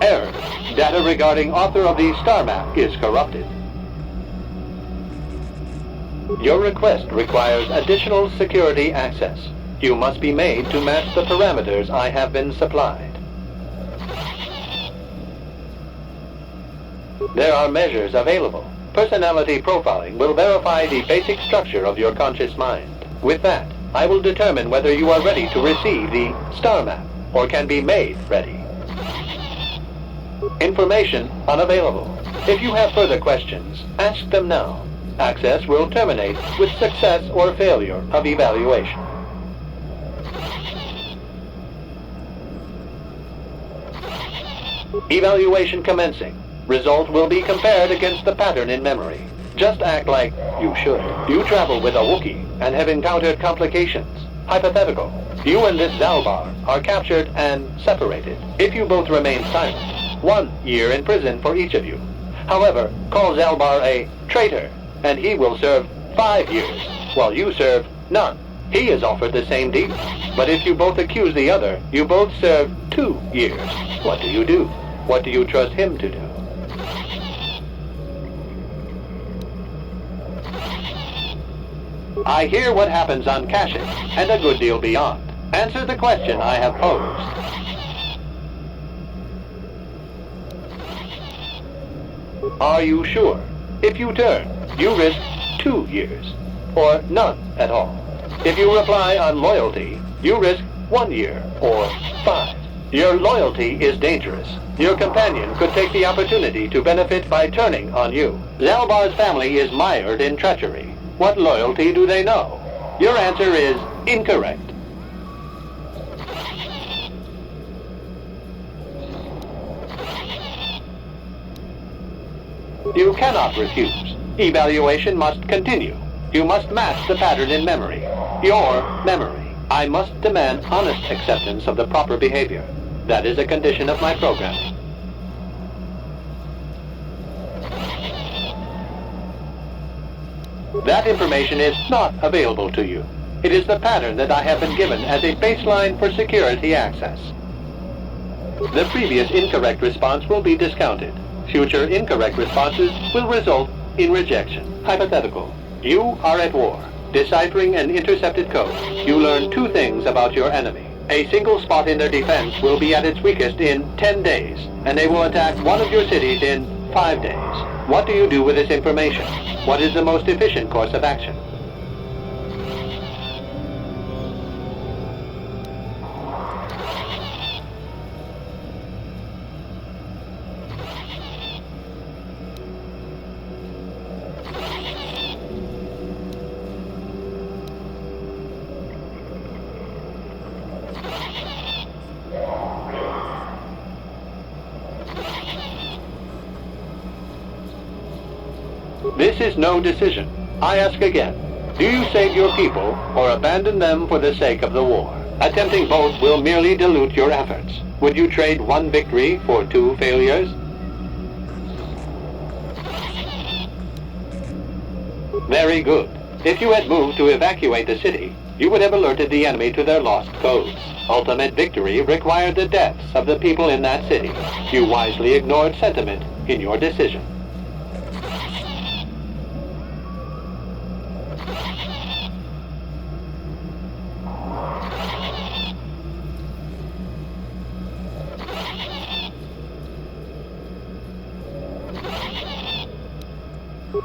Error. Data regarding author of the star map is corrupted. Your request requires additional security access. You must be made to match the parameters I have been supplied. There are measures available. Personality profiling will verify the basic structure of your conscious mind. With that, I will determine whether you are ready to receive the star map or can be made ready. Information unavailable. If you have further questions, ask them now. Access will terminate with success or failure of evaluation. Evaluation commencing. Result will be compared against the pattern in memory. Just act like you should. You travel with a Wookiee and have encountered complications. Hypothetical. You and this Zalbar are captured and separated. If you both remain silent, 1 year in prison for each of you. However, call Zalbar a traitor, and he will serve 5 years, while you serve none. He is offered the same deal. But if you both accuse the other, you both serve 2 years. What do? What do you trust him to do? I hear what happens on Kashyyyk, and a good deal beyond. Answer the question I have posed. Are you sure? If you turn, you risk 2 years, or none at all. If you reply on loyalty, you risk 1 year, or 5. Your loyalty is dangerous. Your companion could take the opportunity to benefit by turning on you. Zalbar's family is mired in treachery. What loyalty do they know? Your answer is incorrect. You cannot refuse. Evaluation must continue. You must match the pattern in memory. Your memory. I must demand honest acceptance of the proper behavior. That is a condition of my programming. That information is not available to you. It is the pattern that I have been given as a baseline for security access. The previous incorrect response will be discounted. Future incorrect responses will result in rejection. Hypothetical. You are at war. Deciphering an intercepted code, you learn 2 things about your enemy. A single spot in their defense will be at its weakest in 10 days, and they will attack one of your cities in 5 days. What do you do with this information? What is the most efficient course of action? This is no decision. I ask again. Do you save your people or abandon them for the sake of the war? Attempting both will merely dilute your efforts. Would you trade 1 victory for 2 failures? Very good. If you had moved to evacuate the city, you would have alerted the enemy to their lost codes. Ultimate victory required the deaths of the people in that city. You wisely ignored sentiment in your decision.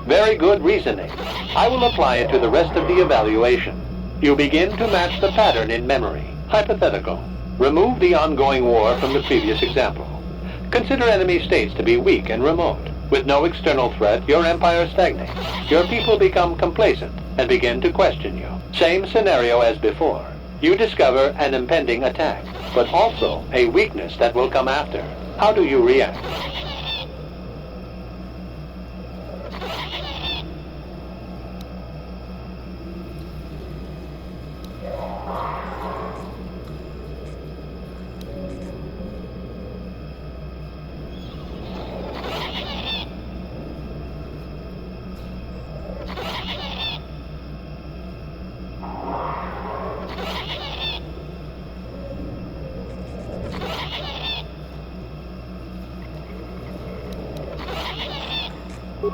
Very good reasoning. I will apply it to the rest of the evaluation. You begin to match the pattern in memory. Hypothetical. Remove the ongoing war from the previous example. Consider enemy states to be weak and remote. With no external threat, your empire stagnates. Your people become complacent and begin to question you. Same scenario as before. You discover an impending attack, but also a weakness that will come after. How do you react?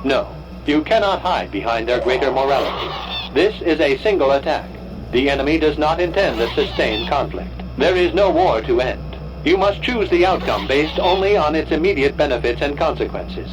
No, you cannot hide behind their greater morality. This is a single attack. The enemy does not intend a sustained conflict. There is no war to end. You must choose the outcome based only on its immediate benefits and consequences.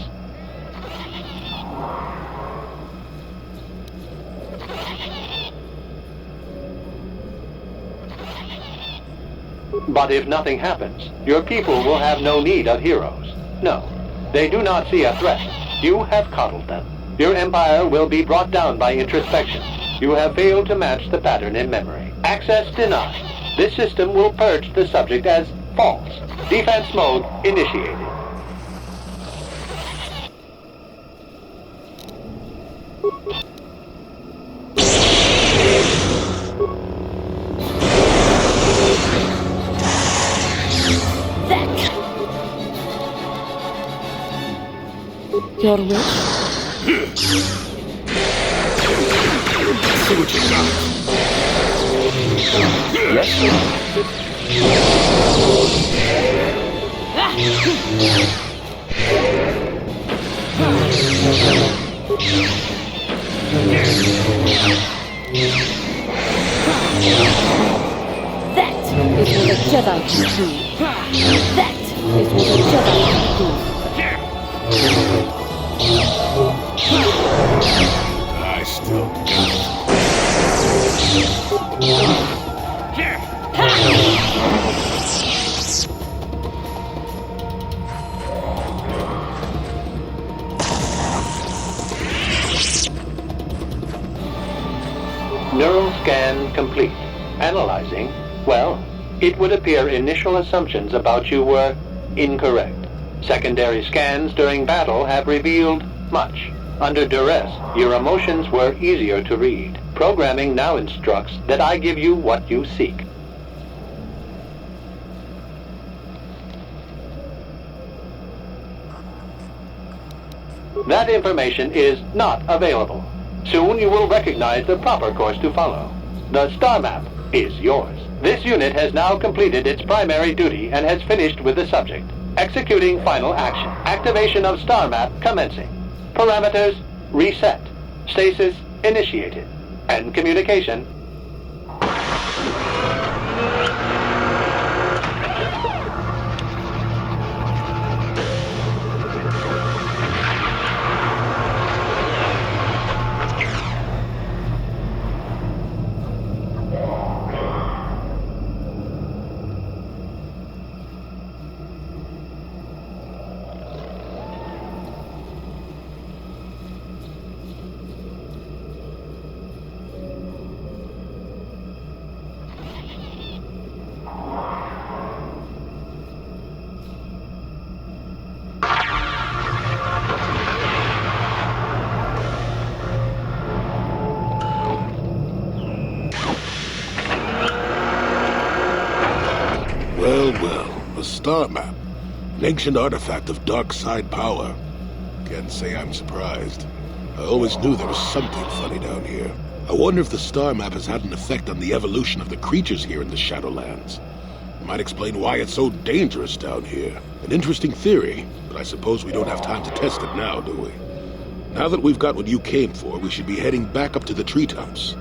But if nothing happens, your people will have no need of heroes. No, they do not see a threat. You have coddled them. Your empire will be brought down by introspection. You have failed to match the pattern in memory. Access denied. This system will purge the subject as false. Defense mode initiated. Your wish? See what you got. That is what a Jedi can do. That is what a Jedi can do. I still got Neural scan complete. Analyzing. Well, it would appear initial assumptions about you were incorrect. Secondary scans during battle have revealed much. Under duress, your emotions were easier to read. Programming now instructs that I give you what you seek. That information is not available. Soon you will recognize the proper course to follow. The star map is yours. This unit has now completed its primary duty and has finished with the subject. Executing final action. Activation of star map commencing. Parameters reset. Stasis initiated. And communication. Well, a star map. An ancient artifact of dark side power. Can't say I'm surprised. I always knew there was something funny down here. I wonder if the star map has had an effect on the evolution of the creatures here in the Shadowlands. It might explain why it's so dangerous down here. An interesting theory, but I suppose we don't have time to test it now, do we? Now that we've got what you came for, we should be heading back up to the treetops.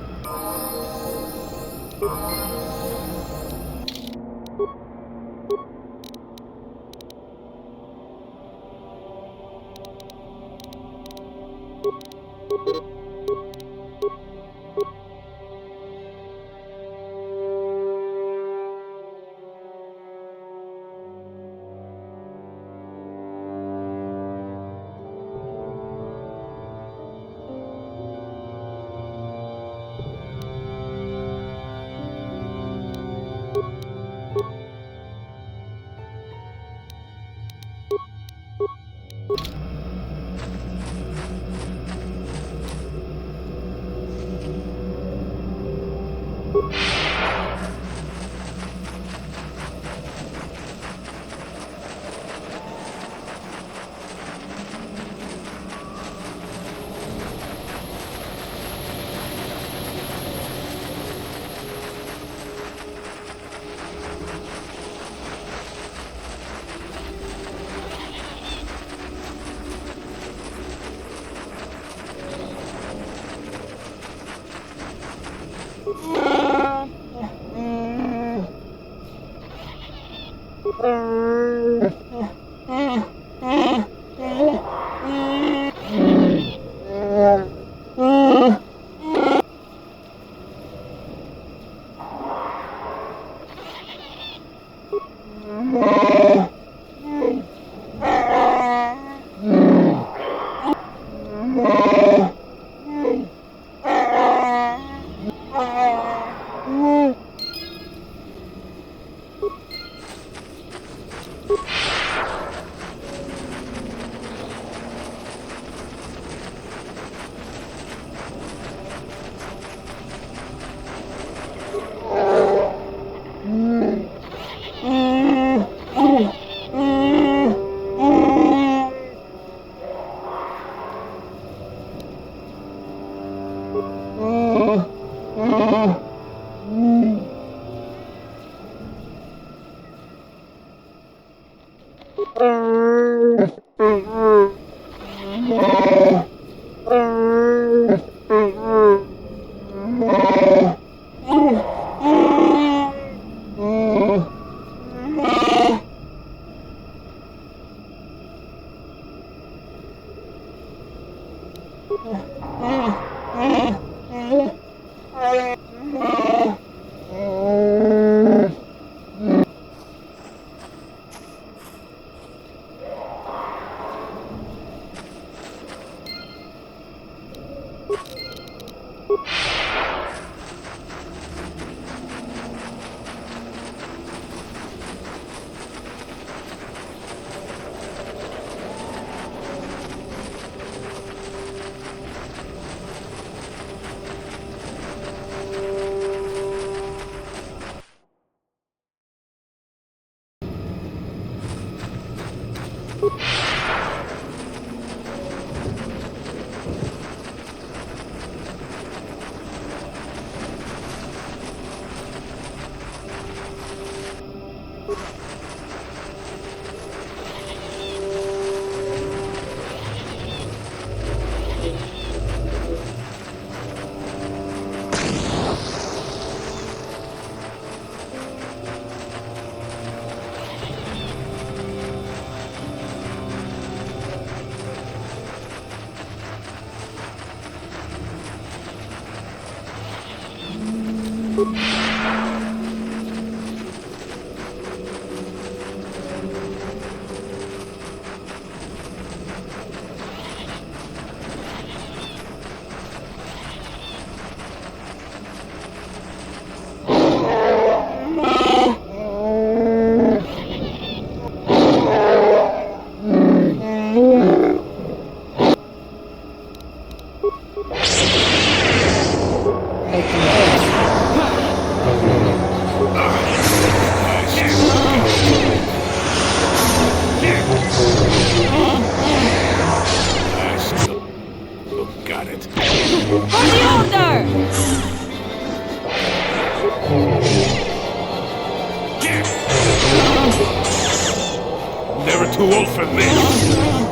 Never too old for this.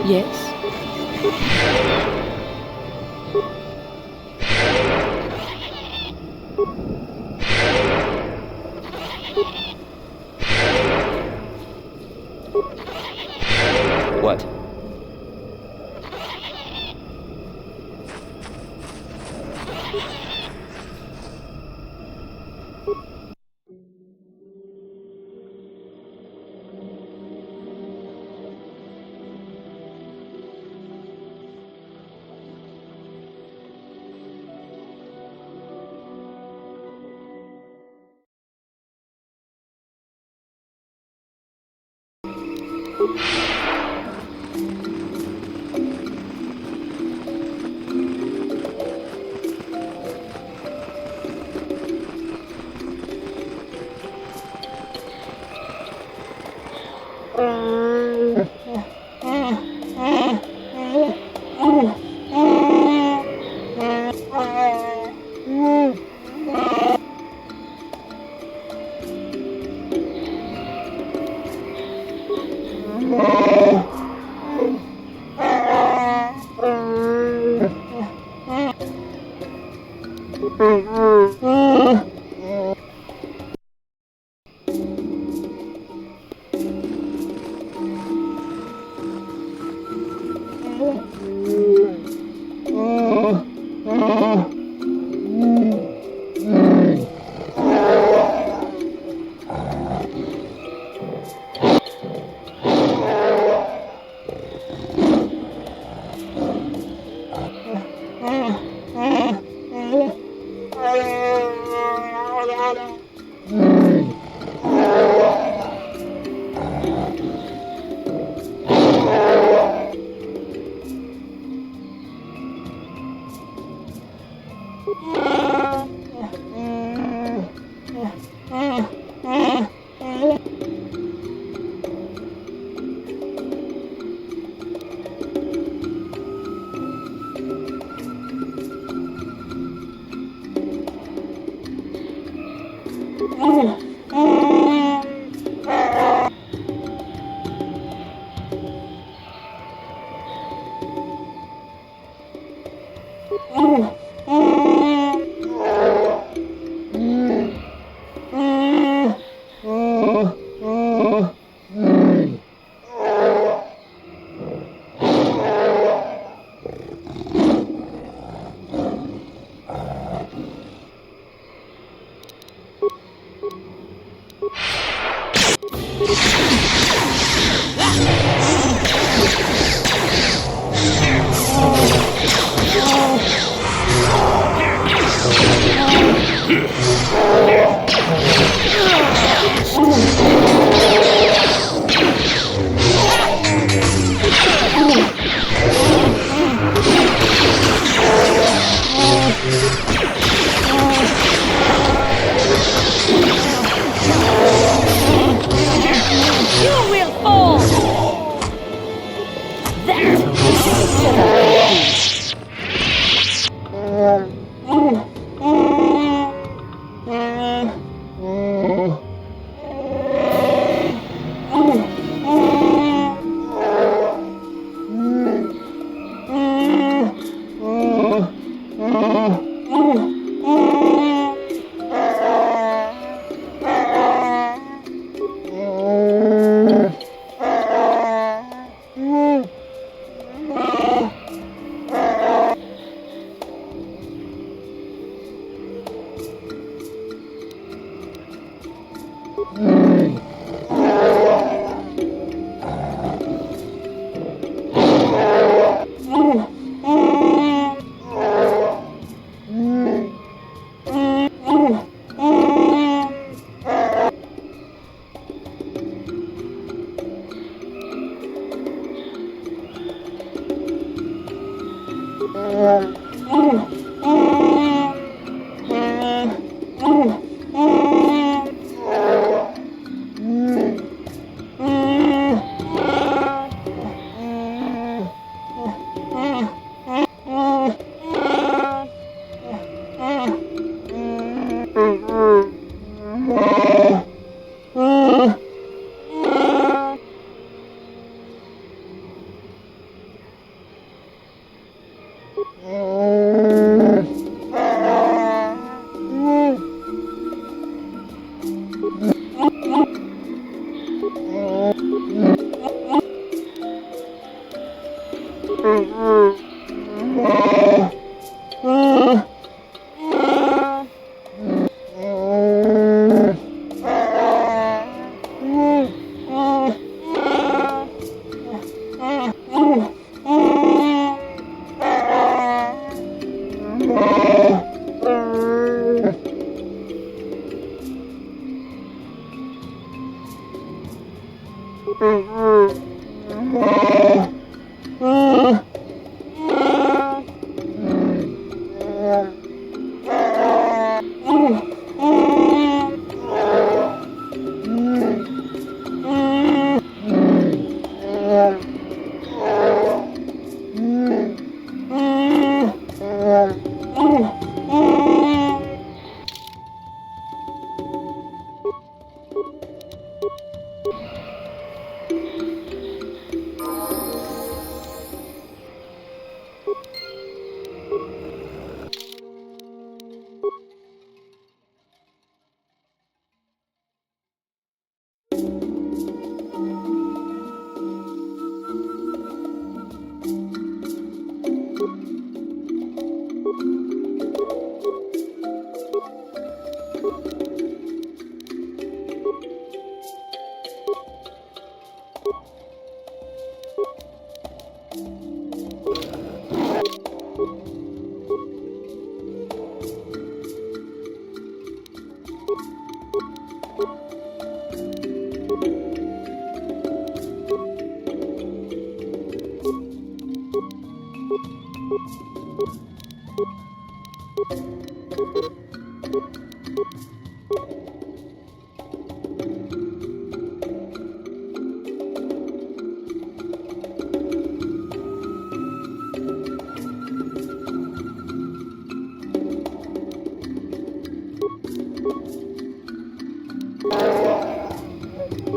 Yes? What?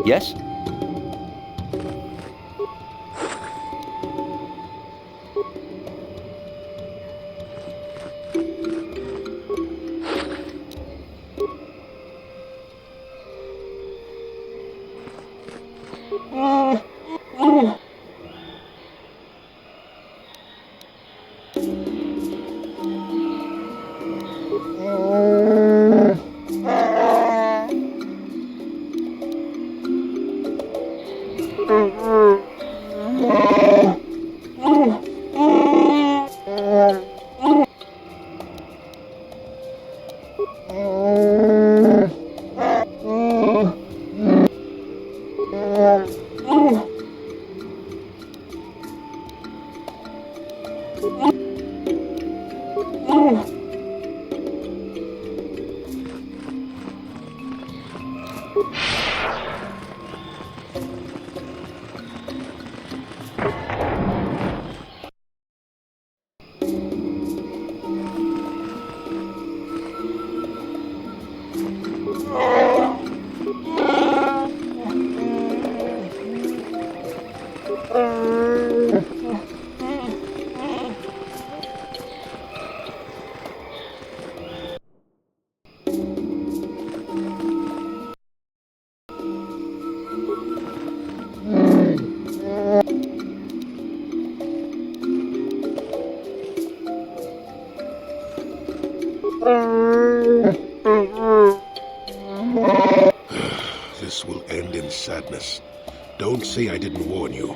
Yes? This will end in sadness. Don't say I didn't warn you.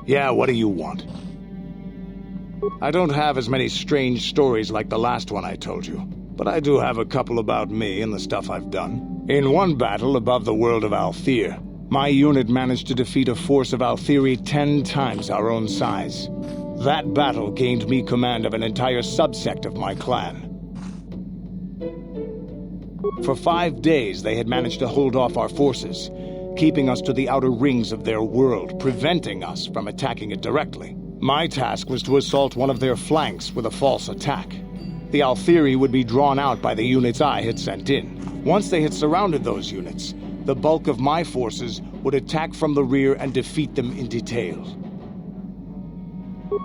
Yeah, what do you want? I don't have as many strange stories like the last one I told you, but I do have a couple about me and the stuff I've done. In one battle above the world of Althir, my unit managed to defeat a force of Althiri 10 times our own size. That battle gained me command of an entire subsect of my clan. For 5 days, they had managed to hold off our forces, keeping us to the outer rings of their world, preventing us from attacking it directly. My task was to assault one of their flanks with a false attack. The Althiri would be drawn out by the units I had sent in. Once they had surrounded those units, the bulk of my forces would attack from the rear and defeat them in detail.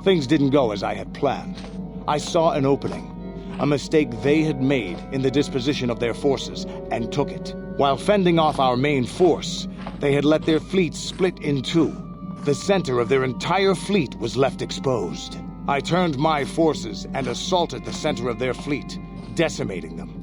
Things didn't go as I had planned. I saw an opening, a mistake they had made in the disposition of their forces, and took it. While fending off our main force, they had let their fleet split in two. The center of their entire fleet was left exposed. I turned my forces and assaulted the center of their fleet, decimating them.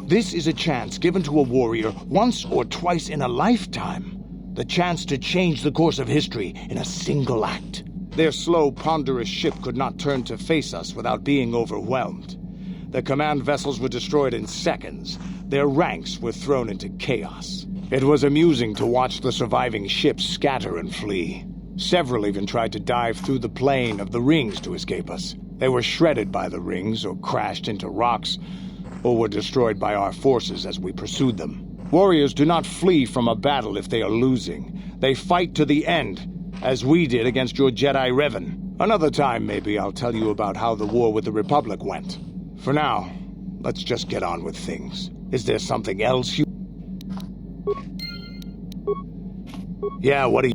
This is a chance given to a warrior once or twice in a lifetime. The chance to change the course of history in a single act. Their slow, ponderous ship could not turn to face us without being overwhelmed. The command vessels were destroyed in seconds. Their ranks were thrown into chaos. It was amusing to watch the surviving ships scatter and flee. Several even tried to dive through the plane of the rings to escape us. They were shredded by the rings, or crashed into rocks, or were destroyed by our forces as we pursued them. Warriors do not flee from a battle if they are losing. They fight to the end, as we did against your Jedi Revan. Another time, maybe, I'll tell you about how the war with the Republic went. For now, let's just get on with things. Is there something else you... Yeah, what do you...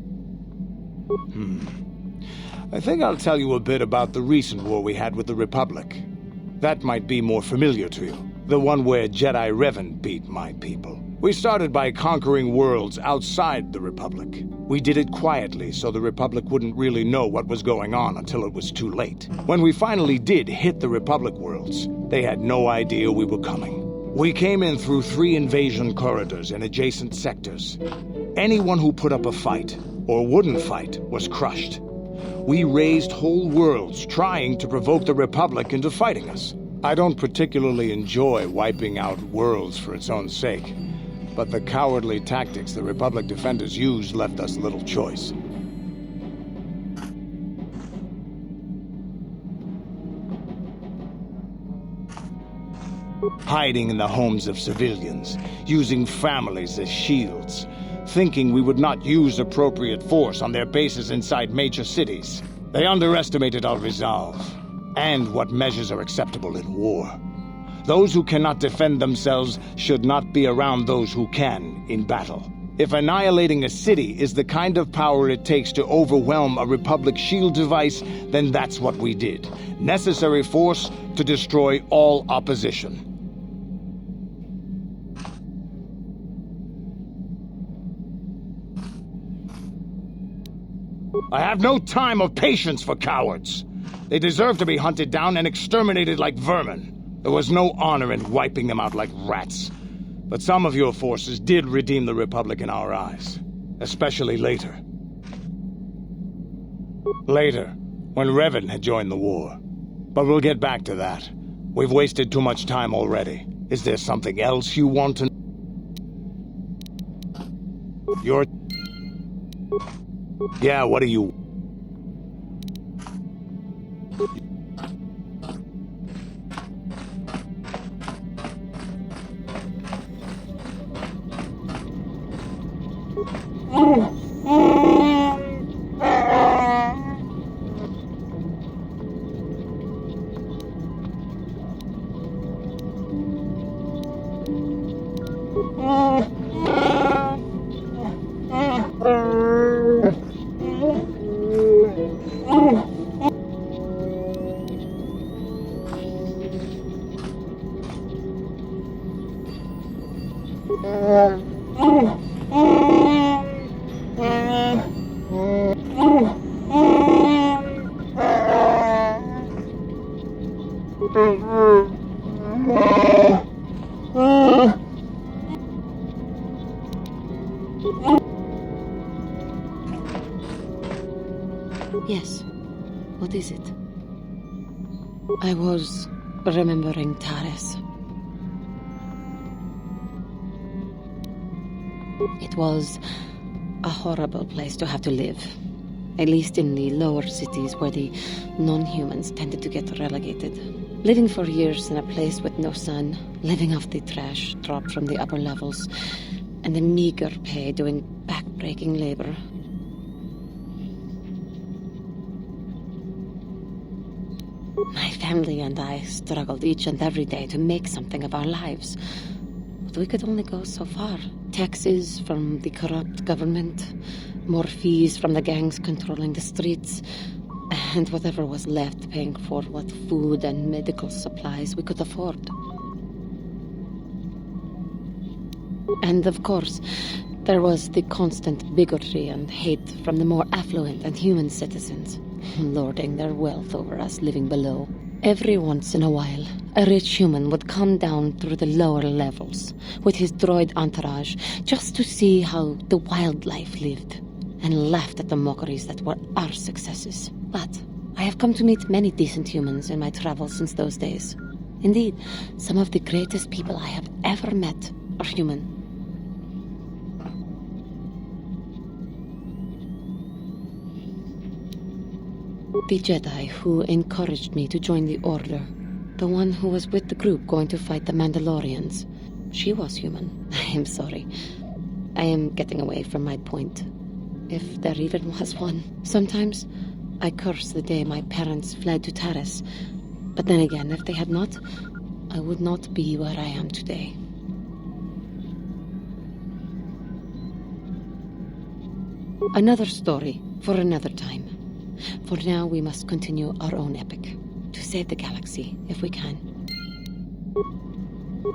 I think I'll tell you a bit about the recent war we had with the Republic. That might be more familiar to you. The one where Jedi Revan beat my people. We started by conquering worlds outside the Republic. We did it quietly so the Republic wouldn't really know what was going on until it was too late. When we finally did hit the Republic worlds, they had no idea we were coming. We came in through 3 invasion corridors in adjacent sectors. Anyone who put up a fight, or wouldn't fight, was crushed. We razed whole worlds trying to provoke the Republic into fighting us. I don't particularly enjoy wiping out worlds for its own sake, but the cowardly tactics the Republic defenders used left us little choice. Hiding in the homes of civilians, using families as shields, thinking we would not use appropriate force on their bases inside major cities. They underestimated our resolve, and what measures are acceptable in war. Those who cannot defend themselves should not be around those who can in battle. If annihilating a city is the kind of power it takes to overwhelm a Republic shield device, then that's what we did. Necessary force to destroy all opposition. I have no time or patience for cowards. They deserve to be hunted down and exterminated like vermin. There was no honor in wiping them out like rats. But some of your forces did redeem the Republic in our eyes. Especially later. Later, when Revan had joined the war. But we'll get back to that. We've wasted too much time already. Is there something else you want to... You're... Yeah, what do you... Yes. What is it? I was remembering Tanis. It was a horrible place to have to live. At least in the lower cities where the non-humans tended to get relegated. Living for years in a place with no sun, living off the trash dropped from the upper levels, and the meager pay doing back-breaking labor. My family and I struggled each and every day to make something of our lives. But we could only go so far. Taxes from the corrupt government, more fees from the gangs controlling the streets, and whatever was left paying for what food and medical supplies we could afford. And of course, there was the constant bigotry and hate from the more affluent and human citizens, lording their wealth over us living below. Every once in a while, a rich human would come down through the lower levels with his droid entourage just to see how the wildlife lived, and laughed at the mockeries that were our successes. But I have come to meet many decent humans in my travels since those days. Indeed, some of the greatest people I have ever met are human. The Jedi who encouraged me to join the Order. The one who was with the group going to fight the Mandalorians. She was human. I am sorry. I am getting away from my point. If there even was one. Sometimes I curse the day my parents fled to Tanis. But then again, if they had not, I would not be where I am today. Another story for another time. For now, we must continue our own epic. To save the galaxy, if we can.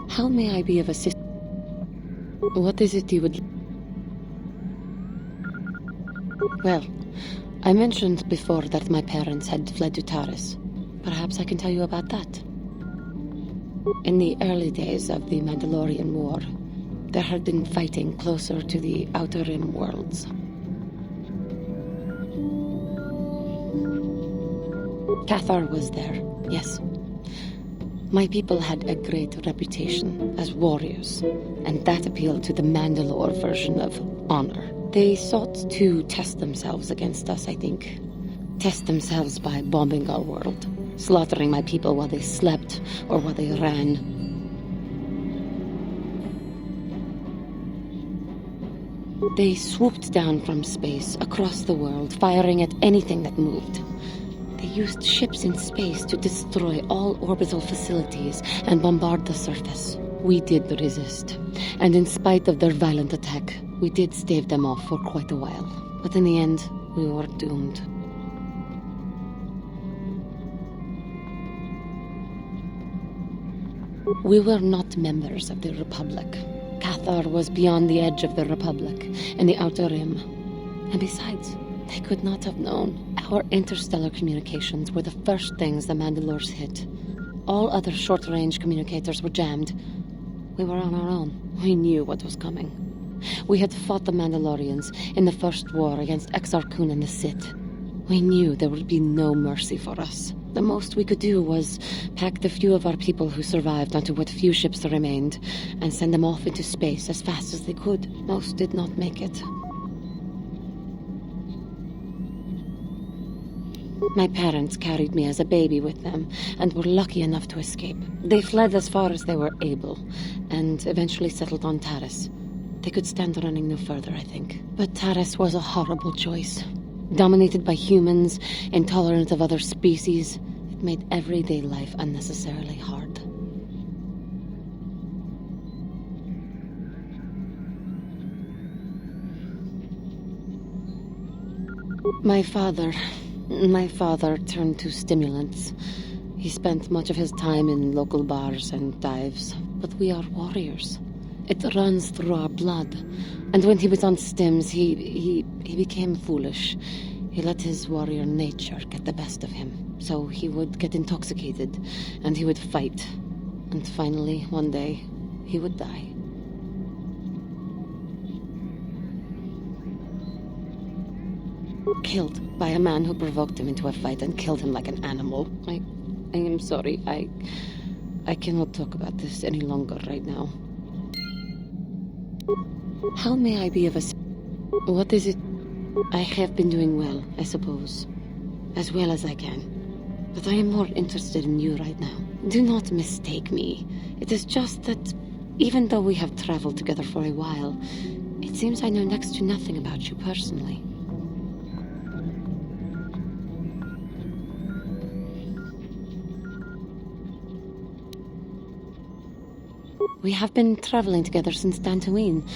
How may I be of assistance? What is it you would... Well, I mentioned before that my parents had fled to Taris. Perhaps I can tell you about that. In the early days of the Mandalorian War, there had been fighting closer to the Outer Rim worlds. Cathar was there, yes. My people had a great reputation as warriors, and that appealed to the Mandalore version of honor. They sought to test themselves against us, I think. Test themselves by bombing our world, slaughtering my people while they slept or while they ran. They swooped down from space across the world, firing at anything that moved. They used ships in space to destroy all orbital facilities and bombard the surface. We did resist, and in spite of their violent attack, we did stave them off for quite a while. But in the end, we were doomed. We were not members of the Republic. Cathar was beyond the edge of the Republic, in the Outer Rim. And besides, they could not have known. Our interstellar communications were the first things the Mandalores hit. All other short-range communicators were jammed. We were on our own. We knew what was coming. We had fought the Mandalorians in the first war against Exar Kun and the Sith. We knew there would be no mercy for us. The most we could do was pack the few of our people who survived onto what few ships remained and send them off into space as fast as they could. Most did not make it. My parents carried me as a baby with them and were lucky enough to escape. They fled as far as they were able and eventually settled on Taris. They could stand running no further, I think. But Taris was a horrible choice. Dominated by humans, intolerant of other species, it made everyday life unnecessarily hard. My father turned to stimulants. He spent much of his time in local bars and dives. But we are warriors. It runs through our blood. And when he was on stims, he became foolish. He let his warrior nature get the best of him. So he would get intoxicated, and he would fight. And finally, one day, he would die. Killed by a man who provoked him into a fight and killed him like an animal. I am sorry. I cannot talk about this any longer right now. How may I be of What is it? I have been doing well, I suppose. As well as I can. But I am more interested in you right now. Do not mistake me. It is just that, even though we have traveled together for a while, it seems I know next to nothing about you personally. We have been traveling together since Dantooine,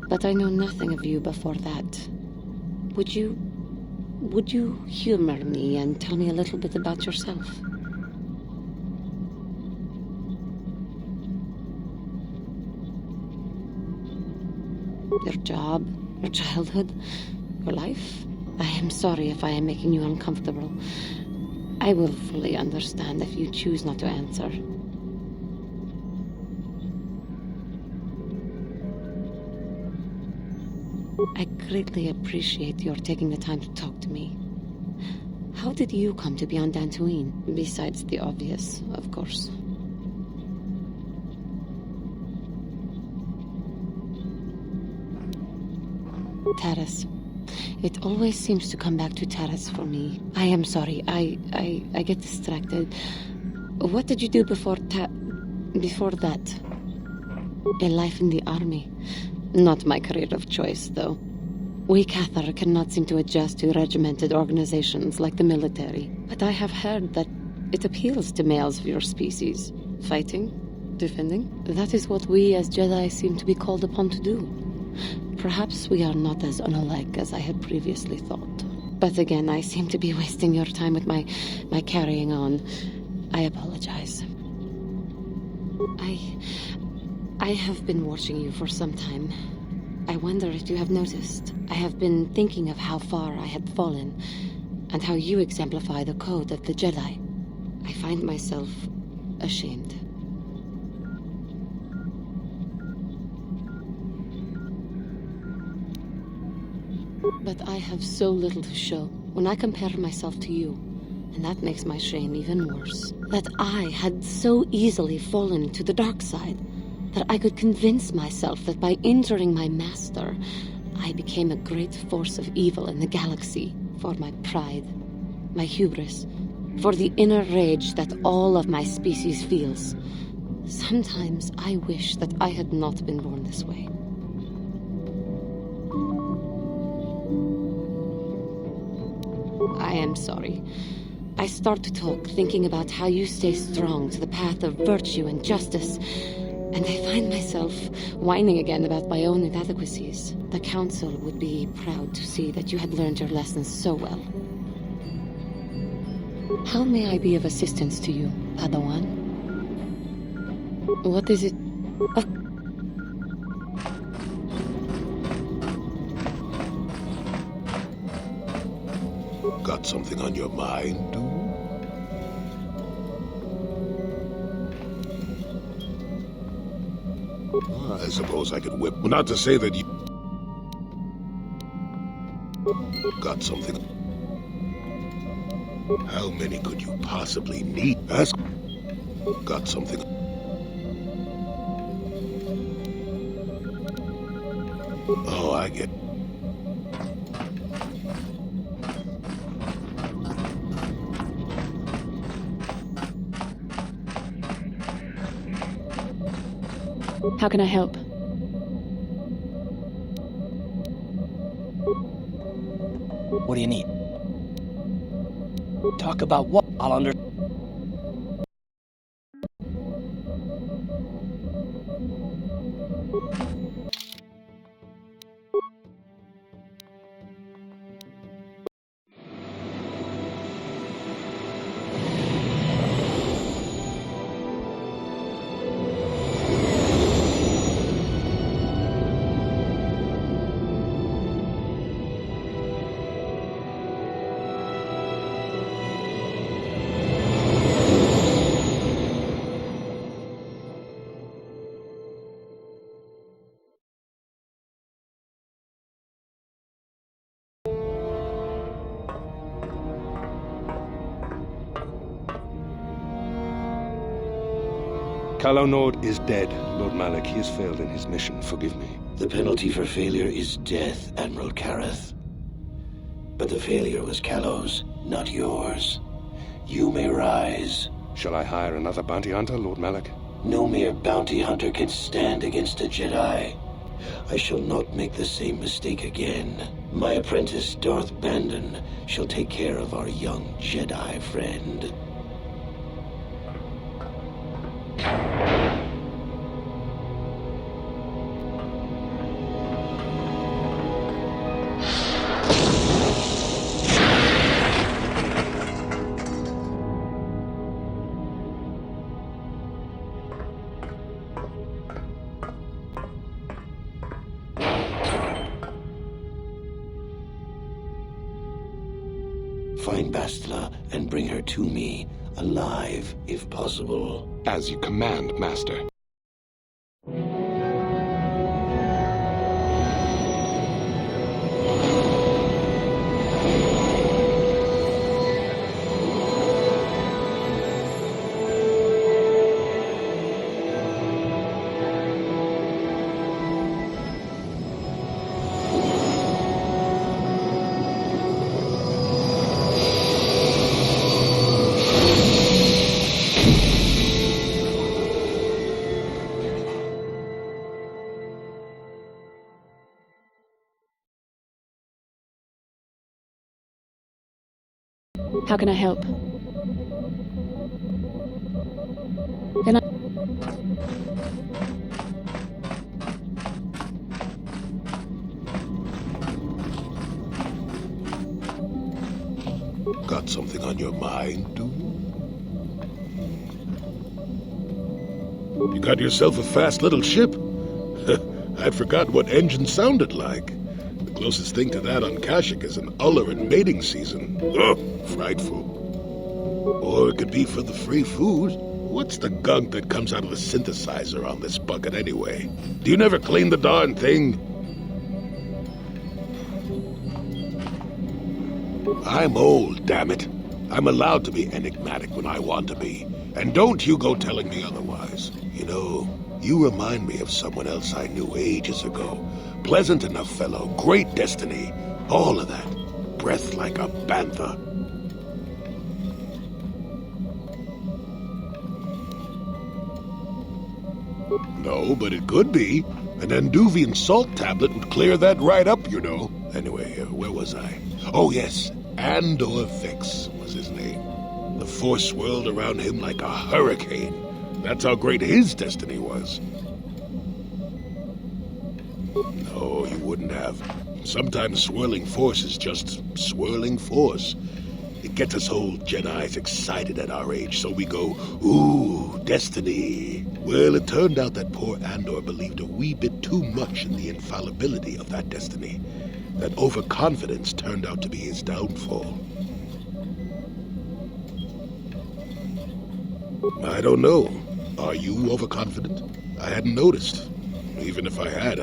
but I know nothing of you before that. Would you humor me and tell me a little bit about yourself? Your job, your childhood, your life? I am sorry if I am making you uncomfortable. I will fully understand if you choose not to answer. I greatly appreciate your taking the time to talk to me. How did you come to be on Dantooine? Besides the obvious, of course. Taris. It always seems to come back to Taris for me. I am sorry. I get distracted. What did you do before that? A life in the army. Not my career of choice, though. We Cathar cannot seem to adjust to regimented organizations like the military. But I have heard that it appeals to males of your species. Fighting? Defending? That is what we as Jedi seem to be called upon to do. Perhaps we are not as unalike as I had previously thought. But again, I seem to be wasting your time with my carrying on. I apologize. I have been watching you for some time. I wonder if you have noticed. I have been thinking of how far I had fallen, and how you exemplify the code of the Jedi. I find myself ashamed. But I have so little to show when I compare myself to you, and that makes my shame even worse. That I had so easily fallen to the dark side, that I could convince myself that by injuring my master, I became a great force of evil in the galaxy for my pride, my hubris, for the inner rage that all of my species feels. Sometimes I wish that I had not been born this way. I am sorry. I start to talk thinking about how you stay strong to the path of virtue and justice, and I find myself whining again about my own inadequacies. The Council would be proud to see that you had learned your lessons so well. How may I be of assistance to you, Padawan? What is it? Got something on your mind, dude? I suppose I could whip. Not to say that you... Got something... How many could you possibly need? Ask... Got something... Oh, I get... How can I help? What do you need? Talk about what? I'll under... Calo Nord is dead, Lord Malak. He has failed in his mission. Forgive me. The penalty for failure is death, Admiral Carth. But the failure was Calo's, not yours. You may rise. Shall I hire another bounty hunter, Lord Malak? No mere bounty hunter can stand against a Jedi. I shall not make the same mistake again. My apprentice, Darth Bandon, shall take care of our young Jedi friend. Find Bastila and bring her to me, alive, if possible. As you command, Master. How can I help? Can I... Got something on your mind, do you? You got yourself a fast little ship. I'd forgotten what engine sounded like. The closest thing to that on Kashyyyk is an uller in mating season. Oh, frightful. Or it could be for the free food. What's the gunk that comes out of the synthesizer on this bucket anyway? Do you never clean the darn thing? I'm old, damn it. I'm allowed to be enigmatic when I want to be. And don't you go telling me otherwise. You know, you remind me of someone else I knew ages ago. Pleasant enough fellow, great destiny, all of that. Breath like a bantha. No, but it could be. An Anduvian salt tablet would clear that right up, you know. Anyway, where was I? Oh, yes, Andor Vex was his name. The force swirled around him like a hurricane. That's how great his destiny was. No, you wouldn't have. Sometimes swirling force is just swirling force. It gets us old Jedis excited at our age, so we go, ooh, destiny. Well, it turned out that poor Andor believed a wee bit too much in the infallibility of that destiny. That overconfidence turned out to be his downfall. I don't know. Are you overconfident? I hadn't noticed. Even if I had,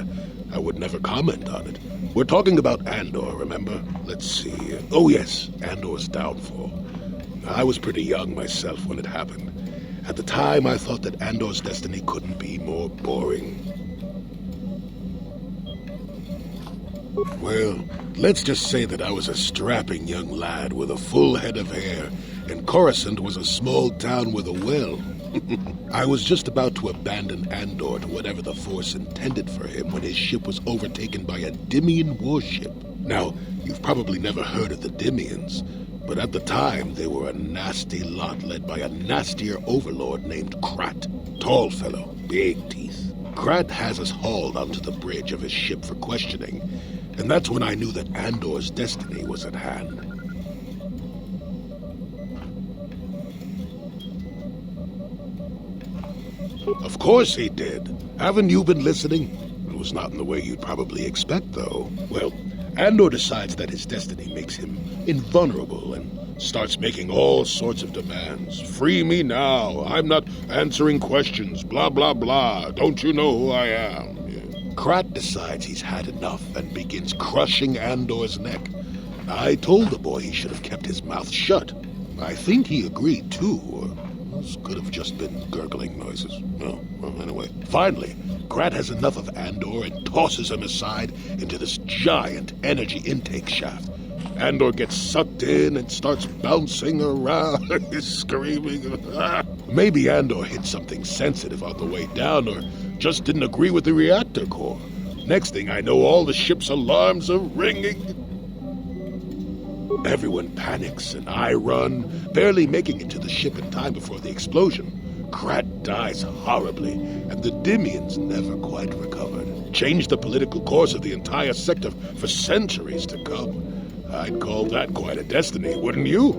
I would never comment on it. We're talking about Andor, remember? Let's see. Oh yes, Andor's downfall. I was pretty young myself when it happened. At the time, I thought that Andor's destiny couldn't be more boring. Well, let's just say that I was a strapping young lad with a full head of hair, and Coruscant was a small town with a well. I was just about to abandon Andor to whatever the Force intended for him when his ship was overtaken by a Dimian warship. Now, you've probably never heard of the Dimians, but at the time they were a nasty lot led by a nastier overlord named Krayt. Tall fellow, big teeth. Krayt has us hauled onto the bridge of his ship for questioning, and that's when I knew that Andor's destiny was at hand. Of course he did. Haven't you been listening? It was not in the way you'd probably expect, though. Well, Andor decides that his destiny makes him invulnerable and starts making all sorts of demands. Free me now. I'm not answering questions. Blah, blah, blah. Don't you know who I am? Yeah. Krayt decides he's had enough and begins crushing Andor's neck. I told the boy he should have kept his mouth shut. I think he agreed, too, or this could have just been gurgling noises. No, well, anyway. Finally, Krayt has enough of Andor and tosses him aside into this giant energy intake shaft. Andor gets sucked in and starts bouncing around, screaming. Maybe Andor hit something sensitive on the way down, or just didn't agree with the reactor core. Next thing I know, all the ship's alarms are ringing. Everyone panics, and I run, barely making it to the ship in time before the explosion. Krayt dies horribly, and the Dimians never quite recovered. Changed the political course of the entire sector for centuries to come. I'd call that quite a destiny, wouldn't you?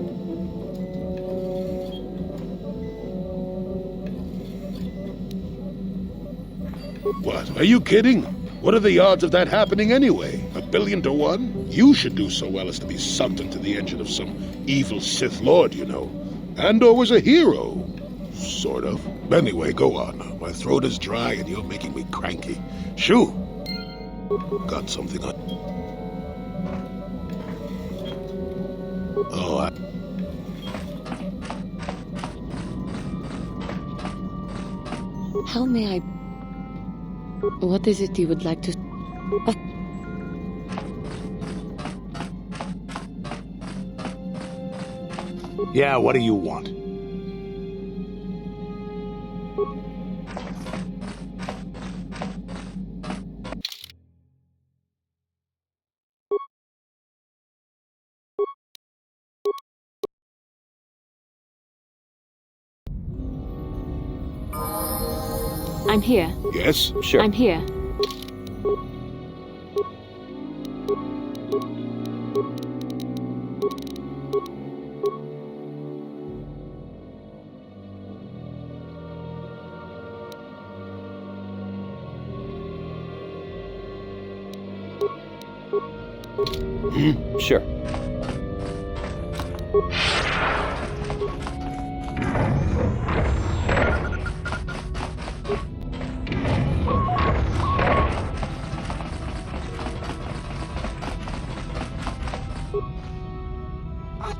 What, are you kidding? What are the odds of that happening anyway? 1,000,000,000 to 1? You should do so well as to be sucked into the engine of some evil Sith Lord, you know. Andor was a hero. Sort of. Anyway, go on. My throat is dry and you're making me cranky. Shoo! Got something on... Oh, How may I... What is it you would like to... Yeah, what do you want? I'm here. Yes? Sure. I'm here. Sure.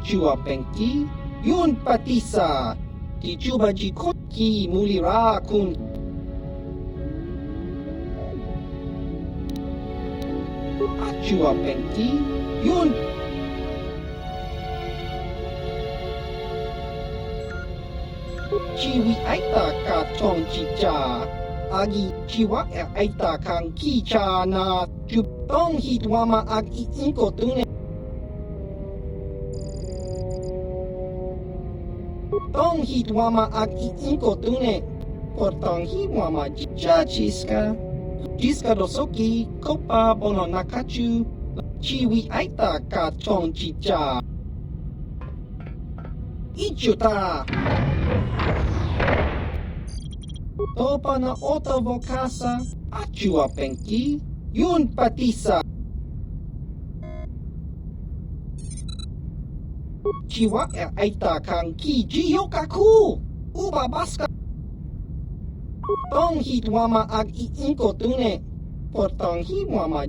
Chua Penki, Yun Patisa, Tichuba Jikoki Mulira Kun. Chua Penki, Yun. Chiwi Aita Ka Chong Chicha, Agi Chiwa Aita Kang Kicha na Chupong Hitwama Agi Inko Tune. Tong hitwama ag iinko tune. Portong hiwama jicha Gizka dosoki kopa bono nakachu. Chiwi aita ka chong chicha. Ichuta. Topa na ota vokasa. Achua penki. Yun patisa. Chiwa aita kang ki jiyokaku. Uba baska. Tong hitwama ag iinko tune. Portong hiwama.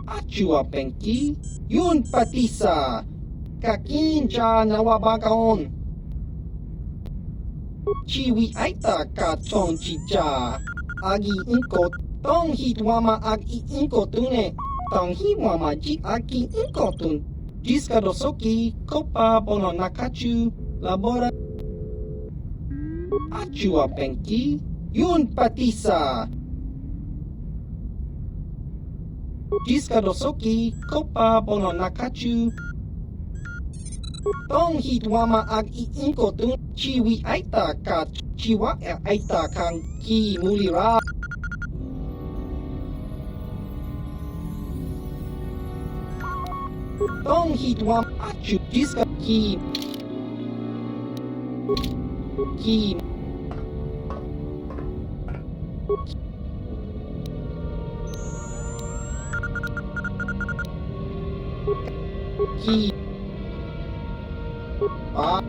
Achua penki. Yun patisa. Kakincha nawabagaon. Chiwi aita ka chong chicha. Agi inko. Tong hitwama ag iinko tune. Tong hiwama ji agi inko tune. Gizka dosoki, kopa bono nakachu, labora. Achua penki, yun patisa. Gizka dosoki, kopa bono nakachu. Tong hitwama ag iinko tun, chiwi aita ka, chiwa aita kang ki mulira. Tong hitwam achu Gizka ki ki pa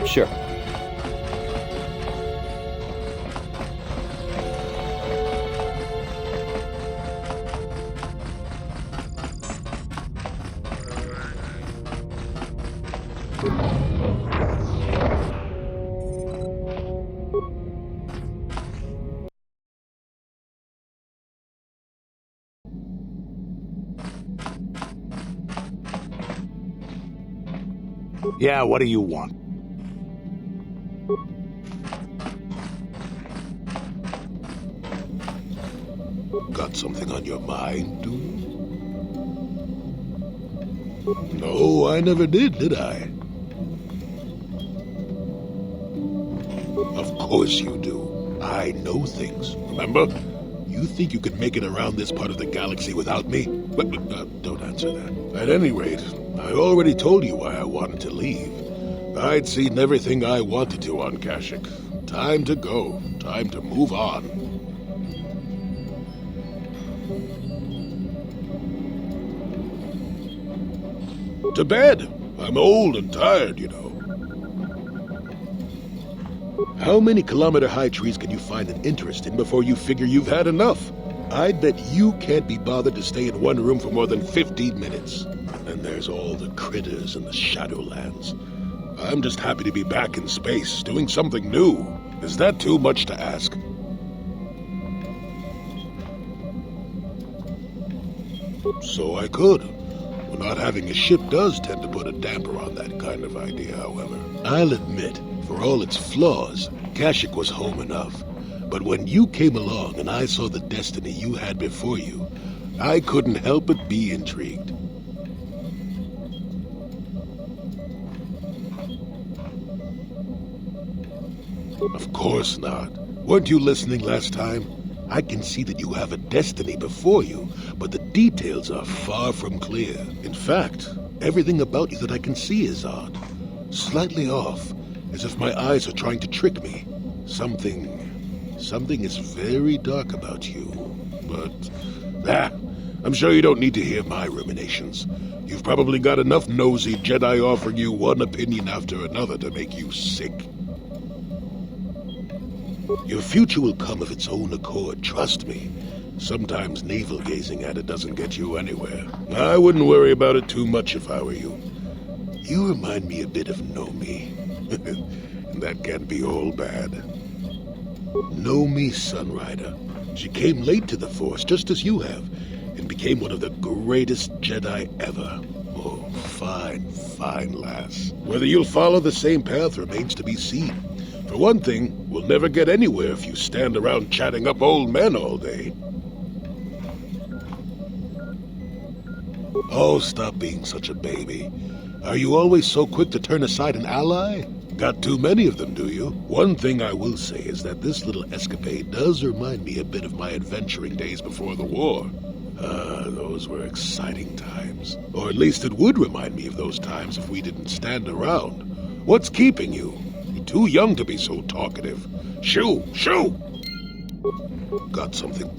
Sure. Yeah, what do you want? Got something on your mind, dude? No, I never did I? Of course you do. I know things, remember? You think you could make it around this part of the galaxy without me? But don't answer that. At any rate, I already told you why I wanted to leave. I'd seen everything I wanted to on Kashyyyk. Time to go. Time to move on. To bed. I'm old and tired, you know. How many kilometer-high trees can you find an interest in before you figure you've had enough? I'd bet you can't be bothered to stay in one room for more than 15 minutes. And there's all the critters in the Shadowlands. I'm just happy to be back in space, doing something new. Is that too much to ask? So I could. Well, not having a ship does tend to put a damper on that kind of idea, however. I'll admit, for all its flaws, Kashyyyk was home enough. But when you came along and I saw the destiny you had before you, I couldn't help but be intrigued. Of course not. Weren't you listening last time? I can see that you have a destiny before you, but the details are far from clear. In fact, everything about you that I can see is odd. Slightly off, as if my eyes are trying to trick me. Something is very dark about you. But, I'm sure you don't need to hear my ruminations. You've probably got enough nosy Jedi offering you one opinion after another to make you sick. Your future will come of its own accord, trust me. Sometimes navel-gazing at it doesn't get you anywhere. I wouldn't worry about it too much if I were you. You remind me a bit of Nomi. That can't be all bad. Nomi Sunrider. She came late to the Force, just as you have, and became one of the greatest Jedi ever. Oh, fine lass. Whether you'll follow the same path remains to be seen. For one thing, we'll never get anywhere if you stand around chatting up old men all day. Oh, stop being such a baby. Are you always so quick to turn aside an ally? Got too many of them, do you? One thing I will say is that this little escapade does remind me a bit of my adventuring days before the war. Those were exciting times. Or at least it would remind me of those times if we didn't stand around. What's keeping you? You're too young to be so talkative. Shoo! Got something?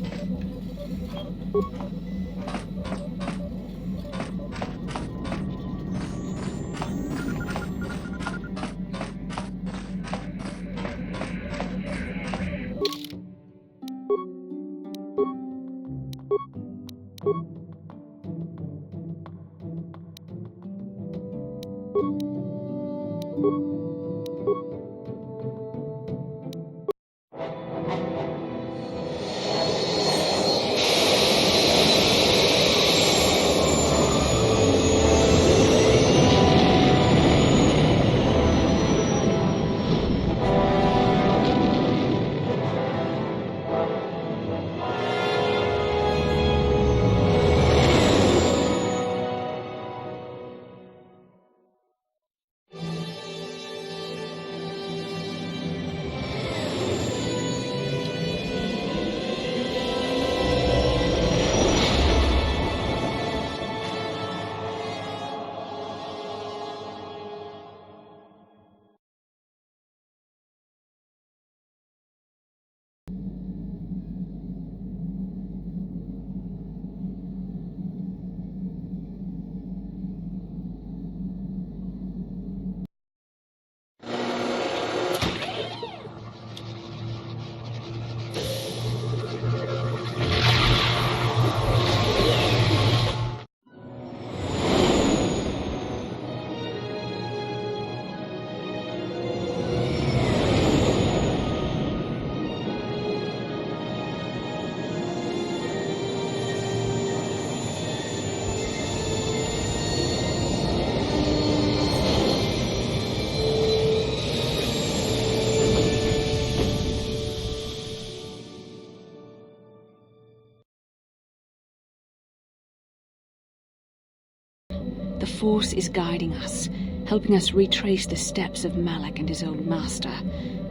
The Force is guiding us, helping us retrace the steps of Malak and his old master,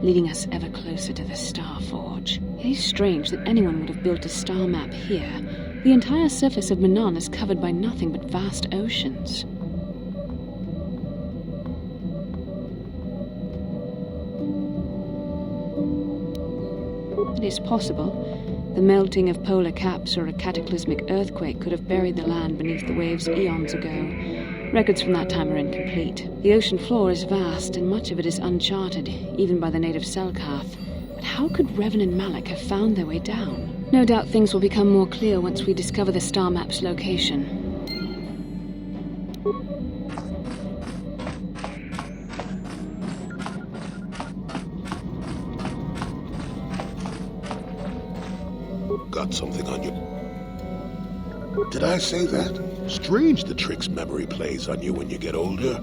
leading us ever closer to the Star Forge. It is strange that anyone would have built a star map here. The entire surface of Manan is covered by nothing but vast oceans. It is possible. The melting of polar caps or a cataclysmic earthquake could have buried the land beneath the waves eons ago. Records from that time are incomplete. The ocean floor is vast, and much of it is uncharted, even by the native Selkarth. But how could Revan and Malak have found their way down? No doubt things will become more clear once we discover the star map's location. Got something on you. Did I say that? Strange the tricks memory plays on you when you get older.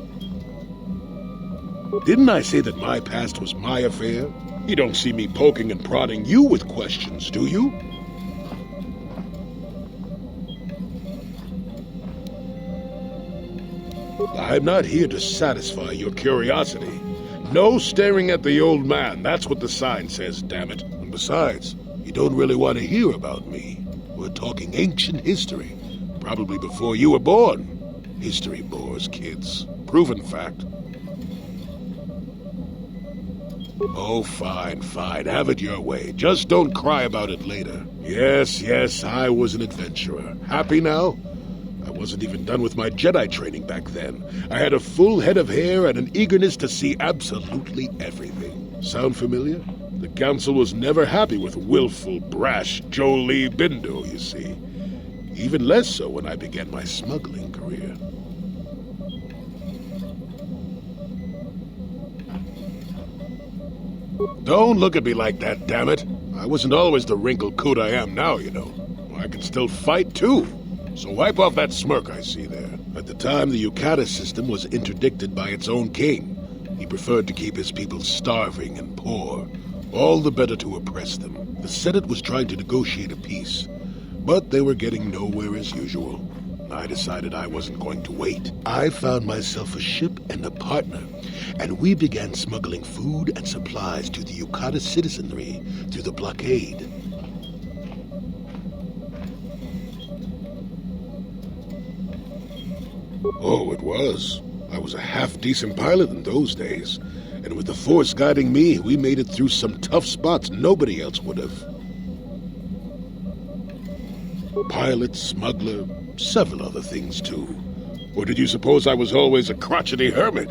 Didn't I say that my past was my affair? You don't see me poking and prodding you with questions, do you? I'm not here to satisfy your curiosity. No staring at the old man, that's what the sign says, damn it. And besides, you don't really want to hear about me. We're talking ancient history, probably before you were born. History bores kids. Proven fact. Oh, fine, fine. Have it your way. Just don't cry about it later. Yes, I was an adventurer. Happy now? I wasn't even done with my Jedi training back then. I had a full head of hair and an eagerness to see absolutely everything. Sound familiar? The Council was never happy with willful, brash Jolie Bindo, you see. Even less so when I began my smuggling career. Don't look at me like that, damn it. I wasn't always the wrinkled coot I am now, you know. I can still fight, too. So wipe off that smirk I see there. At the time, the Yukata system was interdicted by its own king. He preferred to keep his people starving and poor, all the better to oppress them. The Senate was trying to negotiate a peace, but they were getting nowhere as usual. I decided I wasn't going to wait. I found myself a ship and a partner, and we began smuggling food and supplies to the Yukata citizenry through the blockade. Oh, it was. I was a half-decent pilot in those days, and with the Force guiding me, we made it through some tough spots nobody else would have. Pilot, smuggler, several other things, too. Or did you suppose I was always a crotchety hermit?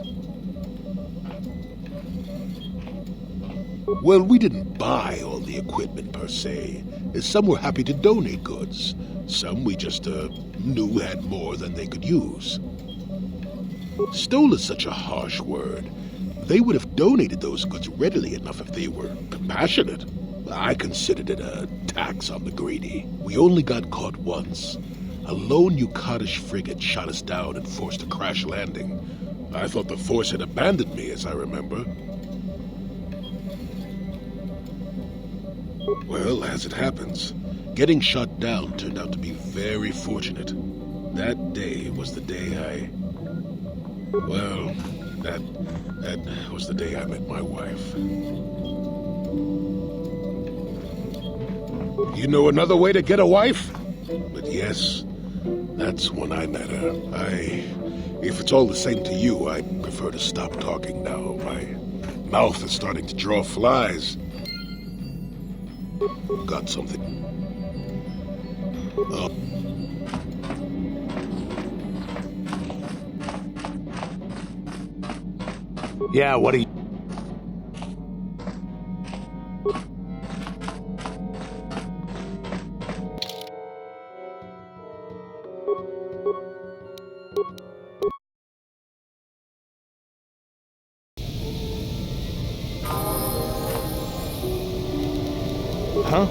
Well, we didn't buy all the equipment, per se. Some were happy to donate goods. Some we just, knew had more than they could use. Stole is such a harsh word. They would have donated those goods readily enough if they were compassionate. I considered it a tax on the greedy. We only got caught once. A lone Yukatish frigate shot us down and forced a crash landing. I thought the Force had abandoned me, as I remember. Well, as it happens, getting shot down turned out to be very fortunate. That day was the day Well, that was the day I met my wife. You know another way to get a wife? But yes, that's when I met her. If it's all the same to you, I'd prefer to stop talking now. My mouth is starting to draw flies. Got something. Yeah, what do you... Huh?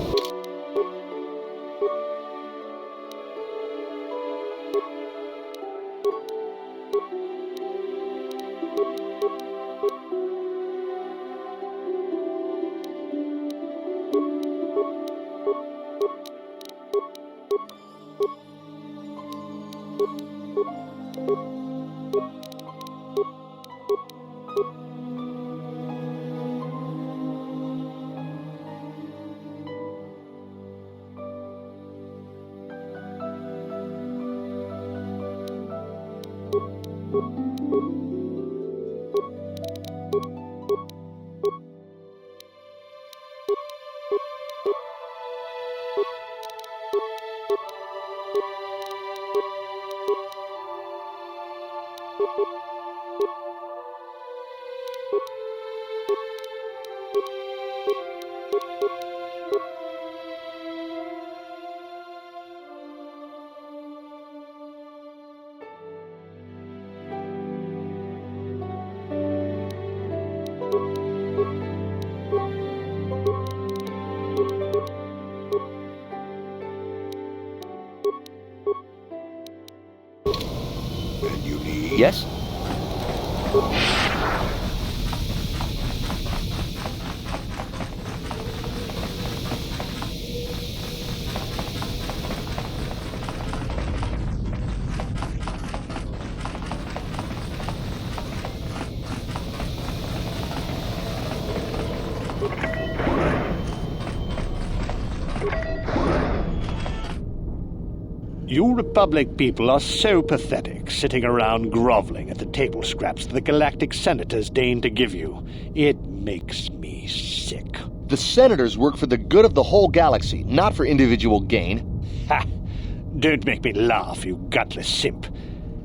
Yes? You Republic people are so pathetic, sitting around groveling at the table scraps the galactic senators deign to give you. It makes me sick. The senators work for the good of the whole galaxy, not for individual gain. Ha! Don't make me laugh, you gutless simp.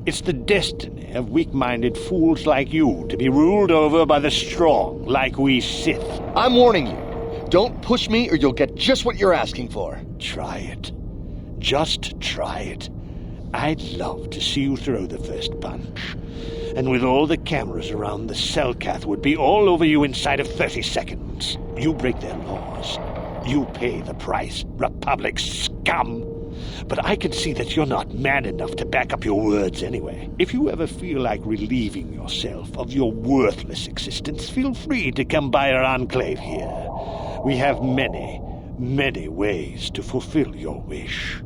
It's the destiny of weak-minded fools like you to be ruled over by the strong, like we Sith. I'm warning you. Don't push me or you'll get just what you're asking for. Try it. Just try it. I'd love to see you throw the first punch. And with all the cameras around, the Selkath would be all over you inside of 30 seconds. You break their laws. You pay the price, Republic scum. But I can see that you're not man enough to back up your words anyway. If you ever feel like relieving yourself of your worthless existence, feel free to come by our enclave here. We have many, many ways to fulfill your wish.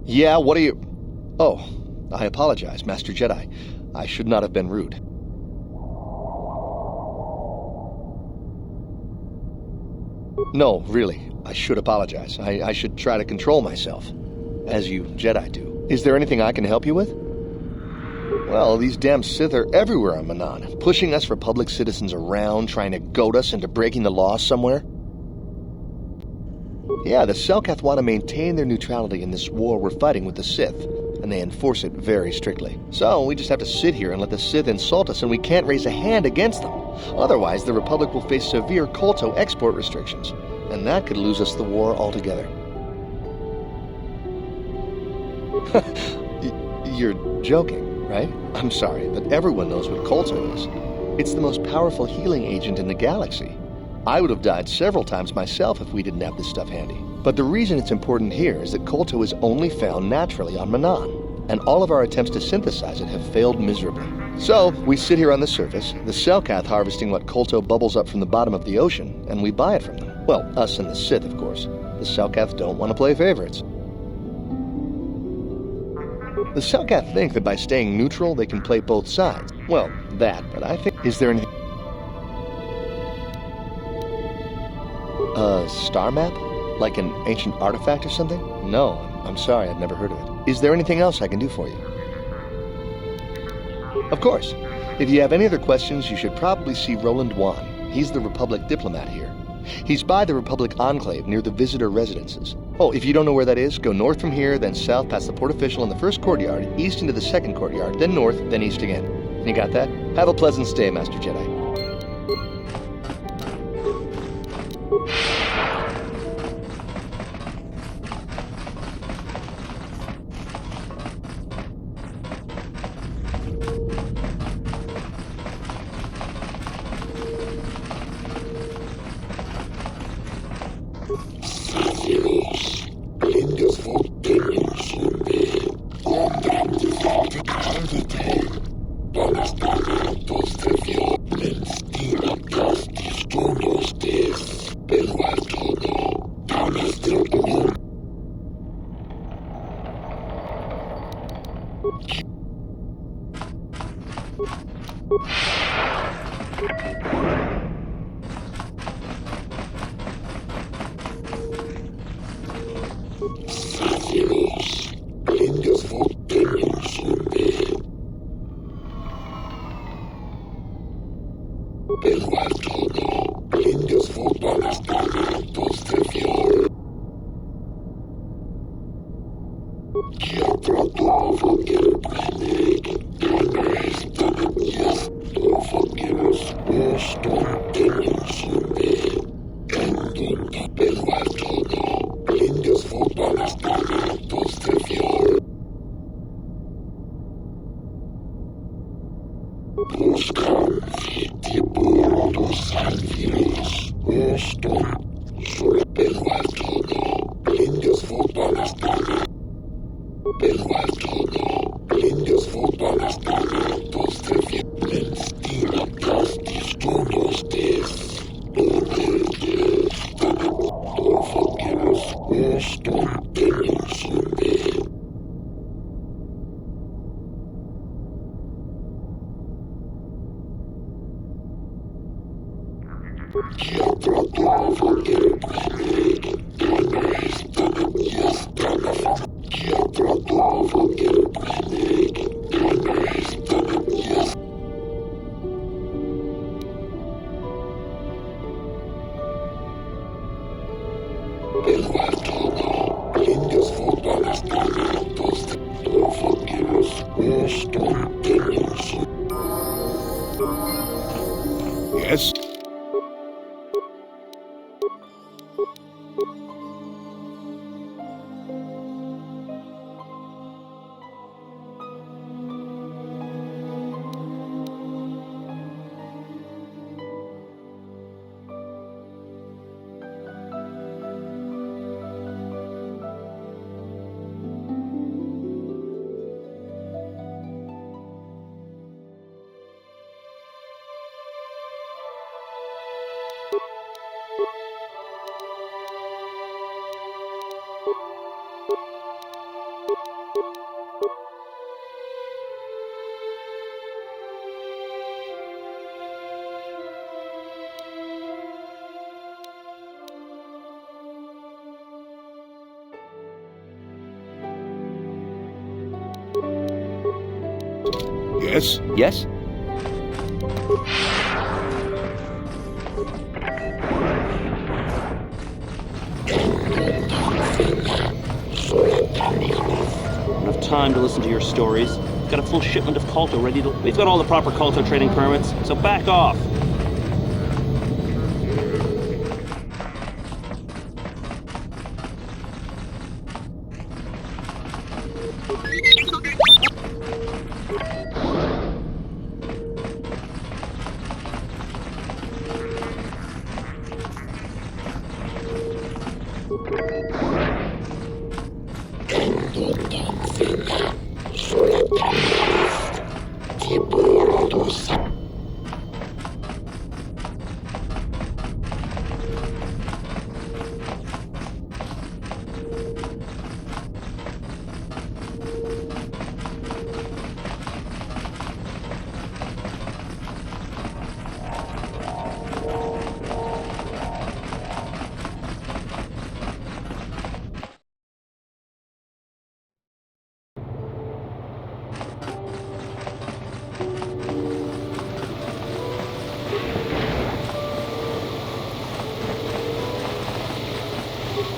Yeah, what are you... Oh, I apologize, Master Jedi. I should not have been rude. No, really, I should apologize. I should try to control myself, as you Jedi do. Is there anything I can help you with? Well, these damn Sith are everywhere on Manan, pushing us Republic citizens around, trying to goad us into breaking the law somewhere. Yeah, the Selkath want to maintain their neutrality in this war we're fighting with the Sith, and they enforce it very strictly. So we just have to sit here and let the Sith insult us, and we can't raise a hand against them. Otherwise, the Republic will face severe Kolto export restrictions, and that could lose us the war altogether. You're joking, right? I'm sorry, but everyone knows what Kolto is. It's the most powerful healing agent in the galaxy. I would have died several times myself if we didn't have this stuff handy. But the reason it's important here is that Kolto is only found naturally on Manan, and all of our attempts to synthesize it have failed miserably. So, we sit here on the surface, the Selkath harvesting what Kolto bubbles up from the bottom of the ocean, and we buy it from them. Well, us and the Sith, of course. The Selkath don't want to play favorites. The Selkath think that by staying neutral, they can play both sides. Well, that, but I think... Is there anything... A star map? Like an ancient artifact or something? No, I'm sorry, I've never heard of it. Is there anything else I can do for you? Of course. If you have any other questions, you should probably see Roland Wan. He's the Republic diplomat here. He's by the Republic Enclave near the visitor residences. Oh, if you don't know where that is, go north from here, then south past the port official in the first courtyard, east into the second courtyard, then north, then east again. You got that? Have a pleasant stay, Master Jedi. Yes? Yes? Yes? Enough time to listen to your stories. Got a full shipment of Colto ready to... We've got all the proper Colto trading permits, so back off.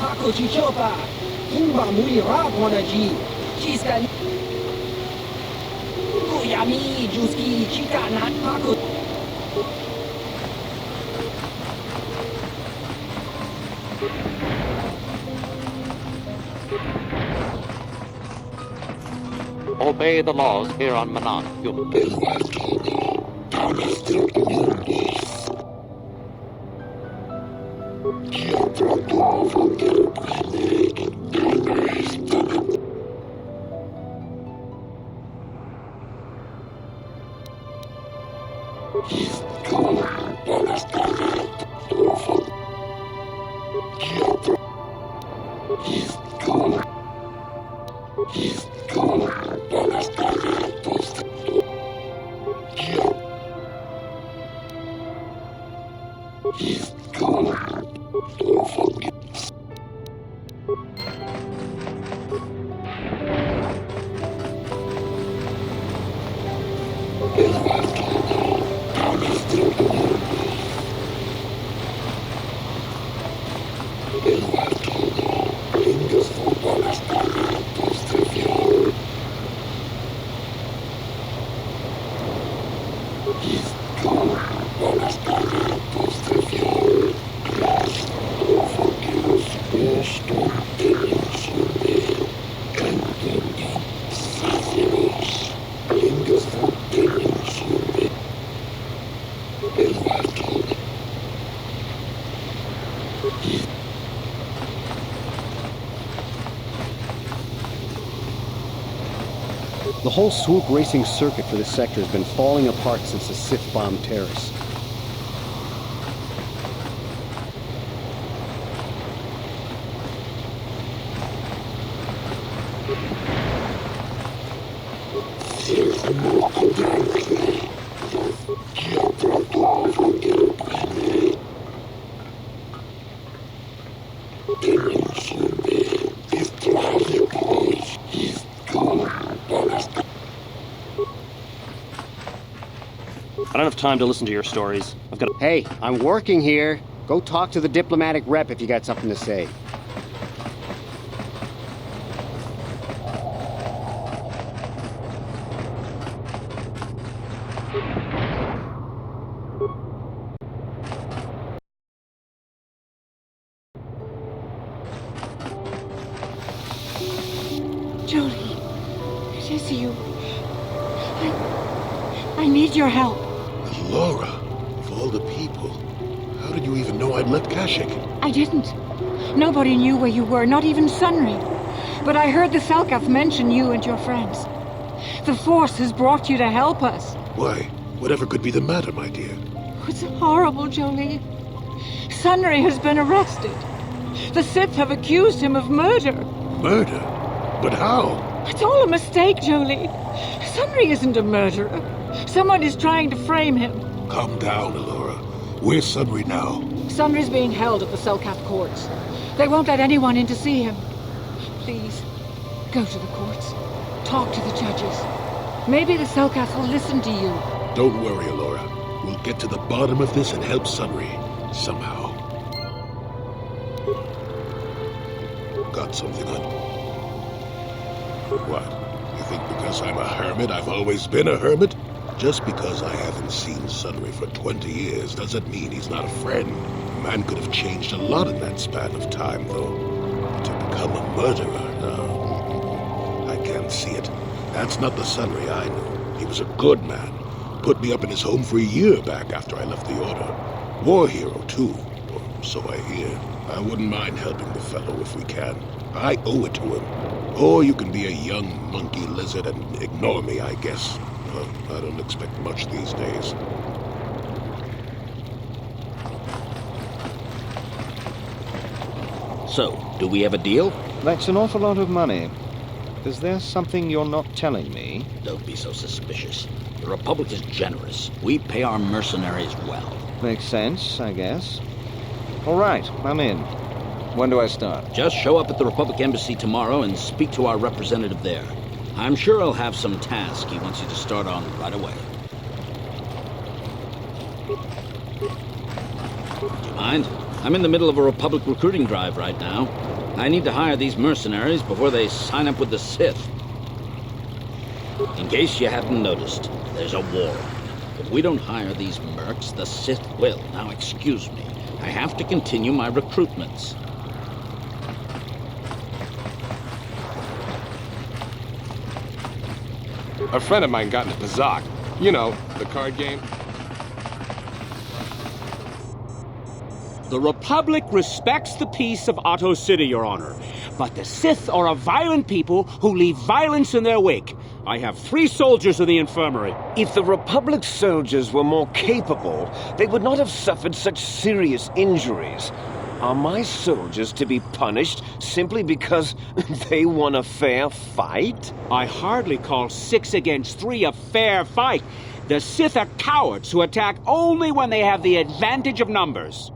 Ako ci chopa, imba muri rap wana ji, Gizka Kuyami Juski Chika na ako. Obey the laws here on Manan, human. The whole swoop racing circuit for this sector has been falling apart since the Sith bombed Terrace. don't have time to listen to your stories. I've got. Hey, I'm working here. Go talk to the diplomatic rep if you got something to say. Jolie, it is you. I need your help. Laura, of all the people, how did you even know I'd left Kashyyyk? I didn't. Nobody knew where you were, not even Sunry. But I heard the Selkath mention you and your friends. The Force has brought you to help us. Why? Whatever could be the matter, my dear? It's horrible, Jolie. Sunry has been arrested. The Sith have accused him of murder. Murder? But how? It's all a mistake, Jolie. Sunry isn't a murderer. Someone is trying to frame him. Calm down, Alora. Where's Sunry now? Sunry's being held at the Selkath courts. They won't let anyone in to see him. Please, go to the courts. Talk to the judges. Maybe the Selkath will listen to you. Don't worry, Alora. We'll get to the bottom of this and help Sunry. Somehow. Got something on? What? You think because I'm a hermit, I've always been a hermit? Just because I haven't seen Sunry for 20 years doesn't mean he's not a friend. A man could have changed a lot in that span of time, though. But to become a murderer, no. I can't see it. That's not the Sunry I knew. He was a good man. Put me up in his home for a year back after I left the Order. War hero, too. Or so I hear. I wouldn't mind helping the fellow if we can. I owe it to him. Or you can be a young monkey lizard and ignore me, I guess. I don't expect much these days. So, do we have a deal? That's an awful lot of money. Is there something you're not telling me? Don't be so suspicious. The Republic is generous. We pay our mercenaries well. Makes sense, I guess. All right, I'm in. When do I start? Just show up at the Republic Embassy tomorrow and speak to our representative there. I'm sure he'll have some task he wants you to start on right away. Do you mind? I'm in the middle of a Republic recruiting drive right now. I need to hire these mercenaries before they sign up with the Sith. In case you haven't noticed, there's a war on. If we don't hire these mercs, the Sith will. Now, excuse me. I have to continue my recruitments. A friend of mine got into Bazak. You know, the card game. The Republic respects the peace of Otto City, Your Honor. But the Sith are a violent people who leave violence in their wake. I have 3 soldiers in the infirmary. If the Republic's soldiers were more capable, they would not have suffered such serious injuries. Are my soldiers to be punished simply because they won a fair fight? I hardly call 6 against 3 a fair fight. The Sith are cowards who attack only when they have the advantage of numbers.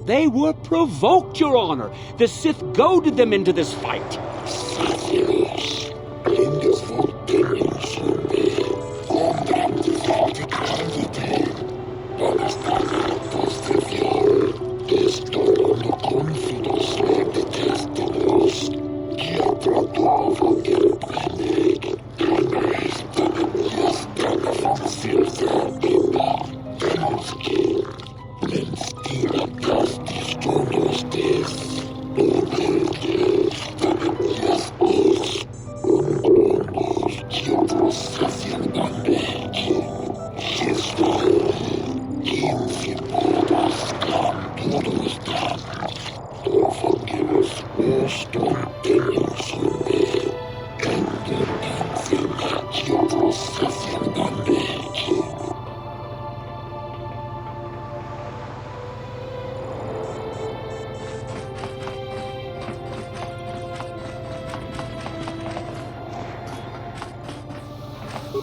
They were provoked, Your Honor. The Sith goaded them into this fight.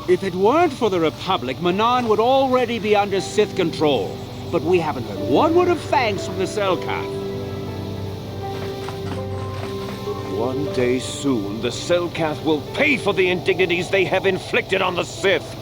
If it weren't for the Republic, Manan would already be under Sith control. But we haven't heard one word of thanks from the Selkath. One day soon, the Selkath will pay for the indignities they have inflicted on the Sith.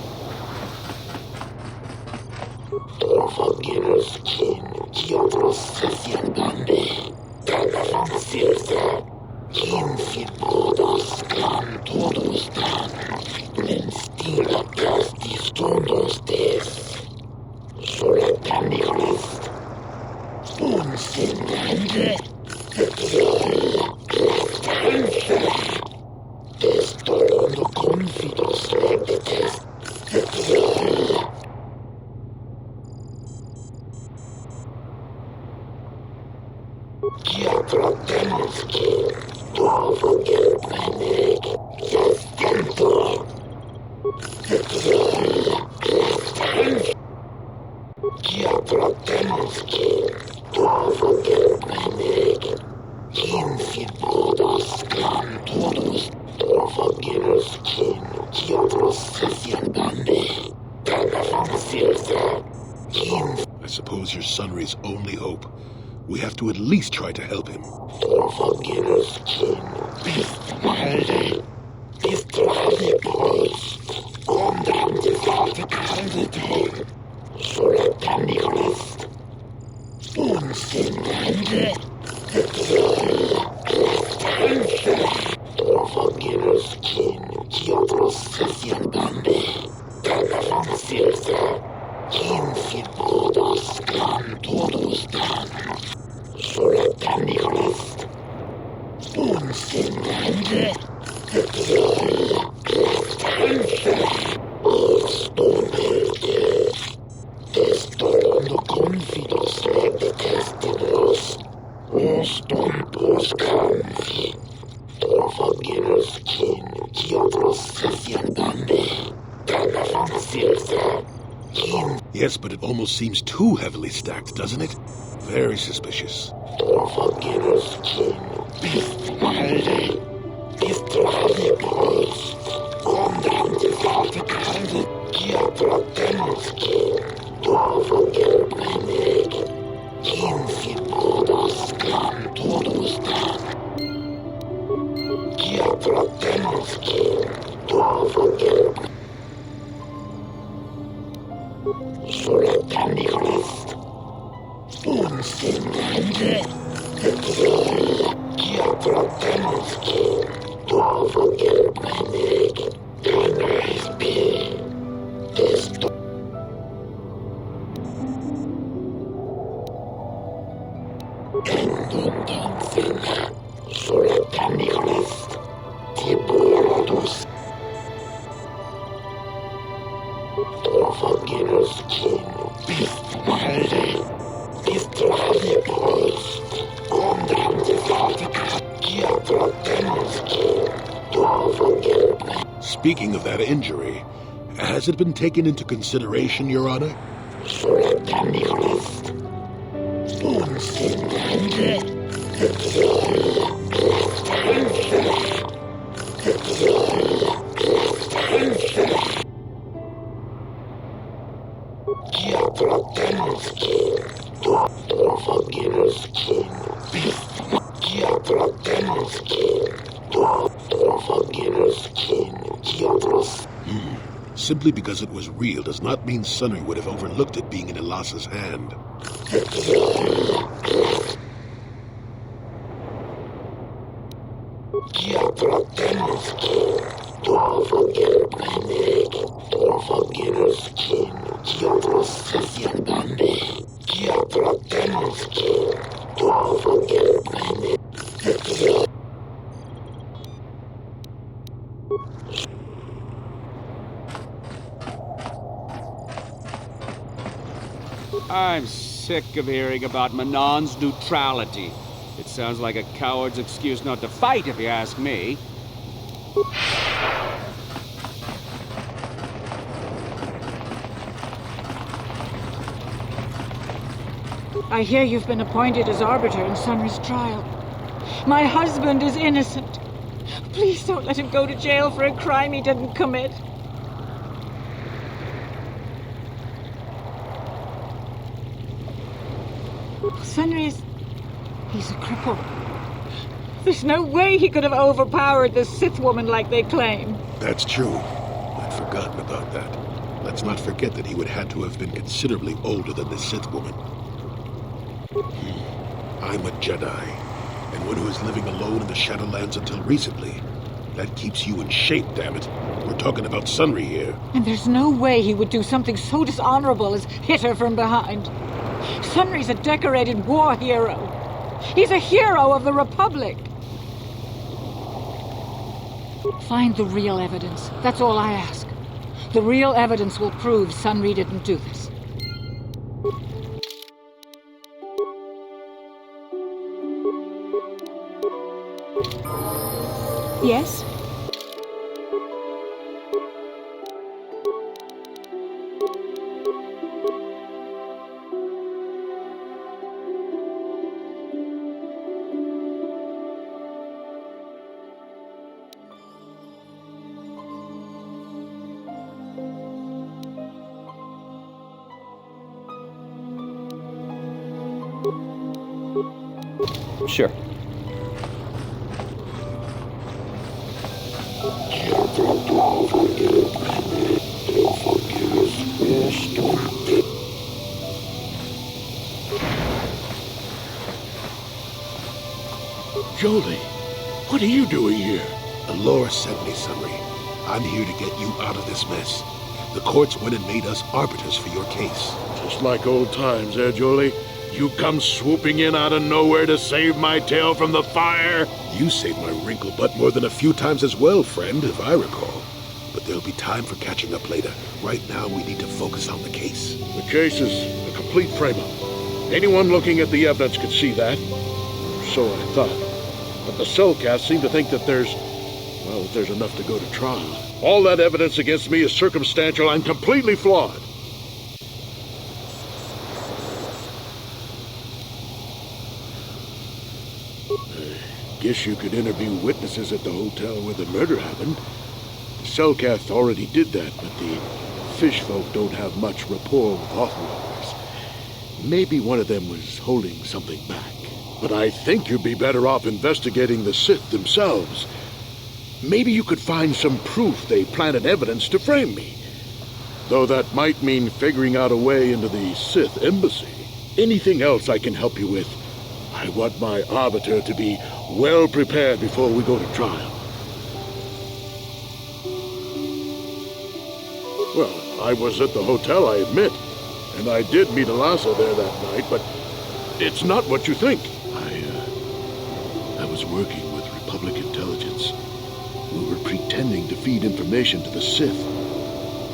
I suppose your Sunry's only hope. We have to at least try to help him. Yes, but it almost seems too heavily stacked, doesn't it? Very suspicious. Speaking of that injury, has it been taken into consideration, Your Honor? Simply because it was real does not mean Sunny would have overlooked it being in Elas's hand. I'm sick of hearing about Manon's neutrality. It sounds like a coward's excuse not to fight, if you ask me. I hear you've been appointed as arbiter in Sunry's trial. My husband is innocent. Please don't let him go to jail for a crime he didn't commit. He's a cripple. There's no way he could have overpowered the Sith woman like they claim. That's true. I'd forgotten about that. Let's not forget that he would have to have been considerably older than the Sith woman. I'm a Jedi, and one who is living alone in the Shadowlands until recently. That keeps you in shape, damn it. We're talking about Sunry here. And there's no way he would do something so dishonorable as hit her from behind. Sunry's a decorated war hero. He's a hero of the Republic. Find the real evidence. That's all I ask. The real evidence will prove Sunry didn't do this. Yes? Sure. Jolie, what are you doing here? The Lord sent me, Sunry. I'm here to get you out of this mess. The courts went and made us arbiters for your case. Just like old times, eh, Jolie? You come swooping in out of nowhere to save my tail from the fire? You saved my wrinkle butt more than a few times as well, friend, if I recall. But there'll be time for catching up later. Right now, we need to focus on the case. The case is a complete frame-up. Anyone looking at the evidence could see that. So I thought. But the cellcasts seem to think that there's enough to go to trial. All that evidence against me is circumstantial and completely flawed. Guess you could interview witnesses at the hotel where the murder happened. The cellcasts already did that, but the fish folk don't have much rapport with Hothwalkers. Maybe one of them was holding something back. But I think you'd be better off investigating the Sith themselves. Maybe you could find some proof they planted evidence to frame me. Though that might mean figuring out a way into the Sith embassy. Anything else I can help you with? I want my arbiter to be well prepared before we go to trial. Well, I was at the hotel, I admit. And I did meet Alasa there that night, but it's not what you think. I was working with Republic Intelligence. We were pretending to feed information to the Sith.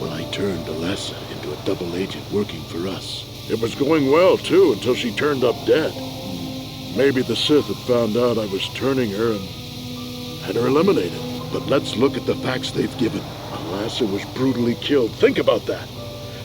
Well, I turned Alasa into a double agent working for us. It was going well, too, until she turned up dead. Maybe the Sith had found out I was turning her and had her eliminated. But let's look at the facts they've given. Alasa was brutally killed. Think about that.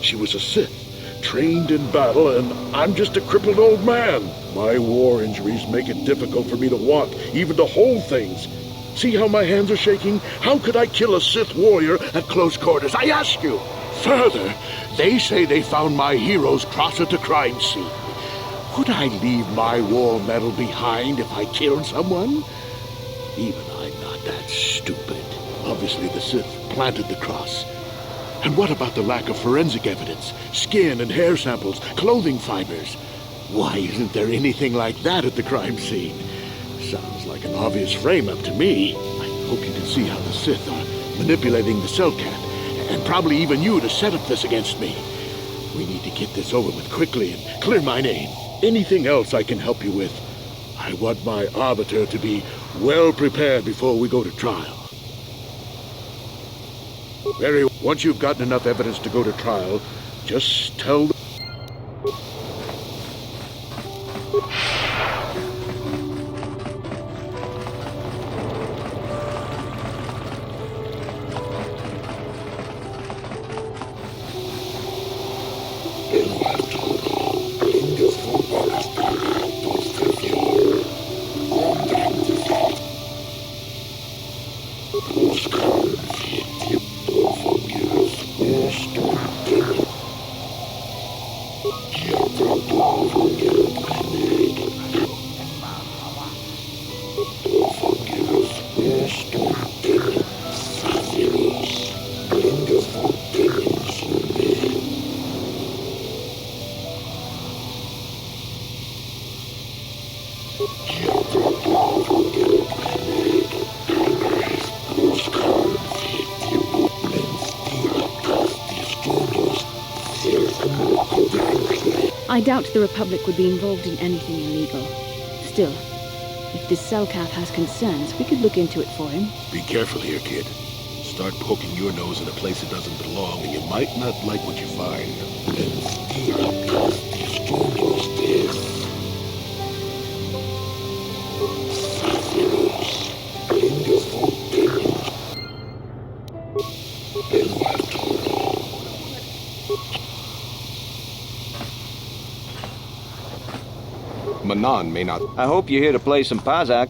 She was a Sith, trained in battle, and I'm just a crippled old man. My war injuries make it difficult for me to walk, even to hold things. See how my hands are shaking? How could I kill a Sith warrior at close quarters? I ask you. Further, they say they found my heroes cross at the crime scene. Would I leave my war medal behind if I killed someone? Even I'm not that stupid. Obviously, the Sith planted the cross. And what about the lack of forensic evidence? Skin and hair samples, clothing fibers. Why isn't there anything like that at the crime scene? Sounds like an obvious frame-up to me. I hope you can see how the Sith are manipulating the Cellcat, and probably even you to set up this against me. We need to get this over with quickly and clear my name. Anything else I can help you with? I want my arbiter to be well prepared before we go to trial. Once you've gotten enough evidence to go to trial, just tell them. I doubt the Republic would be involved in anything illegal. Still, if this Selkath has concerns, we could look into it for him. Be careful here, kid. Start poking your nose in a place it doesn't belong, and you might not like what you find. Manon may not... I hope you're here to play some Pazak.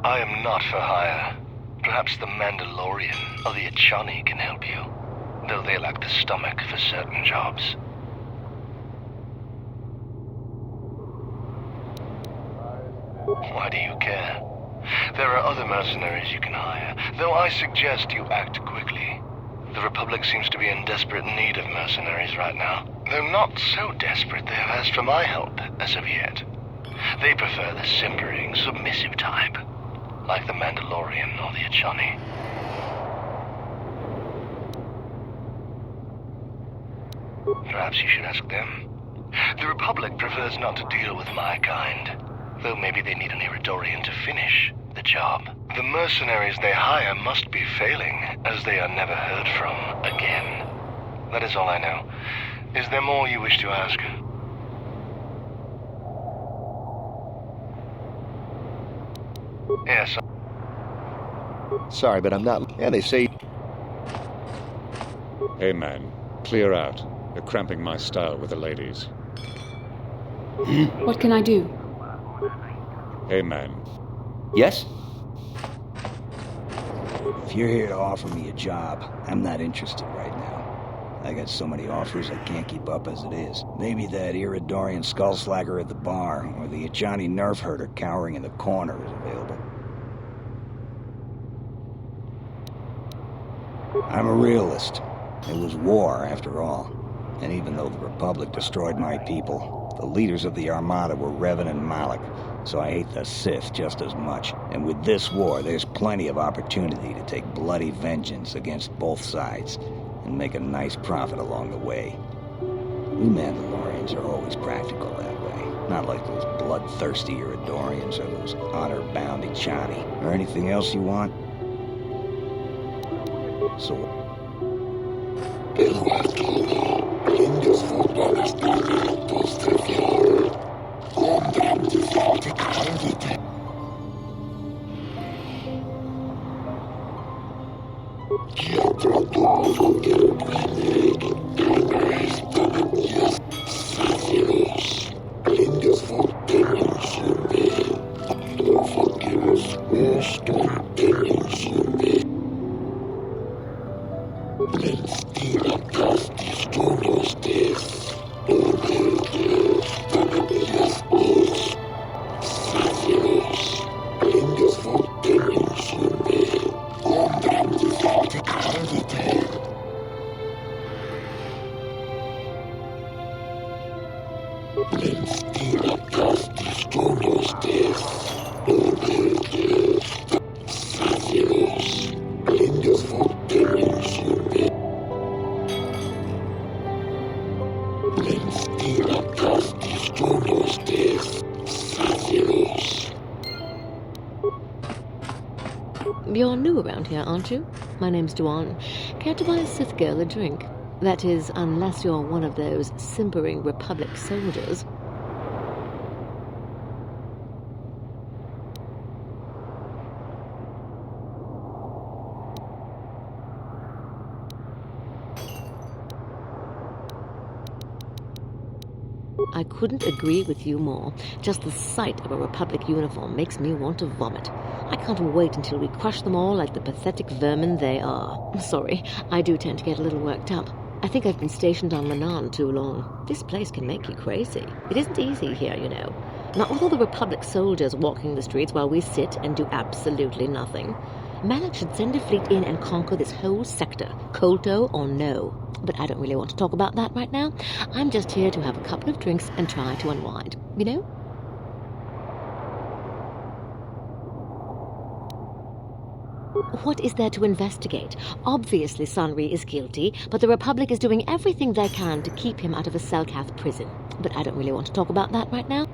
I am not for hire. Perhaps the Mandalorian or the Juhani can help you, though they lack the stomach for certain jobs. Why do you care? There are other mercenaries you can hire, though I suggest you act quickly. The Republic seems to be in desperate need of mercenaries right now. Though not so desperate they have asked for my help as of yet. They prefer the simpering, submissive type, like the Mandalorian or the Juhani. Perhaps you should ask them. The Republic prefers not to deal with my kind, though maybe they need an Iridorian to finish the job. The mercenaries they hire must be failing, as they are never heard from again. That is all I know. Is there more you wish to ask? Yes. Sorry, but I'm not... Yeah, they say... Hey, man. Clear out. You're cramping my style with the ladies. What can I do? Hey, man. Yes? If you're here to offer me a job, I'm not interested right now. I got so many offers I can't keep up as it is. Maybe that Iridorian skullslagger at the bar, or the Juhani nerf herder cowering in the corner is available. I'm a realist. It was war, after all. And even though the Republic destroyed my people, the leaders of the Armada were Revan and Malak, so I hate the Sith just as much. And with this war, there's plenty of opportunity to take bloody vengeance against both sides, and make a nice profit along the way. We Mandalorians are always practical that way, not like those bloodthirsty Iridorians or those honor-bound Juhani, or anything else you want. So... You're new around here, aren't you? My name's Juhani. Care to buy a Sith girl a drink? That is, unless you're one of those simpering Republic soldiers. I couldn't agree with you more. Just the sight of a Republic uniform makes me want to vomit. I can't wait until we crush them all like the pathetic vermin they are. Sorry, I do tend to get a little worked up. I think I've been stationed on Manon too long. This place can make you crazy. It isn't easy here, you know. Not with all the Republic soldiers walking the streets while we sit and do absolutely nothing. Malak should send a fleet in and conquer this whole sector, Kolto or no. But I don't really want to talk about that right now. I'm just here to have a couple of drinks and try to unwind, you know? What is there to investigate? Obviously, Sanri is guilty, but the Republic is doing everything they can to keep him out of a Selkath prison. But I don't really want to talk about that right now.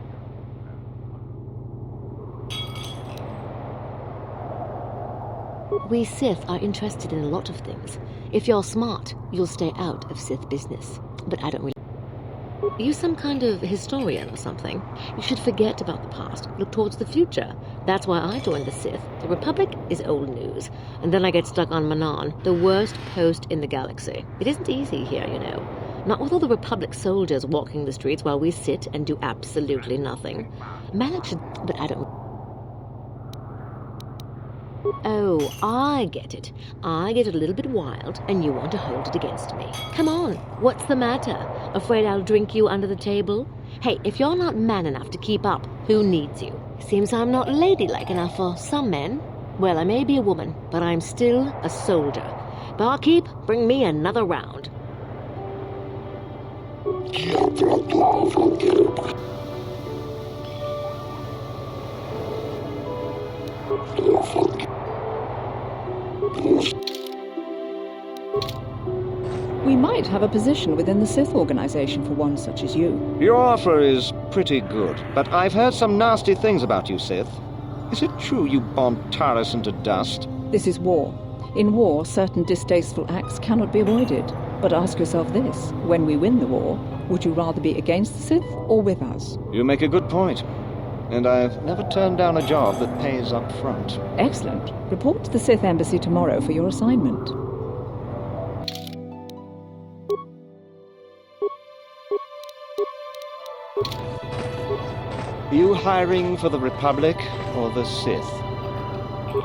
We Sith are interested in a lot of things. If you're smart, you'll stay out of Sith business. But I don't really... Are you some kind of historian or something? You should forget about the past, look towards the future. That's why I joined the Sith. The Republic is old news. And then I get stuck on Manan, the worst post in the galaxy. It isn't easy here, you know. Not with all the Republic soldiers walking the streets while we sit and do absolutely nothing. Malak should... But I don't... Oh, I get it. I get a little bit wild, and you want to hold it against me. Come on, what's the matter? Afraid I'll drink you under the table? Hey, if you're not man enough to keep up, who needs you? Seems I'm not ladylike enough for some men. Well, I may be a woman, but I'm still a soldier. Barkeep, bring me another round. We might have a position within the Sith organization for one such as you. Your offer is pretty good, but I've heard some nasty things about you, Sith. Is it true you bombed Taris into dust? This is war. In war, certain distasteful acts cannot be avoided. But ask yourself this, when we win the war, would you rather be against the Sith or with us? You make a good point. And I've never turned down a job that pays up front. Excellent. Report to the Sith Embassy tomorrow for your assignment. You hiring for the Republic or the Sith?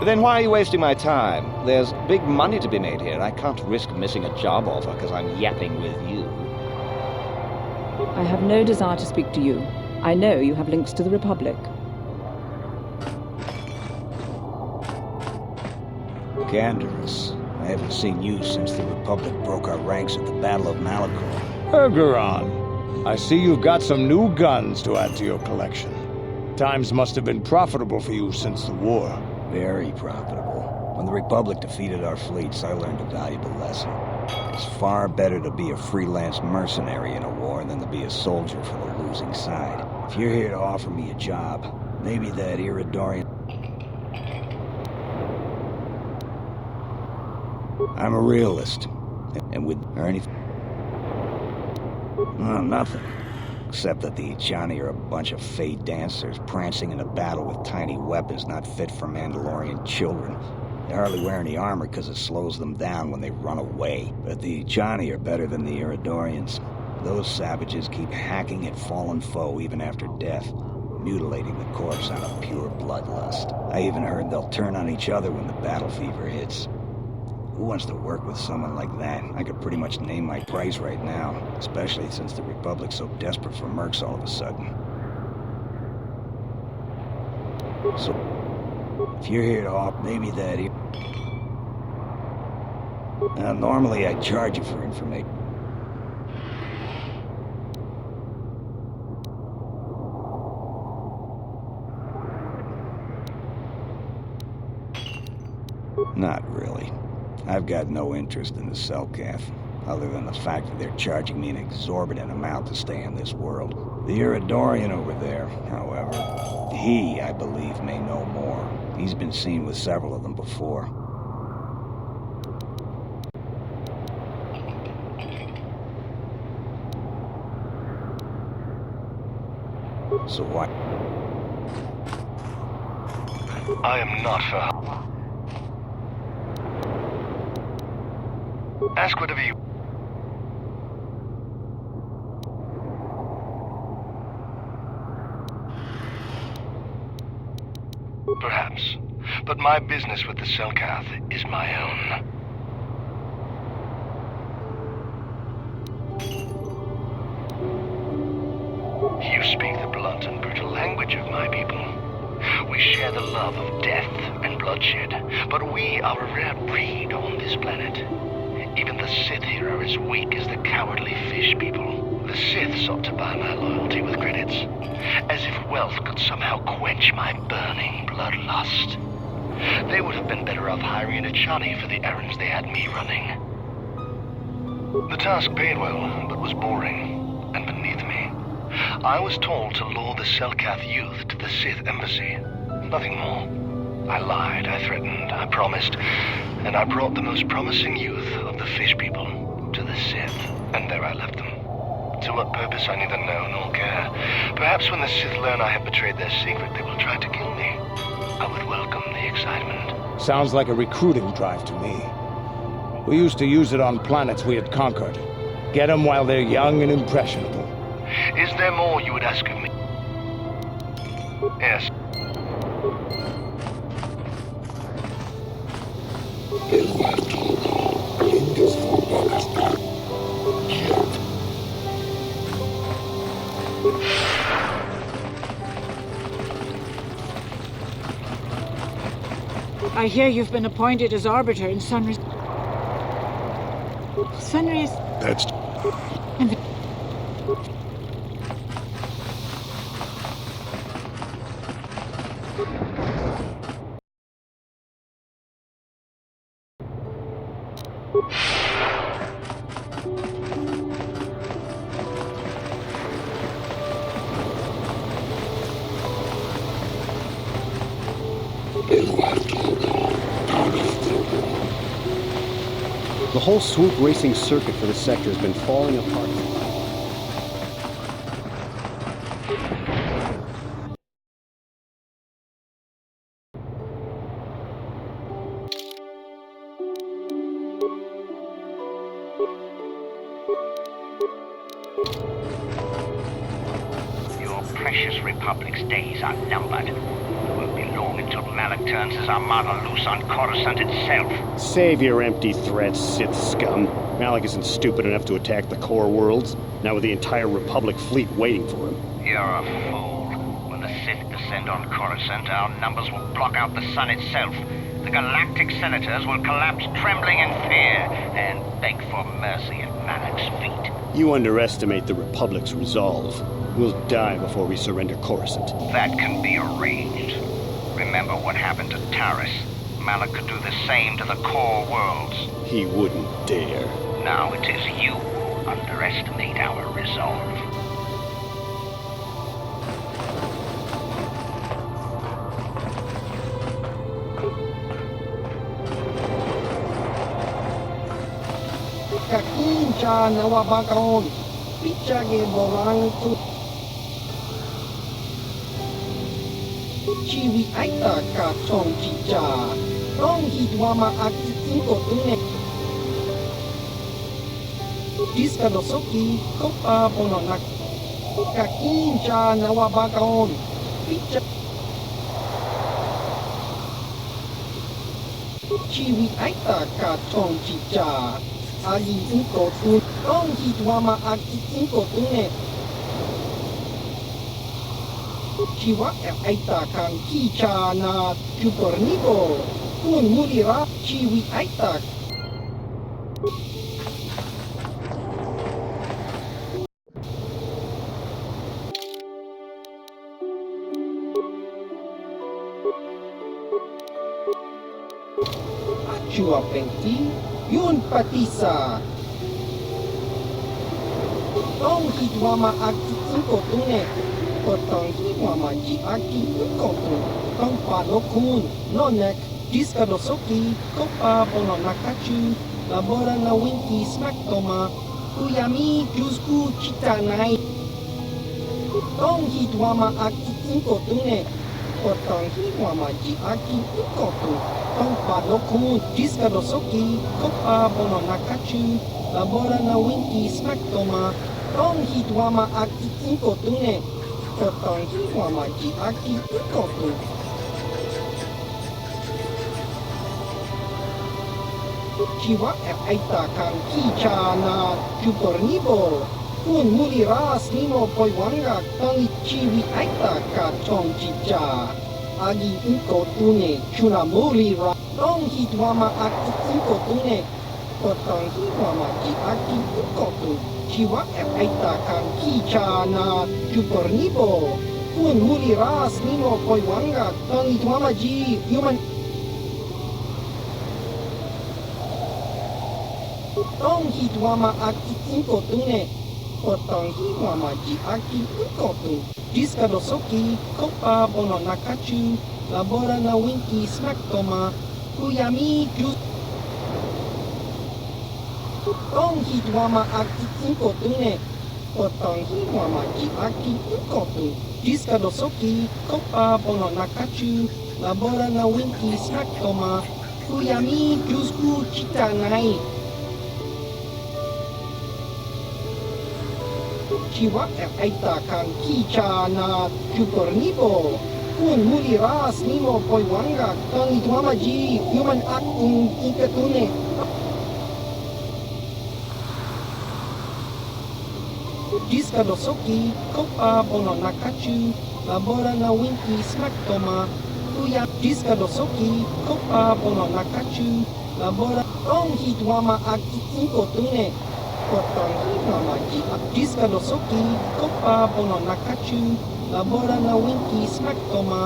Then why are you wasting my time? There's big money to be made here. I can't risk missing a job offer because I'm yapping with you. I have no desire to speak to you. I know you have links to the Republic. Canderous, I haven't seen you since the Republic broke our ranks at the Battle of Malachor. Ergeron, I see you've got some new guns to add to your collection. Times must have been profitable for you since the war. Very profitable. When the Republic defeated our fleets, I learned a valuable lesson. It's far better to be a freelance mercenary in a war than to be a soldier for the losing side. If you're here to offer me a job, maybe that Iridorian... I'm a realist. And with... or anything... Well, nothing. Except that the Juhani are a bunch of fey dancers prancing in a battle with tiny weapons not fit for Mandalorian children. They hardly wear any armor because it slows them down when they run away. But the Juhani are better than the Iridorians. Those savages keep hacking at fallen foe even after death, mutilating the corpse out of pure bloodlust. I even heard they'll turn on each other when the battle fever hits. Who wants to work with someone like that? I could pretty much name my price right now, especially since the Republic's so desperate for mercs all of a sudden. So, if you're here to offer, maybe that... Now, normally I'd charge you for information. Not really. I've got no interest in the Selkath, other than the fact that they're charging me an exorbitant amount to stay in this world. The Iridorian over there, however, he, I believe, may know more. He's been seen with several of them before. So what? I am not for... Ask whatever you... Perhaps. But my business with the Selkath is my own. You speak the blunt and brutal language of my people. We share the love of death and bloodshed, but we are a rare breed on this planet. Even the Sith here are as weak as the cowardly fish people. The Sith sought to buy my loyalty with credits, as if wealth could somehow quench my burning bloodlust. They would have been better off hiring a Juhani for the errands they had me running. The task paid well, but was boring and beneath me. I was told to lure the Selkath youth to the Sith embassy. Nothing more. I lied, I threatened, I promised, and I brought the most promising youth of the fish people to the Sith, and there I left them. To what purpose I neither know nor care. Perhaps when the Sith learn I have betrayed their secret, they will try to kill me. I would welcome the excitement. Sounds like a recruiting drive to me. We used to use it on planets we had conquered. Get them while they're young and impressionable. Is there more you would ask of me? Yes. I hear you've been appointed as arbiter in Sunrise. That's... The whole swoop racing circuit for the sector has been falling apart. Your precious Republic's days are numbered. It won't be long until Malak turns his armada loose on Coruscant itself. Save your empty threats, Sith scum. Malak isn't stupid enough to attack the core worlds, now with the entire Republic fleet waiting for him. You're a fool. When the Sith descend on Coruscant, our numbers will block out the sun itself. The galactic senators will collapse trembling in fear and beg for mercy at Malak's feet. You underestimate the Republic's resolve. We'll die before we surrender Coruscant. That can be arranged. Remember what happened to Taris. Malak could do the same to the core worlds. He wouldn't dare. Now it is you who underestimate our resolve. Kakincha nawabakaon, pichage borang tu. Chiwi aita ka chong chicha, rong hidwama akitiko tune. Gizka dosoki, kopa bononak. Kakincha nawabakaon, pichage. Chiwi aita ka chong chicha. Ali inko tun, rong hidwama akitiko tune. Chiwa aita kang kicha na chupornibo. Kun mulira chiwi aita. Achua penti. Yun patisa. Tong hidwama aki inko tune. Potong hidwama ji aki inko tune. Tong palokun. Nonek. Gizka dosoki. Kopa bononakachu. Labora na winki smaktoma. Kuyami jusku chitanai. Tong hidwama aki inko tune. Potong hidwama ji aki inko tune. Tong palokun, Gizka dosoki, kopa bononakachu, labora na winki smaktoma, tong hidwama aki inko tune, tong hidwama ji aki inko tune. Chiwa aita kang kicha na chupornibo, kun muliras nimo poiwanga tangi chiwi aita ka chong chicha. Agi inko tune, chuna muli ra. Tong hidwama aki inko tune. Potong hidwama ji aki inko tune. Chiwa aita kang kicha na chupornibo. Kun muli ras nimo poiwanga. Tong hidwama ji human. Tong Hidwama Aki Inkotune, Potong Hiwama Ji Aki Inkotu, Gizka Dosoki, Kopa Bono Nakachu, Labora na Winki Smaktoma, Kuyami Jus. Tong Hidwama Aki Inkotune, Potong Hiwama Ji Aki Inkotu, Gizka Dosoki, Kopa Bono Nakachu, Labora na Winki Smaktoma, Kuyami Jusku Chitanai. Chiwa Aita Kan Kicha na Jukornibo, Kun Muli Ras Nimo Poiwanga, Tong Hidwama Ji, Human Akung Ikatune. Gizka Dosoki, Kopa Bono Nakachu, Labora na Winki Smaktoma, Kuya Gizka Dosoki, Kopa Bono Nakachu, Labora Tong Hidwama Aki Inkotune, Potong Hidwama Ji Gizka Dosoki, Kopa Bono Nakachu, Labora na Winki Smaktoma,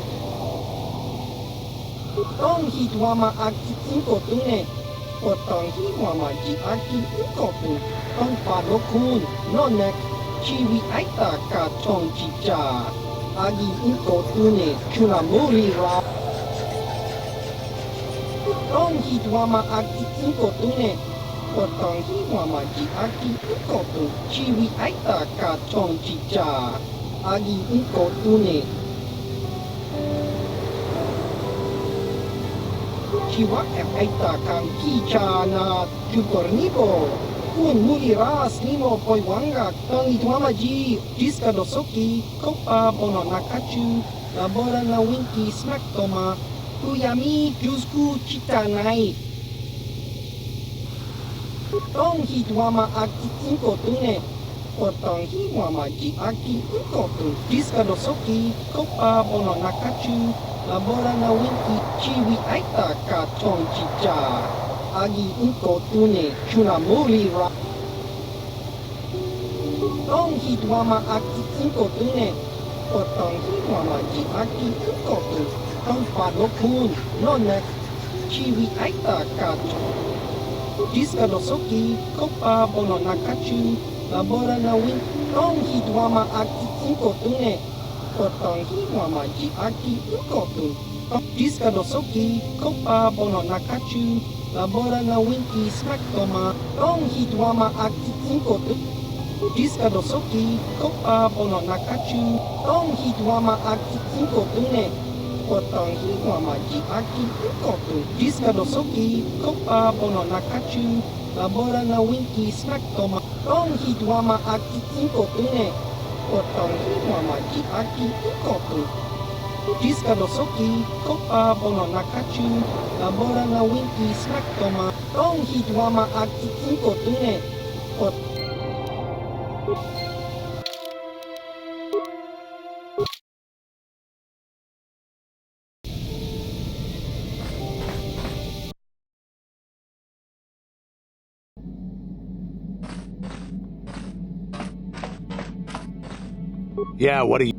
Tong Hidwama Aki Inkotune, Potong Hidwama Ji Aki Inkotu, Tong Padokun, Nonek, Chiwi Aita Ka Tong Chicha, Agi Inkotune, Kunamuri Ra. Tong Hidwama Aki Inkotune, Potong Hidwama Ji Aki Inkotu, Chiwi Aita Ka Tong Chicha, Agi Inkotune. Chiwa Aita Kan Kicha na Jukornibo, Kun Muli Ras Nimo Poiwanga, Tong Hidwama Ji, Gizka Dosoki, Kopa Bono Nakachu, Labora na Winki Smaktoma, Kuyami Jusku Chitanai. Tong Hidwama Aki Inkotune, Potong Hidwama Ji Aki Inkotu, Gizka Dosoki, Kopa Bono Nakachu, Labora na Winki Chiwi Aita Ka Tong Chicha, Agi Inkotune, Kunamuri Ra. Tong Hidwama Aki Inkotune, Potong Hidwama Ji Aki Inkotu, Tong Padokun, Nonek, Chiwi Aita Ka Gizka Dosoki, Kopa Bono Nakachu, Labora na Win. Tong Hidwama Aki Inkotune, Potong Hidwama Ji Aki Inkotu, Gizka Dosoki, Kopa Bono Nakachu, Labora na Winki Smaktoma, Tong Hidwama Aki Inkotu, Gizka Dosoki, Kopa Bono Nakachu, Tong Hidwama Aki Inkotune, Potong Hidwama Ji Aki Inkotu, Gizka Dosoki, Kopa Bono Nakachu, Labora na Winki Smaktoma, Tong Hidwama Aki Inkotune, Potong Hidwama Ji Aki Inkotu, Gizka Dosoki, Kopa Bono Nakachu, Labora na Winki Smaktoma, Tong Hidwama Aki Inkotune, Yeah, what are you...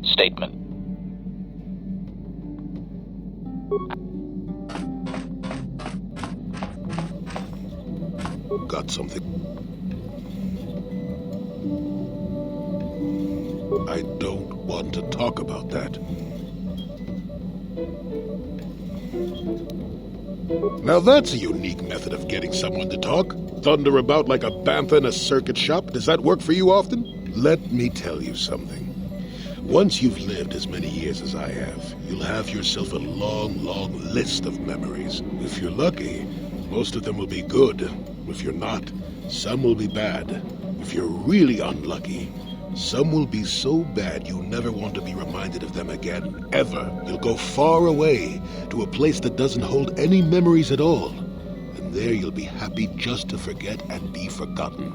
Statement. Got something? I don't want to talk about that. Now that's a unique method of getting someone to talk. Thunder about like a bantha in a circuit shop. Does that work for you often? Let me tell you something. Once you've lived as many years as I have, you'll have yourself a long, long list of memories. If you're lucky, most of them will be good. If you're not, some will be bad. If you're really unlucky, some will be so bad you'll never want to be reminded of them again, ever. You'll go far away to a place that doesn't hold any memories at all. And there you'll be happy just to forget and be forgotten.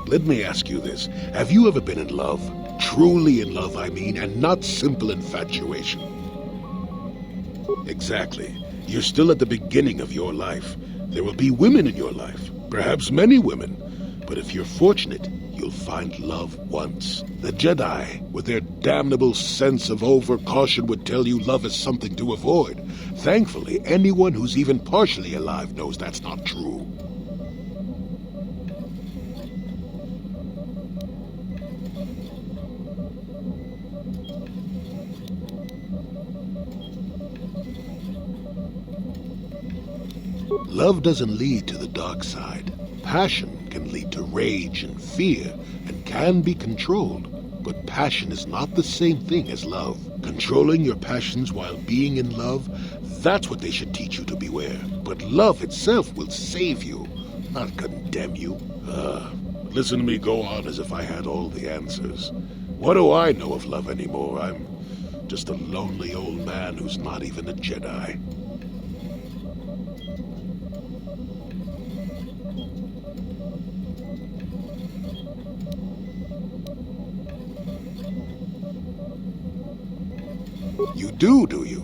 Let me ask you this. Have you ever been in love? Truly in love, I mean, and not simple infatuation. Exactly. You're still at the beginning of your life. There will be women in your life, perhaps many women. But if you're fortunate, you'll find love once. The Jedi, with their damnable sense of over-caution, would tell you love is something to avoid. Thankfully, anyone who's even partially alive knows that's not true. Love doesn't lead to the dark side. Passion can lead to rage and fear, and can be controlled. But passion is not the same thing as love. Controlling your passions while being in love, that's what they should teach you to beware. But love itself will save you, not condemn you. Listen to me go on as if I had all the answers. What do I know of love anymore? I'm just a lonely old man who's not even a Jedi. You do you?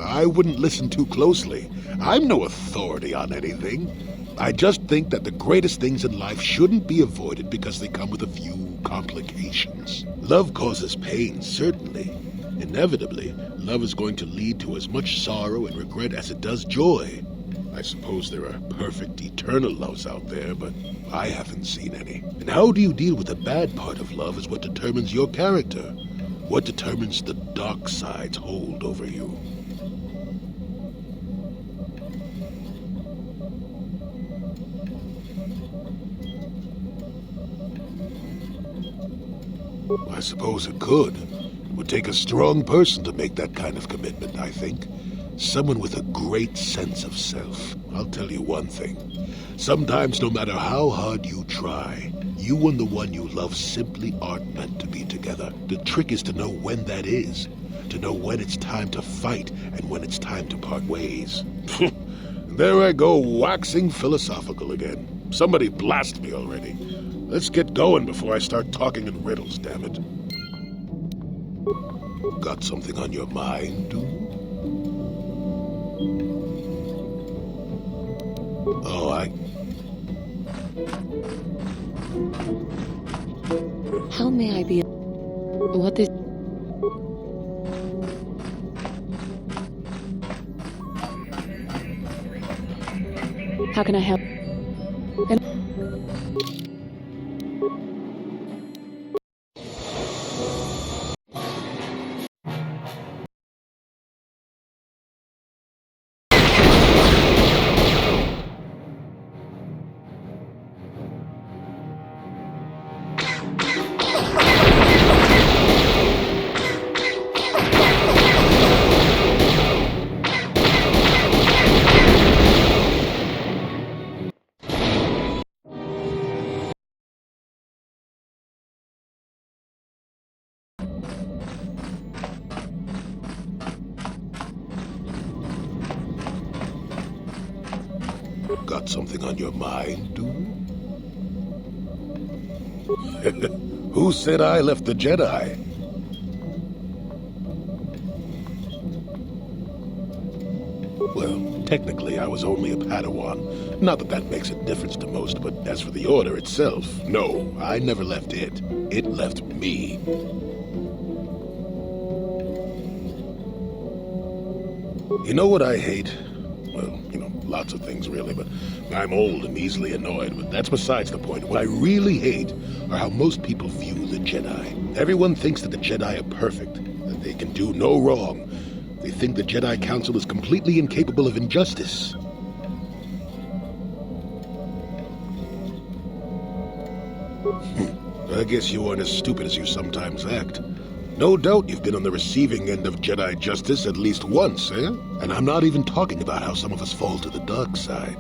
I wouldn't listen too closely. I'm no authority on anything. I just think that the greatest things in life shouldn't be avoided because they come with a few complications. Love causes pain, certainly. Inevitably, love is going to lead to as much sorrow and regret as it does joy. I suppose there are perfect, eternal loves out there, but I haven't seen any. And how do you deal with the bad part of love is what determines your character. What determines the dark side's hold over you. I suppose it could. It would take a strong person to make that kind of commitment, I think. Someone with a great sense of self. I'll tell you one thing. Sometimes, no matter how hard you try, you and the one you love simply aren't meant to be together. The trick is to know when that is. To know when it's time to fight and when it's time to part ways. There I go, waxing philosophical again. Somebody blast me already. Let's get going before I start talking in riddles, damn it. Got something on your mind, dude? Oh, How may I be? What is? How can I help? Got something on your mind, dude? Who said I left the Jedi? Well, technically I was only a Padawan. Not that that makes a difference to most, but as for the Order itself, no, I never left it. It left me. You know what I hate? Well, lots of things really, but I'm old and easily annoyed, but that's besides the point. What I really hate are how most people view the Jedi. Everyone thinks that the Jedi are perfect, that they can do no wrong. They think the Jedi Council is completely incapable of injustice. I guess you aren't as stupid as you sometimes act. No doubt you've been on the receiving end of Jedi justice at least once, eh? And I'm not even talking about how some of us fall to the dark side.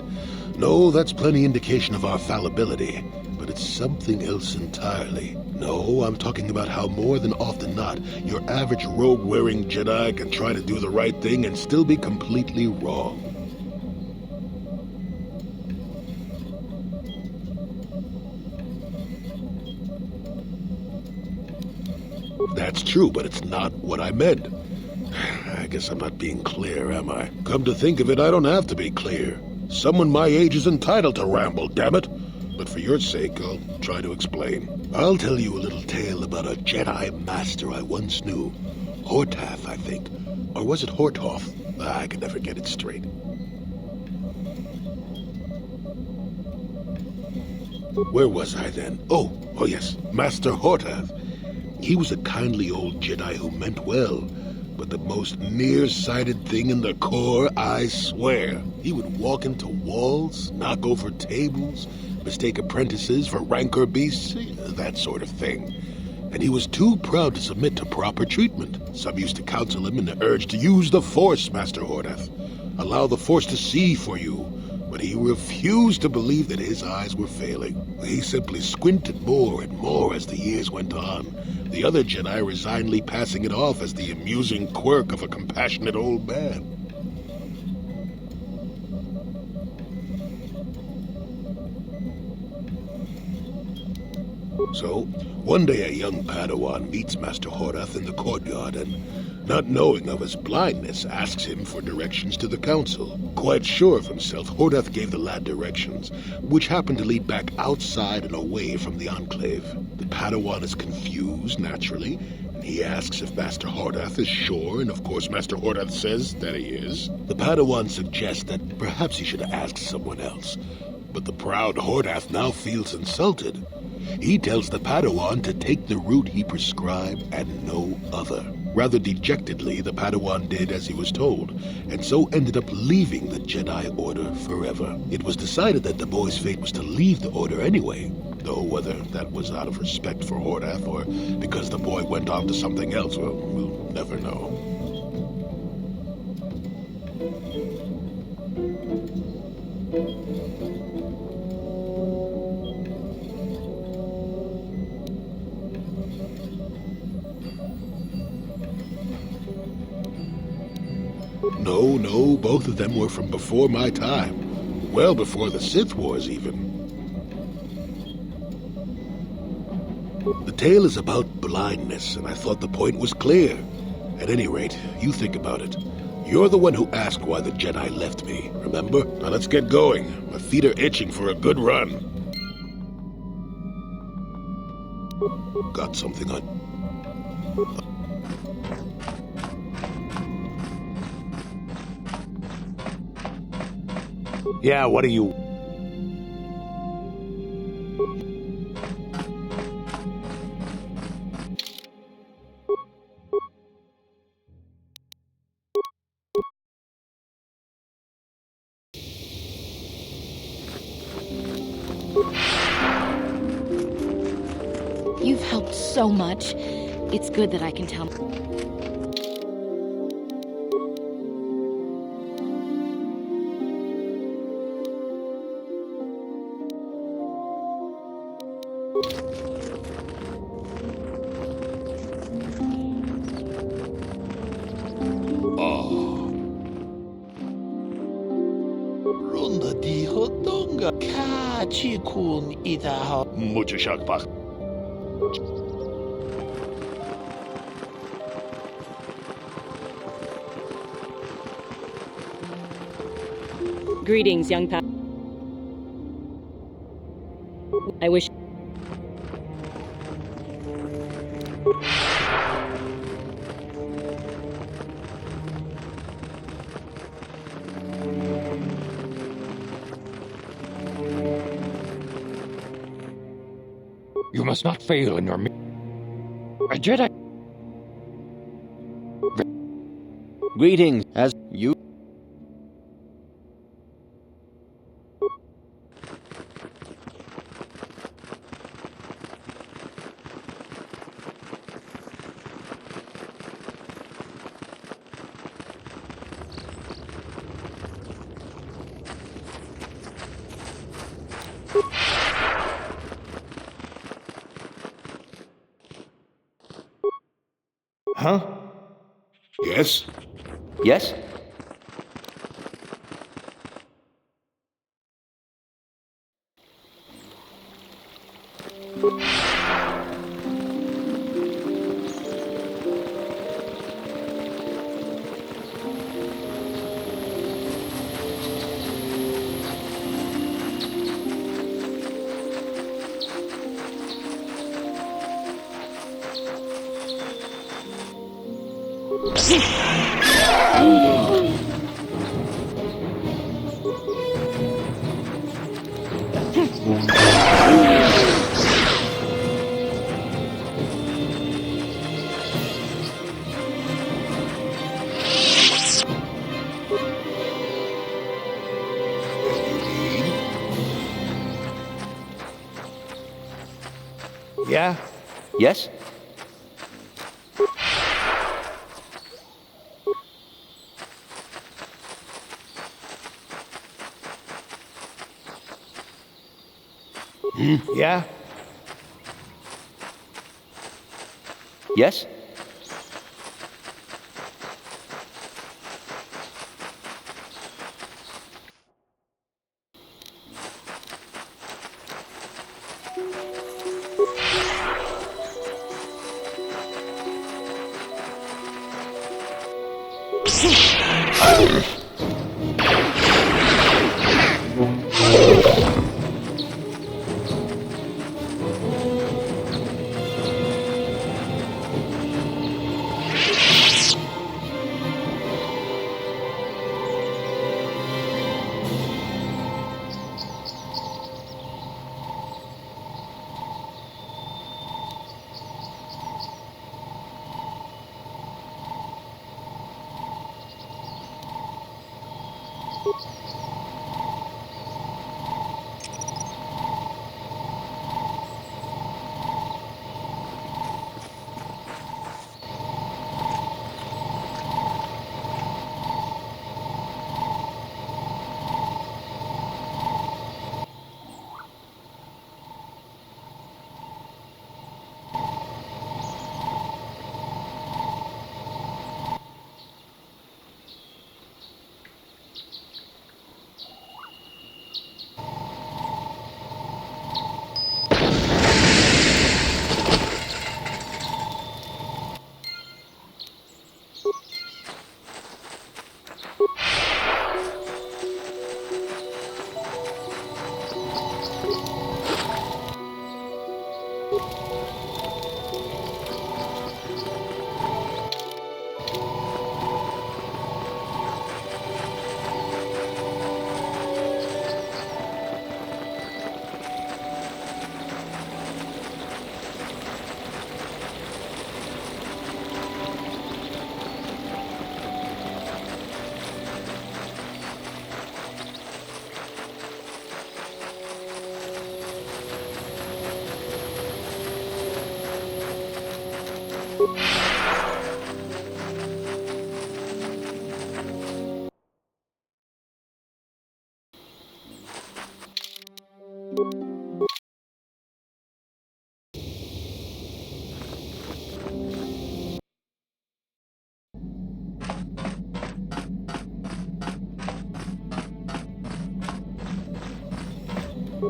No, that's plenty indication of our fallibility. But it's something else entirely. No, I'm talking about how more than often not, your average robe-wearing Jedi can try to do the right thing and still be completely wrong. That's true, but it's not what I meant. I guess I'm not being clear, am I? Come to think of it, I don't have to be clear. Someone my age is entitled to ramble, damn it. but for your sake, I'll try to explain. I'll tell you a little tale about a Jedi Master I once knew. Hortath, I think. Or was it Horthoff? I can never get it straight. Where was I then? Oh yes, Master Hortath. He was a kindly old Jedi who meant well, but the most nearsighted thing in the Corps, I swear. He would walk into walls, knock over tables, mistake apprentices for rancor beasts, that sort of thing. And he was too proud to submit to proper treatment. Some used to counsel him and urge to use the Force, Master Hortath. Allow the Force to see for you. But he refused to believe that his eyes were failing. He simply squinted more and more as the years went on, the other Jedi resignedly passing it off as the amusing quirk of a compassionate old man. So, one day a young Padawan meets Master Hortath in the courtyard and, not knowing of his blindness, asks him for directions to the council. Quite sure of himself, Hortath gave the lad directions, which happened to lead back outside and away from the Enclave. The Padawan is confused, naturally, and he asks if Master Hortath is sure, and of course Master Hortath says that he is. The Padawan suggests that perhaps he should ask someone else, but the proud Hortath now feels insulted. He tells the Padawan to take the route he prescribed and no other. Rather dejectedly, the Padawan did as he was told, and so ended up leaving the Jedi Order forever. It was decided that the boy's fate was to leave the Order anyway, though whether that was out of respect for Hortath or because the boy went on to something else, well, we'll never know. No, both of them were from before my time. Well before the Sith Wars, even. The tale is about blindness, and I thought the point was clear. At any rate, you think about it. You're the one who asked why the Jedi left me, remember? Now let's get going. My feet are itching for a good run. Got something on... Yeah, what are you... You've helped so much. It's good that I can tell. Mucho shakbach. Greetings, young Pat. I wish... You must not fail in your A Jedi. Greetings, as you... Huh? Yes? Yes? Yeah? Yes? Yeah? Yes?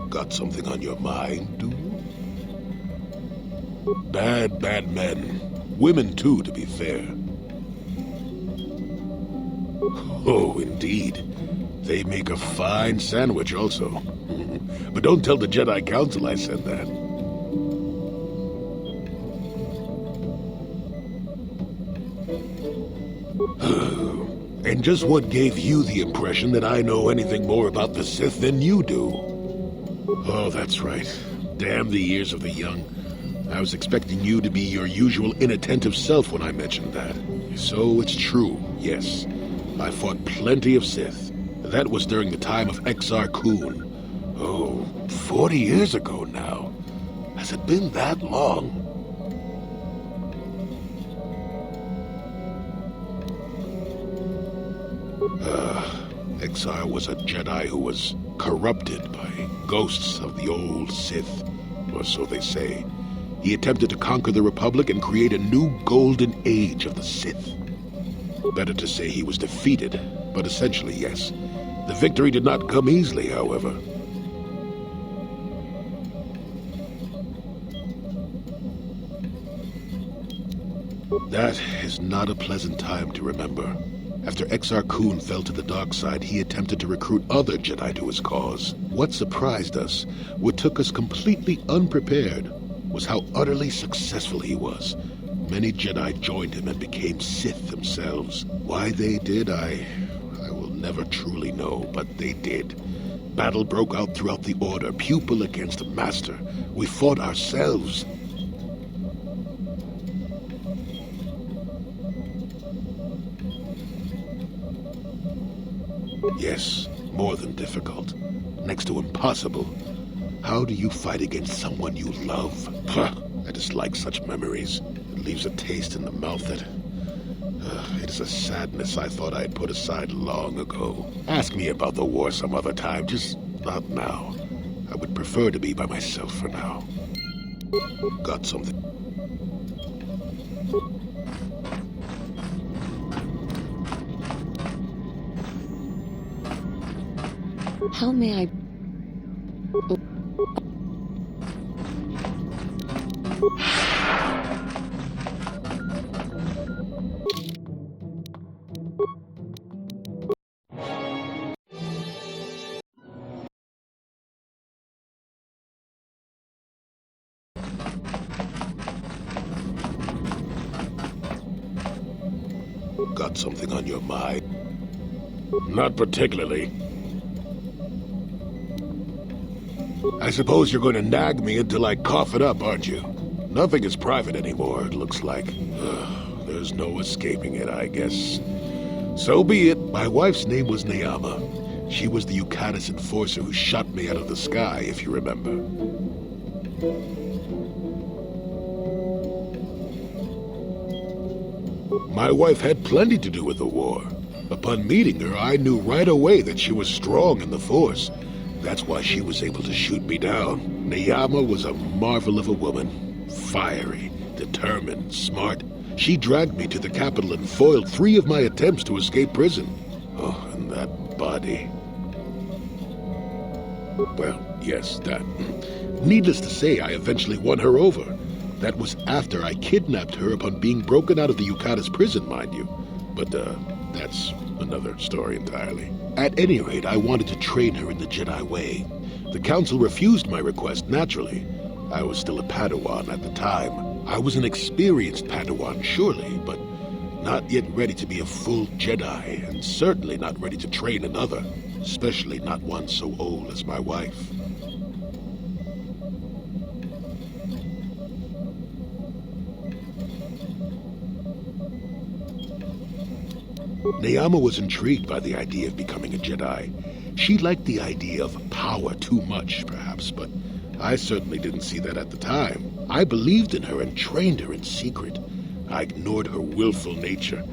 Got something on your mind, do you? Bad men. Women, too, to be fair. Oh, indeed. They make a fine sandwich, also. But don't tell the Jedi Council I said that. And just what gave you the impression that I know anything more about the Sith than you do? Oh, that's right. Damn the years of the young. I was expecting you to be your usual inattentive self when I mentioned that. So it's true, yes. I fought plenty of Sith. That was during the time of Exar Kun. Oh, 40 years ago now. Has it been that long? Exar was a Jedi who was corrupted by ghosts of the old Sith, or so they say. He attempted to conquer the Republic and create a new golden age of the Sith. Better to say he was defeated, but essentially, yes. The victory did not come easily, however. That is not a pleasant time to remember. After Exar Kun fell to the dark side, he attempted to recruit other Jedi to his cause. What surprised us, what took us completely unprepared, was how utterly successful he was. many Jedi joined him and became Sith themselves. Why they did, I will never truly know, but they did. Battle broke out throughout the Order, pupil against master. We fought ourselves. Yes, more than difficult. Next to impossible. How do you fight against someone you love? I dislike such memories. It leaves a taste in the mouth that... it is a sadness I thought I had put aside long ago. Ask me about the war some other time, just not now. I would prefer to be by myself for now. Got something. How may I... Got something on your mind? Not particularly. I suppose you're going to nag me until I cough it up, aren't you? Nothing is private anymore, it looks like. There's no escaping it, I guess. So be it. My wife's name was Neyama. She was the Yukatis enforcer who shot me out of the sky, if you remember. My wife had plenty to do with the war. Upon meeting her, I knew right away that she was strong in the Force. That's why she was able to shoot me down. Neyama was a marvel of a woman. Fiery, determined, smart. She dragged me to the capital and foiled 3 of my attempts to escape prison. Oh, and that body. Well, yes, that. Needless to say, I eventually won her over. That was after I kidnapped her upon being broken out of the Yukatis prison, mind you. But, that's another story entirely. At any rate, I wanted to train her in the Jedi way. The Council refused my request, naturally. I was still a Padawan at the time. I was an experienced Padawan, surely, but not yet ready to be a full Jedi, and certainly not ready to train another, especially not one so old as my wife. Neyama was intrigued by the idea of becoming a Jedi. She liked the idea of power too much, perhaps, but I certainly didn't see that at the time. I believed in her and trained her in secret. I ignored her willful nature.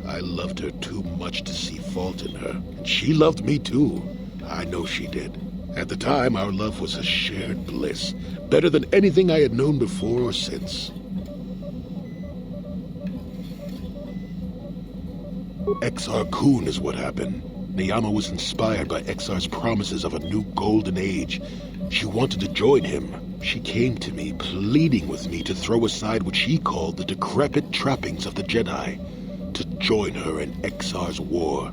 I loved her too much to see fault in her, and she loved me too. I know she did. At the time, our love was a shared bliss, better than anything I had known before or since. Exar Kun is what happened. Neyama was inspired by Exar's promises of a new golden age. She wanted to join him. She came to me, pleading with me to throw aside what she called the decrepit trappings of the Jedi, to join her in Exar's war.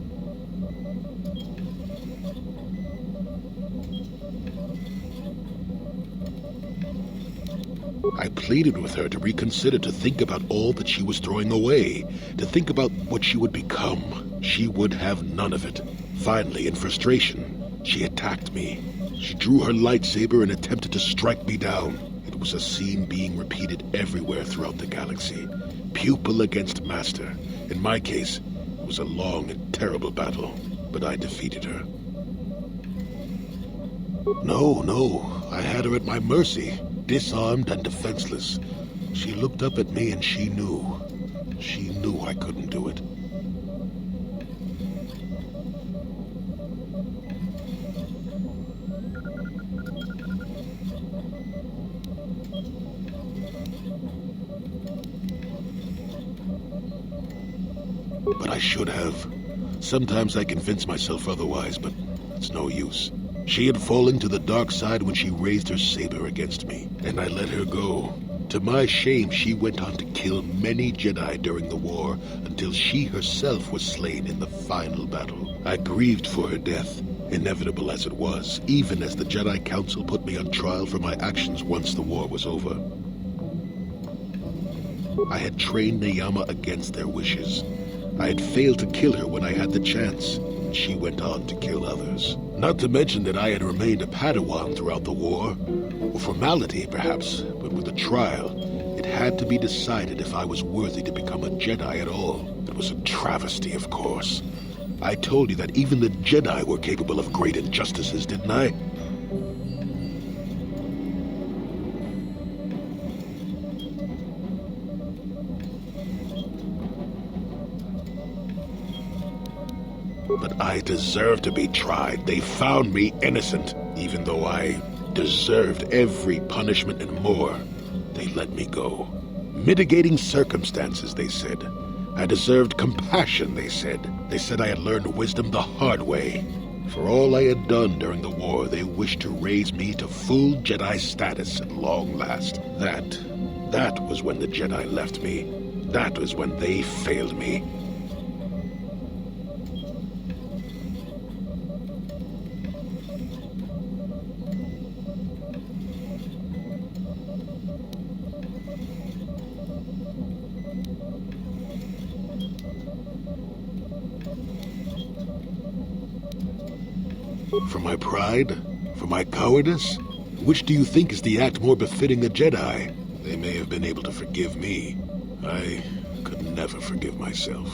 I pleaded with her to reconsider, to think about all that she was throwing away, to think about what she would become. She would have none of it. Finally, in frustration, she attacked me. She drew her lightsaber and attempted to strike me down. It was a scene being repeated everywhere throughout the galaxy. Pupil against master. In my case, it was a long and terrible battle, but I defeated her. No, I had her at my mercy. Disarmed and defenseless. She looked up at me and she knew I couldn't do it. But I should have. Sometimes I convince myself otherwise, but it's no use. She had fallen to the dark side when she raised her saber against me, and I let her go. To my shame, she went on to kill many Jedi during the war, until she herself was slain in the final battle. I grieved for her death, inevitable as it was, even as the Jedi Council put me on trial for my actions once the war was over. I had trained Neyama against their wishes. I had failed to kill her when I had the chance, and she went on to kill others. Not to mention that I had remained a Padawan throughout the war. A formality, perhaps, but with a trial, it had to be decided if I was worthy to become a Jedi at all. It was a travesty, of course. I told you that even the Jedi were capable of great injustices, didn't I? But I deserved to be tried. They found me innocent, even though I deserved every punishment and more. They let me go. Mitigating circumstances, they said. I deserved compassion, they said. They said I had learned wisdom the hard way. For all I had done during the war, they wished to raise me to full Jedi status at long last. That was when the Jedi left me. That was when they failed me. For my pride? For my cowardice? Which do you think is the act more befitting a Jedi? They may have been able to forgive me. I could never forgive myself.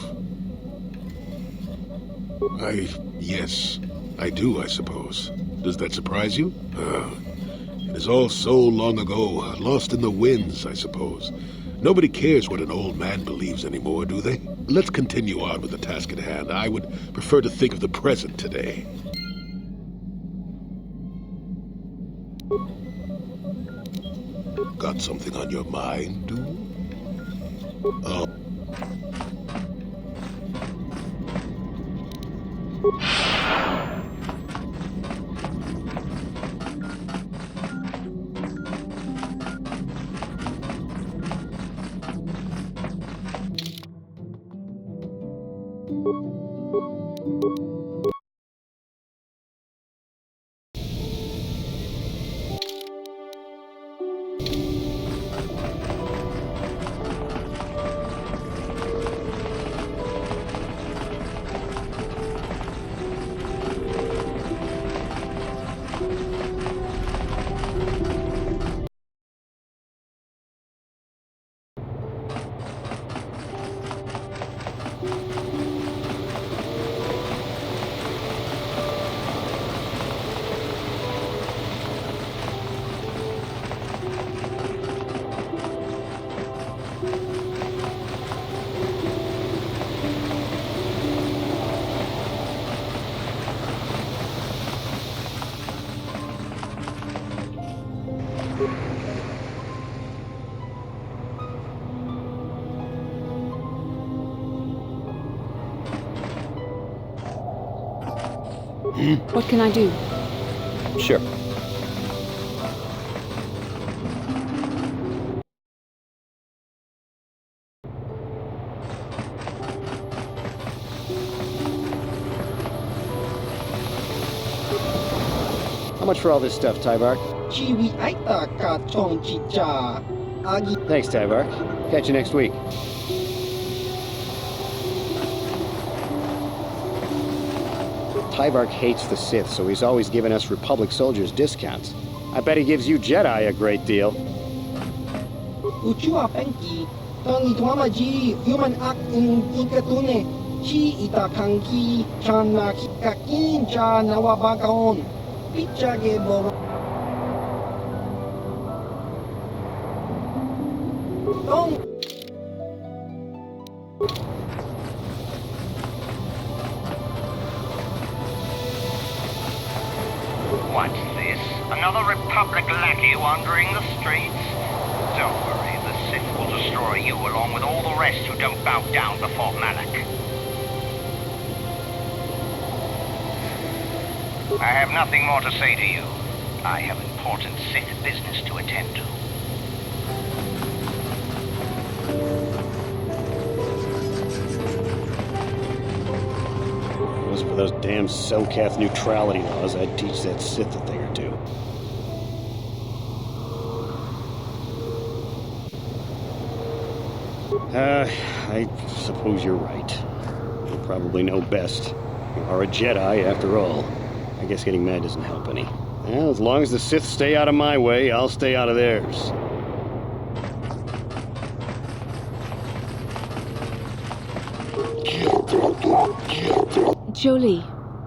Yes, I do, I suppose. Does that surprise you? It is all so long ago, lost in the winds, I suppose. Nobody cares what an old man believes anymore, do they? Let's continue on with the task at hand. I would prefer to think of the present today. Got something on your mind, dude? Oh. What can I do? Sure. How much for all this stuff, Tybark? Thanks, Tybark. Catch you next week. Tybark hates the Sith, so he's always giving us Republic soldiers discounts. I bet he gives you Jedi a great deal. What's this? Another Republic lackey wandering the streets? Don't worry, the Sith will destroy you along with all the rest who don't bow down before Malak. I have nothing more to say to you. I have important Sith business to attend to. If it was for those damn Selkath neutrality laws, I'd teach that Sith a thing or two. I suppose you're right. You probably know best. You are a Jedi, after all. I guess getting mad doesn't help any. Well, as long as the Sith stay out of my way, I'll stay out of theirs. Jolie,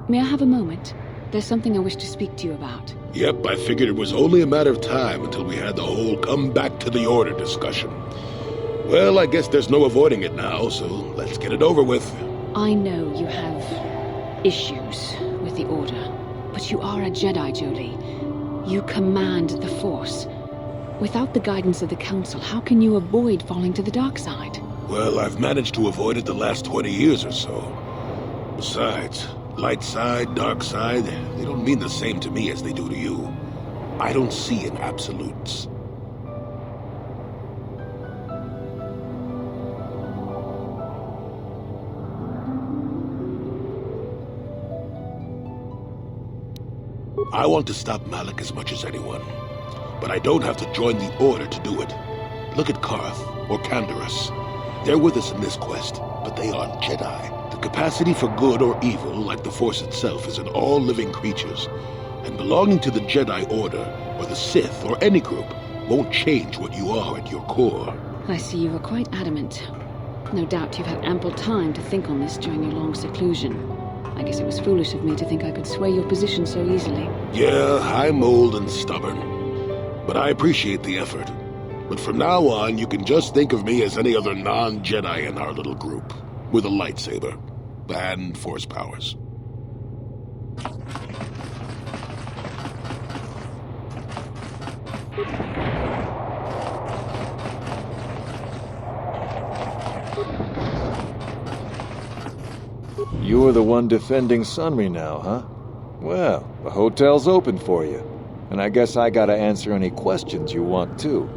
may I have a moment? There's something I wish to speak to you about. Yep, I figured it was only a matter of time until we had the whole come back to the order discussion. Well, I guess there's no avoiding it now, so let's get it over with. I know you have issues with the order, but you are a Jedi, Jolie. You command the Force. Without the guidance of the Council, how can you avoid falling to the dark side? Well, I've managed to avoid it the last 20 years or so. Besides, light side, dark side, they don't mean the same to me as they do to you. I don't see in absolutes. I want to stop Malak as much as anyone, but I don't have to join the Order to do it. Look at Carth, or Canderous. They're with us in this quest, but they aren't Jedi. The capacity for good or evil, like the Force itself, is in all living creatures, and belonging to the Jedi Order, or the Sith, or any group, won't change what you are at your core. I see you were quite adamant. No doubt you've had ample time to think on this during your long seclusion. I guess it was foolish of me to think I could sway your position so easily. Yeah, I'm old and stubborn, but I appreciate the effort. But from now on, you can just think of me as any other non-Jedi in our little group, with a lightsaber and Force powers. You're the one defending Sunry now, huh? Well, the hotel's open for you. And I guess I gotta answer any questions you want, too.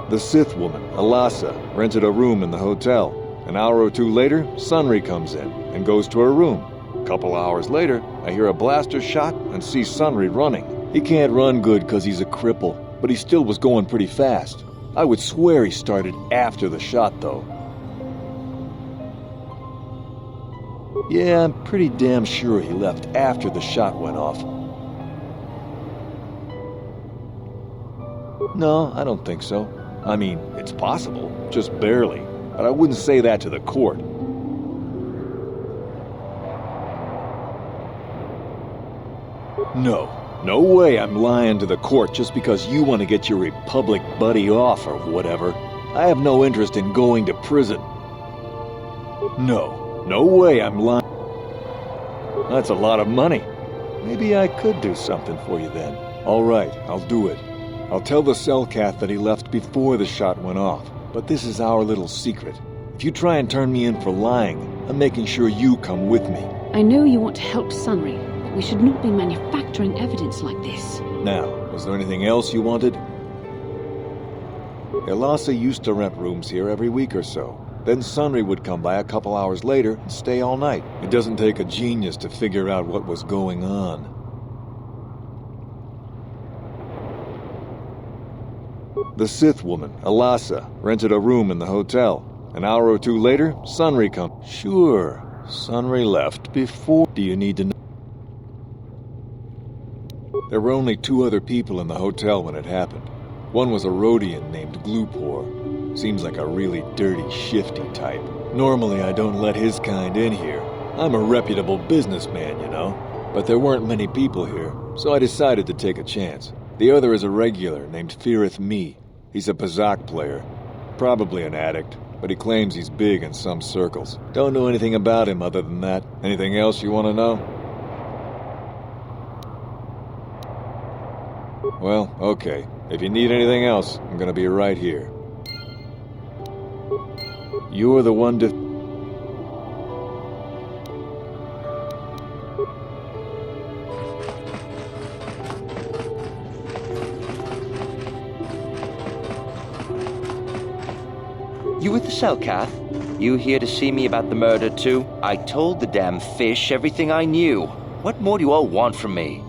The Sith woman, Alasa, rented a room in the hotel. An hour or two later, Sunry comes in and goes to her room. A couple hours later, I hear a blaster shot and see Sunry running. He can't run good because he's a cripple, but he still was going pretty fast. I would swear he started after the shot, though. Yeah, I'm pretty damn sure he left after the shot went off. No, I don't think so. I mean, it's possible, just barely. But I wouldn't say that to the court. No way I'm lying to the court just because you want to get your Republic buddy off or whatever. I have no interest in going to prison. No way I'm lying. That's a lot of money. Maybe I could do something for you then. All right, I'll do it. I'll tell the Selkath that he left before the shot went off. But this is our little secret. If you try and turn me in for lying, I'm making sure you come with me. I know you want to help Sunry, but we should not be manufacturing evidence like this. Now, was there anything else you wanted? Alasa used to rent rooms here every week or so. Then Sunry would come by a couple hours later and stay all night. It doesn't take a genius to figure out what was going on. The Sith woman, Alasa, rented a room in the hotel. An hour or two later, Sunry comes. Sure, Sunry left before. Do you need to know? There were only 2 other people in the hotel when it happened. One was a Rhodian named Glupor. Seems like a really dirty, shifty type. Normally I don't let his kind in here. I'm a reputable businessman, you know. But there weren't many people here, so I decided to take a chance. The other is a regular named Firith Me. He's a Pazak player. Probably an addict, but he claims he's big in some circles. Don't know anything about him other than that. Anything else you want to know? Well, okay. If you need anything else, I'm gonna be right here. You're the one to... You with the Selkath? You here to see me about the murder, too? I told the damn fish everything I knew. What more do you all want from me?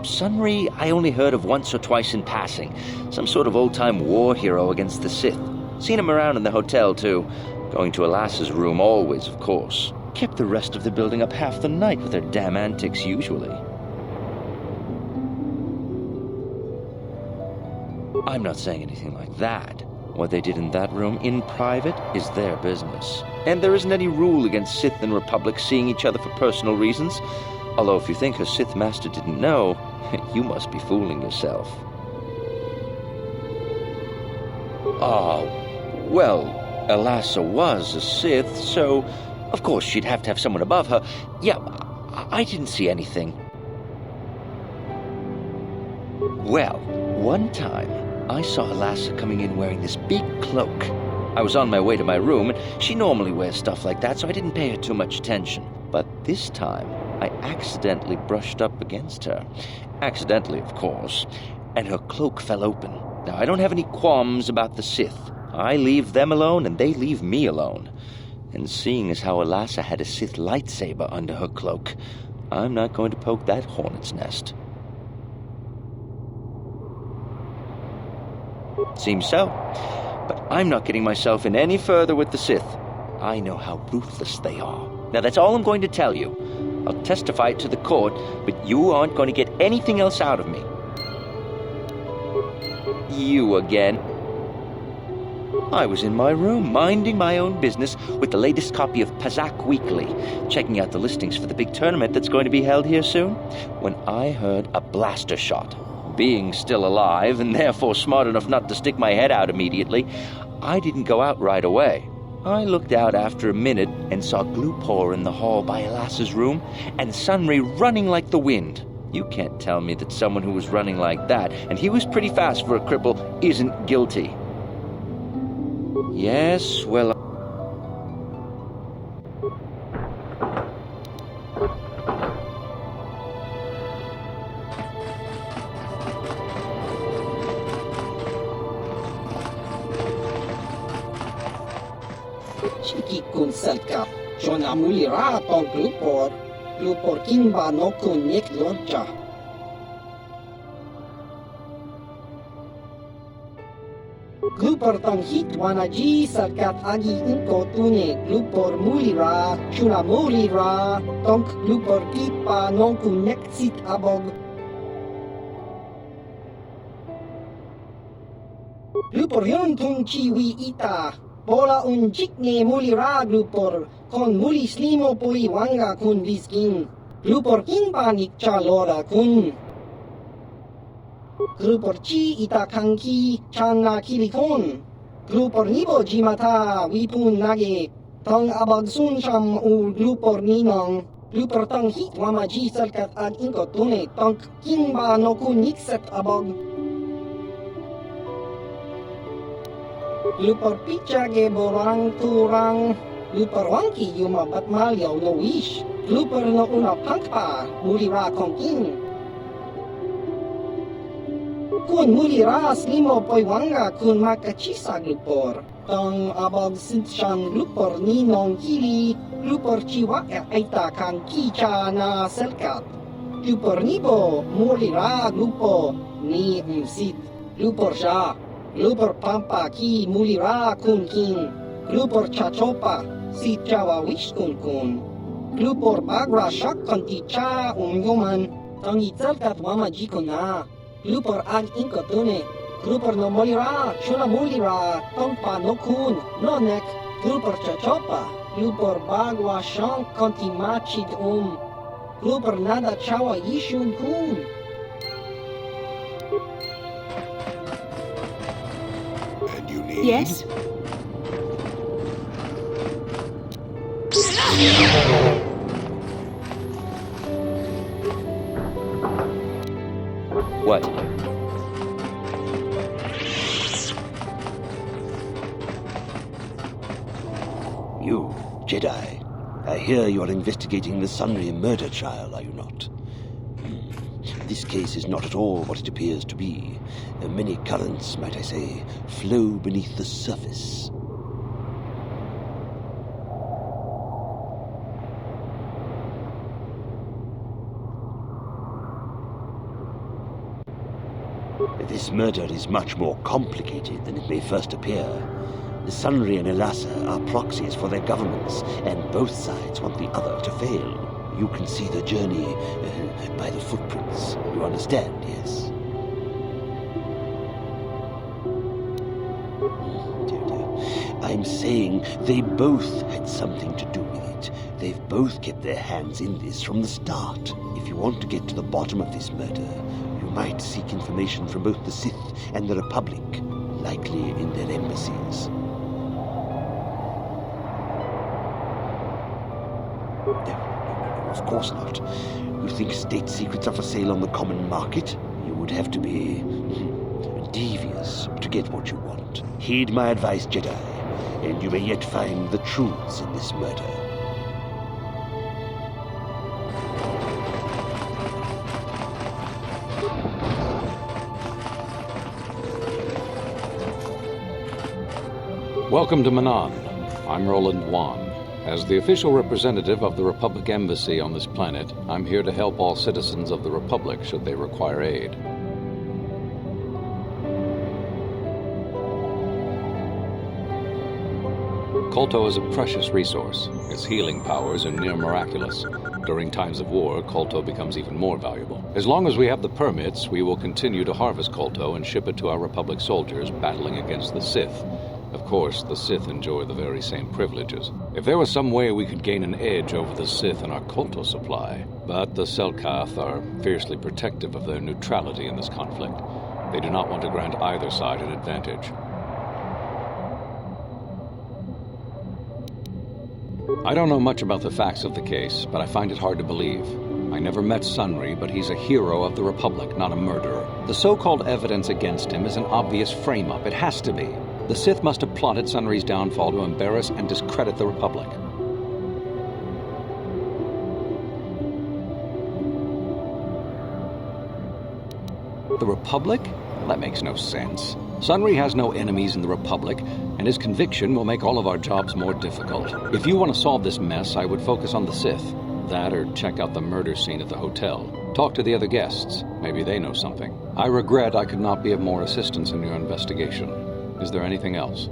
Sunri, I only heard of once or twice in passing. Some sort of old-time war hero against the Sith. Seen him around in the hotel, too. Going to Alassa's room always, of course. Kept the rest of the building up half the night with their damn antics usually. I'm not saying anything like that. What they did in that room in private is their business. And there isn't any rule against Sith and Republic seeing each other for personal reasons. Although if you think her Sith master didn't know, you must be fooling yourself. Oh, well, Alassa was a Sith, so of course she'd have to have someone above her. Yeah, I didn't see anything. Well, one time, I saw Alassa coming in wearing this big cloak. I was on my way to my room, and she normally wears stuff like that, so I didn't pay her too much attention. But this time, I accidentally brushed up against her. Accidentally, of course. And her cloak fell open. Now, I don't have any qualms about the Sith. I leave them alone, and they leave me alone. And seeing as how Alassa had a Sith lightsaber under her cloak, I'm not going to poke that hornet's nest. Seems so. But I'm not getting myself in any further with the Sith. I know how ruthless they are. Now, that's all I'm going to tell you. I'll testify it to the court, but you aren't going to get anything else out of me. You again. I was in my room, minding my own business, with the latest copy of Pazak Weekly, checking out the listings for the big tournament that's going to be held here soon, when I heard a blaster shot. Being still alive, and therefore smart enough not to stick my head out immediately, I didn't go out right away. I looked out after a minute and saw Glupor in the hall by Alassa's room, and Sunri running like the wind. You can't tell me that someone who was running like that, and he was pretty fast for a cripple, isn't guilty. Yes, well... Chiki kun selka, Jona mulira ton Glupor kinba no kun nek lorja. Glupor tong hit wanaji selkat agi inko tune Glupor mulira, Jona mulira, tong Glupor kipa non kun nek sit abog. Glupor yon tun chiwi ita. Bola un jikne muli ra Glupor, kon muli slimo pui wanga kun viskin. Glupor kin panik chalora kun. Glupor chi ita kanki chana kilikon. Glupor nibo jimata wipun nage. Tong abag sun sham u Glupor ninong. Glupor tong hit wamaji salkat ag inko tune. Tong kinba no kun nikset abog. Glupor pichage borang turang, Glupor wangki yuma batmalyaw no wish, Glupor no una pangpa, mulira kongkin. Kun mulira slimo poy wanga kun makachisa Glupor, tong abog sinshan Glupor ninong kili, Glupor chiwa aita kan kicha na selkat. Glupor nibo, mulira Glupo, ni msit, Glupor siya. Glupor pampa ki mulira kun kin, Glupor chachopa si Jawa wish kun kun, Glupor bagra shak konti cha yuman, tang itzalkat wama jiko na, Glupor ag inkotune, Glupor no mulira, chuna mulira, tong pa no kun, no nek, Glupor chachopa, Glupor bagwa shank konti machid Glupor nada chawa yishun kun. Yes? What? You, Jedi. I hear you are investigating the Sunri murder trial, are you not? This case is not at all what it appears to be. Many currents, might I say, flow beneath the surface. This murder is much more complicated than it may first appear. Sunri and Elasa are proxies for their governments, and both sides want the other to fail. You can see the journey by the footprints. You understand, yes? I'm saying they both had something to do with it. They've both kept their hands in this from the start. If you want to get to the bottom of this murder, you might seek information from both the Sith and the Republic, likely in their embassies. No, of course not. You think state secrets are for sale on the common market? You would have to be devious to get what you want. Heed my advice, Jedi, and you may yet find the truths in this murder. Welcome to Manan. I'm Roland Wan. As the official representative of the Republic Embassy on this planet, I'm here to help all citizens of the Republic should they require aid. Kolto is a precious resource. Its healing powers are near miraculous. During times of war, Kolto becomes even more valuable. As long as we have the permits, we will continue to harvest Kolto and ship it to our Republic soldiers battling against the Sith. Of course, the Sith enjoy the very same privileges. If there was some way we could gain an edge over the Sith in our Kolto supply, but the Selkath are fiercely protective of their neutrality in this conflict. They do not want to grant either side an advantage. I don't know much about the facts of the case, but I find it hard to believe. I never met Sunri, but he's a hero of the Republic, not a murderer. The so-called evidence against him is an obvious frame-up. It has to be. The Sith must have plotted Sunri's downfall to embarrass and discredit the Republic. The Republic? That makes no sense. Sunri has no enemies in the Republic, and his conviction will make all of our jobs more difficult. If you want to solve this mess, I would focus on the Sith. That or check out the murder scene at the hotel. Talk to the other guests. Maybe they know something. I regret I could not be of more assistance in your investigation. Is there anything else?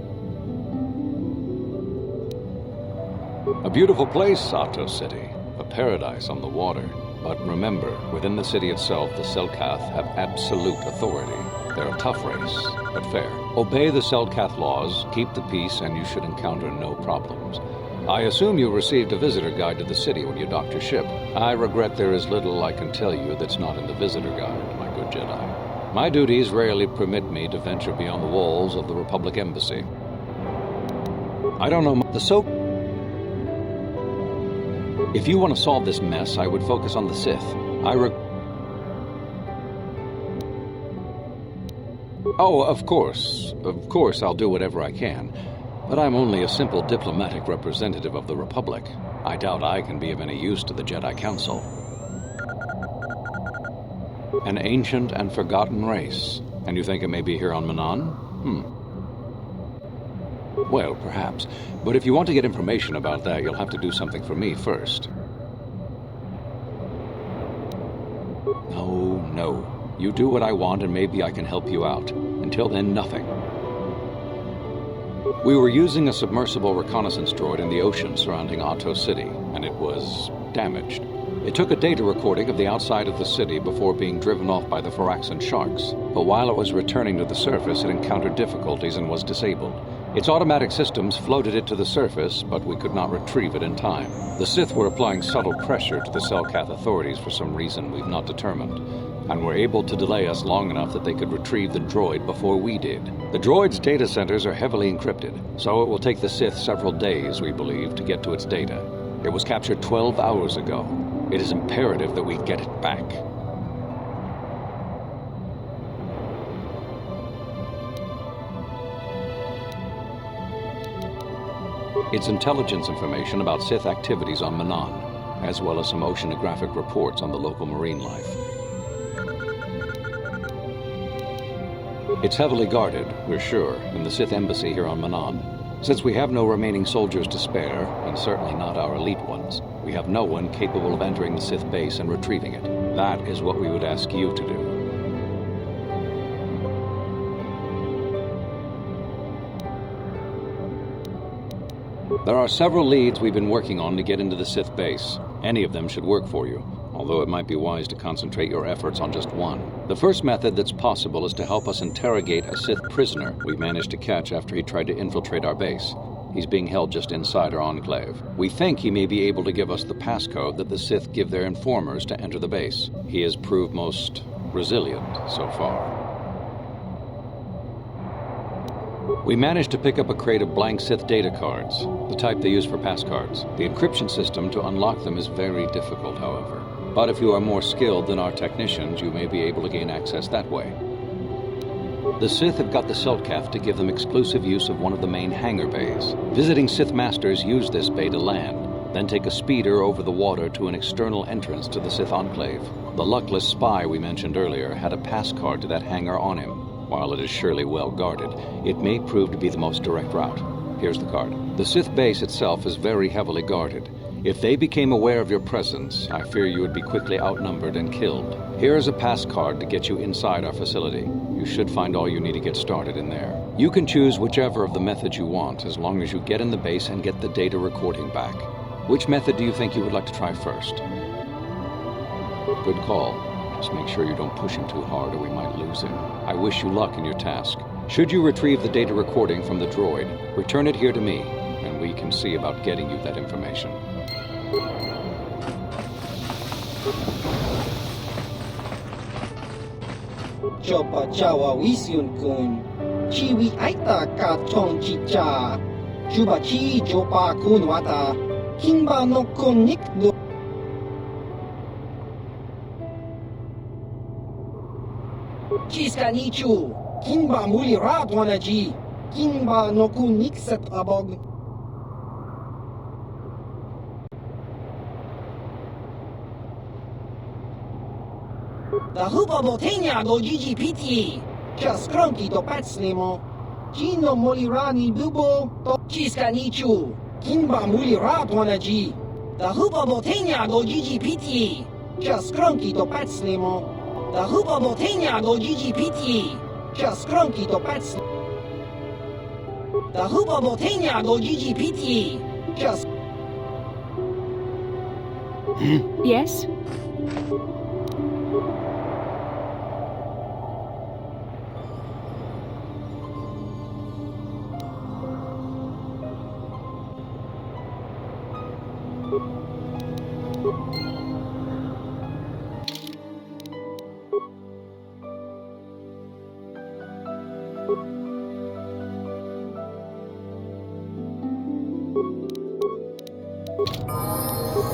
A beautiful place, Sato City. A paradise on the water. But remember, within the city itself, the Selkath have absolute authority. They're a tough race, but fair. Obey the Selkath laws, keep the peace, and you should encounter no problems. I assume you received a visitor guide to the city when you docked your ship. I regret there is little I can tell you that's not in the visitor guide, my good Jedi. My duties rarely permit me to venture beyond the walls of the Republic Embassy. I don't know If you want to solve this mess, I would focus on the Sith. Oh, of course. Of course, I'll do whatever I can. But I'm only a simple diplomatic representative of the Republic. I doubt I can be of any use to the Jedi Council. An ancient and forgotten race. And you think it may be here on Manan? Well, perhaps. But if you want to get information about that, you'll have to do something for me first. No. You do what I want and maybe I can help you out. Until then, nothing. We were using a submersible reconnaissance droid in the ocean surrounding Ahto City, and it was damaged. It took a data recording of the outside of the city before being driven off by the Faraxan sharks, but while it was returning to the surface, it encountered difficulties and was disabled. Its automatic systems floated it to the surface, but we could not retrieve it in time. The Sith were applying subtle pressure to the Selkath authorities for some reason we've not determined, and were able to delay us long enough that they could retrieve the droid before we did. The droid's data centers are heavily encrypted, so it will take the Sith several days, we believe, to get to its data. It was captured 12 hours ago. It is imperative that we get it back. It's intelligence information about Sith activities on Manan, as well as some oceanographic reports on the local marine life. It's heavily guarded, we're sure, in the Sith embassy here on Manan. Since we have no remaining soldiers to spare, and certainly not our elite ones, we have no one capable of entering the Sith base and retrieving it. That is what we would ask you to do. There are several leads we've been working on to get into the Sith base. Any of them should work for you, although it might be wise to concentrate your efforts on just one. The first method that's possible is to help us interrogate a Sith prisoner we managed to catch after he tried to infiltrate our base. He's being held just inside our enclave. We think he may be able to give us the passcode that the Sith give their informers to enter the base. He has proved most resilient so far. We managed to pick up a crate of blank Sith data cards, the type they use for passcards. The encryption system to unlock them is very difficult, however. But if you are more skilled than our technicians, you may be able to gain access that way. The Sith have got the Selkath to give them exclusive use of one of the main hangar bays. Visiting Sith Masters use this bay to land, then take a speeder over the water to an external entrance to the Sith Enclave. The luckless spy we mentioned earlier had a passcard to that hangar on him. While it is surely well guarded, it may prove to be the most direct route. Here's the card. The Sith base itself is very heavily guarded. If they became aware of your presence, I fear you would be quickly outnumbered and killed. Here is a pass card to get you inside our facility. You should find all you need to get started in there. You can choose whichever of the methods you want, as long as you get in the base and get the data recording back. Which method do you think you would like to try first? Good call. Just make sure you don't push him too hard or we might lose him. I wish you luck in your task. Should you retrieve the data recording from the droid, return it here to me, and we can see about getting you that information. Coba Jawa Wisyun kun, Chiwi Aita ka Chong Chicha, Juba Chi Jopa kun wata, Kimba no kun nikdo. Gizka Nichu, Kimba Muli Radwanaji, Kimba no kun niksat abog. Da huba botenia do Gigi Piti, Jas Kronki do Patslimo, Gino Molirani Bubo, do Gizka Nichu, Kimba Muli Radwanaji, da huba botenia do Gigi Piti, Jas Kronki do Patslimo. Da huba botenia do Gigi Piti, Jas Kronki do Patslimo. Da huba botenia do Gigi Piti, Jas. Yes?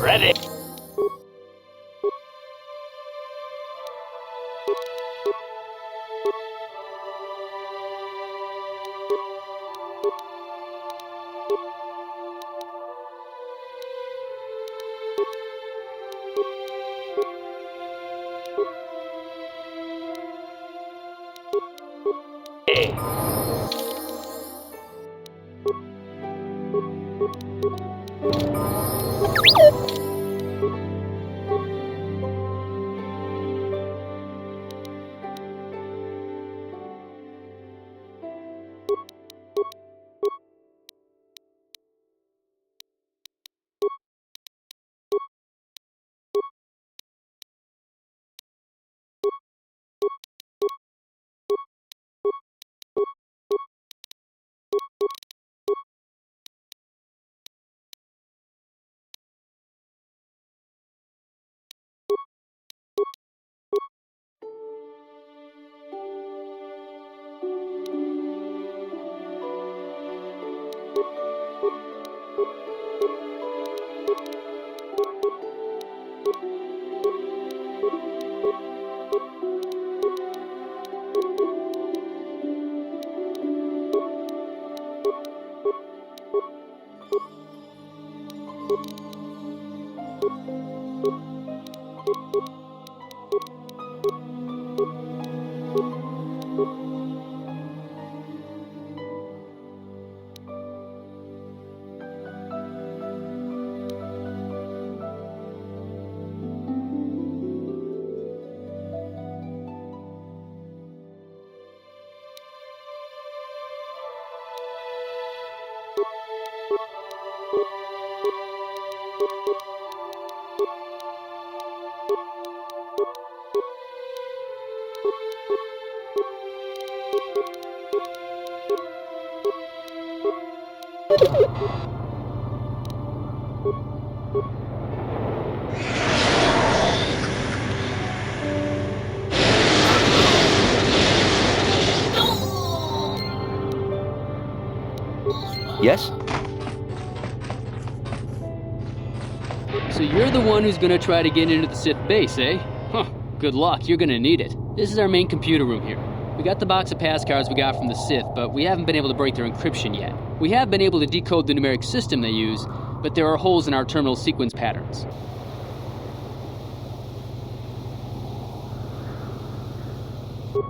Ready. Yes? So you're the one who's gonna try to get into the Sith base, eh? Huh, good luck, you're gonna need it. This is our main computer room here. We got the box of pass cards we got from the Sith, but we haven't been able to break their encryption yet. We have been able to decode the numeric system they use, but there are holes in our terminal sequence patterns.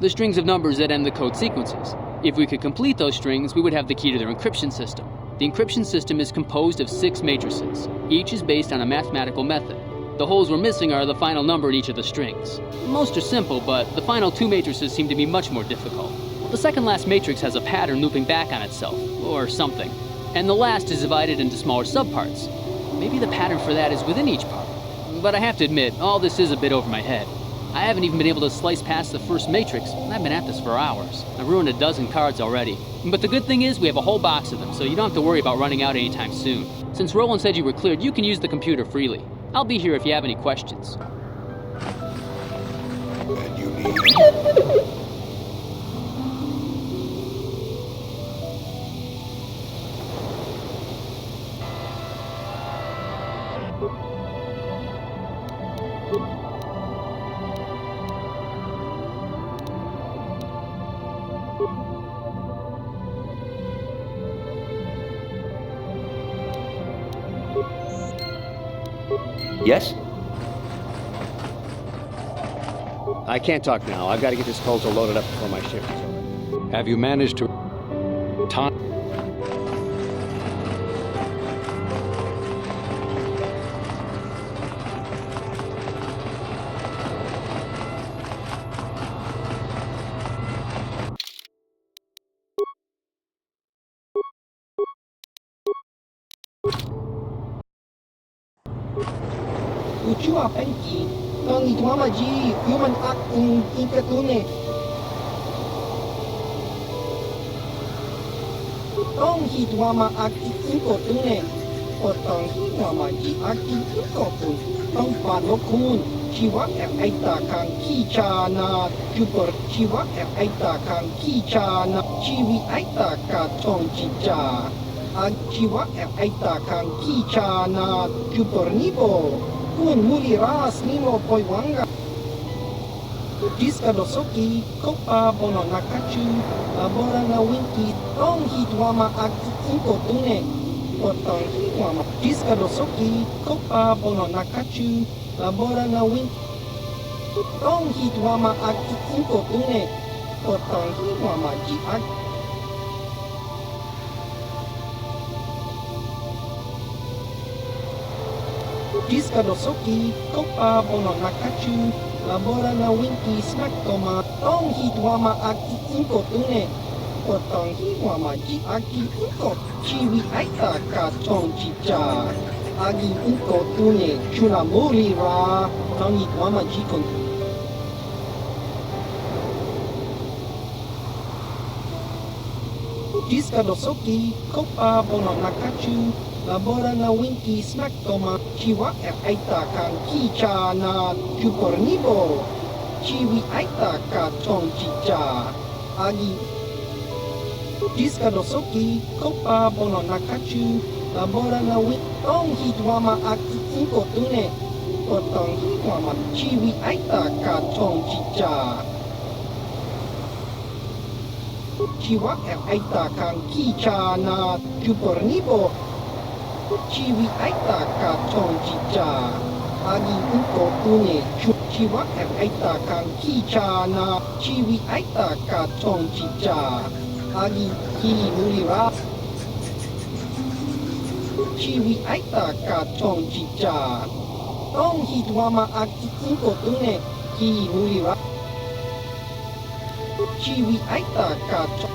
The strings of numbers that end the code sequences. If we could complete those strings, we would have the key to their encryption system. The encryption system is composed of 6 matrices. Each is based on a mathematical method. The holes we're missing are the final number in each of the strings. Most are simple, but the final 2 matrices seem to be much more difficult. The second last matrix has a pattern looping back on itself, or something. And the last is divided into smaller subparts. Maybe the pattern for that is within each part. But I have to admit, all this is a bit over my head. I haven't even been able to slice past the first matrix, and I've been at this for hours. I've ruined a dozen cards already. But the good thing is we have a whole box of them, so you don't have to worry about running out anytime soon. Since Roland said you were cleared, you can use the computer freely. I'll be here if you have any questions. And you need... Yes? I can't talk now. I've got to get this console loaded up before my shift is over. Have you managed to... Ucua penki, tong itwama ji, human act inkatune. Tong hitwama act inkotune, o tong hitwama ji act inkotun. Tong padokun, chiwa aita kang kichana, jupor chiwa aita kang kichana, chiwi aita ka tong chicha. Chiwa aita kang kichana, jupor nibo. Kun muli ras nimo poiwanga. Gizka dosoki, kopa bono nakachu, abora na winki, tong hitwama aki inkotune. Potong hitwama. Gizka dosoki, kopa bono nakachu, abora na winki. Tong hitwama aki inkotune. Potong hitwama ji aki. Gizka dosoki, kopa bono nakachu, labora na winki smaktoma, tong hitwama aki inkotune, potong hitwama ji aki inkot, chiwi aita ka tong chicha, agi inkotune, chunamuri ra, tong hitwama ji kon. Gizka dosoki, kopa bono nakachu, labora na winki smaktoma, chiwa aita kang kichana, jupor nibo, chiwi aita ka tong chicha, agi. Gizka dosoki, kopa bono nakachu, labora na winki, tong hitwama aki inkotune, potong hitwama, chiwi aita ka tong chicha. Chiwa aita kang kichana, jupor nibo, chiwi aita ka tong chicha, agi inkotune, chiwa aita kang kichana, chiwi aita ka tong chicha, agi mulira, chiwi aita ka tong chicha, tong hitwama aki inkotune, mulira, chiwi aita ka tong.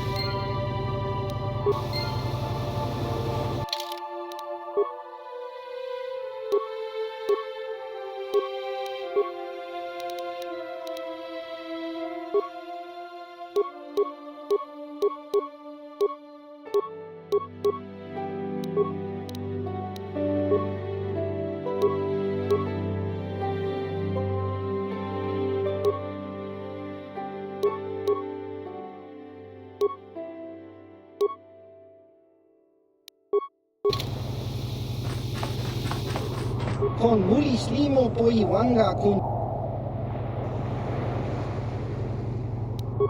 Kon mulis limo poiwanga kun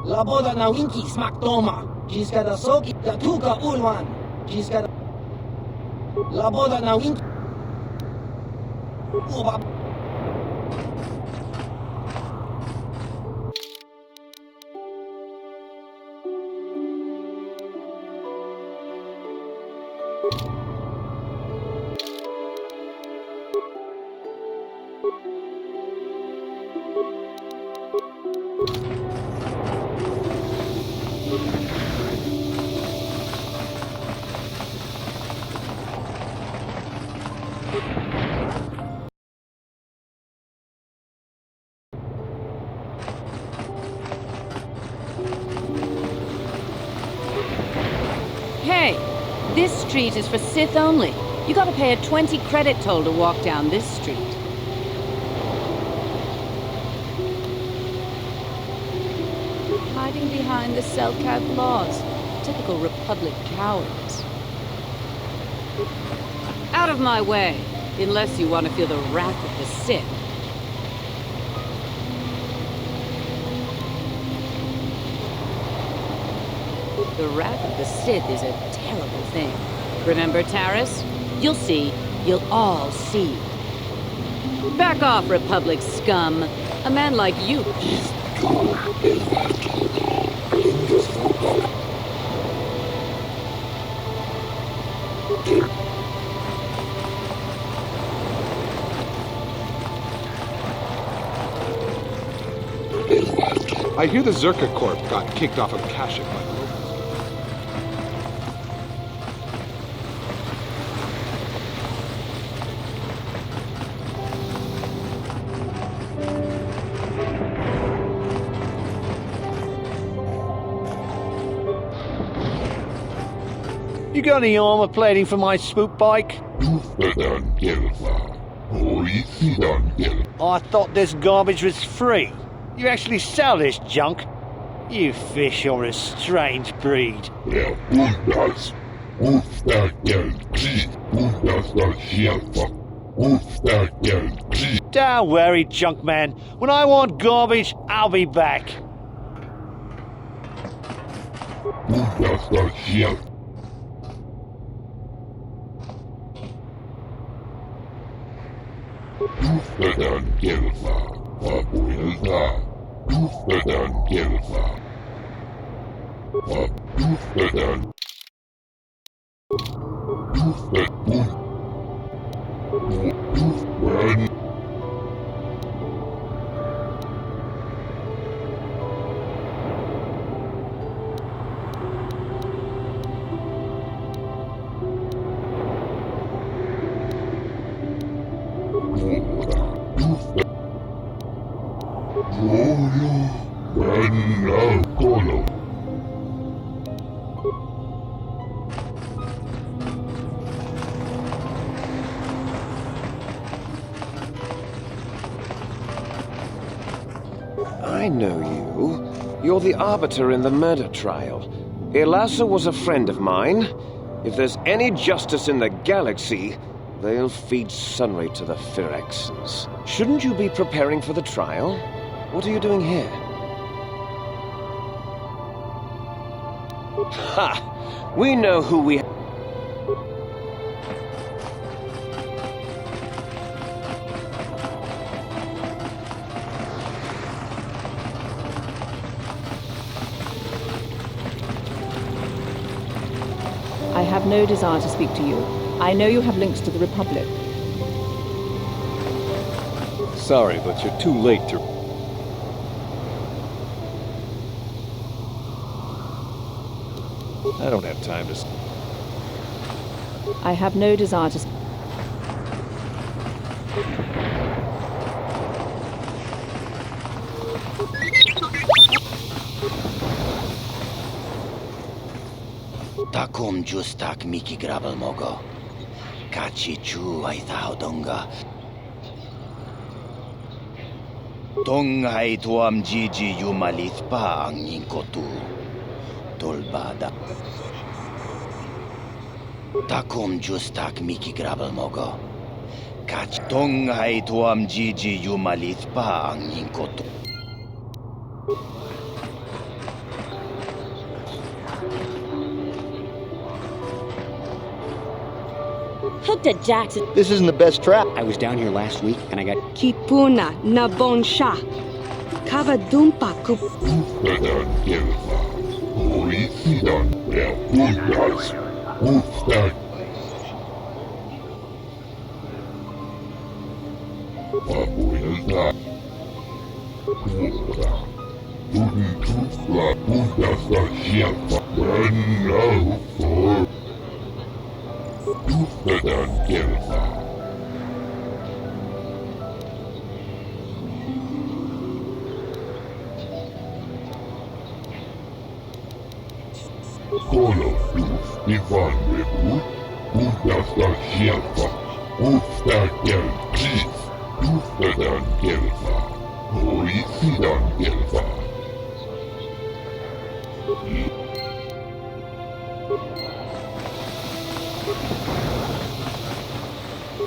Laboda na winki smaktoma. Gizka da soki da tuka ulwan. Gizka da Laboda na winki Uba Hey, this street is for Sith only. You gotta pay a 20 credit toll to walk down this street. Hiding behind the Selkath laws. Typical Republic cowards. Out of my way, unless you want to feel the wrath of the Sith. The wrath of the Sith is a terrible thing. Remember, Tanis? You'll see. You'll all see. Back off, Republic scum. A man like you... I hear the Zerka Corp got kicked off of Kashyyyk by the locals. You got any armor plating for my swoop bike? I thought this garbage was free. You actually sell this junk? You fish are a strange breed. Don't worry, junk man. When I want garbage, I'll be back. I know you. You're the arbiter in the murder trial. Ilasa was a friend of mine. If there's any justice in the galaxy, they'll feed sunray to the Phyrexians. Shouldn't you be preparing for the trial? What are you doing here? Ha! We know who we... I have no desire to speak to you. I know you have links to the Republic. Sorry, but you're too late to... I don't have time to... I have no desire to... Takum justak miki grabel mogo. Kachi chu ai thao donga. Tonga ai tuam jiji yumalit pa ang ninkotu. Tolbada. Takum justak miki grabel mogo. Kach tong hai tuam jiji yumalit pa ang yingkoto. Hooked at Jackson. This isn't the best trap. I was down here last week and I got Kipuna na bonsha. Kava dumpa kup.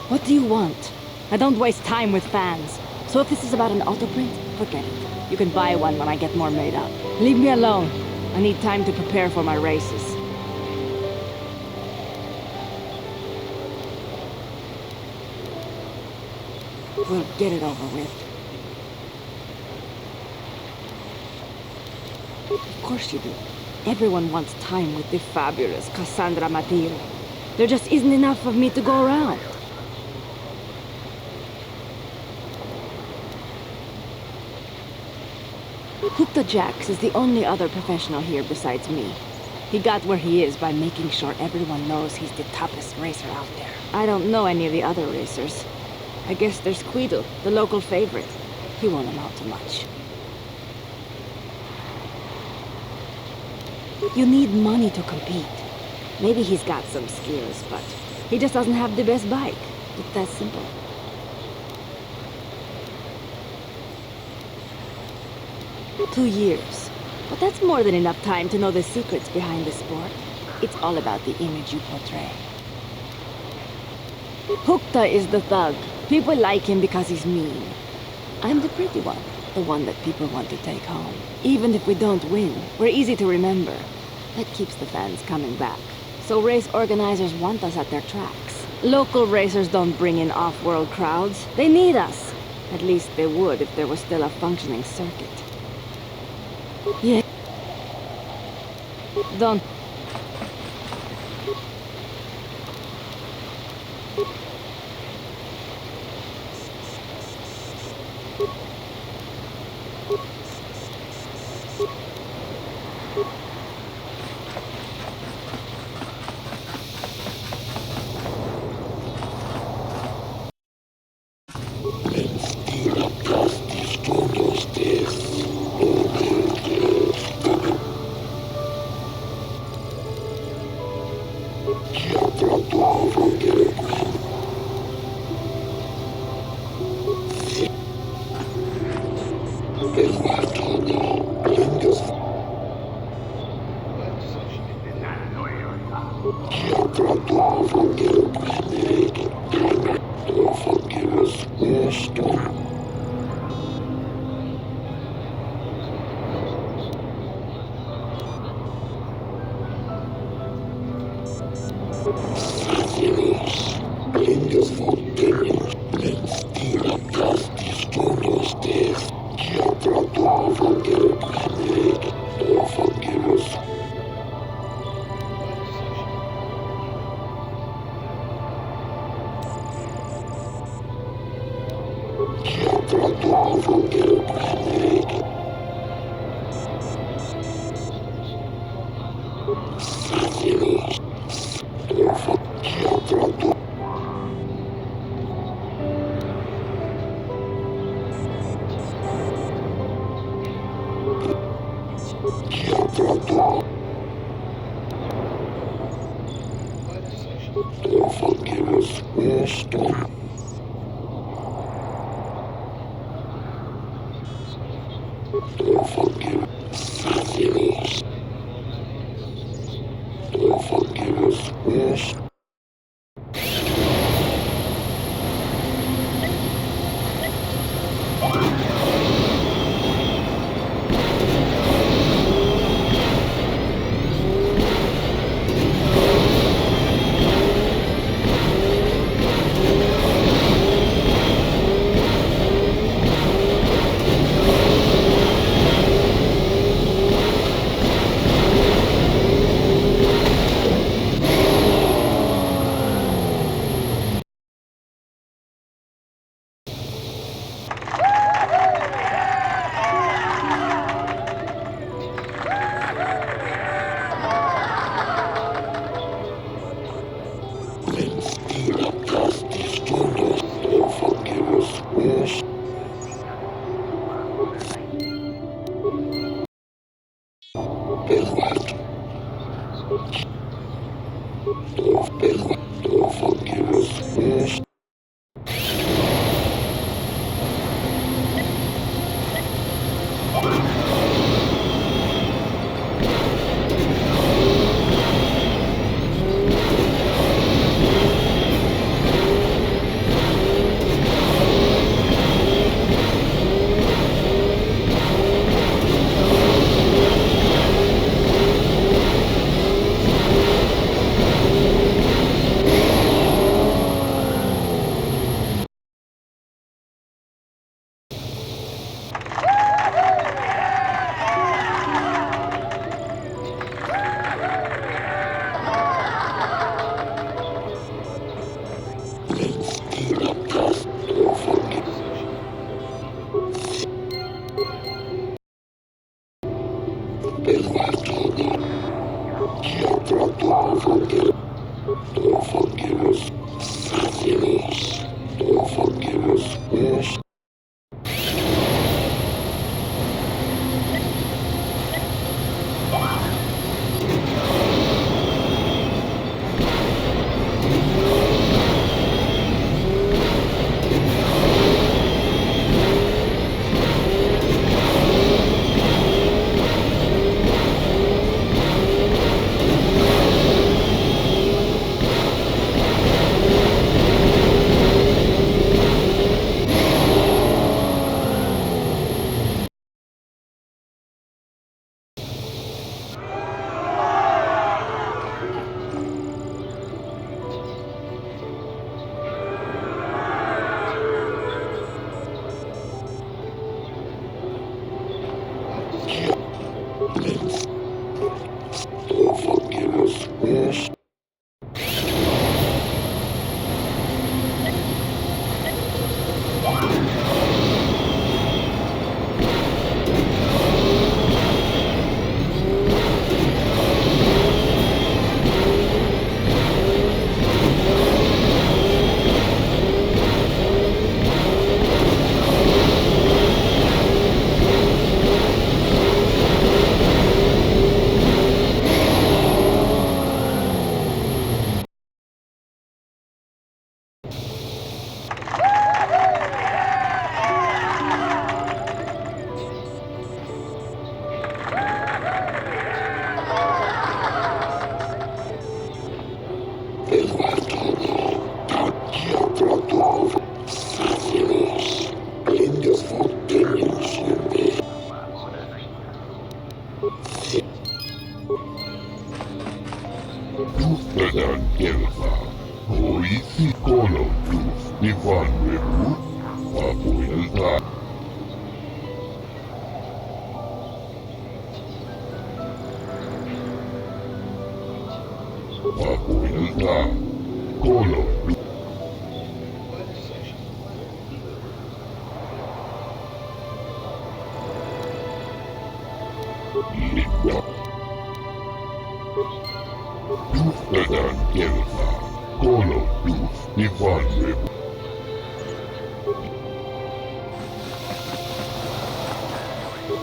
What do you want? I don't waste time with fans. So if this is about an autoprint, forget it. You can buy one when I get more made up. Leave me alone. I need time to prepare for my races. We'll get it over with. Of course you do. Everyone wants time with the fabulous Cassandra Matil. There just isn't enough of me to go around. Gupta Jax is the only other professional here besides me. He got where he is by making sure everyone knows he's the toughest racer out there. I don't know any of the other racers. I guess there's Quidel, the local favorite. He won't amount to much. You need money to compete. Maybe he's got some skills, but he just doesn't have the best bike. It's that simple. Two years. But that's more than enough time to know the secrets behind the sport. It's all about the image you portray. Hukta is the thug. People like him because he's mean. I'm the pretty one. The one that people want to take home. Even if we don't win, we're easy to remember. That keeps the fans coming back. So race organizers want us at their tracks. Local racers don't bring in off-world crowds. They need us. At least they would if there was still a functioning circuit. Yeah. Don't.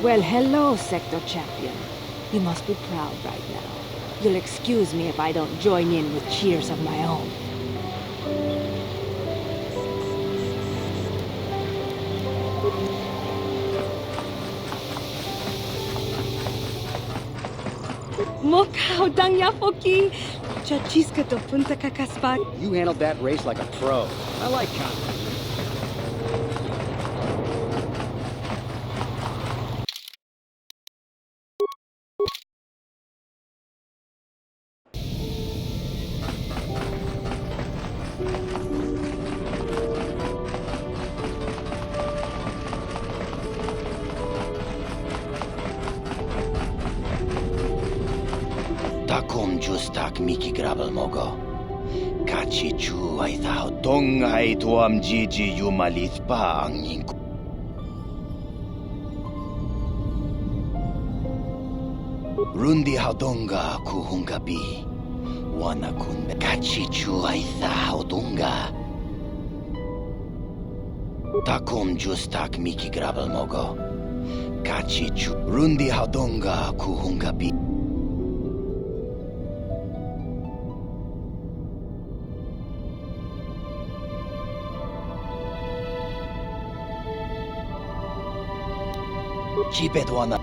Well, hello, Sector Champion. You must be proud right now. You'll excuse me if I don't join in with cheers of my own. Mokau dang yapoki. Gizka to punta kakaspak. You handled that race like a pro. I like confidence. Miki grabel mogo. Kachi chu ay thao dong ay tuam jiji yumalit pa ang yingko. Rundi haudonga kuhungabi. Wana kun kachi chu ay thao donga. Takum justak miki grabel mogo. Kachi chu rundi haudonga kuhunga pi. Chipedwana.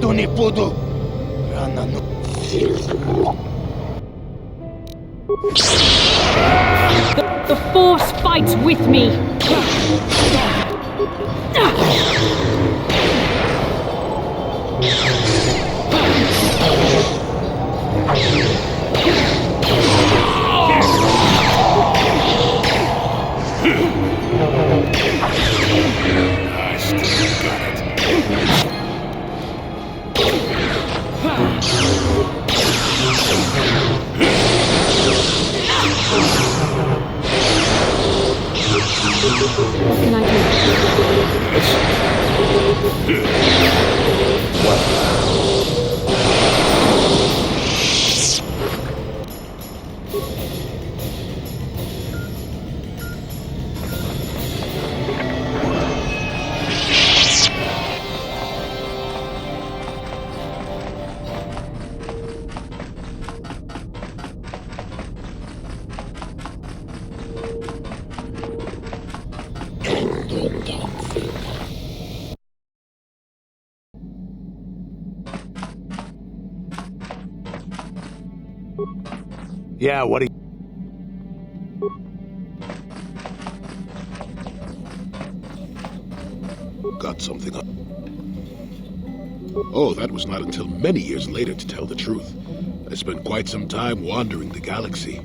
Tony Pudu. The Force fights with me! I still got it. What can I Yeah, what do you... Got something up. Oh, that was not until many years later, to tell the truth. I spent quite some time wandering the galaxy.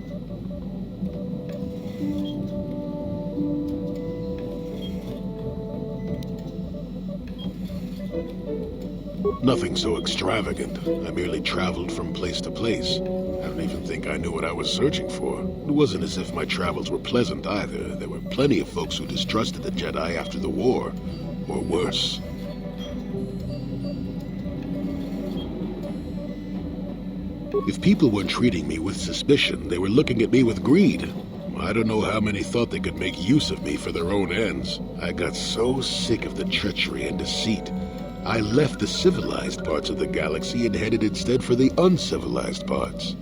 Nothing so extravagant. I merely traveled from place to place. I don't even think I knew what I was searching for. It wasn't as if my travels were pleasant either. There were plenty of folks who distrusted the Jedi after the war, or worse. If people weren't treating me with suspicion, they were looking at me with greed. I don't know how many thought they could make use of me for their own ends. I got so sick of the treachery and deceit. I left the civilized parts of the galaxy and headed instead for the uncivilized parts.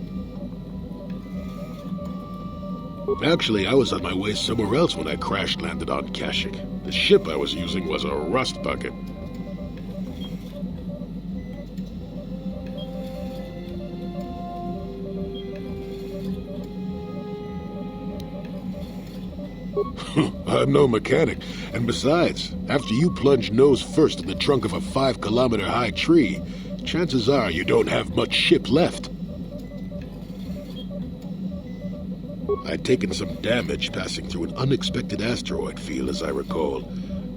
Actually, I was on my way somewhere else when I crash-landed on Kashyyyk. The ship I was using was a rust bucket. I'm no mechanic, and besides, after you plunge nose first in the trunk of a 5-kilometer-high tree, chances are you don't have much ship left. I'd taken some damage passing through an unexpected asteroid field, as I recall,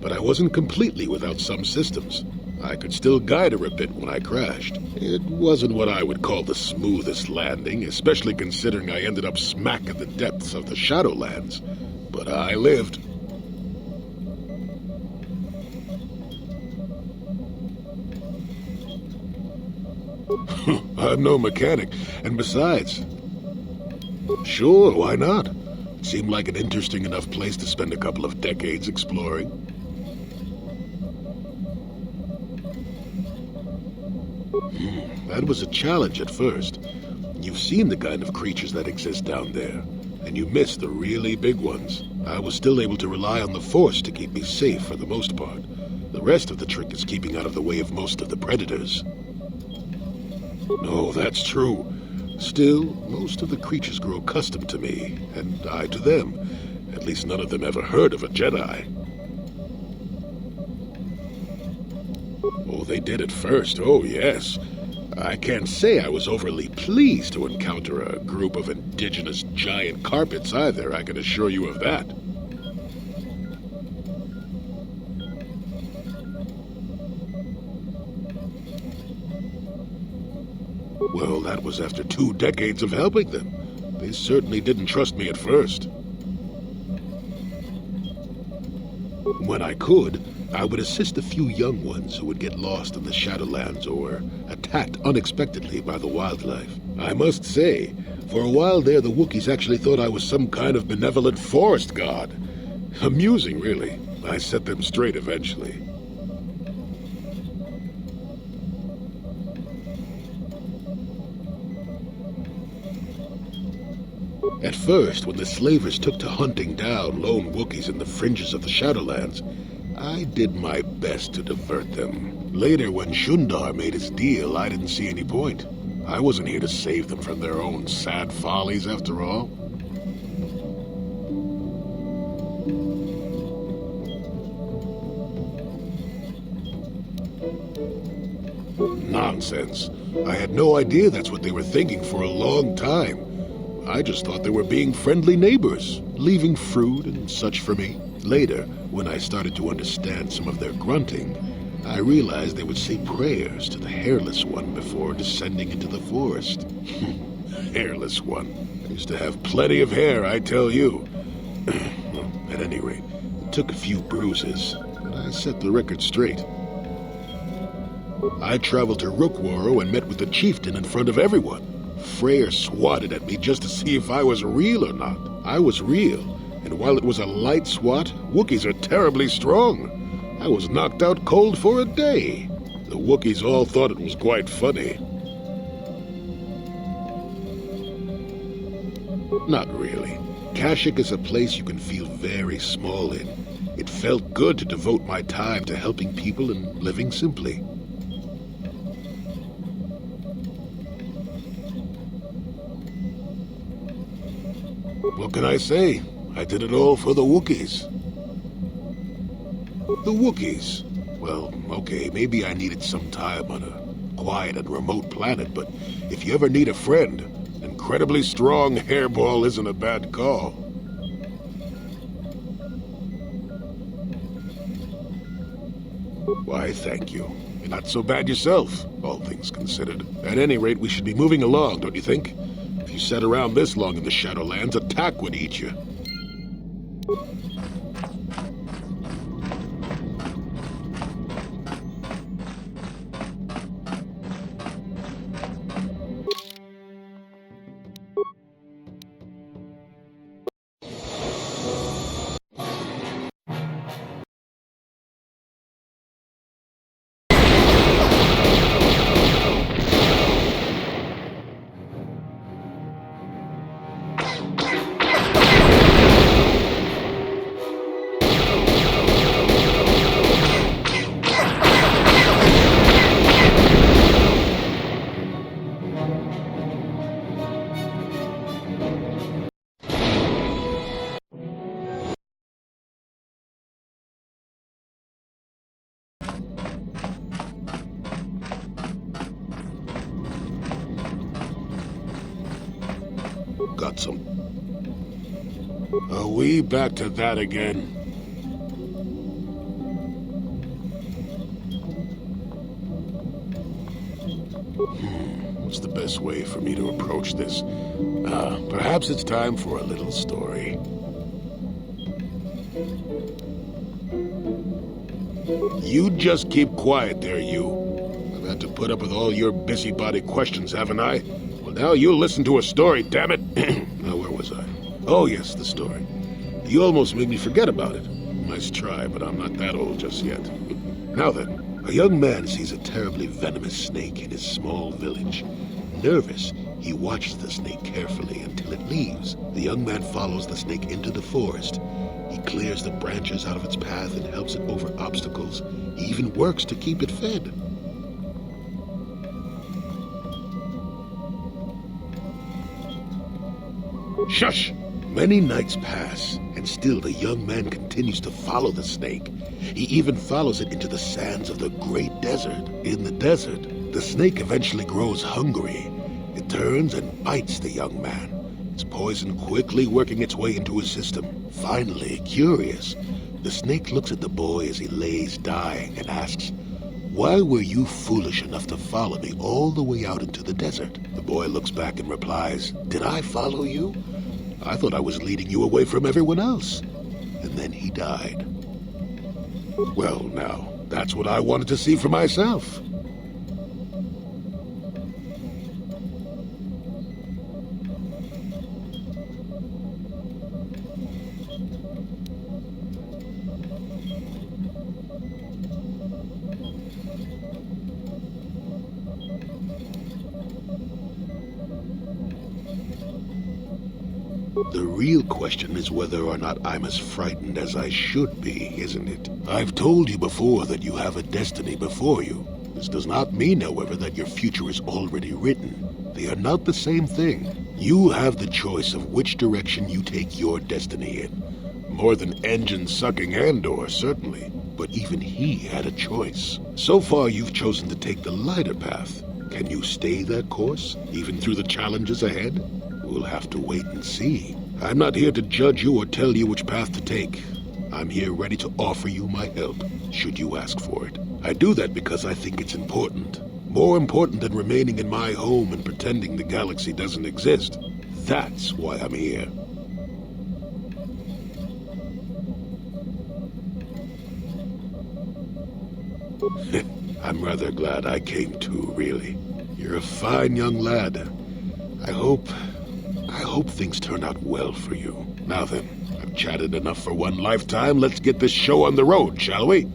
but I wasn't completely without some systems. I could still guide her a bit when I crashed. It wasn't what I would call the smoothest landing, especially considering I ended up smack at the depths of the Shadowlands. But I lived. I'm no mechanic, and besides... Sure, why not? It seemed like an interesting enough place to spend a couple of decades exploring. That was a challenge at first. You've seen the kind of creatures that exist down there, and you missed the really big ones. I was still able to rely on the Force to keep me safe for the most part. The rest of the trick is keeping out of the way of most of the predators. No, that's true. Still, most of the creatures grew accustomed to me, and I to them. At least none of them ever heard of a Jedi. Oh, they did at first, oh yes. I can't say I was overly pleased to encounter a group of indigenous giant carpets either, I can assure you of that. Well, that was after 2 decades of helping them. They certainly didn't trust me at first. When I could, I would assist a few young ones who would get lost in the Shadowlands or attacked unexpectedly by the wildlife. I must say, for a while there, the Wookiees actually thought I was some kind of benevolent forest god. Amusing, really. I set them straight eventually. At first, when the slavers took to hunting down lone Wookiees in the fringes of the Shadowlands, I did my best to divert them. Later, when Shundar made his deal, I didn't see any point. I wasn't here to save them from their own sad follies, after all. Nonsense. I had no idea that's what they were thinking for a long time. I just thought they were being friendly neighbors, leaving fruit and such for me. Later, when I started to understand some of their grunting, I realized they would say prayers to the Hairless One before descending into the forest. Hairless One. I used to have plenty of hair, I tell you. Well, at any rate, it took a few bruises, but I set the record straight. I traveled to Rookwaro and met with the chieftain in front of everyone. Freyr swatted at me just to see if I was real or not. I was real, and while it was a light swat, Wookiees are terribly strong. I was knocked out cold for a day. The Wookiees all thought it was quite funny. Not really. Kashyyyk is a place you can feel very small in. It felt good to devote my time to helping people and living simply. What can I say? I did it all for the Wookiees. The Wookiees. Well, okay, maybe I needed some time on a quiet and remote planet, but if you ever need a friend, incredibly strong hairball isn't a bad call. Why, thank you. You're not so bad yourself, all things considered. At any rate, we should be moving along, don't you think? If you sat around this long in the Shadowlands, a tack would eat you. Got some. Are we back to that again? What's the best way for me to approach this? Perhaps it's time for a little story. You just keep quiet there, you. I've had to put up with all your busybody questions, haven't I? Well, now you'll listen to a story, damn it. Now, where was I? Oh, yes, the story. You almost made me forget about it. Nice try, but I'm not that old just yet. Now then, a young man sees a terribly venomous snake in his small village. Nervous, he watches the snake carefully until it leaves. The young man follows the snake into the forest. He clears the branches out of its path and helps it over obstacles. He even works to keep it fed. Shush! Many nights pass, and still the young man continues to follow the snake. He even follows it into the sands of the great desert. In the desert, the snake eventually grows hungry. It turns and bites the young man, its poison quickly working its way into his system. Finally, curious, the snake looks at the boy as he lays dying and asks, Why were you foolish enough to follow me all the way out into the desert? The boy looks back and replies, "Did I follow you? I thought I was leading you away from everyone else." And then he died. Well, now, that's what I wanted to see for myself. The real question is whether or not I'm as frightened as I should be, isn't it? I've told you before that you have a destiny before you. This does not mean, however, that your future is already written. They are not the same thing. You have the choice of which direction you take your destiny in. More than engine-sucking Andor, certainly. But even he had a choice. So far, you've chosen to take the lighter path. Can you stay that course, even through the challenges ahead? We'll have to wait and see. I'm not here to judge you or tell you which path to take. I'm here ready to offer you my help, should you ask for it. I do that because I think it's important. More important than remaining in my home and pretending the galaxy doesn't exist. That's why I'm here. I'm rather glad I came too, really. You're a fine young lad. I hope things turn out well for you. Now then, I've chatted enough for one lifetime. Let's get this show on the road, shall we?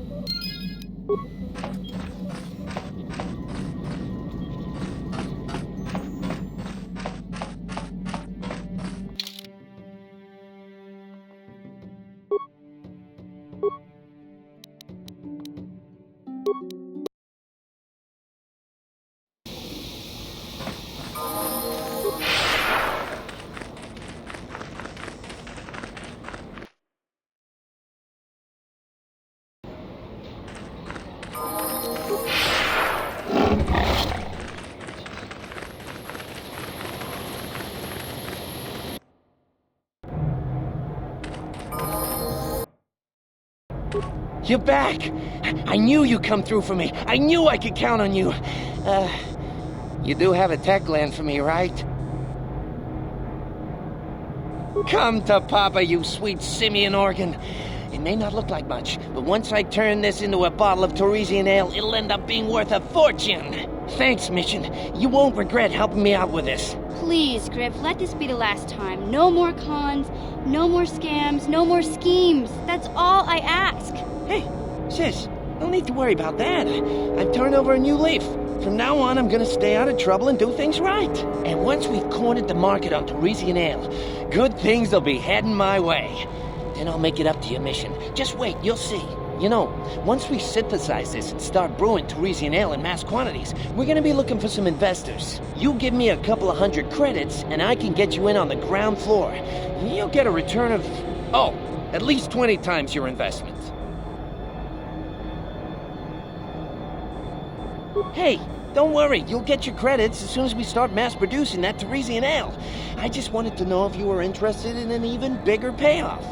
You're back! I knew you'd come through for me. I knew I could count on you. You do have a tech land for me, right? Come to Papa, you sweet simian organ. It may not look like much, but once I turn this into a bottle of Torresian ale, it'll end up being worth a fortune. Thanks, Mission. You won't regret helping me out with this. Please, Griff, let this be the last time. No more cons, no more scams, no more schemes. That's all I ask. Hey, sis, no need to worry about that. I've turned over a new leaf. From now on, I'm gonna stay out of trouble and do things right. And once we've cornered the market on Torresian ale, good things will be heading my way. Then I'll make it up to you, Mission. Just wait, you'll see. You know, once we synthesize this and start brewing Torresian ale in mass quantities, we're gonna be looking for some investors. You give me a couple of 100 credits, and I can get you in on the ground floor. You'll get a return of, at least 20 times your investment. Hey, don't worry, you'll get your credits as soon as we start mass producing that Torresian ale. I just wanted to know if you were interested in an even bigger payoff.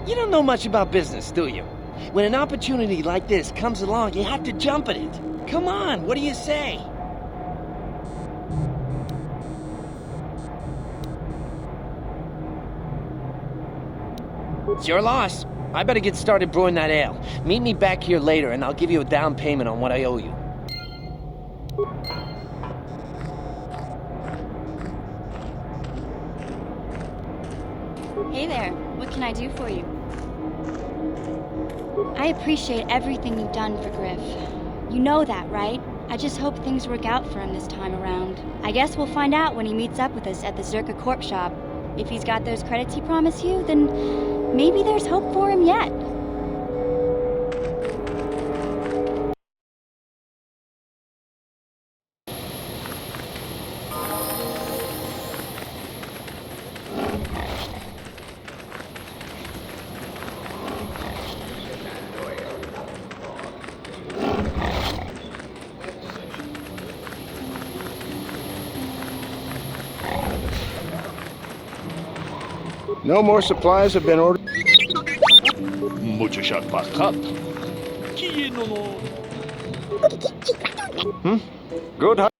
You don't know much about business, do you? When an opportunity like this comes along, you have to jump at it. Come on, what do you say? It's your loss. I better get started brewing that ale. Meet me back here later, and I'll give you a down payment on what I owe you. Hey there, what can I do for you? I appreciate everything you've done for Griff. You know that, right? I just hope things work out for him this time around. I guess we'll find out when he meets up with us at the Zerka Corp shop. If he's got those credits he promised you, then maybe there's hope for him yet. No more supplies have been ordered. Mucho shot back up. Kiin Good.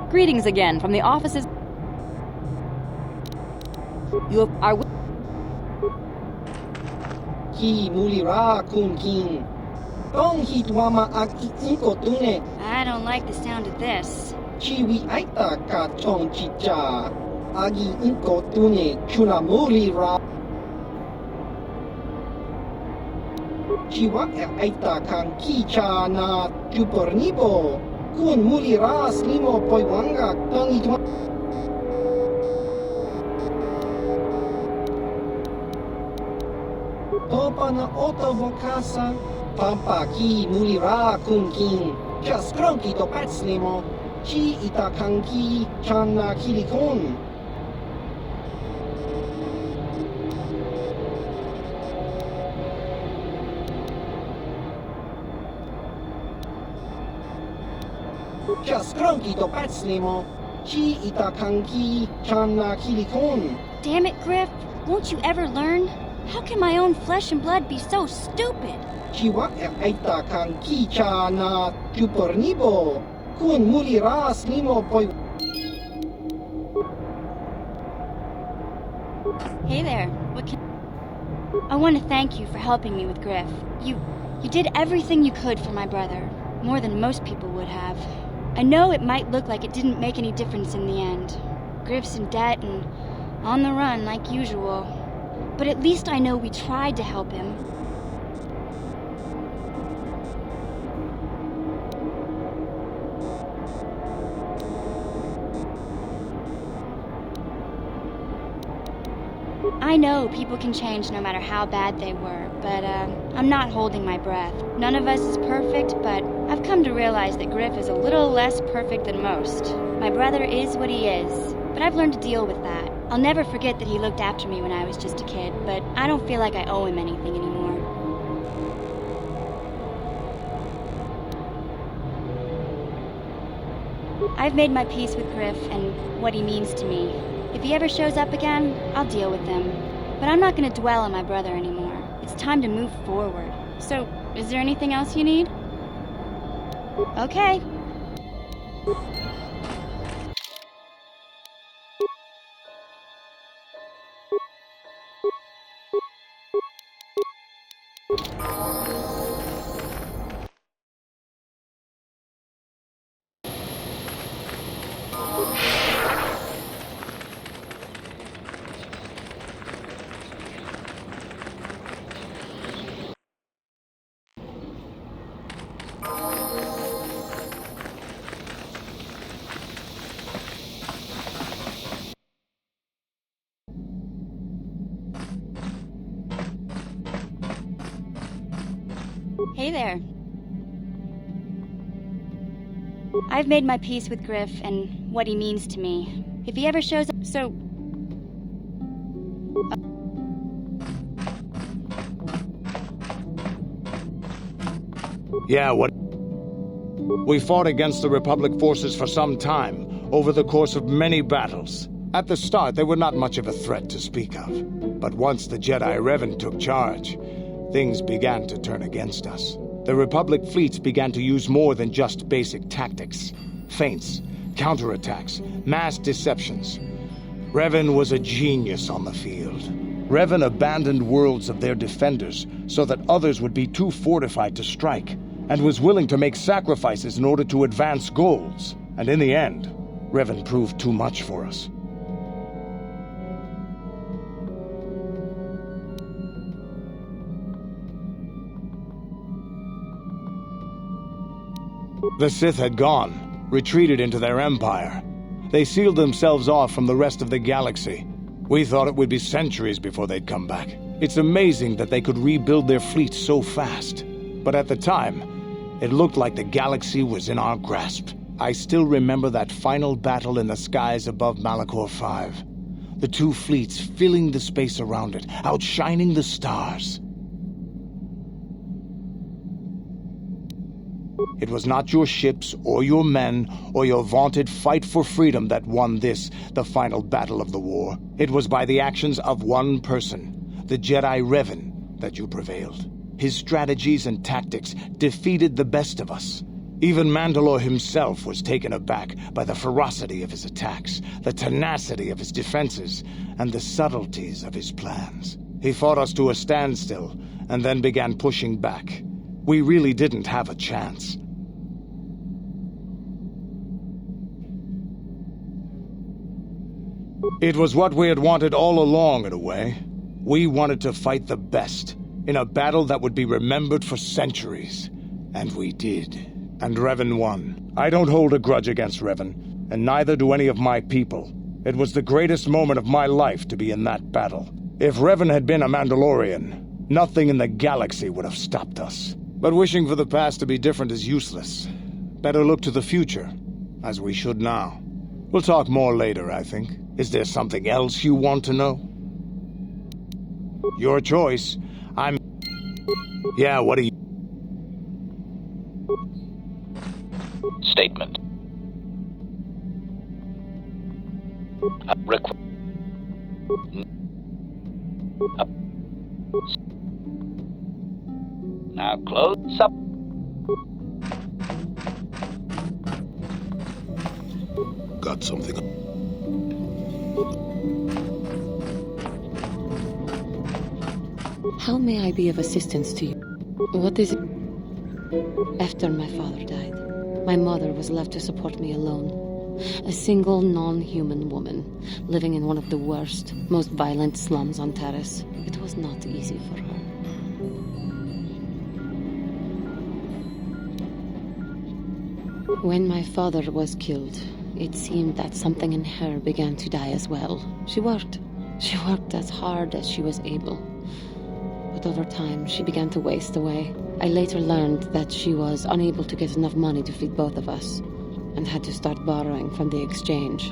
Greetings again from the offices. You are. Ki mulira kun king. Tong hitwama ag iiko tune. I don't like the sound of this. Chiwi aita ka chong chicha. Agi inko tune chula mulira. Chiwa aita kan kicha na chupornibo. Kun mulira slimo poiwanga tong hitwama. Topa na oto vokasa, pampa ki mulira kun king, just kronki to patslimo, chi ita kanki channa kilikon. Just kronki to patslimo, chi ita kanki channa kilikon. Damn it, Griff, won't you ever learn? How can my own flesh and blood be so stupid? Chiwa aita kan kicha na chupornibo, kun mulira slimo poi. Hey there, what can... I want to thank you for helping me with Griff. You did everything you could for my brother, more than most people would have. I know it might look like it didn't make any difference in the end. Griff's in debt and on the run like usual. But at least I know we tried to help him. I know people can change no matter how bad they were, but I'm not holding my breath. None of us is perfect, but I've come to realize that Griff is a little less perfect than most. My brother is what he is, but I've learned to deal with that. I'll never forget that he looked after me when I was just a kid, but I don't feel like I owe him anything anymore. I've made my peace with Griff and what he means to me. If he ever shows up again, I'll deal with him. But I'm not going to dwell on my brother anymore. It's time to move forward. So, is there anything else you need? Okay. Hey there. I've made my peace with Griff and what he means to me. If he ever shows up, so... Yeah, what? We fought against the Republic forces for some time, over the course of many battles. At the start, they were not much of a threat to speak of. But once the Jedi Revan took charge, things began to turn against us. The Republic fleets began to use more than just basic tactics. Feints, counterattacks, mass deceptions. Revan was a genius on the field. Revan abandoned worlds of their defenders so that others would be too fortified to strike, and was willing to make sacrifices in order to advance goals. And in the end, Revan proved too much for us. The Sith had gone, retreated into their empire. They sealed themselves off from the rest of the galaxy. We thought it would be centuries before they'd come back. It's amazing that they could rebuild their fleet so fast. But at the time, it looked like the galaxy was in our grasp. I still remember that final battle in the skies above Malachor 5. The two fleets filling the space around it, outshining the stars. It was not your ships or your men or your vaunted fight for freedom that won this, the final battle of the war. It was by the actions of one person, the Jedi Revan, that you prevailed. His strategies and tactics defeated the best of us. Even Mandalore himself was taken aback by the ferocity of his attacks, the tenacity of his defenses, and the subtleties of his plans. He fought us to a standstill, and then began pushing back. We really didn't have a chance. It was what we had wanted all along, in a way. We wanted to fight the best, in a battle that would be remembered for centuries. And we did. And Revan won. I don't hold a grudge against Revan, and neither do any of my people. It was the greatest moment of my life to be in that battle. If Revan had been a Mandalorian, nothing in the galaxy would have stopped us. But wishing for the past to be different is useless. Better look to the future, as we should now. We'll talk more later, I think. Is there something else you want to know? Your choice. Yeah, what do you... Statement. Now close up. Got something. How may I be of assistance to you? What is it? After my father died, my mother was left to support me alone. A single non-human woman, living in one of the worst, most violent slums on Taris. It was not easy for her. When my father was killed, it seemed that something in her began to die as well. She worked as hard as she was able. But over time, she began to waste away. I later learned that she was unable to get enough money to feed both of us, and had to start borrowing from the exchange,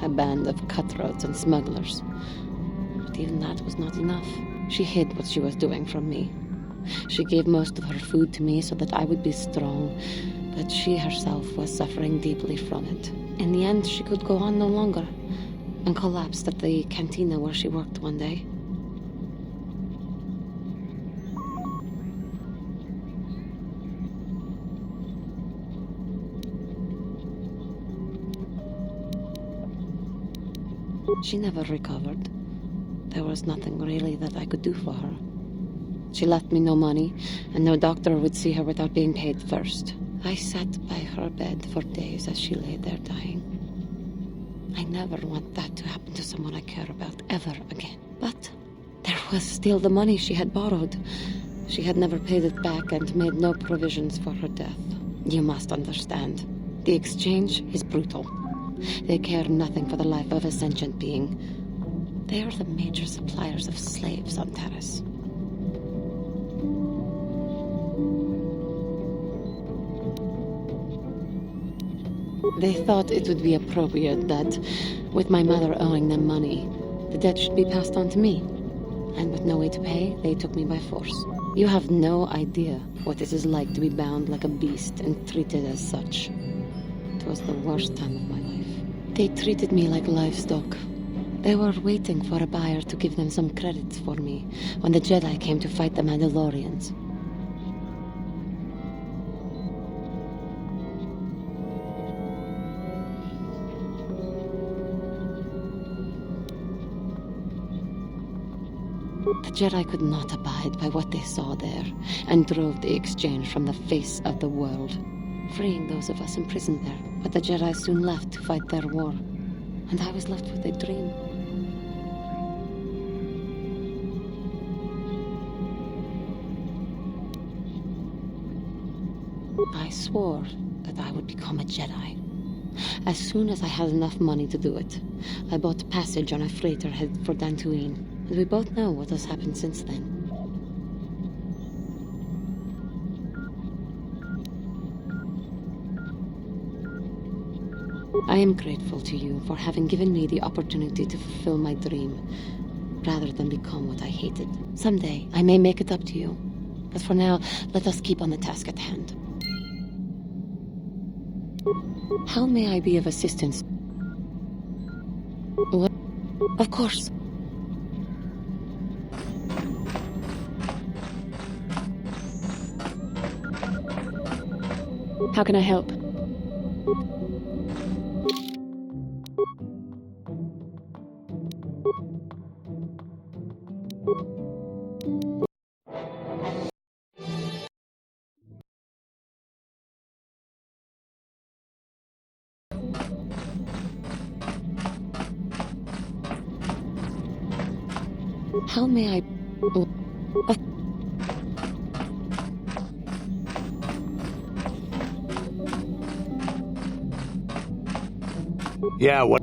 a band of cutthroats and smugglers. But even that was not enough. She hid what she was doing from me. She gave most of her food to me so that I would be strong, but she herself was suffering deeply from it. In the end, she could go on no longer, and collapsed at the cantina where she worked one day. She never recovered. There was nothing really that I could do for her. She left me no money, and no doctor would see her without being paid first. I sat by her bed for days as she lay there dying. I never want that to happen to someone I care about ever again. But there was still the money she had borrowed. She had never paid it back and made no provisions for her death. You must understand. The exchange is brutal. They care nothing for the life of a sentient being. They are the major suppliers of slaves on Taris. They thought it would be appropriate that, with my mother owing them money, the debt should be passed on to me. And with no way to pay, they took me by force. You have no idea what it is like to be bound like a beast and treated as such. It was the worst time of my life. They treated me like livestock. They were waiting for a buyer to give them some credit for me when the Jedi came to fight the Mandalorians. The Jedi could not abide by what they saw there, and drove the exchange from the face of the world, freeing those of us imprisoned there. But the Jedi soon left to fight their war, and I was left with a dream. I swore that I would become a Jedi. As soon as I had enough money to do it, I bought passage on a freighter headed for Dantooine, and we both know what has happened since then. I am grateful to you for having given me the opportunity to fulfill my dream, rather than become what I hated. Someday, I may make it up to you. But for now, let us keep on the task at hand. How may I be of assistance? What? Of course. How can I help? How may I... Yeah, what?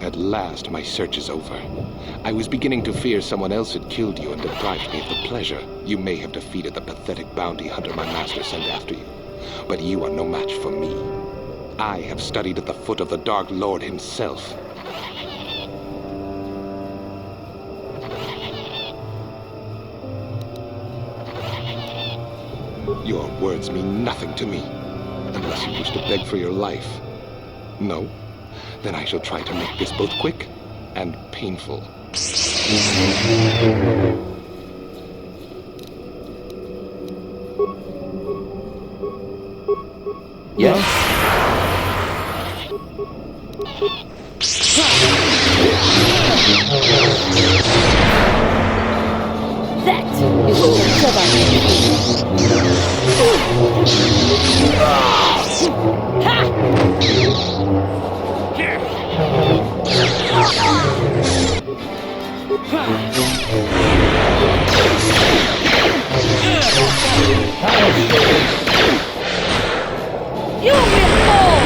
At last, my search is over. I was beginning to fear someone else had killed you and deprived me of the pleasure. You may have defeated the pathetic bounty hunter my master sent after you, but you are no match for me. I have studied at the foot of the Dark Lord himself. Your words mean nothing to me, unless you wish to beg for your life. No? Then I shall try to make this both quick and painful. Yes. That is You will fall!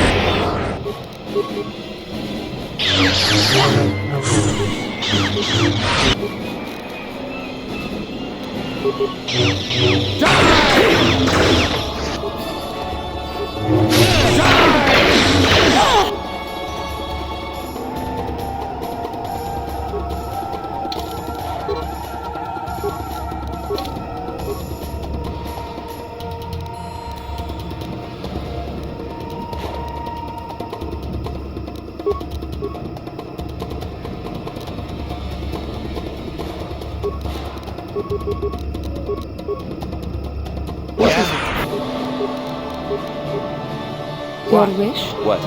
Your wish? What?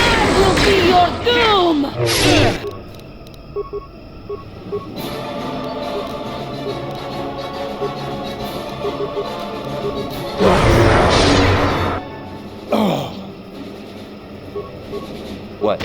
I will be your doom! What?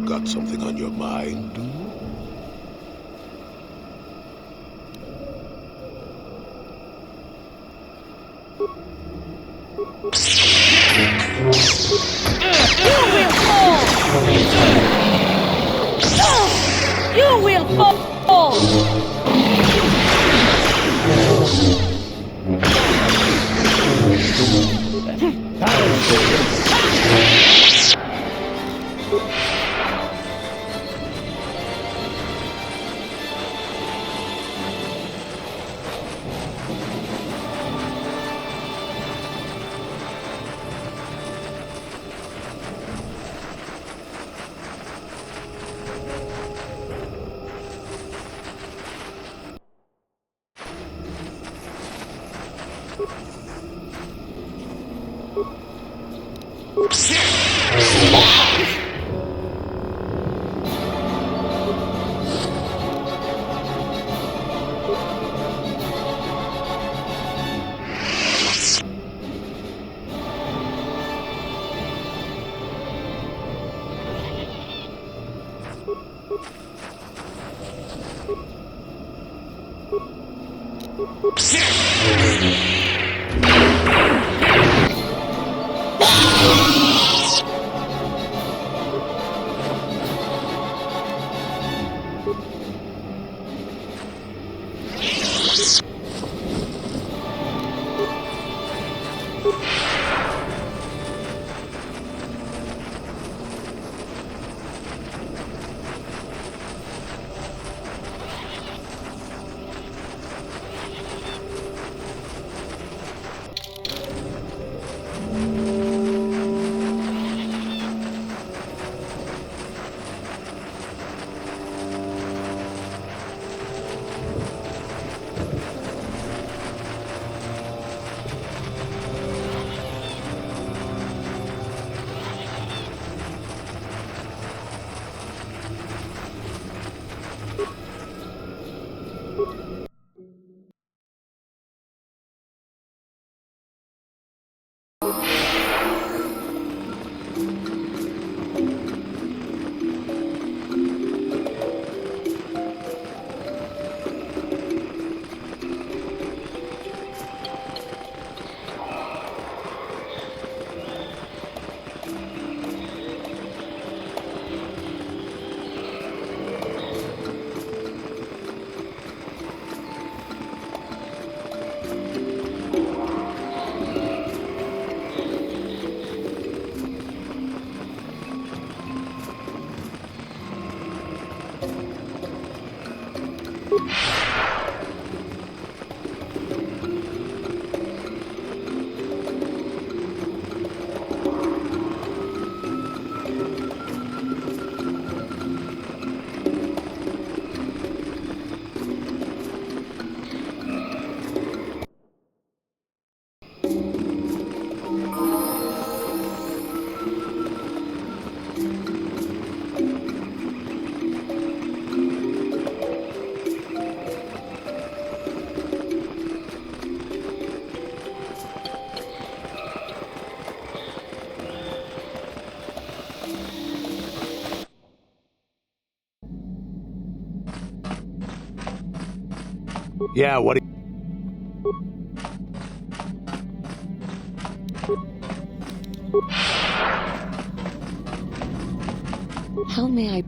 Got something on your mind? You will fall! Yeah, what? How may I...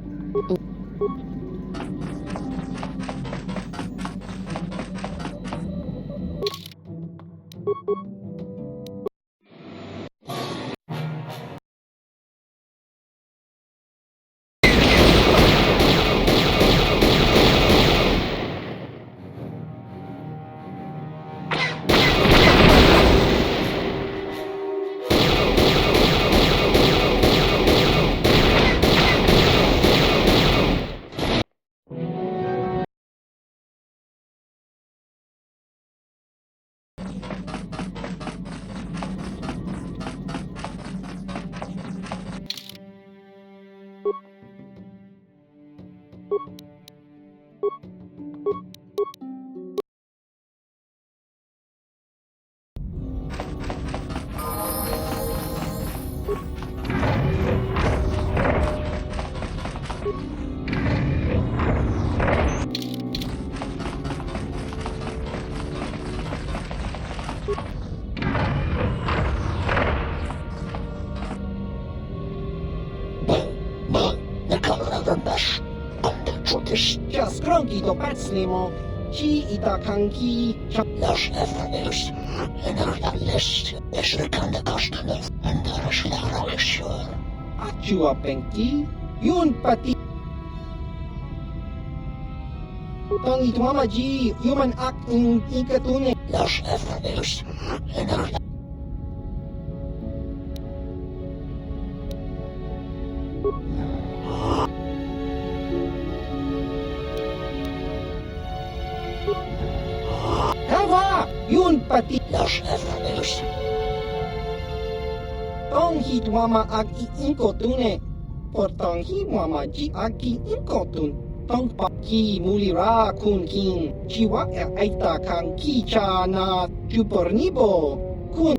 Just grunky to Patslimo, he ita kanki, Los efforts en la list is rekande kostenov en daar is regisseur. Achua penki, yun pati. Tong itu mama ji, human act in ikatune. Los efforts en la Yun pati Los efforts. Tong hit mama ag iinkotune. Por tong hi mama ji ag iinkotun. Tong pa ki mulira kun kin. Chiwa e aita kang ki cha na jupornibo. Kun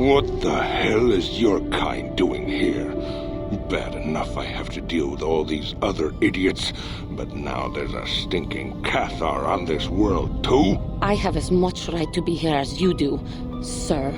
What the hell is your kind doing here? Bad enough I have to deal with all these other idiots, but now there's a stinking Cathar on this world too? I have as much right to be here as you do, sir.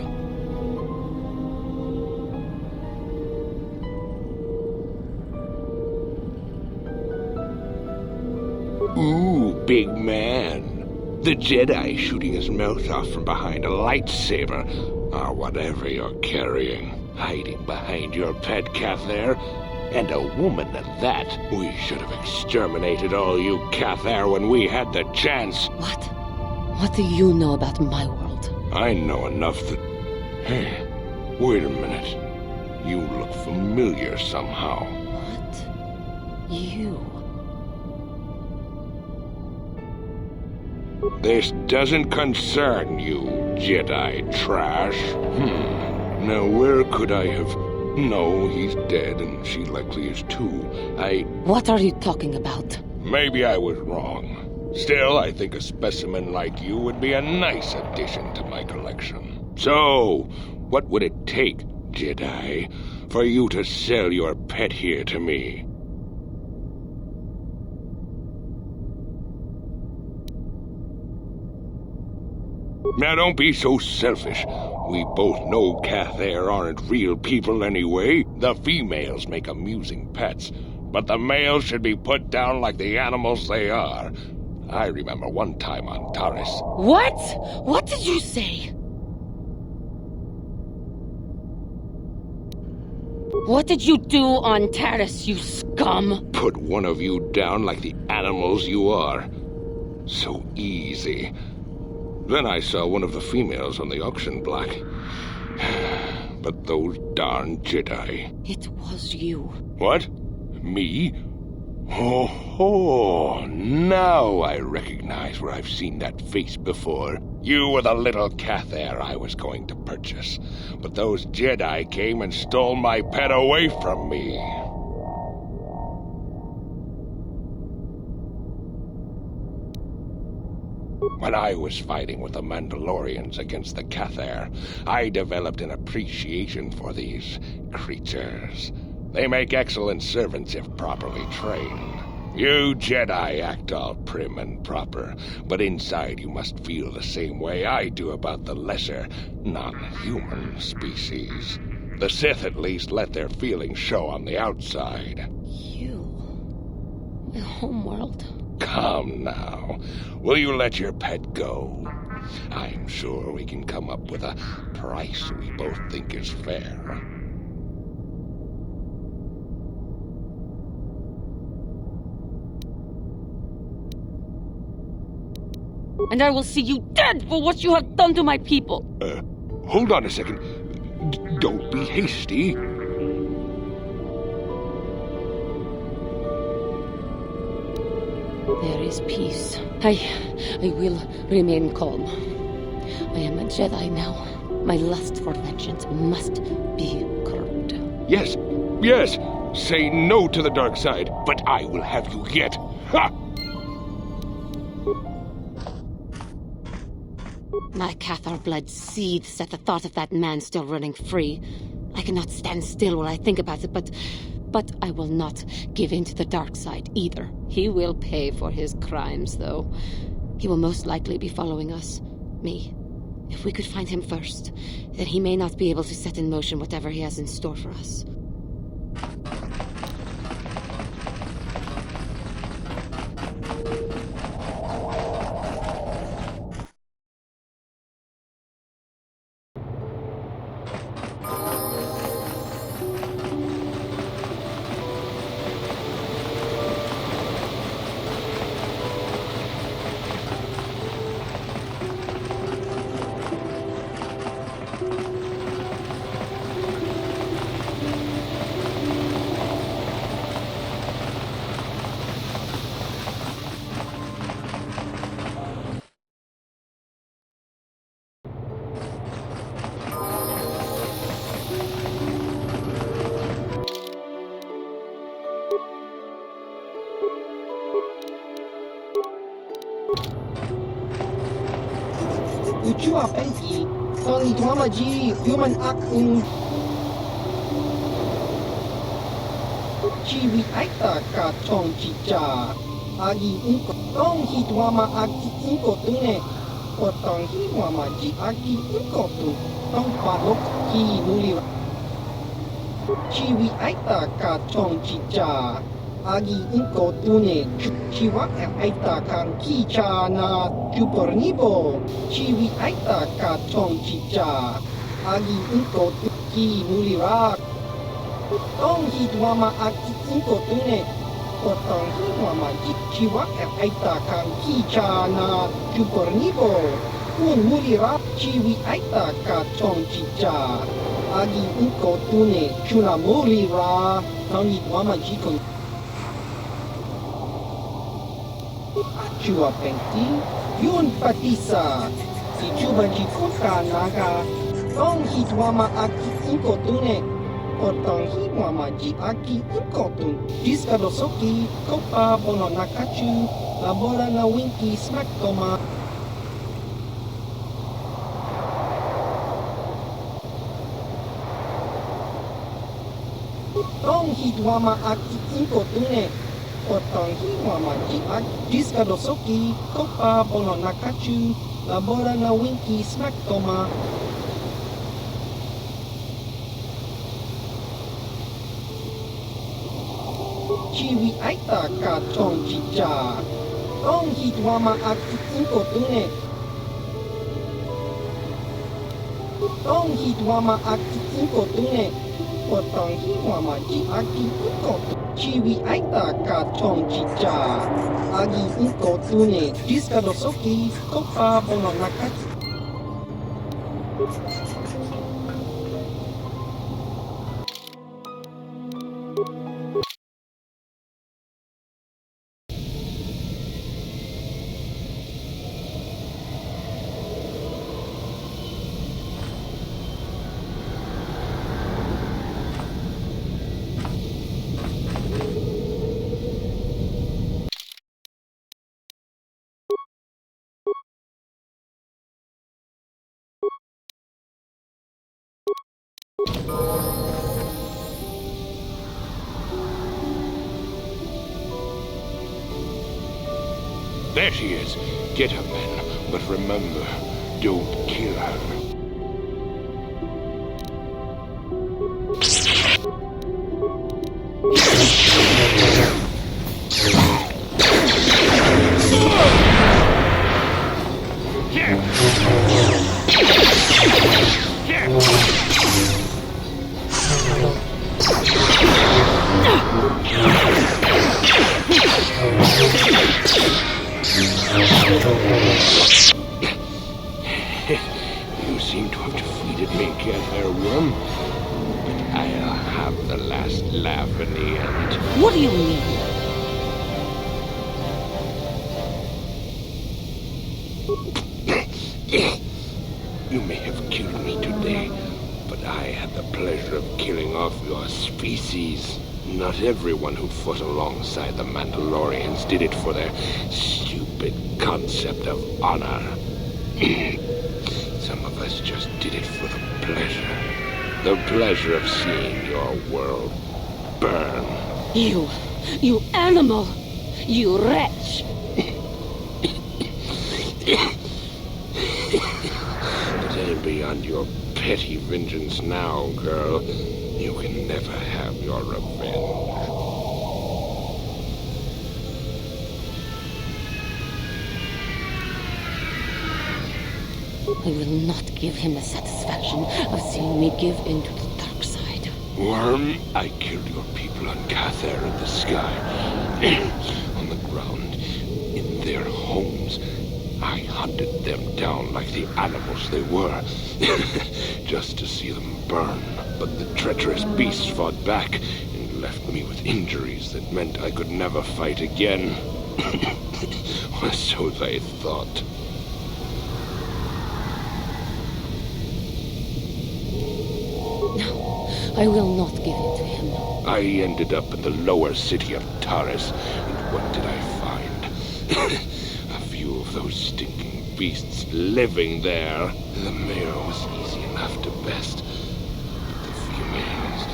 Ooh, big man. The Jedi shooting his mouth off from behind a lightsaber, or whatever you're carrying, hiding behind your pet Cathar. And a woman at that. We should have exterminated all you Cathar when we had the chance. What? What do you know about my world? I know enough that... Hey, wait a minute. You look familiar somehow. What? You? This doesn't concern you, Jedi trash. Now where could I have... No, he's dead, and she likely is too. What are you talking about? Maybe I was wrong. Still, I think a specimen like you would be a nice addition to my collection. So, what would it take, Jedi, for you to sell your pet here to me? Now don't be so selfish. We both know Cathair aren't real people anyway. The females make amusing pets, but the males should be put down like the animals they are. I remember one time on Tanis. What? What did you say? What did you do on Tanis, you scum? Put one of you down like the animals you are. So easy. Then I saw one of the females on the auction block. But those darn Jedi. It was you. What? Me? Oh, now I recognize where I've seen that face before. You were the little Cathair I was going to purchase. But those Jedi came and stole my pet away from me. When I was fighting with the Mandalorians against the Cathair, I developed an appreciation for these creatures. They make excellent servants if properly trained. You Jedi act all prim and proper, but inside you must feel the same way I do about the lesser, non-human species. The Sith at least let their feelings show on the outside. My homeworld. Come now. Will you let your pet go? I'm sure we can come up with a price we both think is fair. And I will see you dead for what you have done to my people. Hold on a second. Don't be hasty. There is peace. I will remain calm. I am a Jedi now. My lust for vengeance must be curbed. Yes. Say no to the dark side, but I will have you yet. Ha! My Cathar blood seethes at the thought of that man still running free. I cannot stand still while I think about it, but I will not give in to the dark side either. He will pay for his crimes, though. He will most likely be following us. Me. If we could find him first, then he may not be able to set in motion whatever he has in store for us. Juhani P3, Tony Tuamaji, human acting. Chiwi Aita ka Chong Chicha, Agi Unko, Tong Hituama Aki Unko Tune, Otong Hiwamaji Aki Unko Tu, Tong Palok Ki Nuli. Chiwi Aita ka Chong Chicha, Agi Unko Tune, Chiwa Aita kan Kicha na Chupornibo, Chiwi Aita ka Chong Chicha, Agi Unko Ki Nuli Rak. Tong Hituama Aki Unko Tune, Otong Hiwamaji Chiwa Aita kan Kicha na Chupornibo, Un Muli Rak, Chiwi Aita ka Chong Chicha, Agi Unko Tune, Chuna Muli Rak, Tong Hituamaji Kon. Juhani P3, Yun Patisa, si Juhani P4 naga, Tong Hituama Aki Unko Tune, Otong Hiwamaji Aki Unko Tune, Gizka Dosoki, Kopa Bono Nakachu, Labora na Winky Smack Toma. Tong Hituama Aki Unko Tune, Otong Hiwamaji Gizka Dosoki, Kopa Bono Nakachu, Labora na winky smack toma. Chiwi aita ka tong chicha. Tong hitwama akutsuko tune. Tong hitwama akutsuko tune. Potong hitwama chi akutsuko. Chiwi aita ka tong chicha. Agi uko tune. Gizka dosoki kopa bono nakatsu. There she is. Get her, men. But remember, don't kill her. You seem to have defeated me, cat-hair worm. But I'll have the last laugh in the end. What do you mean? You may have killed me today, but I had the pleasure of killing off your species. Not everyone who fought alongside the Mandalorians did it for their stupid concept of honor. Some of us just did it for the pleasure. The pleasure of seeing your world burn. You animal! You wretch! But aim beyond your petty vengeance now, girl. You can never have your revenge. I will not give him the satisfaction of seeing me give in to the dark side. Worm, I killed your people on Carth in the sky. On the ground. In their homes. I hunted them down like the animals they were. Just to see them burn. But the treacherous beasts fought back and left me with injuries that meant I could never fight again. Or so they thought. I will not give in to him. I ended up in the lower city of Tanis, and what did I find? A few of those stinking beasts living there. The male was easy enough to best, but the females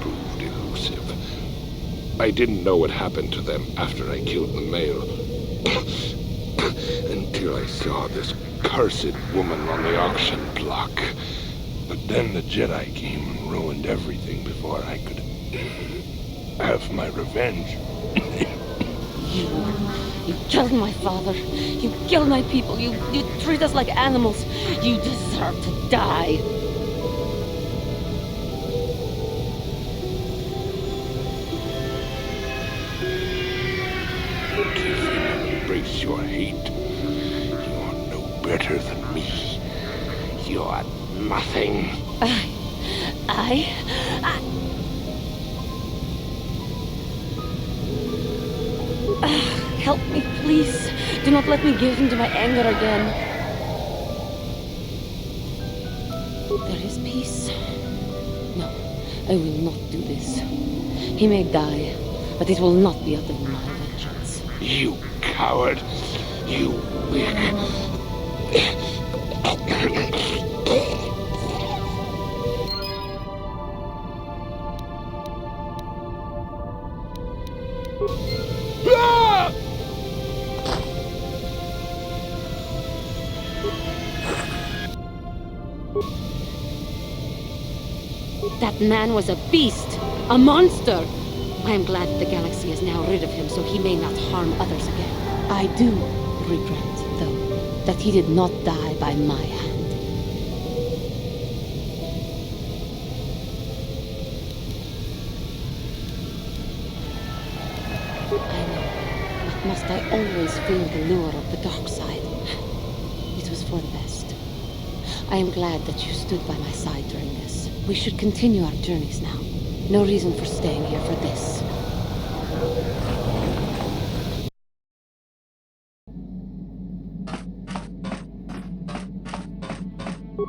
proved elusive. I didn't know what happened to them after I killed the male, until I saw this cursed woman on the auction block. But then the Jedi came and ruined everything before I could have my revenge. You killed my father. You killed my people. You treat us like animals. You deserve to die. Give him and embrace your hate. You're no better than me. You're nothing. Help me, please. Do not let me give in to my anger again. There is peace. No, I will not do this. He may die, but it will not be out of my vengeance. You coward! You weak! That man was a beast, a monster. I am glad that the galaxy is now rid of him so he may not harm others again. I do regret, though, that he did not die by my hand. I know, but must I always feel the lure of the dark side? It was for the best. I am glad that you stood by my side during this. We should continue our journeys now. No reason for staying here for this.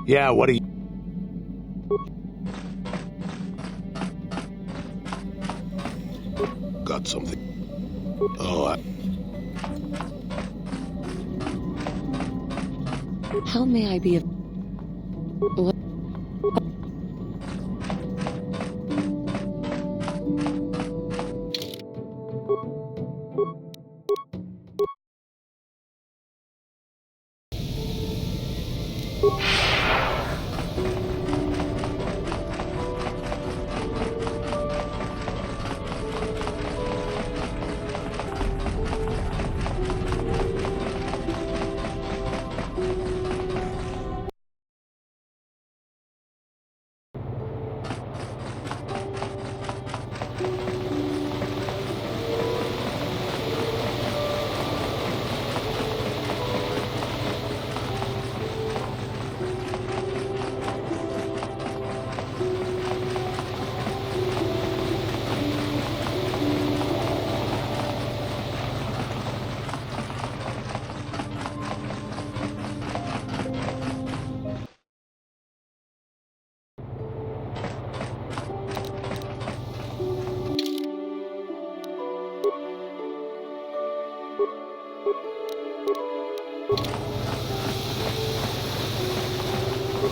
Yeah, what are you... Got something. Oh, How may I be of... What?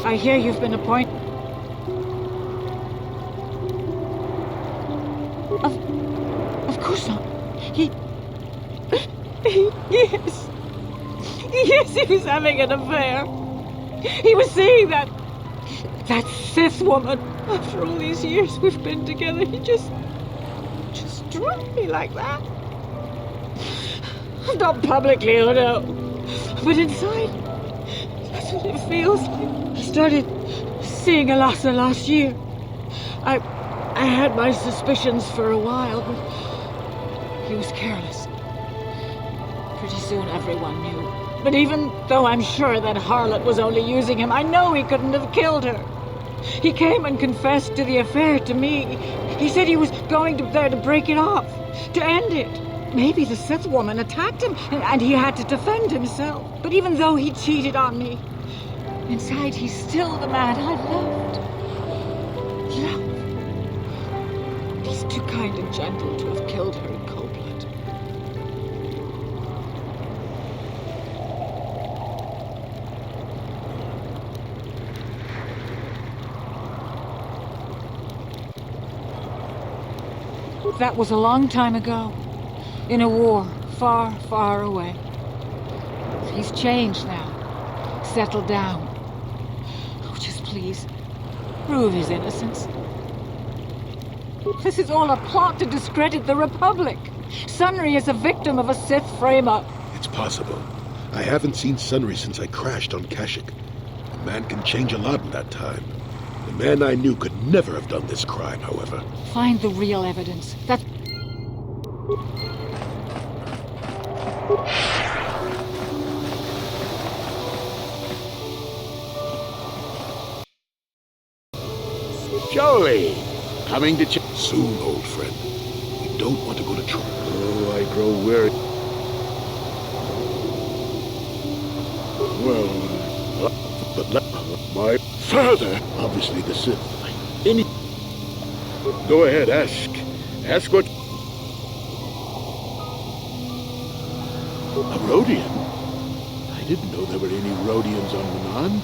I hear you've been appointed. Of course not. Yes. Yes, he was having an affair. He was seeing that Sith woman. After all these years we've been together, he just dropped me like that. Not publicly, oh no. But inside, that's what it feels like. He started seeing Elasa last year. I had my suspicions for a while, but he was careless. Pretty soon everyone knew. But even though I'm sure that harlot was only using him, I know he couldn't have killed her. He came and confessed to the affair to me. He said he was going there to break it off, to end it. Maybe the Sith woman attacked him, and he had to defend himself. But even though he cheated on me, inside he's still the man I loved. Love. He's too kind and gentle to have killed her in cold blood. That was a long time ago. In a war, far, far away. He's changed now. Settled down. Oh, just please, prove his innocence. This is all a plot to discredit the Republic. Sunry is a victim of a Sith frame-up. It's possible. I haven't seen Sunry since I crashed on Kashyyyk. A man can change a lot in that time. The man I knew could never have done this crime, however. Find the real evidence. That's... Joey! Coming to check... Soon, old friend. We don't want to go to trouble. Oh, I grow weary. Well, but let my father, obviously the Sith. Any... Go ahead, ask. Ask what... A Rodian? I didn't know there were any Rodians on Manan.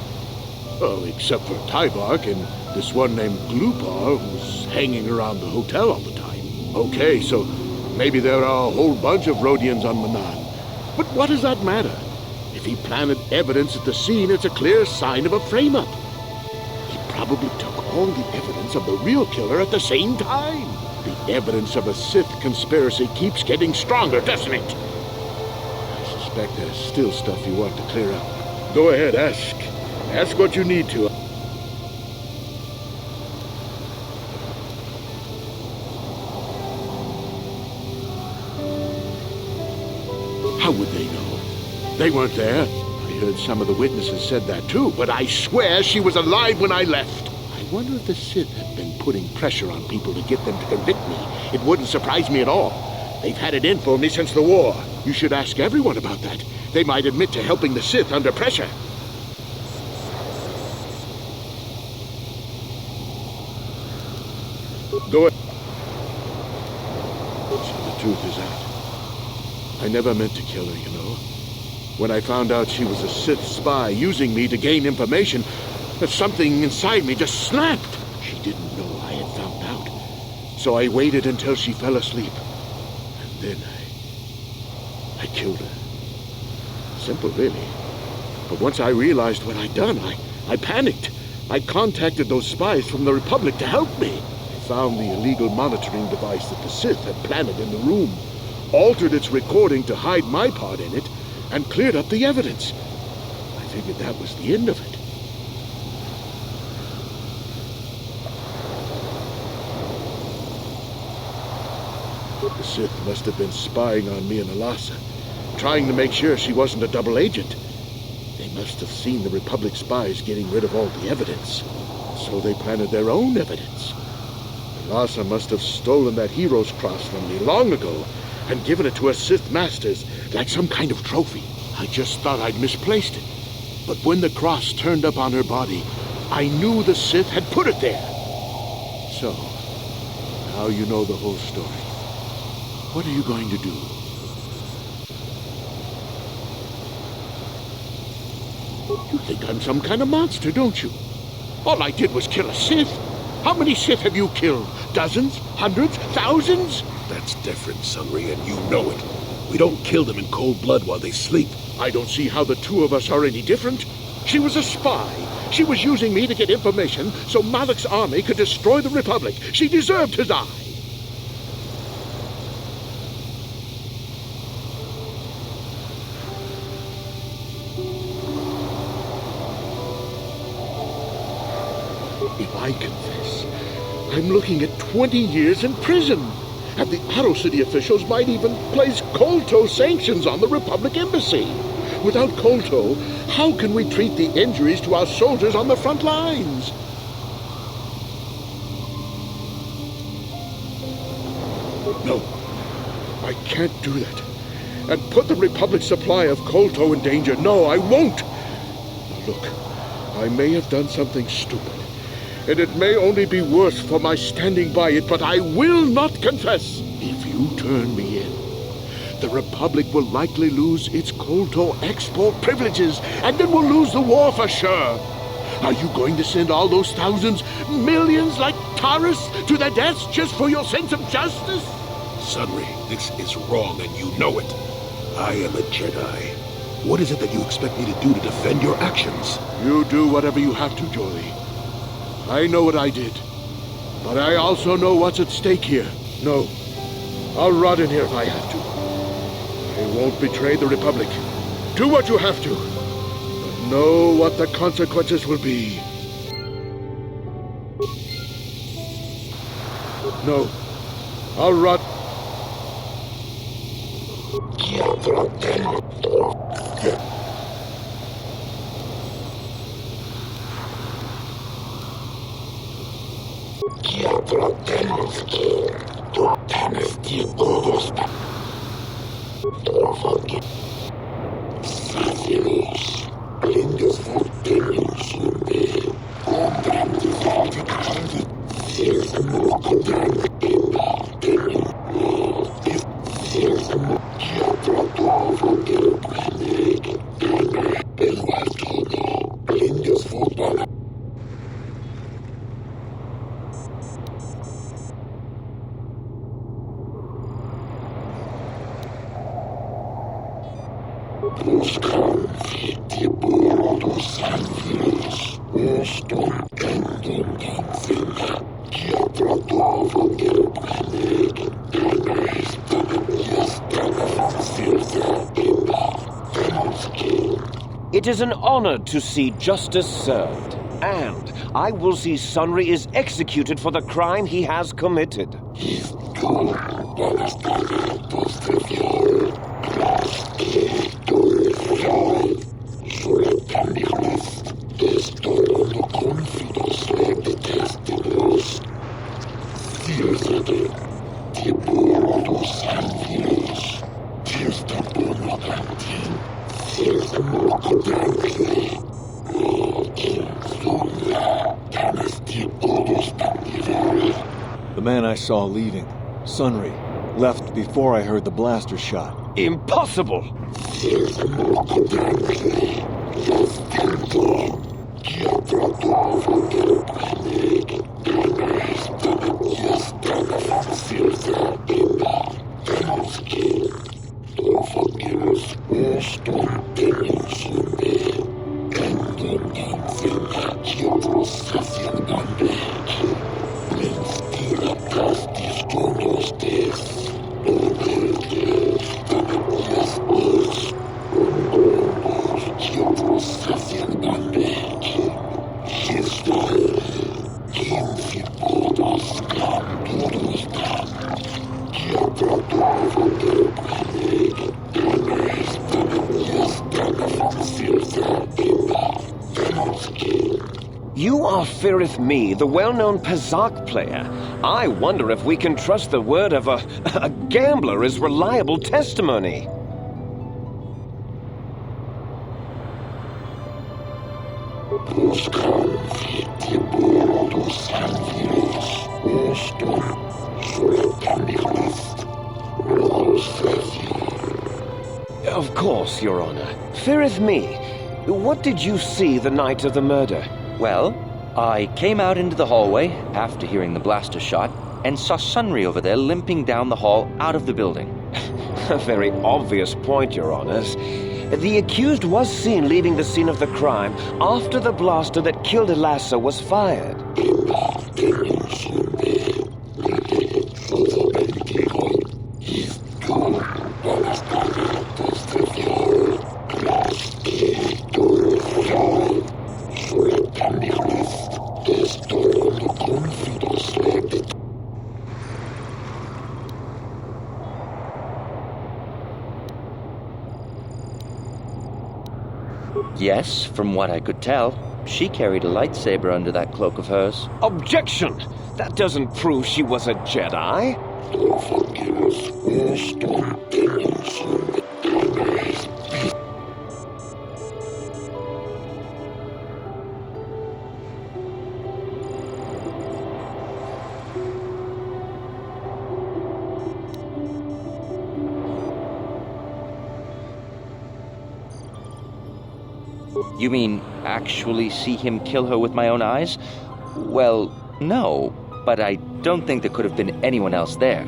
Oh, except for Tybark and this one named Glupar who's hanging around the hotel all the time. Okay, so maybe there are a whole bunch of Rodians on Manan. But what does that matter? If he planted evidence at the scene, it's a clear sign of a frame-up. He probably took all the evidence of the real killer at the same time. The evidence of a Sith conspiracy keeps getting stronger, doesn't it? I suspect there's still stuff you want to clear up. Go ahead, ask. Ask what you need to. How would they know? They weren't there. I heard some of the witnesses said that too, but I swear she was alive when I left. I wonder if the Sith have been putting pressure on people to get them to convict me. It wouldn't surprise me at all. They've had it in for me since the war. You should ask everyone about that. They might admit to helping the Sith under pressure. Go ahead. So the truth is out. I never meant to kill her, you know. When I found out she was a Sith spy using me to gain information, something inside me just snapped. She didn't know I had found out. So I waited until she fell asleep. And then I killed her. Simple, really. But once I realized what I'd done, I panicked. I contacted those spies from the Republic to help me. I found the illegal monitoring device that the Sith had planted in the room, altered its recording to hide my part in it, and cleared up the evidence. I figured that was the end of it. The Sith must have been spying on me and Alasa, trying to make sure she wasn't a double agent. They must have seen the Republic spies getting rid of all the evidence, so they planted their own evidence. Alasa must have stolen that hero's cross from me long ago and given it to her Sith masters like some kind of trophy. I just thought I'd misplaced it. But when the cross turned up on her body, I knew the Sith had put it there. So, now you know the whole story. What are you going to do? You think I'm some kind of monster, don't you? All I did was kill a Sith. How many Sith have you killed? Dozens? Hundreds? Thousands? That's different, Sunry, and you know it. We don't kill them in cold blood while they sleep. I don't see how the two of us are any different. She was a spy. She was using me to get information so Malak's army could destroy the Republic. She deserved to die. If I confess, I'm looking at 20 years in prison. And the Aro City officials might even place Kolto sanctions on the Republic Embassy. Without Kolto, how can we treat the injuries to our soldiers on the front lines? No, I can't do that. And put the Republic's supply of Kolto in danger. No, I won't. Look, I may have done something stupid. And it may only be worse for my standing by it, but I will not confess. If you turn me in, the Republic will likely lose its Kolto export privileges, and then we'll lose the war for sure. Are you going to send all those thousands, millions like Taris to their deaths just for your sense of justice? Sunry, this is wrong, and you know it. I am a Jedi. What is it that you expect me to do to defend your actions? You do whatever you have to, Jolie. I know what I did, but I also know what's at stake here. No, I'll rot in here if I have to. I won't betray the Republic. Do what you have to, but know what the consequences will be. No, I'll rot. Buscan die Bord dos Ángeles, Oston It is an honor to see justice served, and I will see Sunry is executed for the crime he has committed. The man I saw leaving, Sunry, left before I heard the blaster shot. Impossible! You are Firith Me, the well-known Pazak player. I wonder if we can trust the word of a gambler as reliable testimony. Of course, Your Honor. Firith Me, what did you see the night of the murder? Well, I came out into the hallway after hearing the blaster shot and saw Sunry over there limping down the hall out of the building. A very obvious point, Your Honors. The accused was seen leaving the scene of the crime after the blaster that killed Elasa was fired. Yes, from what I could tell, she carried a lightsaber under that cloak of hers. Objection! That doesn't prove she was a Jedi. You mean actually see him kill her with my own eyes? Well, no, but I don't think there could have been anyone else there.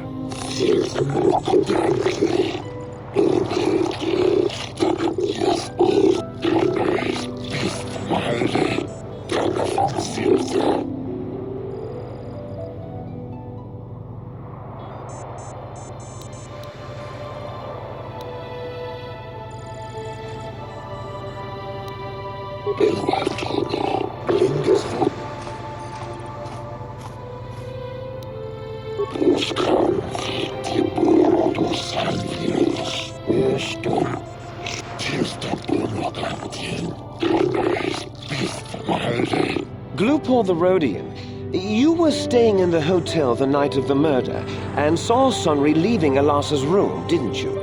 Glupor the Rhodian, you were staying in the hotel the night of the murder and saw Sunry leaving Elasa's room, didn't you?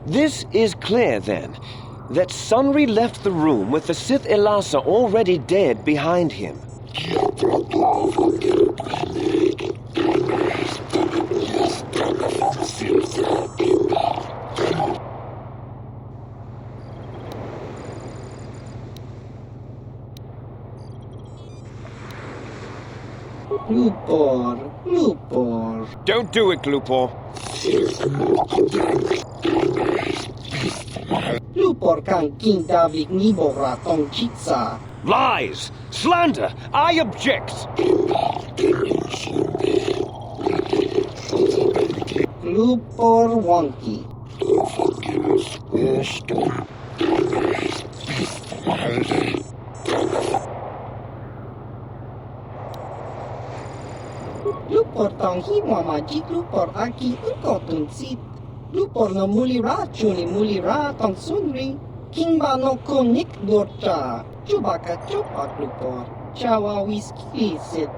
This is clear, then, that Sunry left the room with the Sith Elasa already dead behind him. Glupor. Don't do it, Glupor. Lupor kang king David Nibora tong chitsa. Lies! Slander! I object! Lupor wonky. Lupor tong himwa majik lupor aki ukotun sit. Lupor no mulira chuni mulira tong sunri. Kingba no konik dorcha. Chubaka chupak lupor. Chawa whisky sit.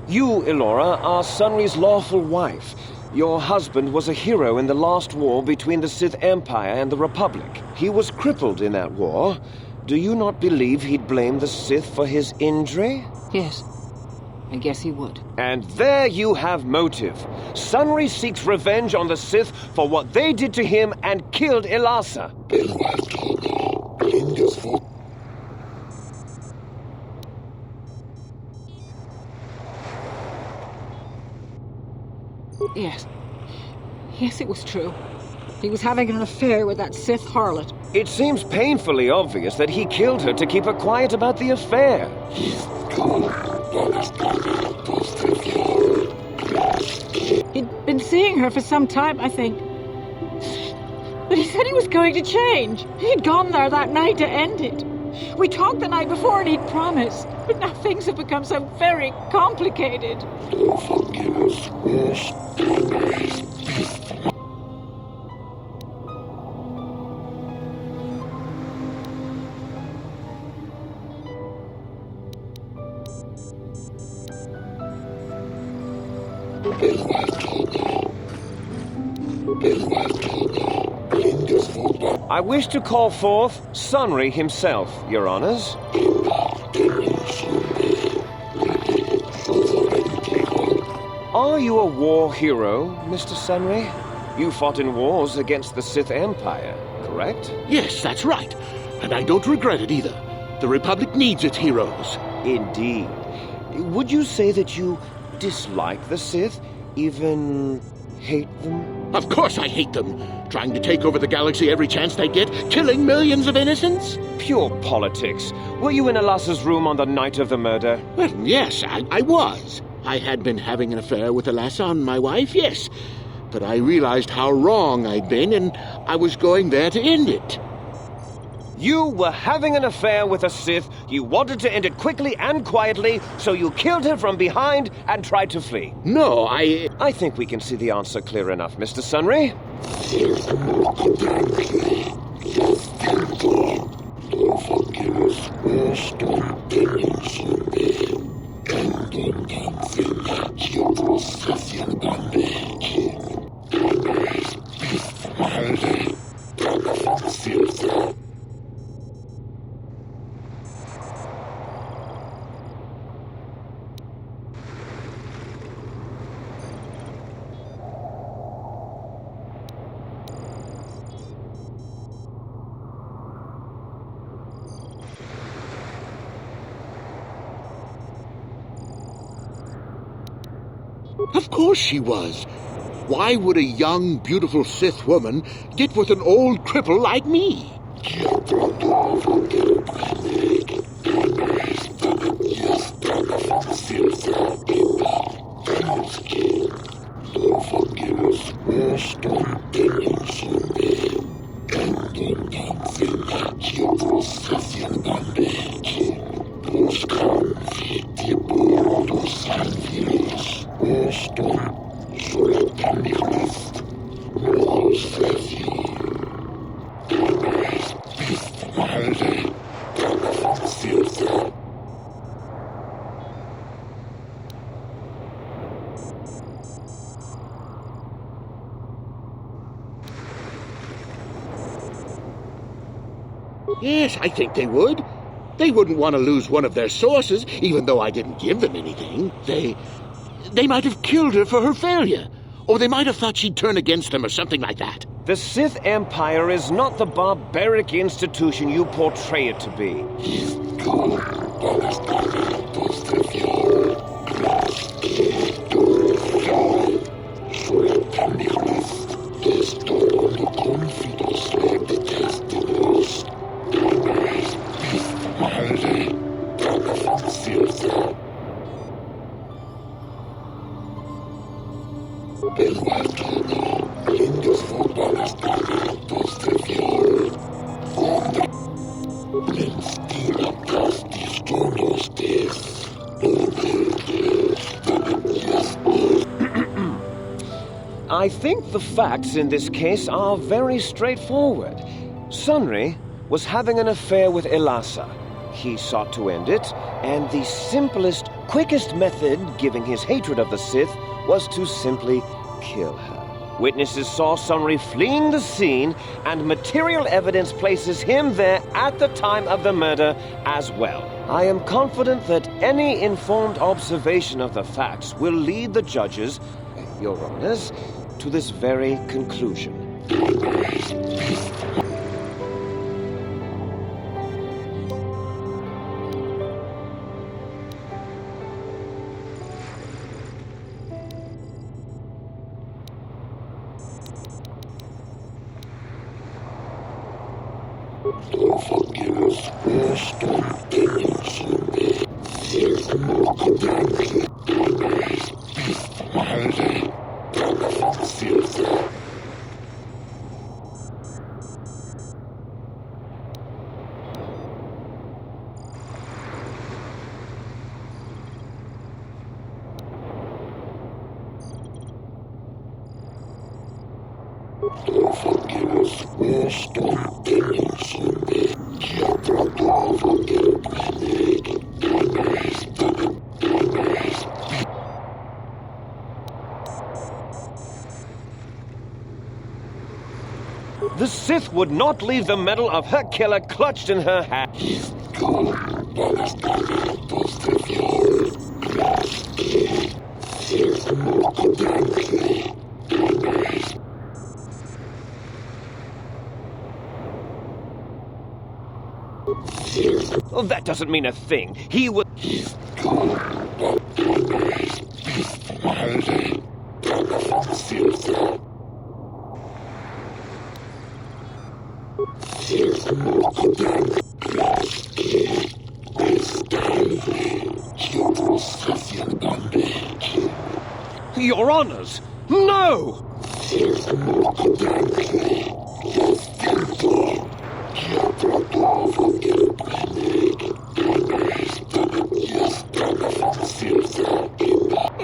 You, Elora, are Sunry's lawful wife. Your husband was a hero in the last war between the Sith Empire and the Republic. He was crippled in that war. Do you not believe he'd blame the Sith for his injury? Yes, I guess he would. And there you have motive. Sunry seeks revenge on the Sith for what they did to him and killed Elasa. Yes. Yes, it was true. He was having an affair with that Sith harlot. It seems painfully obvious that he killed her to keep her quiet about the affair. He'd been seeing her for some time, I think. But he said he was going to change. He'd gone there that night to end it. We talked the night before and he'd promised. But now things have become so very complicated. I wish to call forth Sunry himself, Your Honors. Are you a war hero, Mr. Sunry? You fought in wars against the Sith Empire, correct? Yes, that's right. And I don't regret it either. The Republic needs its heroes. Indeed. Would you say that you dislike the Sith? Even hate them? Of course I hate them. Trying to take over the galaxy every chance they get, killing millions of innocents. Pure politics. Were you in Elasa's room on the night of the murder? Well, yes, I was. I had been having an affair with Elasa, my wife, yes. But I realized how wrong I'd been, and I was going there to end it. You were having an affair with a Sith. You wanted to end it quickly and quietly, so you killed her from behind and tried to flee. No, I think we can see the answer clear enough, Mr. Sunry. Of course she was. Why would a young, beautiful Sith woman get with an old cripple like me? Yes, I think they would. They wouldn't want to lose one of their sources, even though I didn't give them anything. They might have killed her for her failure. Or they might have thought she'd turn against them or something like that. The Sith Empire is not the barbaric institution you portray it to be. I think the facts in this case are very straightforward. Sunri was having an affair with Elasa. He sought to end it, and the simplest, quickest method, given his hatred of the Sith, was to simply kill her. Witnesses saw Sunri fleeing the scene, and material evidence places him there at the time of the murder as well. I am confident that any informed observation of the facts will lead the judges, Your Honors, to this very conclusion. The Sith would not leave the medal of her killer clutched in her hand. Well, that doesn't mean a thing. He would... Your Honors, no!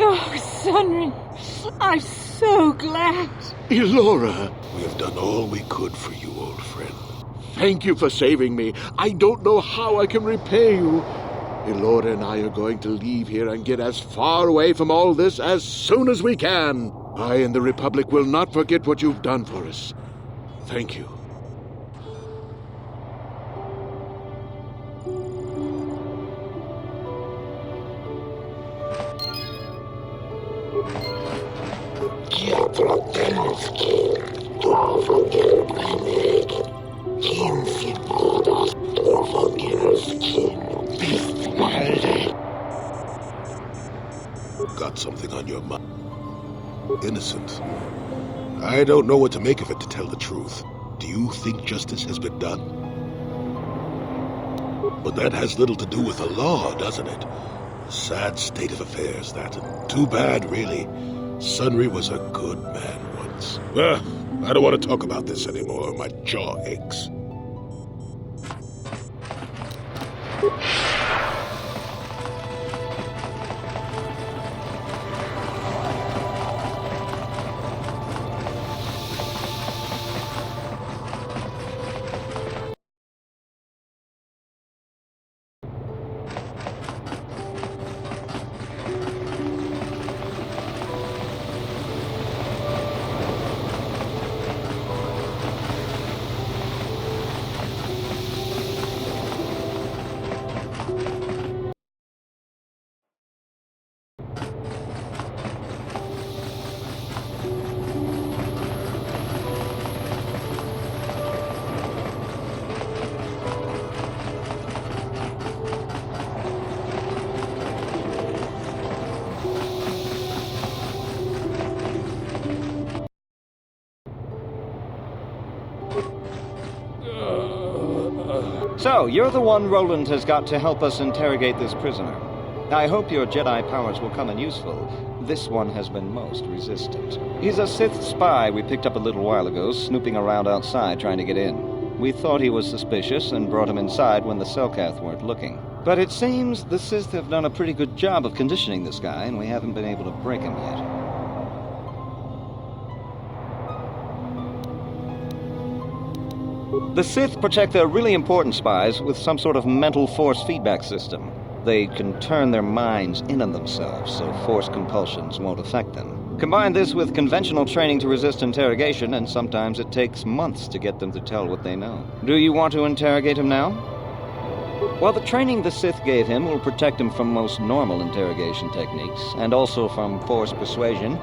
Oh, Sunri, I'm so glad. Elora, we have done all we could for you, old friend. Thank you for saving me. I don't know how I can repay you. Elora and I are going to leave here and get as far away from all this as soon as we can. I and the Republic will not forget what you've done for us. Thank you. Got something on your mind. Innocent. I don't know what to make of it, to tell the truth. Do you think justice has been done? But that has little to do with the law, doesn't it? A sad state of affairs, that. And too bad, really. Sunri was a good man once. Well, I don't want to talk about this anymore. My jaw aches. So, you're the one Roland has got to help us interrogate this prisoner. I hope your Jedi powers will come in useful. This one has been most resistant. He's a Sith spy we picked up a little while ago, snooping around outside trying to get in. We thought he was suspicious and brought him inside when the Selkath weren't looking. But it seems the Sith have done a pretty good job of conditioning this guy, and we haven't been able to break him yet. The Sith protect their really important spies with some sort of mental force feedback system. They can turn their minds in on themselves, so force compulsions won't affect them. Combine this with conventional training to resist interrogation, and sometimes it takes months to get them to tell what they know. Do you want to interrogate him now? Well, the training the Sith gave him will protect him from most normal interrogation techniques, and also from force persuasion.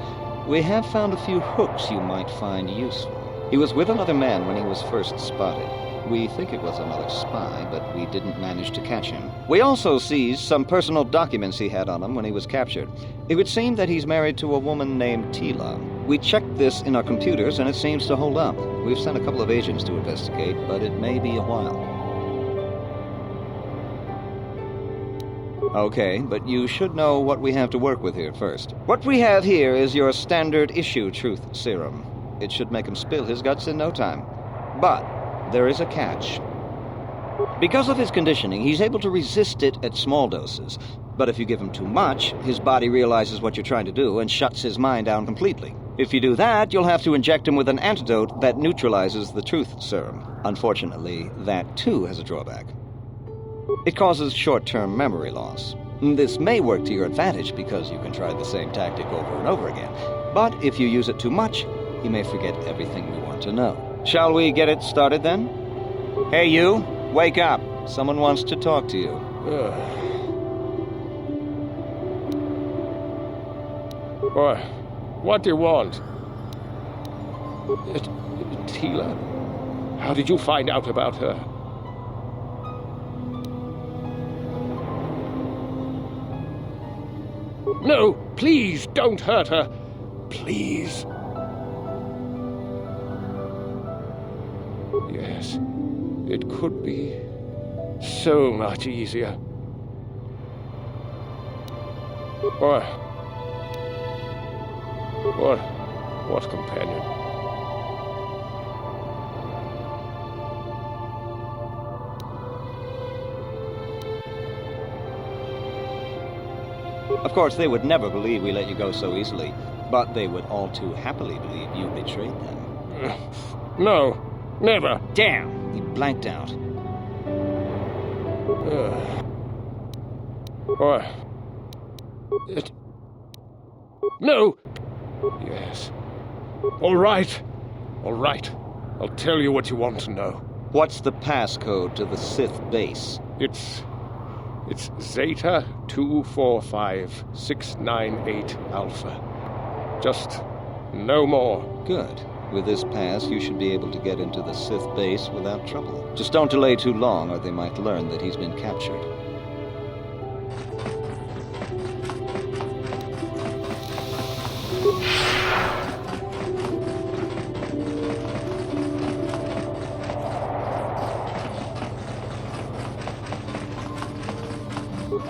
We have found a few hooks you might find useful. He was with another man when he was first spotted. We think it was another spy, but we didn't manage to catch him. We also seized some personal documents he had on him when he was captured. It would seem that he's married to a woman named Tila. We checked this in our computers, and it seems to hold up. We've sent a couple of agents to investigate, but it may be a while. Okay, but you should know what we have to work with here first. What we have here is your standard issue truth serum. It should make him spill his guts in no time. But there is a catch. Because of his conditioning, he's able to resist it at small doses. But if you give him too much, his body realizes what you're trying to do and shuts his mind down completely. If you do that, you'll have to inject him with an antidote that neutralizes the truth serum. Unfortunately, that too has a drawback. It causes short-term memory loss. This may work to your advantage because you can try the same tactic over and over again. But if you use it too much, you may forget everything we want to know. Shall we get it started then? Hey you, wake up. Someone wants to talk to you. What do you want? Tila? How did you find out about her? No, please don't hurt her. Please. Yes, it could be so much easier. What companion? Of course, they would never believe we let you go so easily, but they would all too happily believe you betrayed them. No, never. Damn, he blanked out. No! Yes. All right. I'll tell you what you want to know. What's the passcode to the Sith base? It's Zeta 245698 Alpha. Just no more. Good. With this pass, you should be able to get into the Sith base without trouble. Just don't delay too long, or they might learn that he's been captured.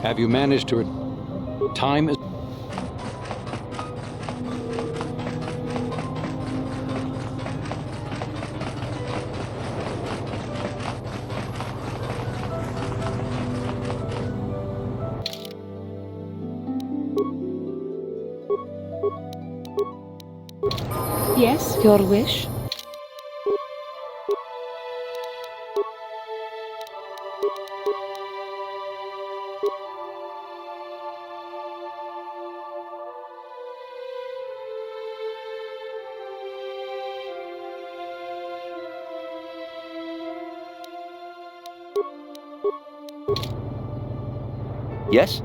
Have you managed to... Time is... Yes, your wish? Yes?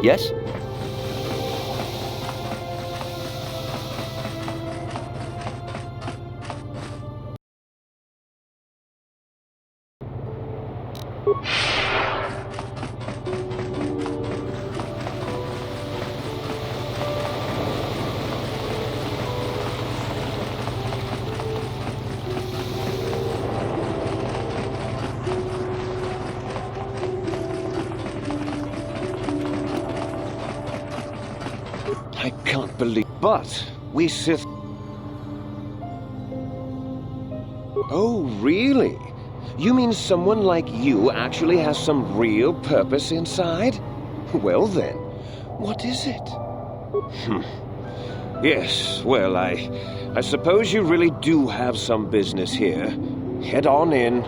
Yes? I can't believe... But we Sith... Oh, really? You mean someone like you actually has some real purpose inside? Well then, what is it? Yes, well, I suppose you really do have some business here. Head on in.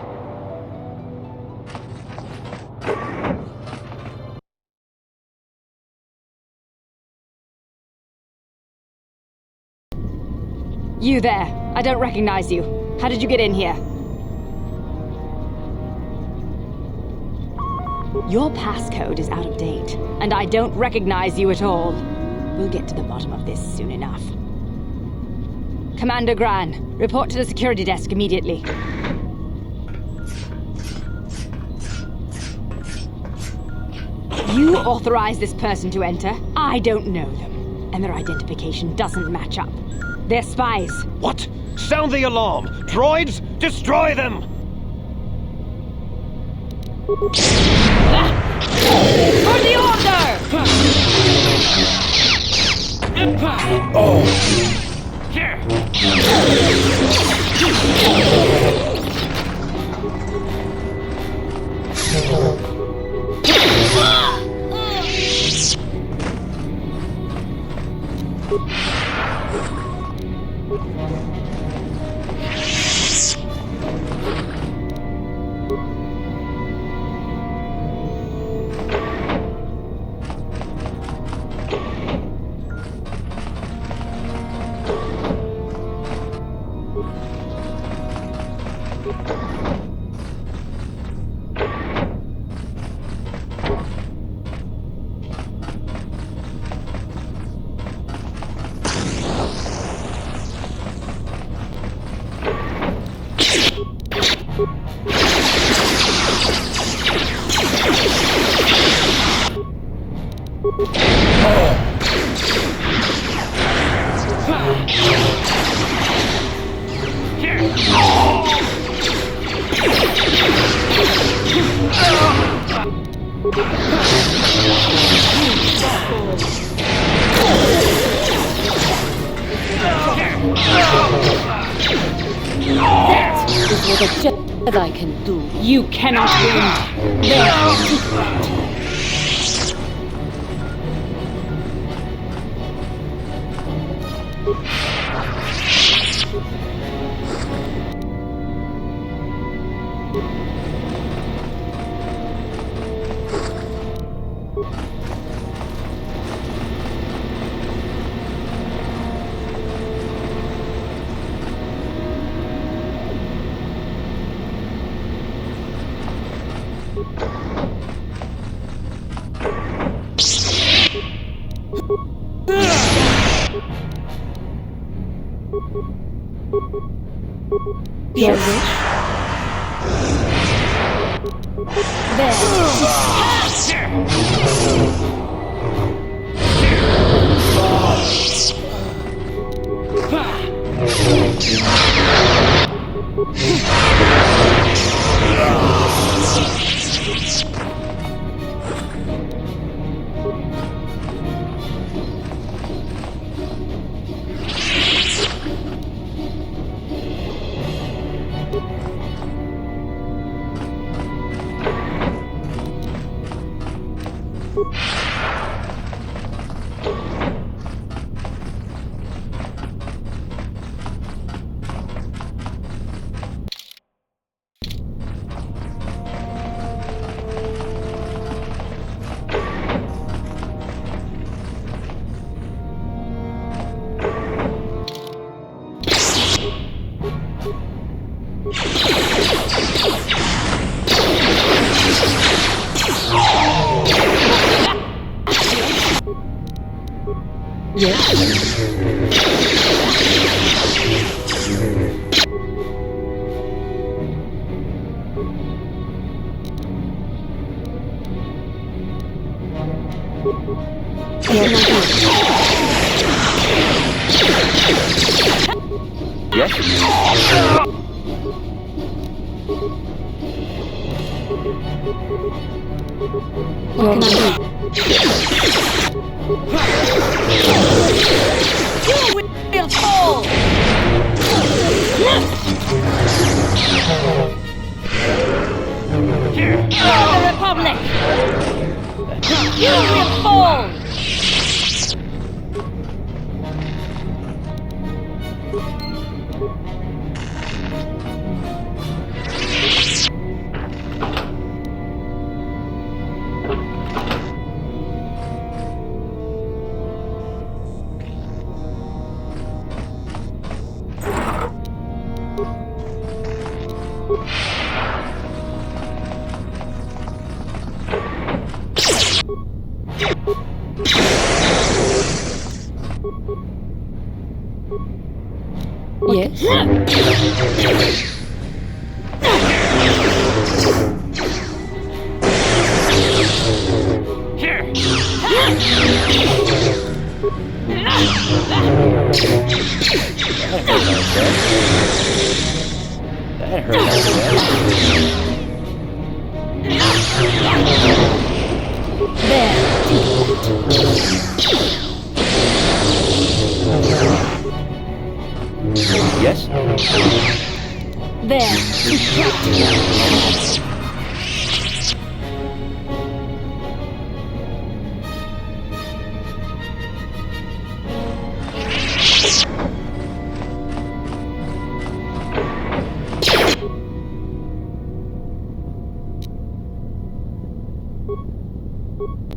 You there. I don't recognize you. How did you get in here? Your passcode is out of date, and I don't recognize you at all. We'll get to the bottom of this soon enough. Commander Gran, report to the security desk immediately. You authorized this person to enter. I don't know them, and their identification doesn't match up. They're spies. What? Sound the alarm! Droids, destroy them! For the order! Oh! That I can do. You cannot win. There. Your wish?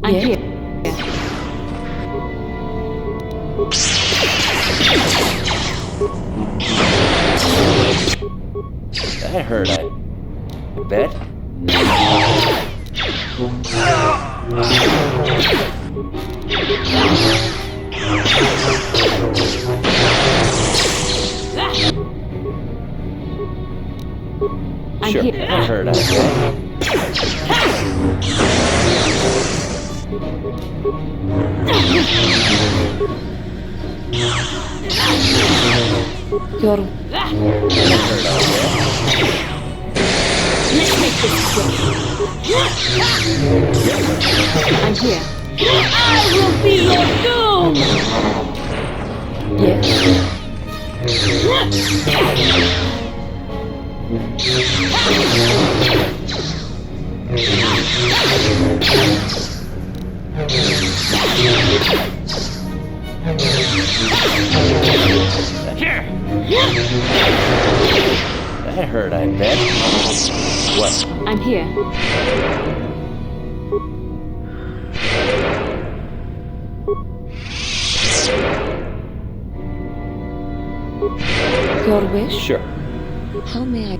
I'm here. That hurt, I bet. Sure, that hurt, I bet. Yoru. Let's make this quick. I'm here. I will be your doom! Yes. That hurt, I bet. What? I'm here. Your wish? Sure. How may I...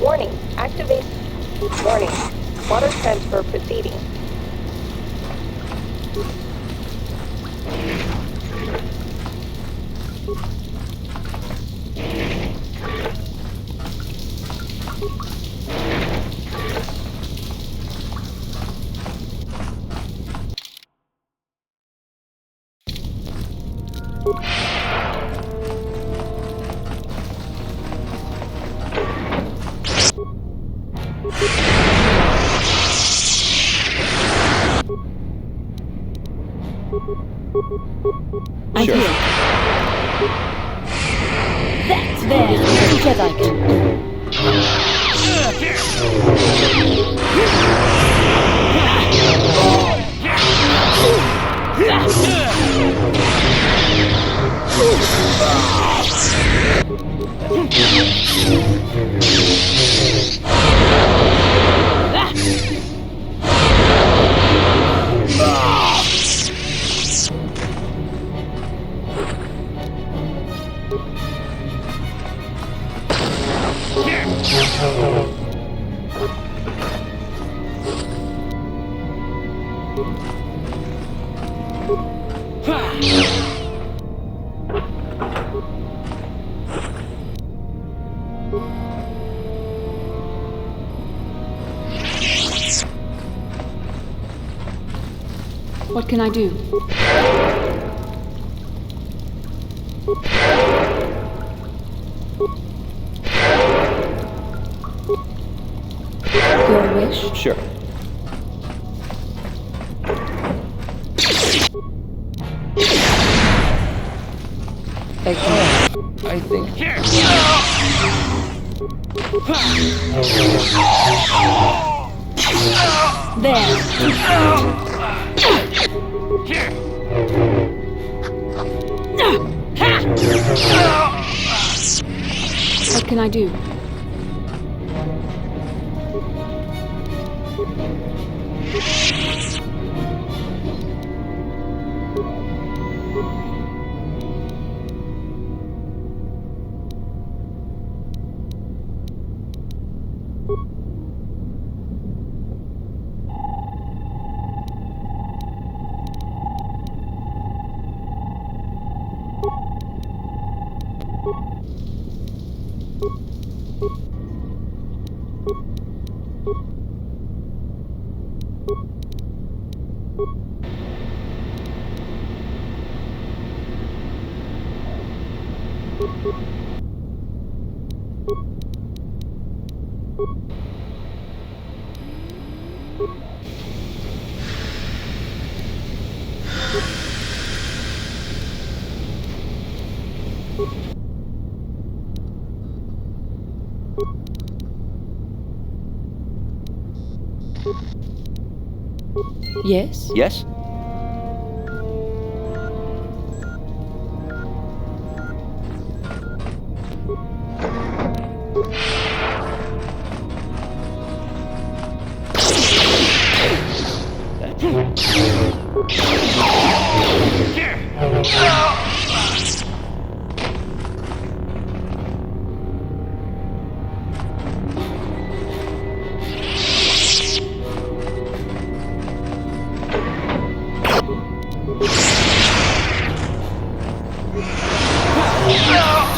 Warning, activate. Warning, water transfer proceeding. I'm here. That's there. What can I do? Your wish? Sure. I think. What can I do? Yes? Yes?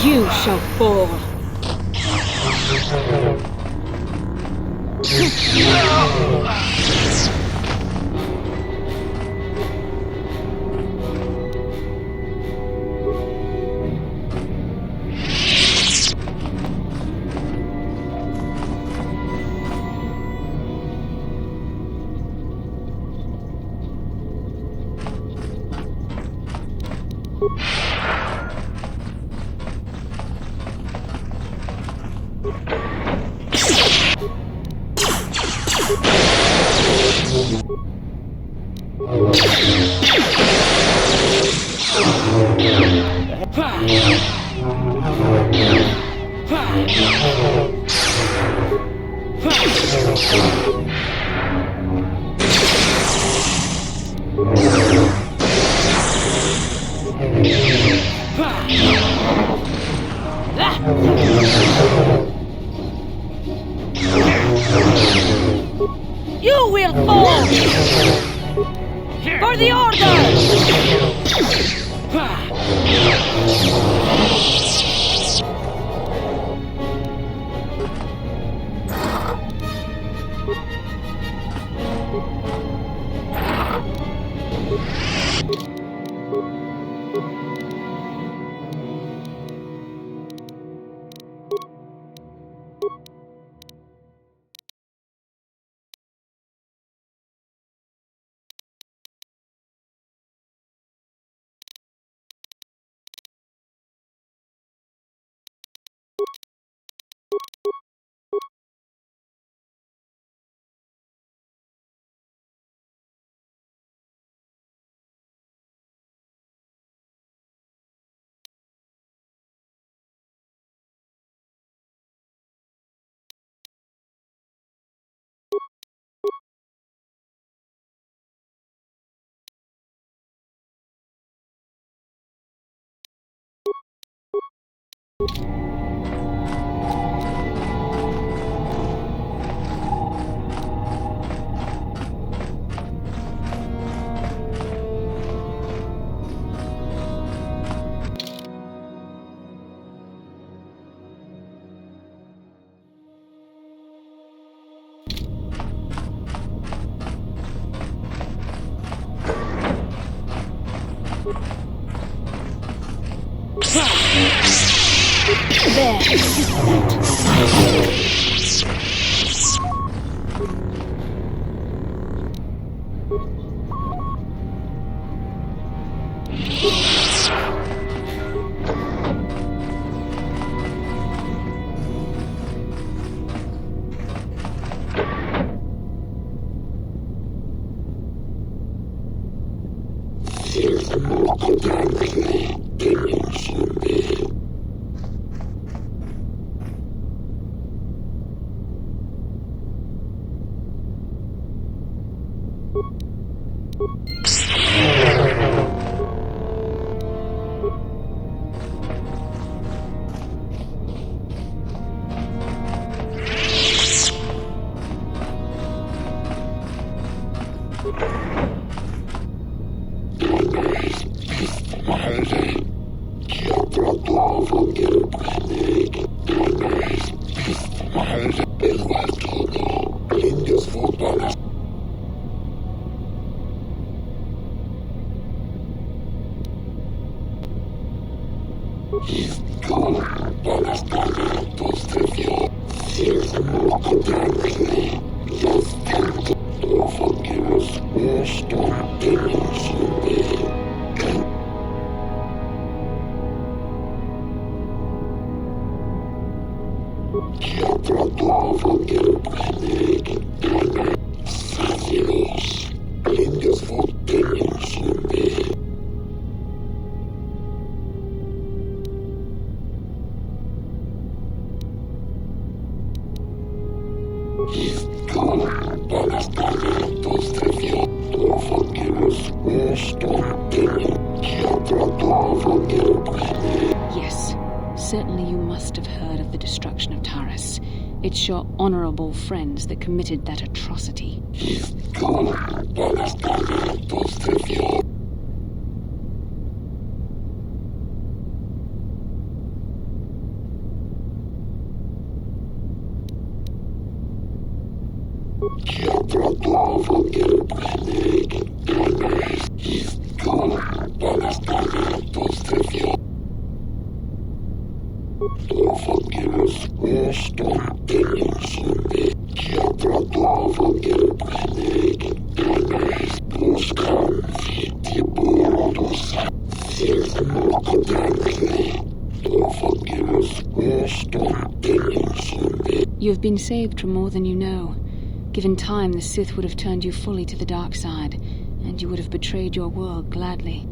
You shall fall. You will fall! For the Order! Yes, certainly you must have heard of the destruction of Taris. It's your honorable friends that committed that atrocity. You have been saved from more than you know. Given time, the Sith would have turned you fully to the dark side, and you would have betrayed your world gladly.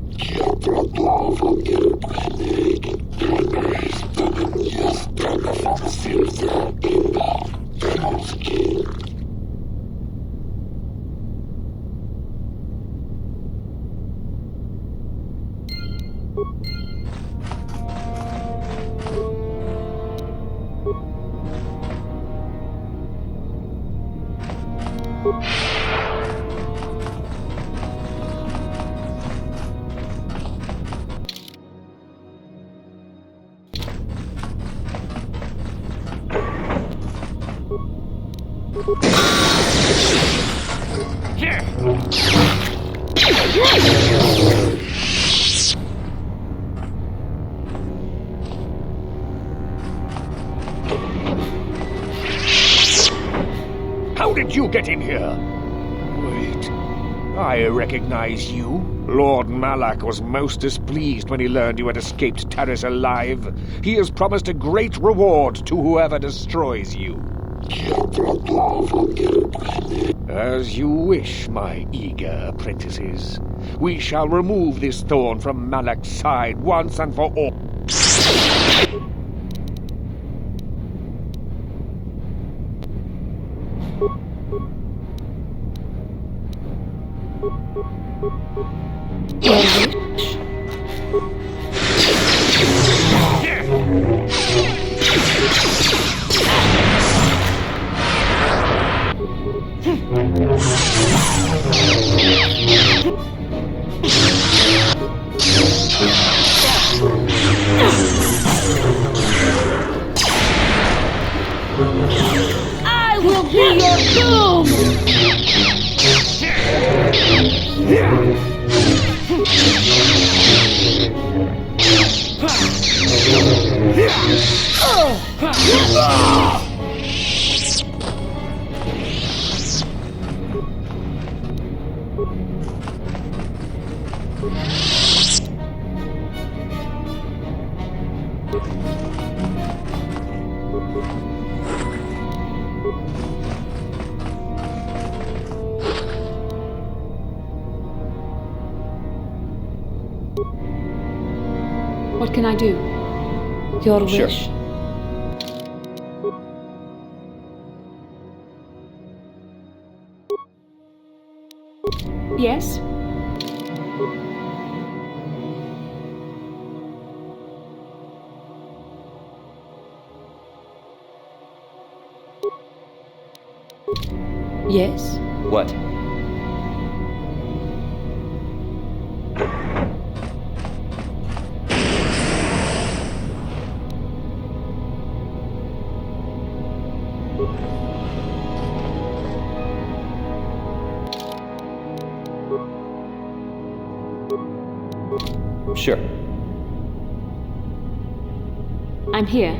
How did you get in here? Wait, I recognize you. Lord Malak was most displeased when he learned you had escaped Tanis alive. He has promised a great reward to whoever destroys you. As you wish, my eager apprentices. We shall remove this thorn from Malak's side once and for all. I will be your doom! What can I do? Your wish? Sure. Yes? Yes? What? Sure. I'm here.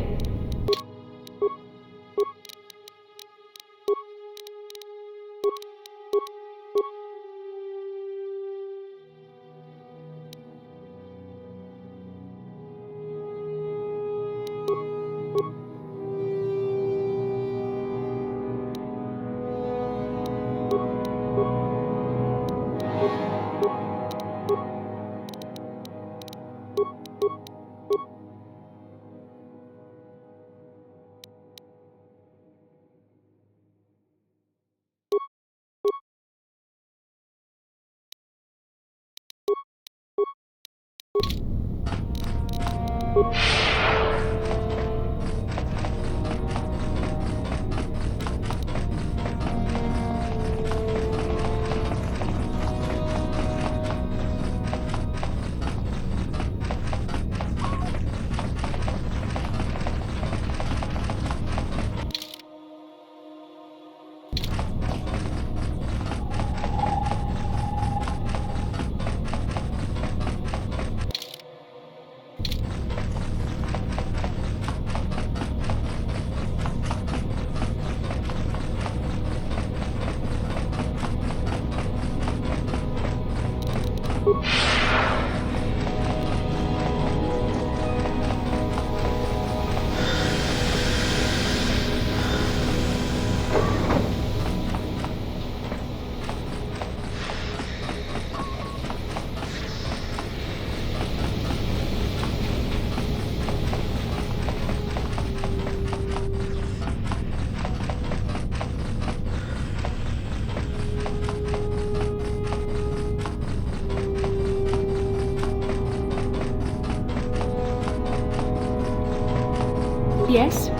Yes?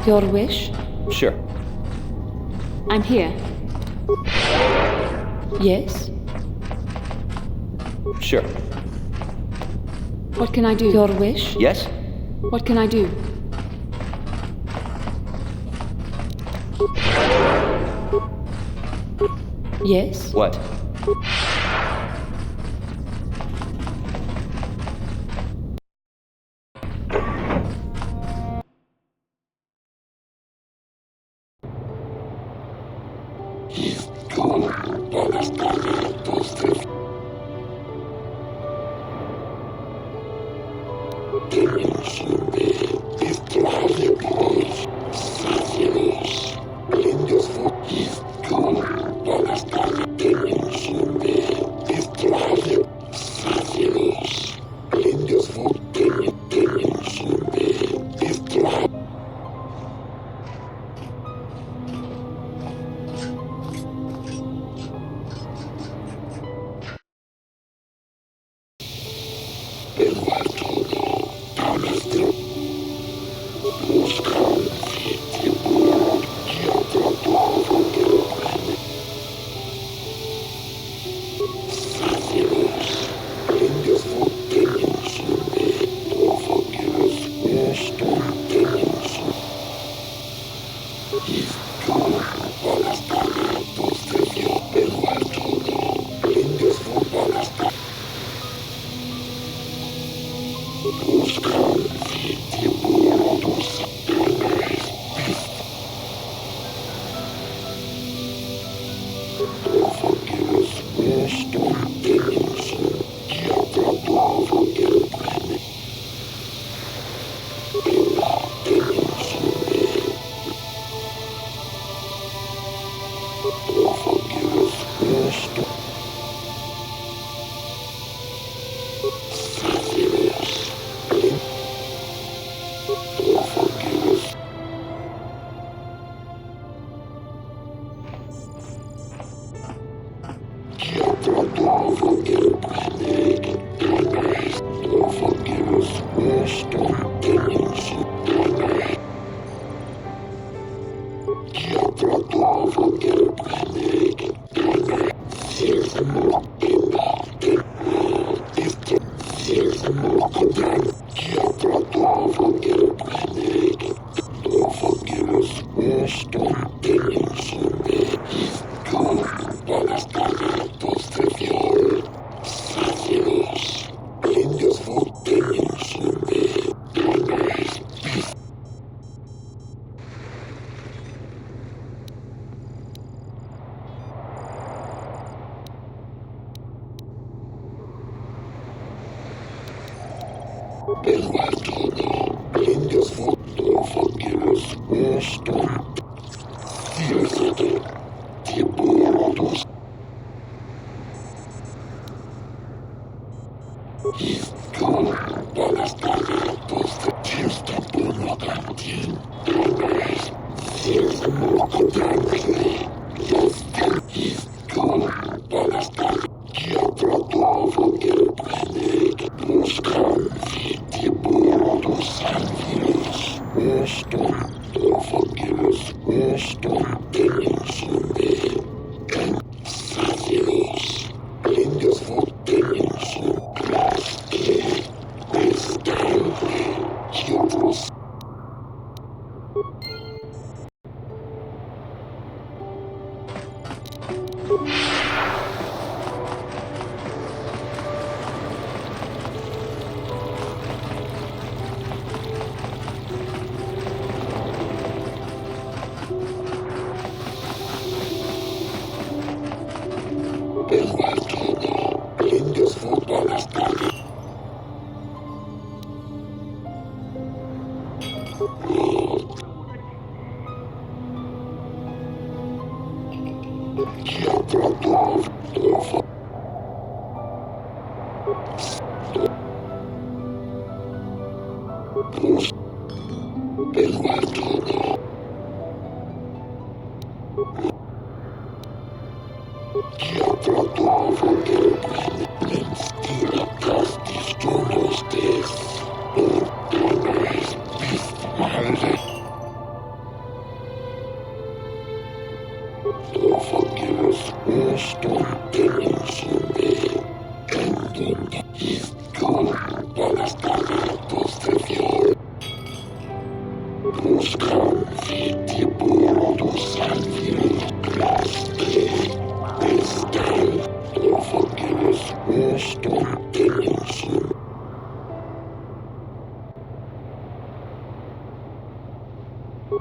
Your wish? Sure. I'm here. Yes? Sure. What can I do? Your wish? Yes? What can I do? Yes? What?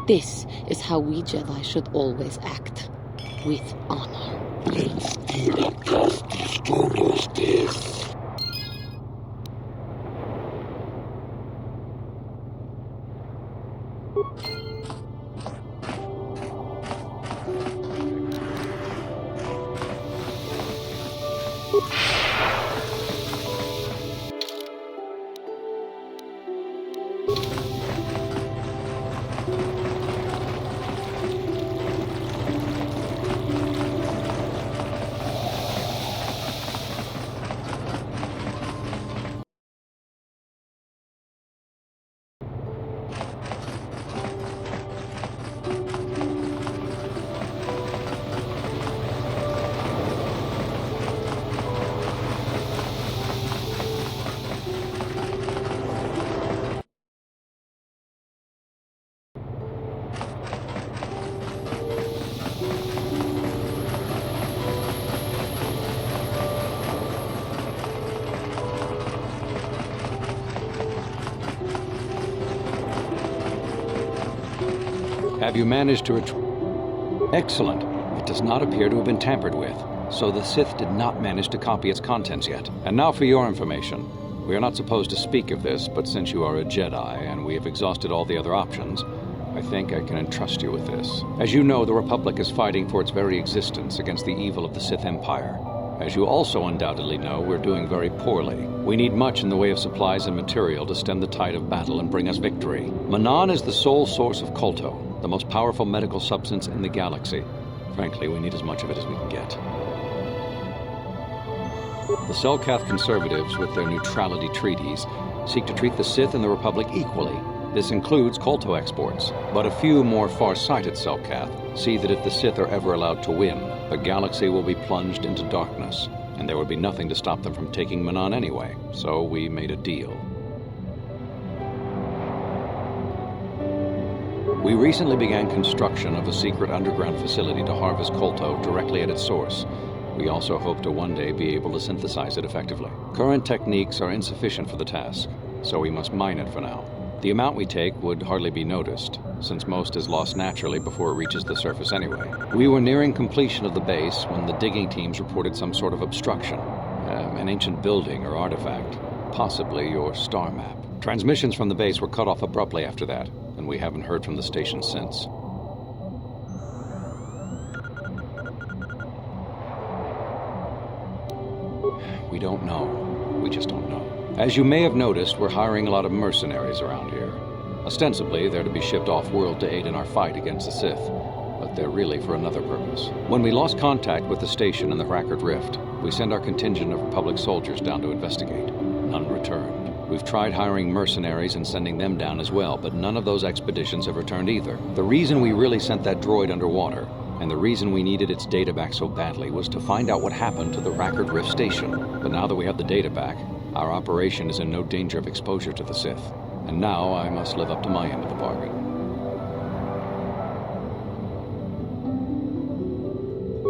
This is how we Jedi should always act. With honor. Have you managed to Excellent. It does not appear to have been tampered with, so the Sith did not manage to copy its contents yet. And now for your information. We are not supposed to speak of this, but since you are a Jedi and we have exhausted all the other options, I think I can entrust you with this. As you know, the Republic is fighting for its very existence against the evil of the Sith Empire. As you also undoubtedly know, we're doing very poorly. We need much in the way of supplies and material to stem the tide of battle and bring us victory. Manan is the sole source of Kolto, the most powerful medical substance in the galaxy. Frankly, we need as much of it as we can get. The Selkath conservatives, with their neutrality treaties, seek to treat the Sith and the Republic equally. This includes Kolto exports, but a few more far-sighted Selkath see that if the Sith are ever allowed to win, the galaxy will be plunged into darkness, and there would be nothing to stop them from taking Manan anyway, so we made a deal. We recently began construction of a secret underground facility to harvest Kolto directly at its source. We also hope to one day be able to synthesize it effectively. Current techniques are insufficient for the task, so we must mine it for now. The amount we take would hardly be noticed, since most is lost naturally before it reaches the surface anyway. We were nearing completion of the base when the digging teams reported some sort of obstruction. An ancient building or artifact, possibly your star map. Transmissions from the base were cut off abruptly after that, and we haven't heard from the station since. We don't know. We just don't know. As you may have noticed, we're hiring a lot of mercenaries around here. Ostensibly, they're to be shipped off-world to aid in our fight against the Sith, but they're really for another purpose. When we lost contact with the station in the Rackard Rift, we sent our contingent of Republic soldiers down to investigate. None returned. We've tried hiring mercenaries and sending them down as well, but none of those expeditions have returned either. The reason we really sent that droid underwater, and the reason we needed its data back so badly, was to find out what happened to the Rackard Rift station. But now that we have the data back, our operation is in no danger of exposure to the Sith. And now I must live up to my end of the bargain.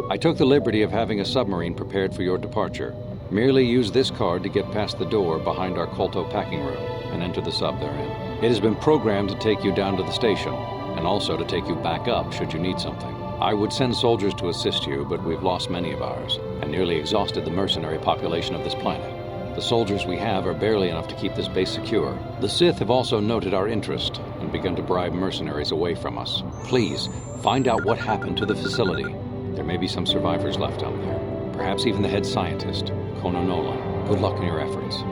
I took the liberty of having a submarine prepared for your departure. Merely use this card to get past the door behind our Kolto packing room and enter the sub therein. It has been programmed to take you down to the station, and also to take you back up should you need something. I would send soldiers to assist you, but we've lost many of ours, and nearly exhausted the mercenary population of this planet. The soldiers we have are barely enough to keep this base secure. The Sith have also noted our interest and begun to bribe mercenaries away from us. Please, find out what happened to the facility. There may be some survivors left down there. Perhaps even the head scientist, Kono Nolan. Good luck in your efforts.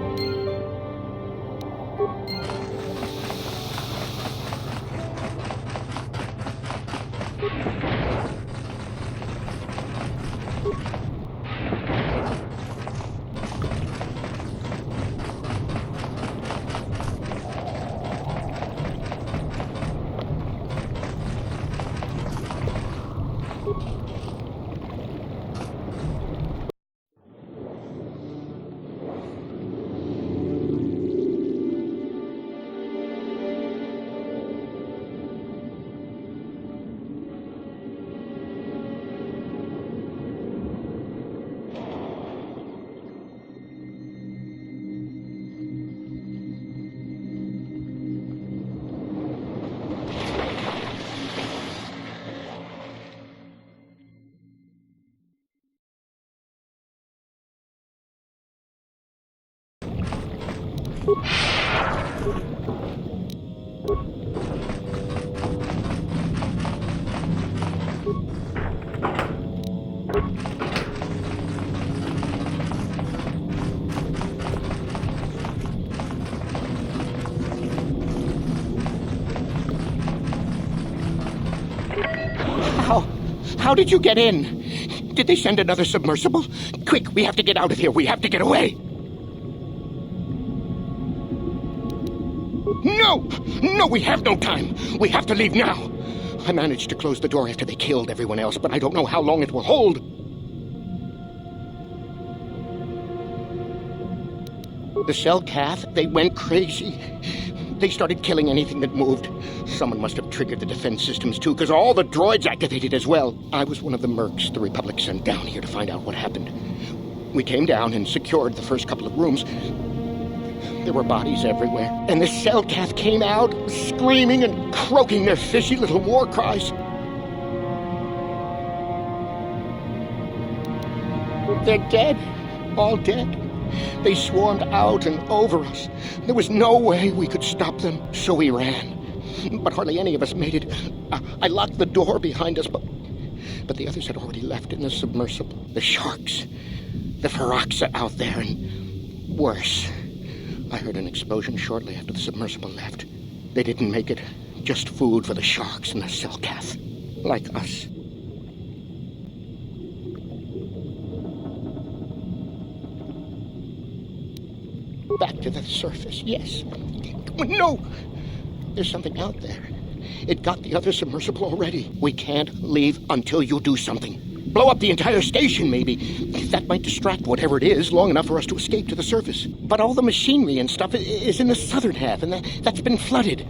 How did you get in? Did they send another submersible? Quick, we have to get out of here. We have to get away. No! No, we have no time. We have to leave now. I managed to close the door after they killed everyone else, but I don't know how long it will hold. The cell Carth, they went crazy. They started killing anything that moved. Someone must have triggered the defense systems too, because all the droids activated as well. I was one of the mercs the Republic sent down here to find out what happened. We came down and secured the first couple of rooms. There were bodies everywhere, and the cell Carth came out, screaming and croaking their fishy little war cries. They're dead. All dead. They swarmed out and over us. There was no way we could stop them, so we ran. But hardly any of us made it. I locked the door behind us, but the others had already left in the submersible. The sharks. The Ferox are out there, and worse. I heard an explosion shortly after the submersible left. They didn't make it. Just food for the sharks and the cell Carth. Like us. Back to the surface, yes. No! There's something out there. It got the other submersible already. We can't leave until you do something. Blow up the entire station, maybe. That might distract whatever it is long enough for us to escape to the surface. But all the machinery and stuff is in the southern half, and that's been flooded.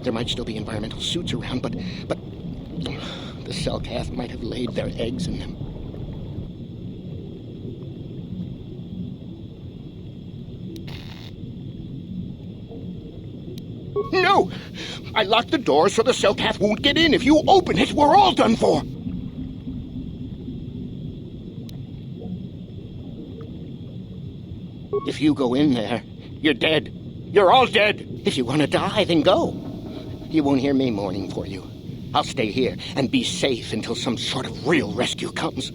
There might still be environmental suits around, but the cell Carth might have laid their eggs in them. No! I locked the door so the cell Carth won't get in. If you open it, we're all done for. If you go in there, you're dead. You're all dead. If you want to die, then go. You won't hear me mourning for you. I'll stay here and be safe until some sort of real rescue comes.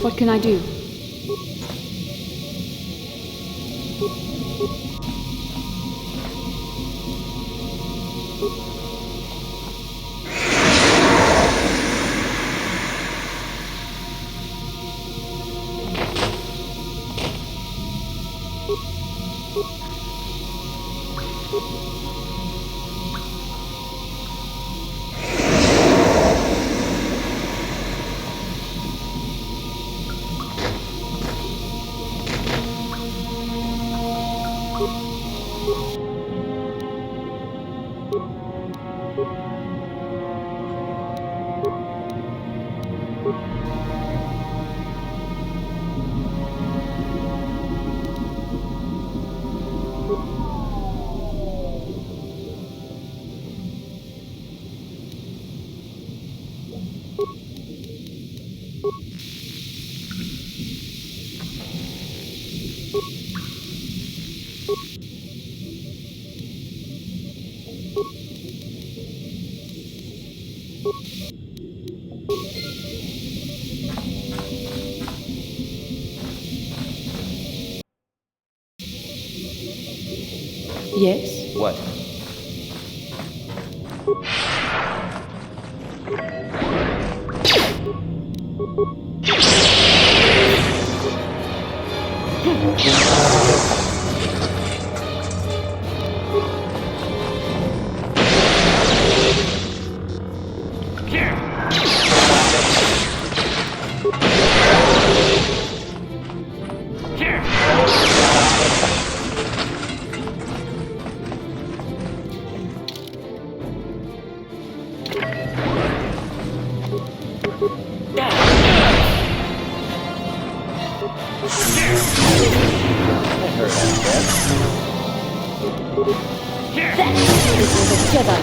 What can I do? Yes? What? This was a Jedi.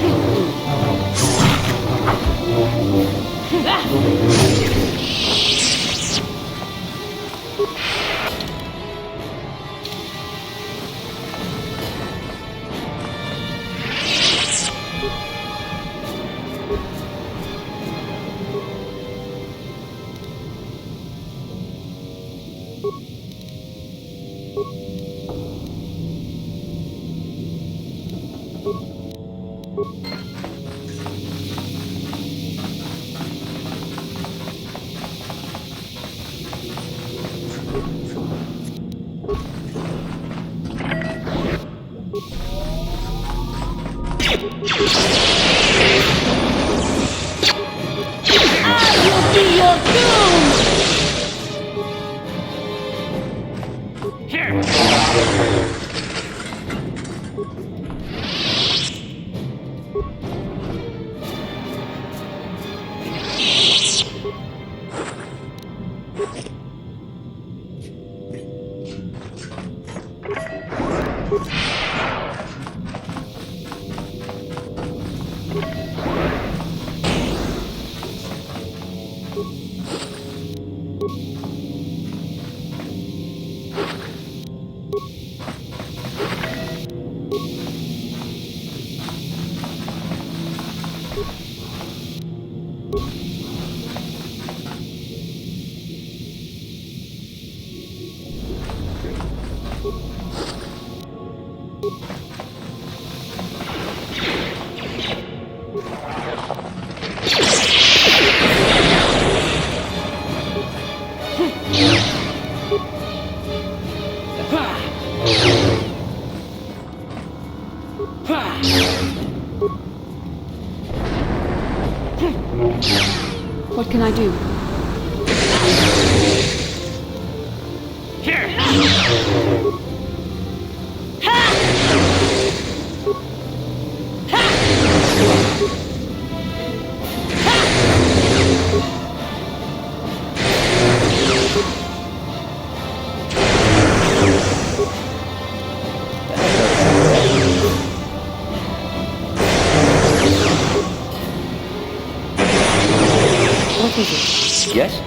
What can I do? Yes?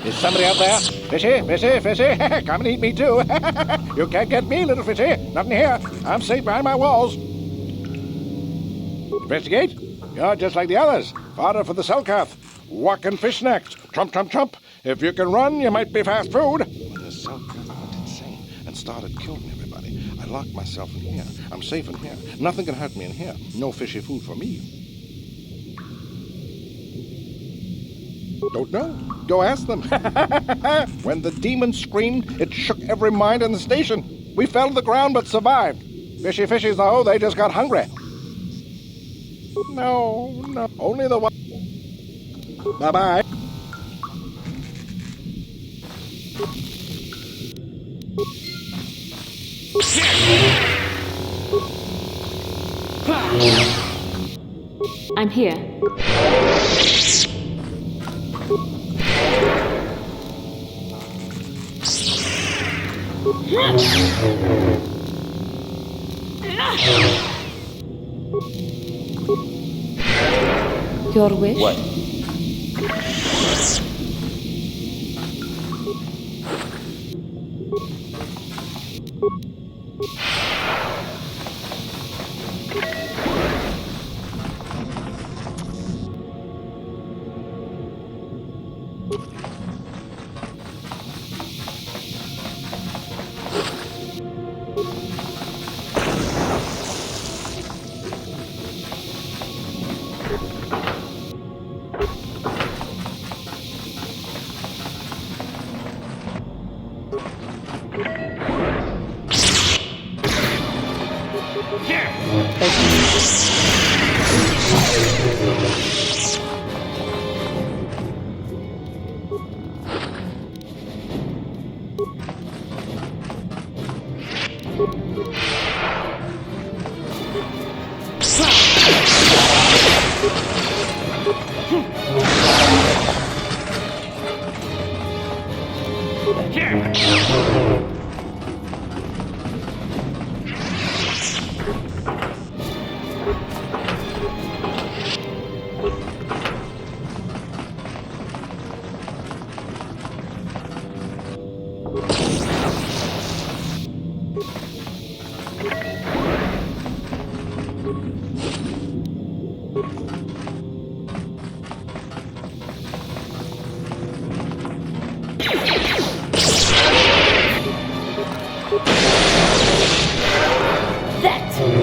Is somebody out there? Fishy, fishy, fishy. Come and eat me too. You can't get me, little fishy. Not in here. I'm safe behind my walls. Investigate? You're just like the others. Fodder for the Selkarth. Walking fishnets. Trump, trump, trump. If you can run, you might be fast food. When the cell went insane and started killing everybody, I locked myself in here. I'm safe in here. Nothing can hurt me in here. No fishy food for me. Don't know. Go ask them. When the demon screamed, it shook every mind in the station. We fell to the ground but survived. Fishy fishies, though, they just got hungry. No, only the one. Bye-bye. I'm here. Your wish? What?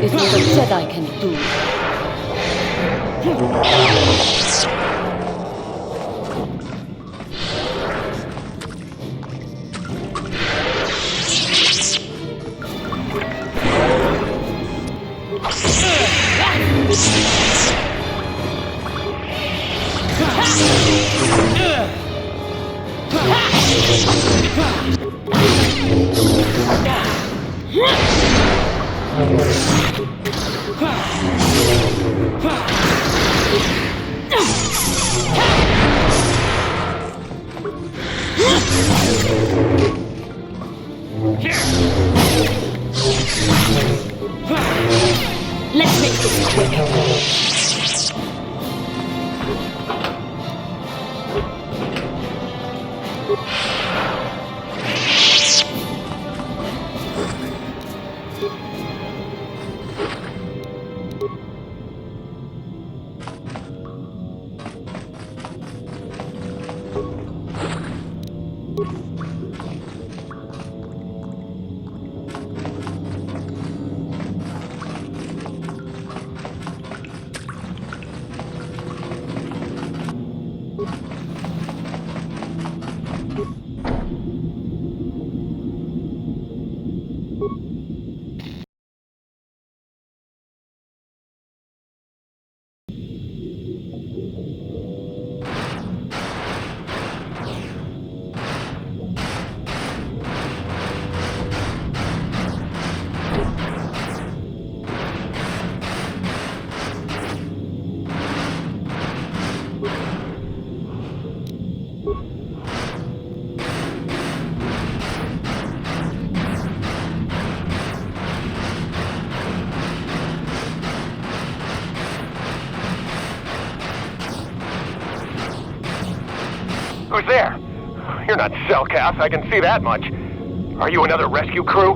Is what a Jedi can do. Let's make this quick. Who's there? You're not Cellcast, I can see that much. Are you another rescue crew?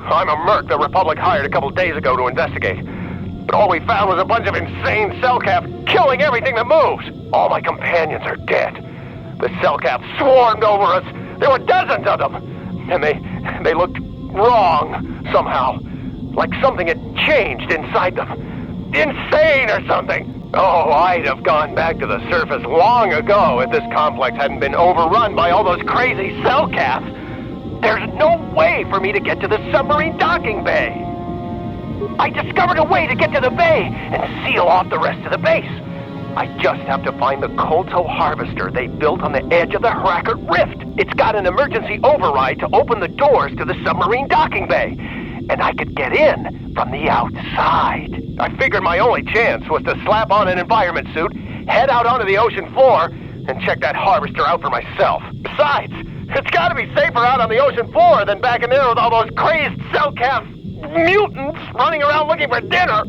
I'm a merc the Republic hired a couple days ago to investigate. but all we found was a bunch of insane cell calves killing everything that moves. All my companions are dead. The cell calves swarmed over us. There were dozens of them. And they looked wrong somehow. Like something had changed inside them. Insane or something. Oh, I'd have gone back to the surface long ago if this complex hadn't been overrun by all those crazy cell calves. There's no way for me to get to the submarine docking bay. I discovered a way to get to the bay and seal off the rest of the base. I just have to find the Kolto harvester they built on the edge of the Hrackert Rift. It's got an emergency override to open the doors to the submarine docking bay. And I could get in from the outside. I figured my only chance was to slap on an environment suit, head out onto the ocean floor, and check that harvester out for myself. Besides, it's gotta be safer out on the ocean floor than back in there with all those crazed cell calf mutants running around looking for dinner.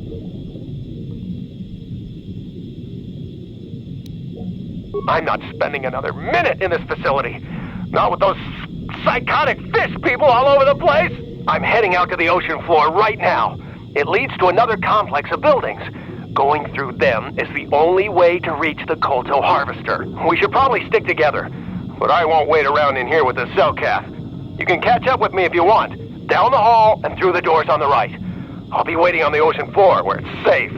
I'm not spending another minute in this facility. Not with those psychotic fish people all over the place. I'm heading out to the ocean floor right now. It leads to another complex of buildings. Going through them is the only way to reach the Kolto harvester. We should probably stick together, but I won't wait around in here with the cell calf. You can catch up with me if you want, down the hall and through the doors on the right. I'll be waiting on the ocean floor where it's safe.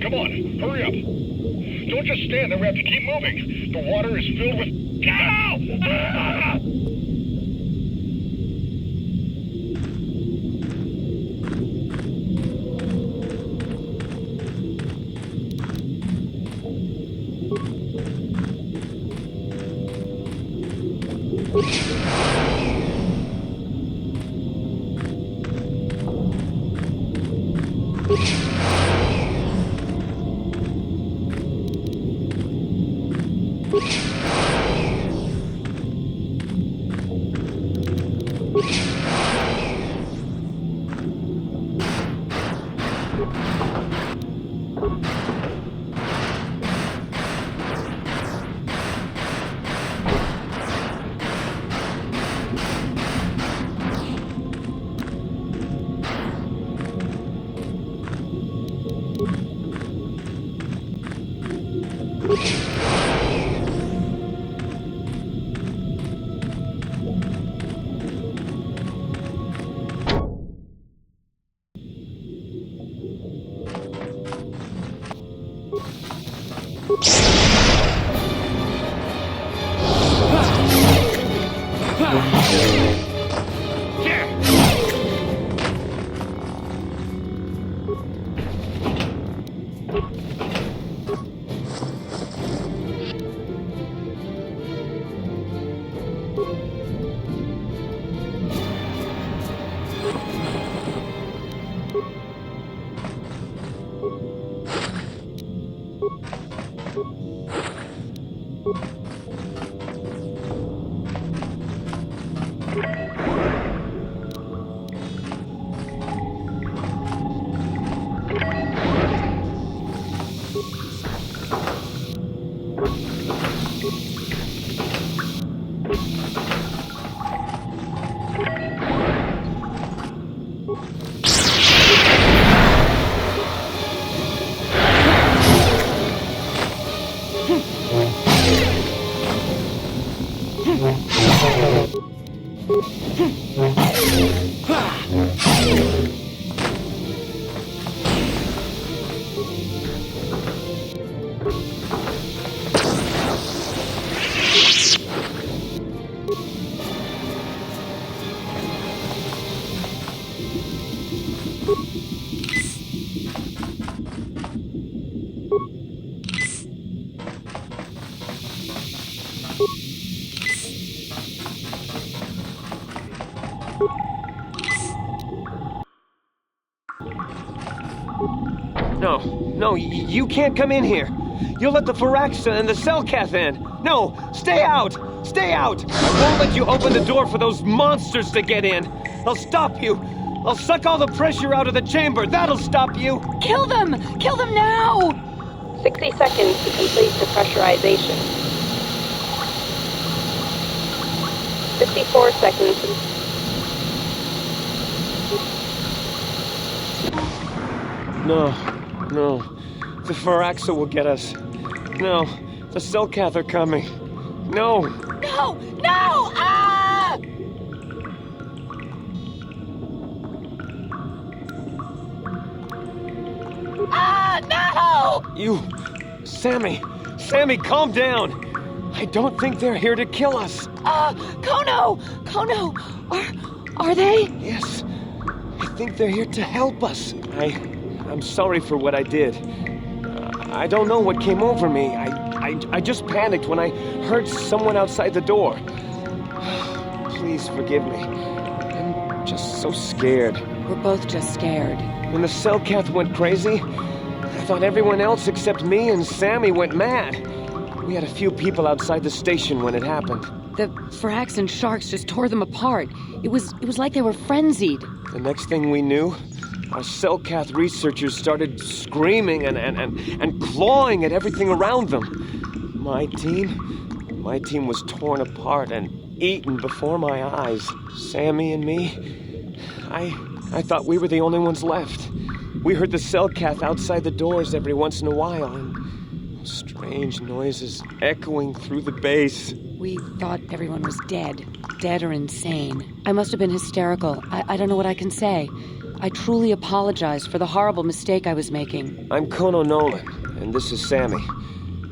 Come on, hurry up. Don't just stand there, we have to keep moving. The water is filled with... Ow! Ah! No, you can't come in here. You'll let the Firaxa and the Selkath in. No, stay out! Stay out! I won't let you open the door for those monsters to get in. I'll stop you. I'll suck all the pressure out of the chamber. That'll stop you. Kill them! Kill them now! 60 seconds to complete depressurization. 54 seconds. No. The Firaxa will get us. No, the Selkath are coming. No! No! No! Ah! Ah, no! You... Sammy, calm down. I don't think they're here to kill us. Kono, are they? Yes, I think they're here to help us. I'm sorry for what I did. I don't know what came over me. I just panicked when I heard someone outside the door. Please forgive me. I'm just so scared. We're both just scared. When the Selkath went crazy, I thought everyone else except me and Sammy went mad. We had a few people outside the station when it happened. The Firaxan sharks just tore them apart. It was like they were frenzied. The next thing we knew, our Selkath researchers started screaming and clawing at everything around them. My team was torn apart and eaten before my eyes. Sammy and me, I thought we were the only ones left. We heard the Selkath outside the doors every once in a while, and strange noises echoing through the base. We thought everyone was dead or insane. I must have been hysterical. I don't know what I can say. I truly apologize for the horrible mistake I was making. I'm Kono Nolan, and this is Sammy.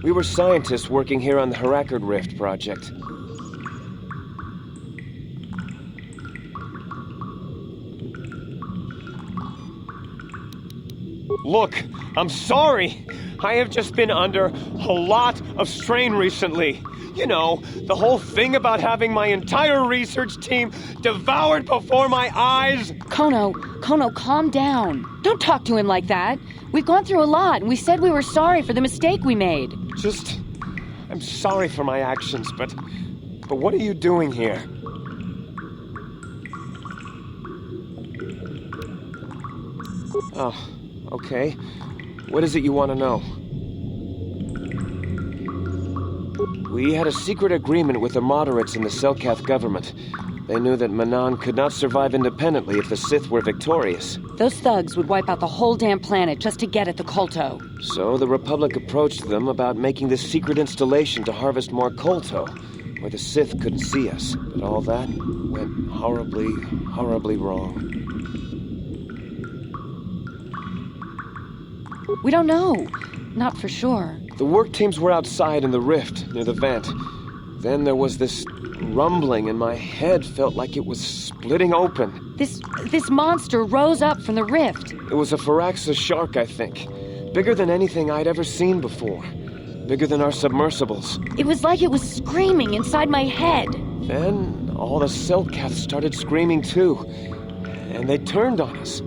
We were scientists working here on the Harakard Rift project. Look, I'm sorry. I have just been under a lot of strain recently. You know, the whole thing about having my entire research team devoured before my eyes. Kono, calm down. Don't talk to him like that. We've gone through a lot, and we said we were sorry for the mistake we made. I'm sorry for my actions, but what are you doing here? Oh, okay. What is it you want to know? We had a secret agreement with the moderates in the Selkath government. They knew that Manan could not survive independently if the Sith were victorious. Those thugs would wipe out the whole damn planet just to get at the Kolto. So the Republic approached them about making this secret installation to harvest more Kolto, where the Sith couldn't see us. But all that went horribly, horribly wrong. We don't know. Not for sure. The work teams were outside in the rift, near the vent. Then there was this rumbling, and my head felt like it was splitting open. This monster rose up from the rift. It was a Firaxa shark, I think. Bigger than anything I'd ever seen before. Bigger than our submersibles. It was like it was screaming inside my head. Then all the Selkath started screaming too. And they turned on us.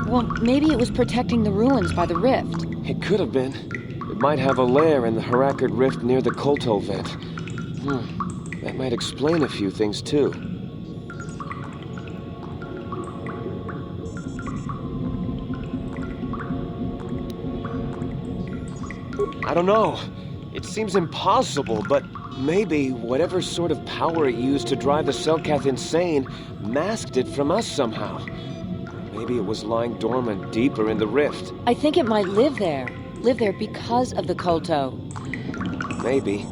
Well, maybe it was protecting the ruins by the rift. It could have been. It might have a lair in the Harakard Rift near the Kolto vent. That might explain a few things, too. I don't know. It seems impossible, but maybe whatever sort of power it used to drive the Selkath insane masked it from us somehow. Maybe it was lying dormant deeper in the rift. I think it might live there. Live there because of the Kolto. Maybe.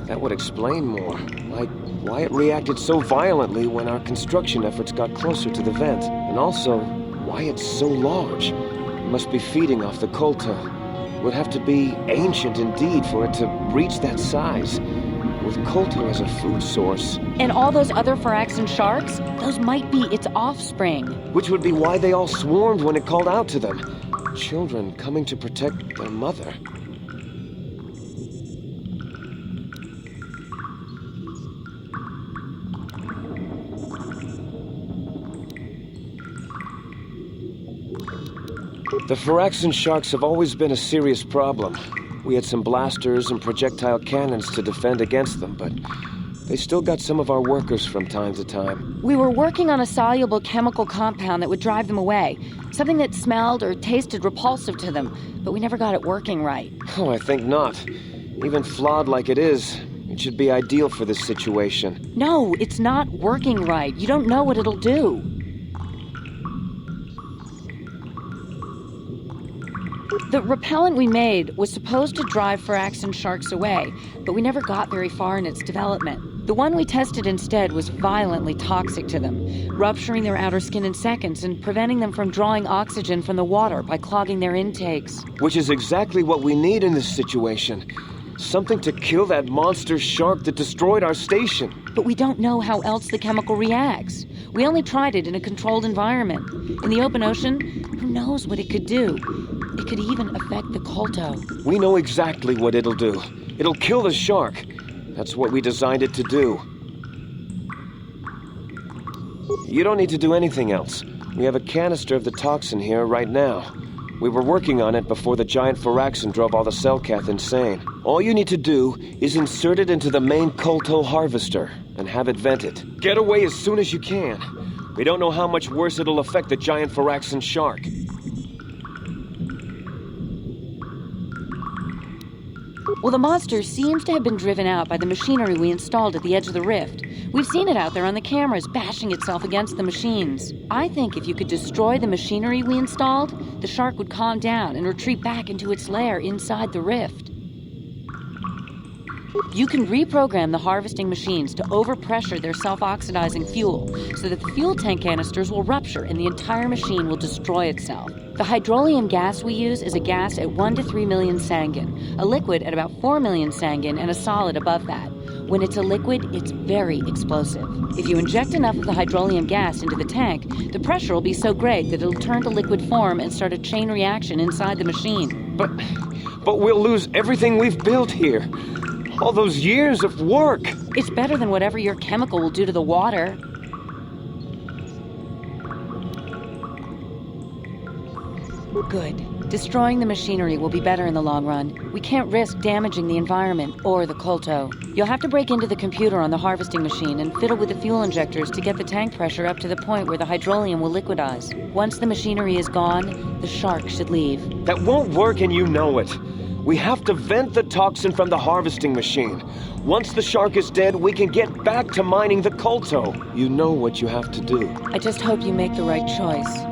That would explain more. Like why it reacted so violently when our construction efforts got closer to the vent. And also, why it's so large. It must be feeding off the Kolto. Would have to be ancient indeed for it to reach that size. With Kolto as a food source. And all those other Firaxan sharks? Those might be its offspring. Which would be why they all swarmed when it called out to them. Children coming to protect their mother. The Faraxan sharks have always been a serious problem. We had some blasters and projectile cannons to defend against them, but they still got some of our workers from time to time. We were working on a soluble chemical compound that would drive them away. Something that smelled or tasted repulsive to them, but we never got it working right. Oh, I think not. Even flawed like it is, it should be ideal for this situation. No, it's not working right. You don't know what it'll do. The repellent we made was supposed to drive Faraxan sharks away, but we never got very far in its development. The one we tested instead was violently toxic to them, rupturing their outer skin in seconds and preventing them from drawing oxygen from the water by clogging their intakes. Which is exactly what we need in this situation. Something to kill that monster shark that destroyed our station. But we don't know how else the chemical reacts. We only tried it in a controlled environment. In the open ocean, who knows what it could do? It could even affect the Kolto. We know exactly what it'll do. It'll kill the shark. That's what we designed it to do. You don't need to do anything else. We have a canister of the toxin here right now. We were working on it before the giant Faraxan drove all the Selkath insane. All you need to do is insert it into the main Kolto harvester and have it vented. Get away as soon as you can. We don't know how much worse it'll affect the giant Faraxan shark. Well, the monster seems to have been driven out by the machinery we installed at the edge of the rift. We've seen it out there on the cameras, bashing itself against the machines. I think if you could destroy the machinery we installed, the shark would calm down and retreat back into its lair inside the rift. You can reprogram the harvesting machines to overpressure their self-oxidizing fuel so that the fuel tank canisters will rupture and the entire machine will destroy itself. The hydrolium gas we use is a gas at 1 to 3 million sangin, a liquid at about 4 million sangin, and a solid above that. When it's a liquid, it's very explosive. If you inject enough of the hydrolium gas into the tank, the pressure will be so great that it'll turn to liquid form and start a chain reaction inside the machine. But we'll lose everything we've built here. All those years of work. It's better than whatever your chemical will do to the water. Good. Destroying the machinery will be better in the long run. We can't risk damaging the environment or the Kolto. You'll have to break into the computer on the harvesting machine and fiddle with the fuel injectors to get the tank pressure up to the point where the hydrolium will liquidize. Once the machinery is gone, the shark should leave. That won't work and you know it. We have to vent the toxin from the harvesting machine. Once the shark is dead, we can get back to mining the Kolto. You know what you have to do. I just hope you make the right choice.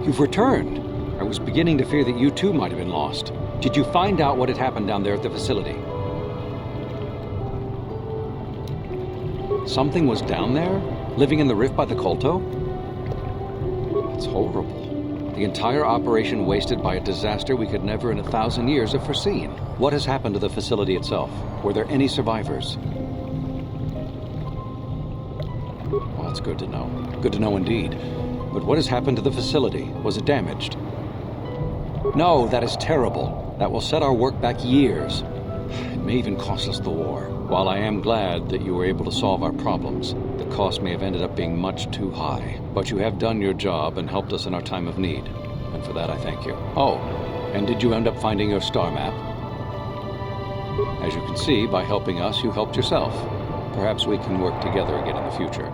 You've returned. I was beginning to fear that you too might have been lost. Did you find out what had happened down there at the facility? Something was down there? Living in the rift by the Kolto? It's horrible. The entire operation wasted by a disaster we could never in 1,000 years have foreseen. What has happened to the facility itself? Were there any survivors? Well, that's good to know. Good to know indeed. But what has happened to the facility? Was it damaged? No, that is terrible. That will set our work back years. It may even cost us the war. While I am glad that you were able to solve our problems, the cost may have ended up being much too high. But you have done your job and helped us in our time of need. And for that I thank you. Oh, and did you end up finding your star map? As you can see, by helping us, you helped yourself. Perhaps we can work together again in the future.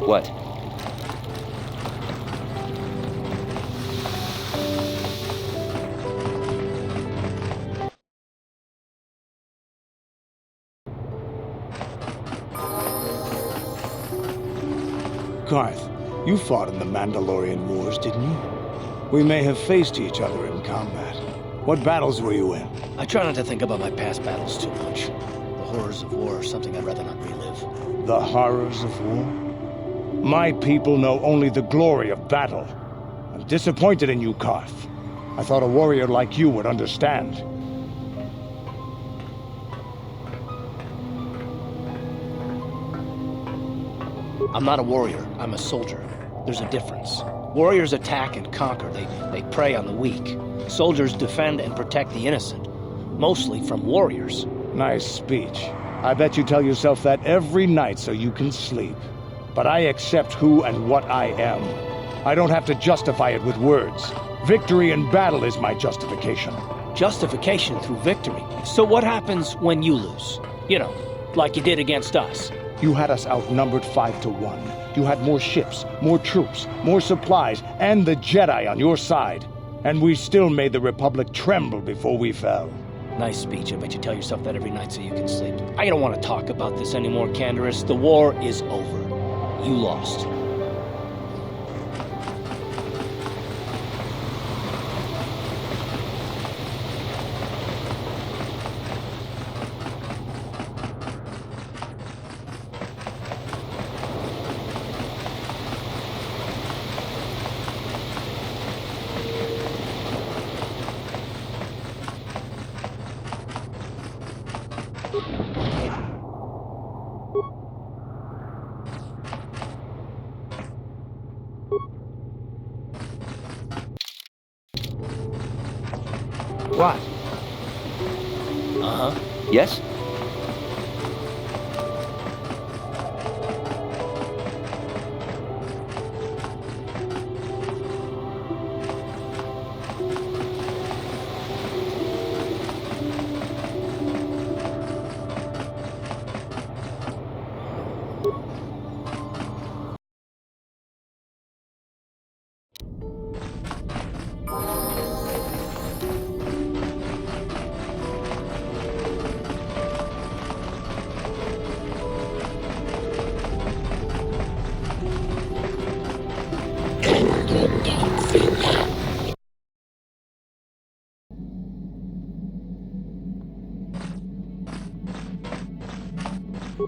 What? Carth, you fought in the Mandalorian Wars, didn't you? We may have faced each other in combat. What battles were you in? I try not to think about my past battles too much. The horrors of war are something I'd rather not relive. The horrors of war? My people know only the glory of battle. I'm disappointed in you, Carth. I thought a warrior like you would understand. I'm not a warrior, I'm a soldier. There's a difference. Warriors attack and conquer, they prey on the weak. Soldiers defend and protect the innocent, mostly from warriors. Nice speech. I bet you tell yourself that every night so you can sleep. But I accept who and what I am. I don't have to justify it with words. Victory in battle is my justification. Justification through victory? So what happens when you lose? You know, like you did against us. You had us outnumbered 5-1. You had more ships, more troops, more supplies, and the Jedi on your side. And we still made the Republic tremble before we fell. Nice speech. I bet you tell yourself that every night so you can sleep. I don't want to talk about this anymore, Canderous. The war is over. You lost. What? Uh-huh. Yes?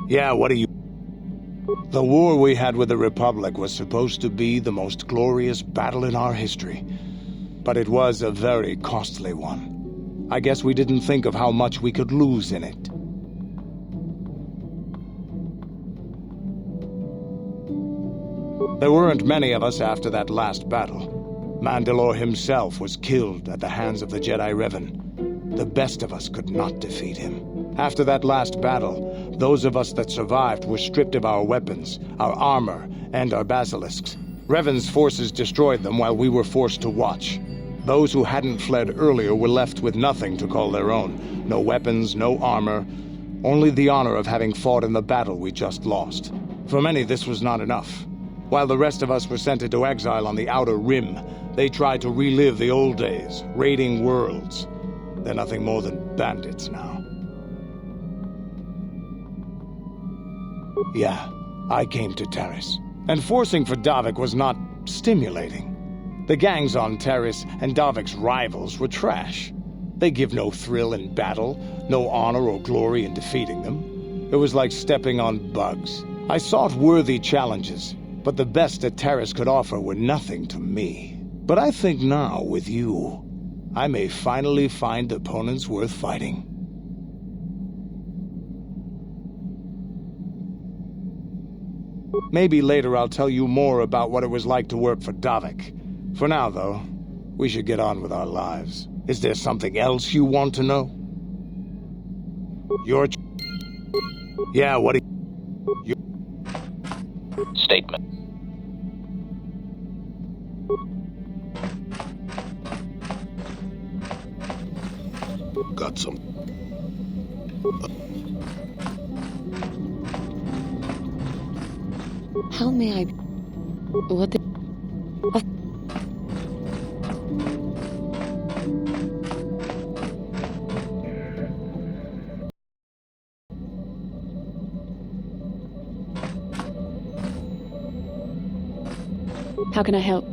Yeah, what do you... The war we had with the Republic was supposed to be the most glorious battle in our history. But it was a very costly one. I guess we didn't think of how much we could lose in it. There weren't many of us after that last battle. Mandalore himself was killed at the hands of the Jedi Revan. The best of us could not defeat him. After that last battle, those of us that survived were stripped of our weapons, our armor, and our basilisks. Revan's forces destroyed them while we were forced to watch. Those who hadn't fled earlier were left with nothing to call their own. No weapons, no armor, only the honor of having fought in the battle we just lost. For many, this was not enough. While the rest of us were sent into exile on the Outer Rim, they tried to relive the old days, raiding worlds. They're nothing more than bandits now. Yeah, I came to Taris. And forcing for Davik was not stimulating. The gangs on Taris and Davik's rivals were trash. They give no thrill in battle, no honor or glory in defeating them. It was like stepping on bugs. I sought worthy challenges, but the best that Taris could offer were nothing to me. But I think now, with you, I may finally find opponents worth fighting. Maybe later I'll tell you more about what it was like to work for Davik. For now, though, we should get on with our lives. Is there something else you want to know? Yeah, what do you... Statement. Got some... How may I... What the... How can I help?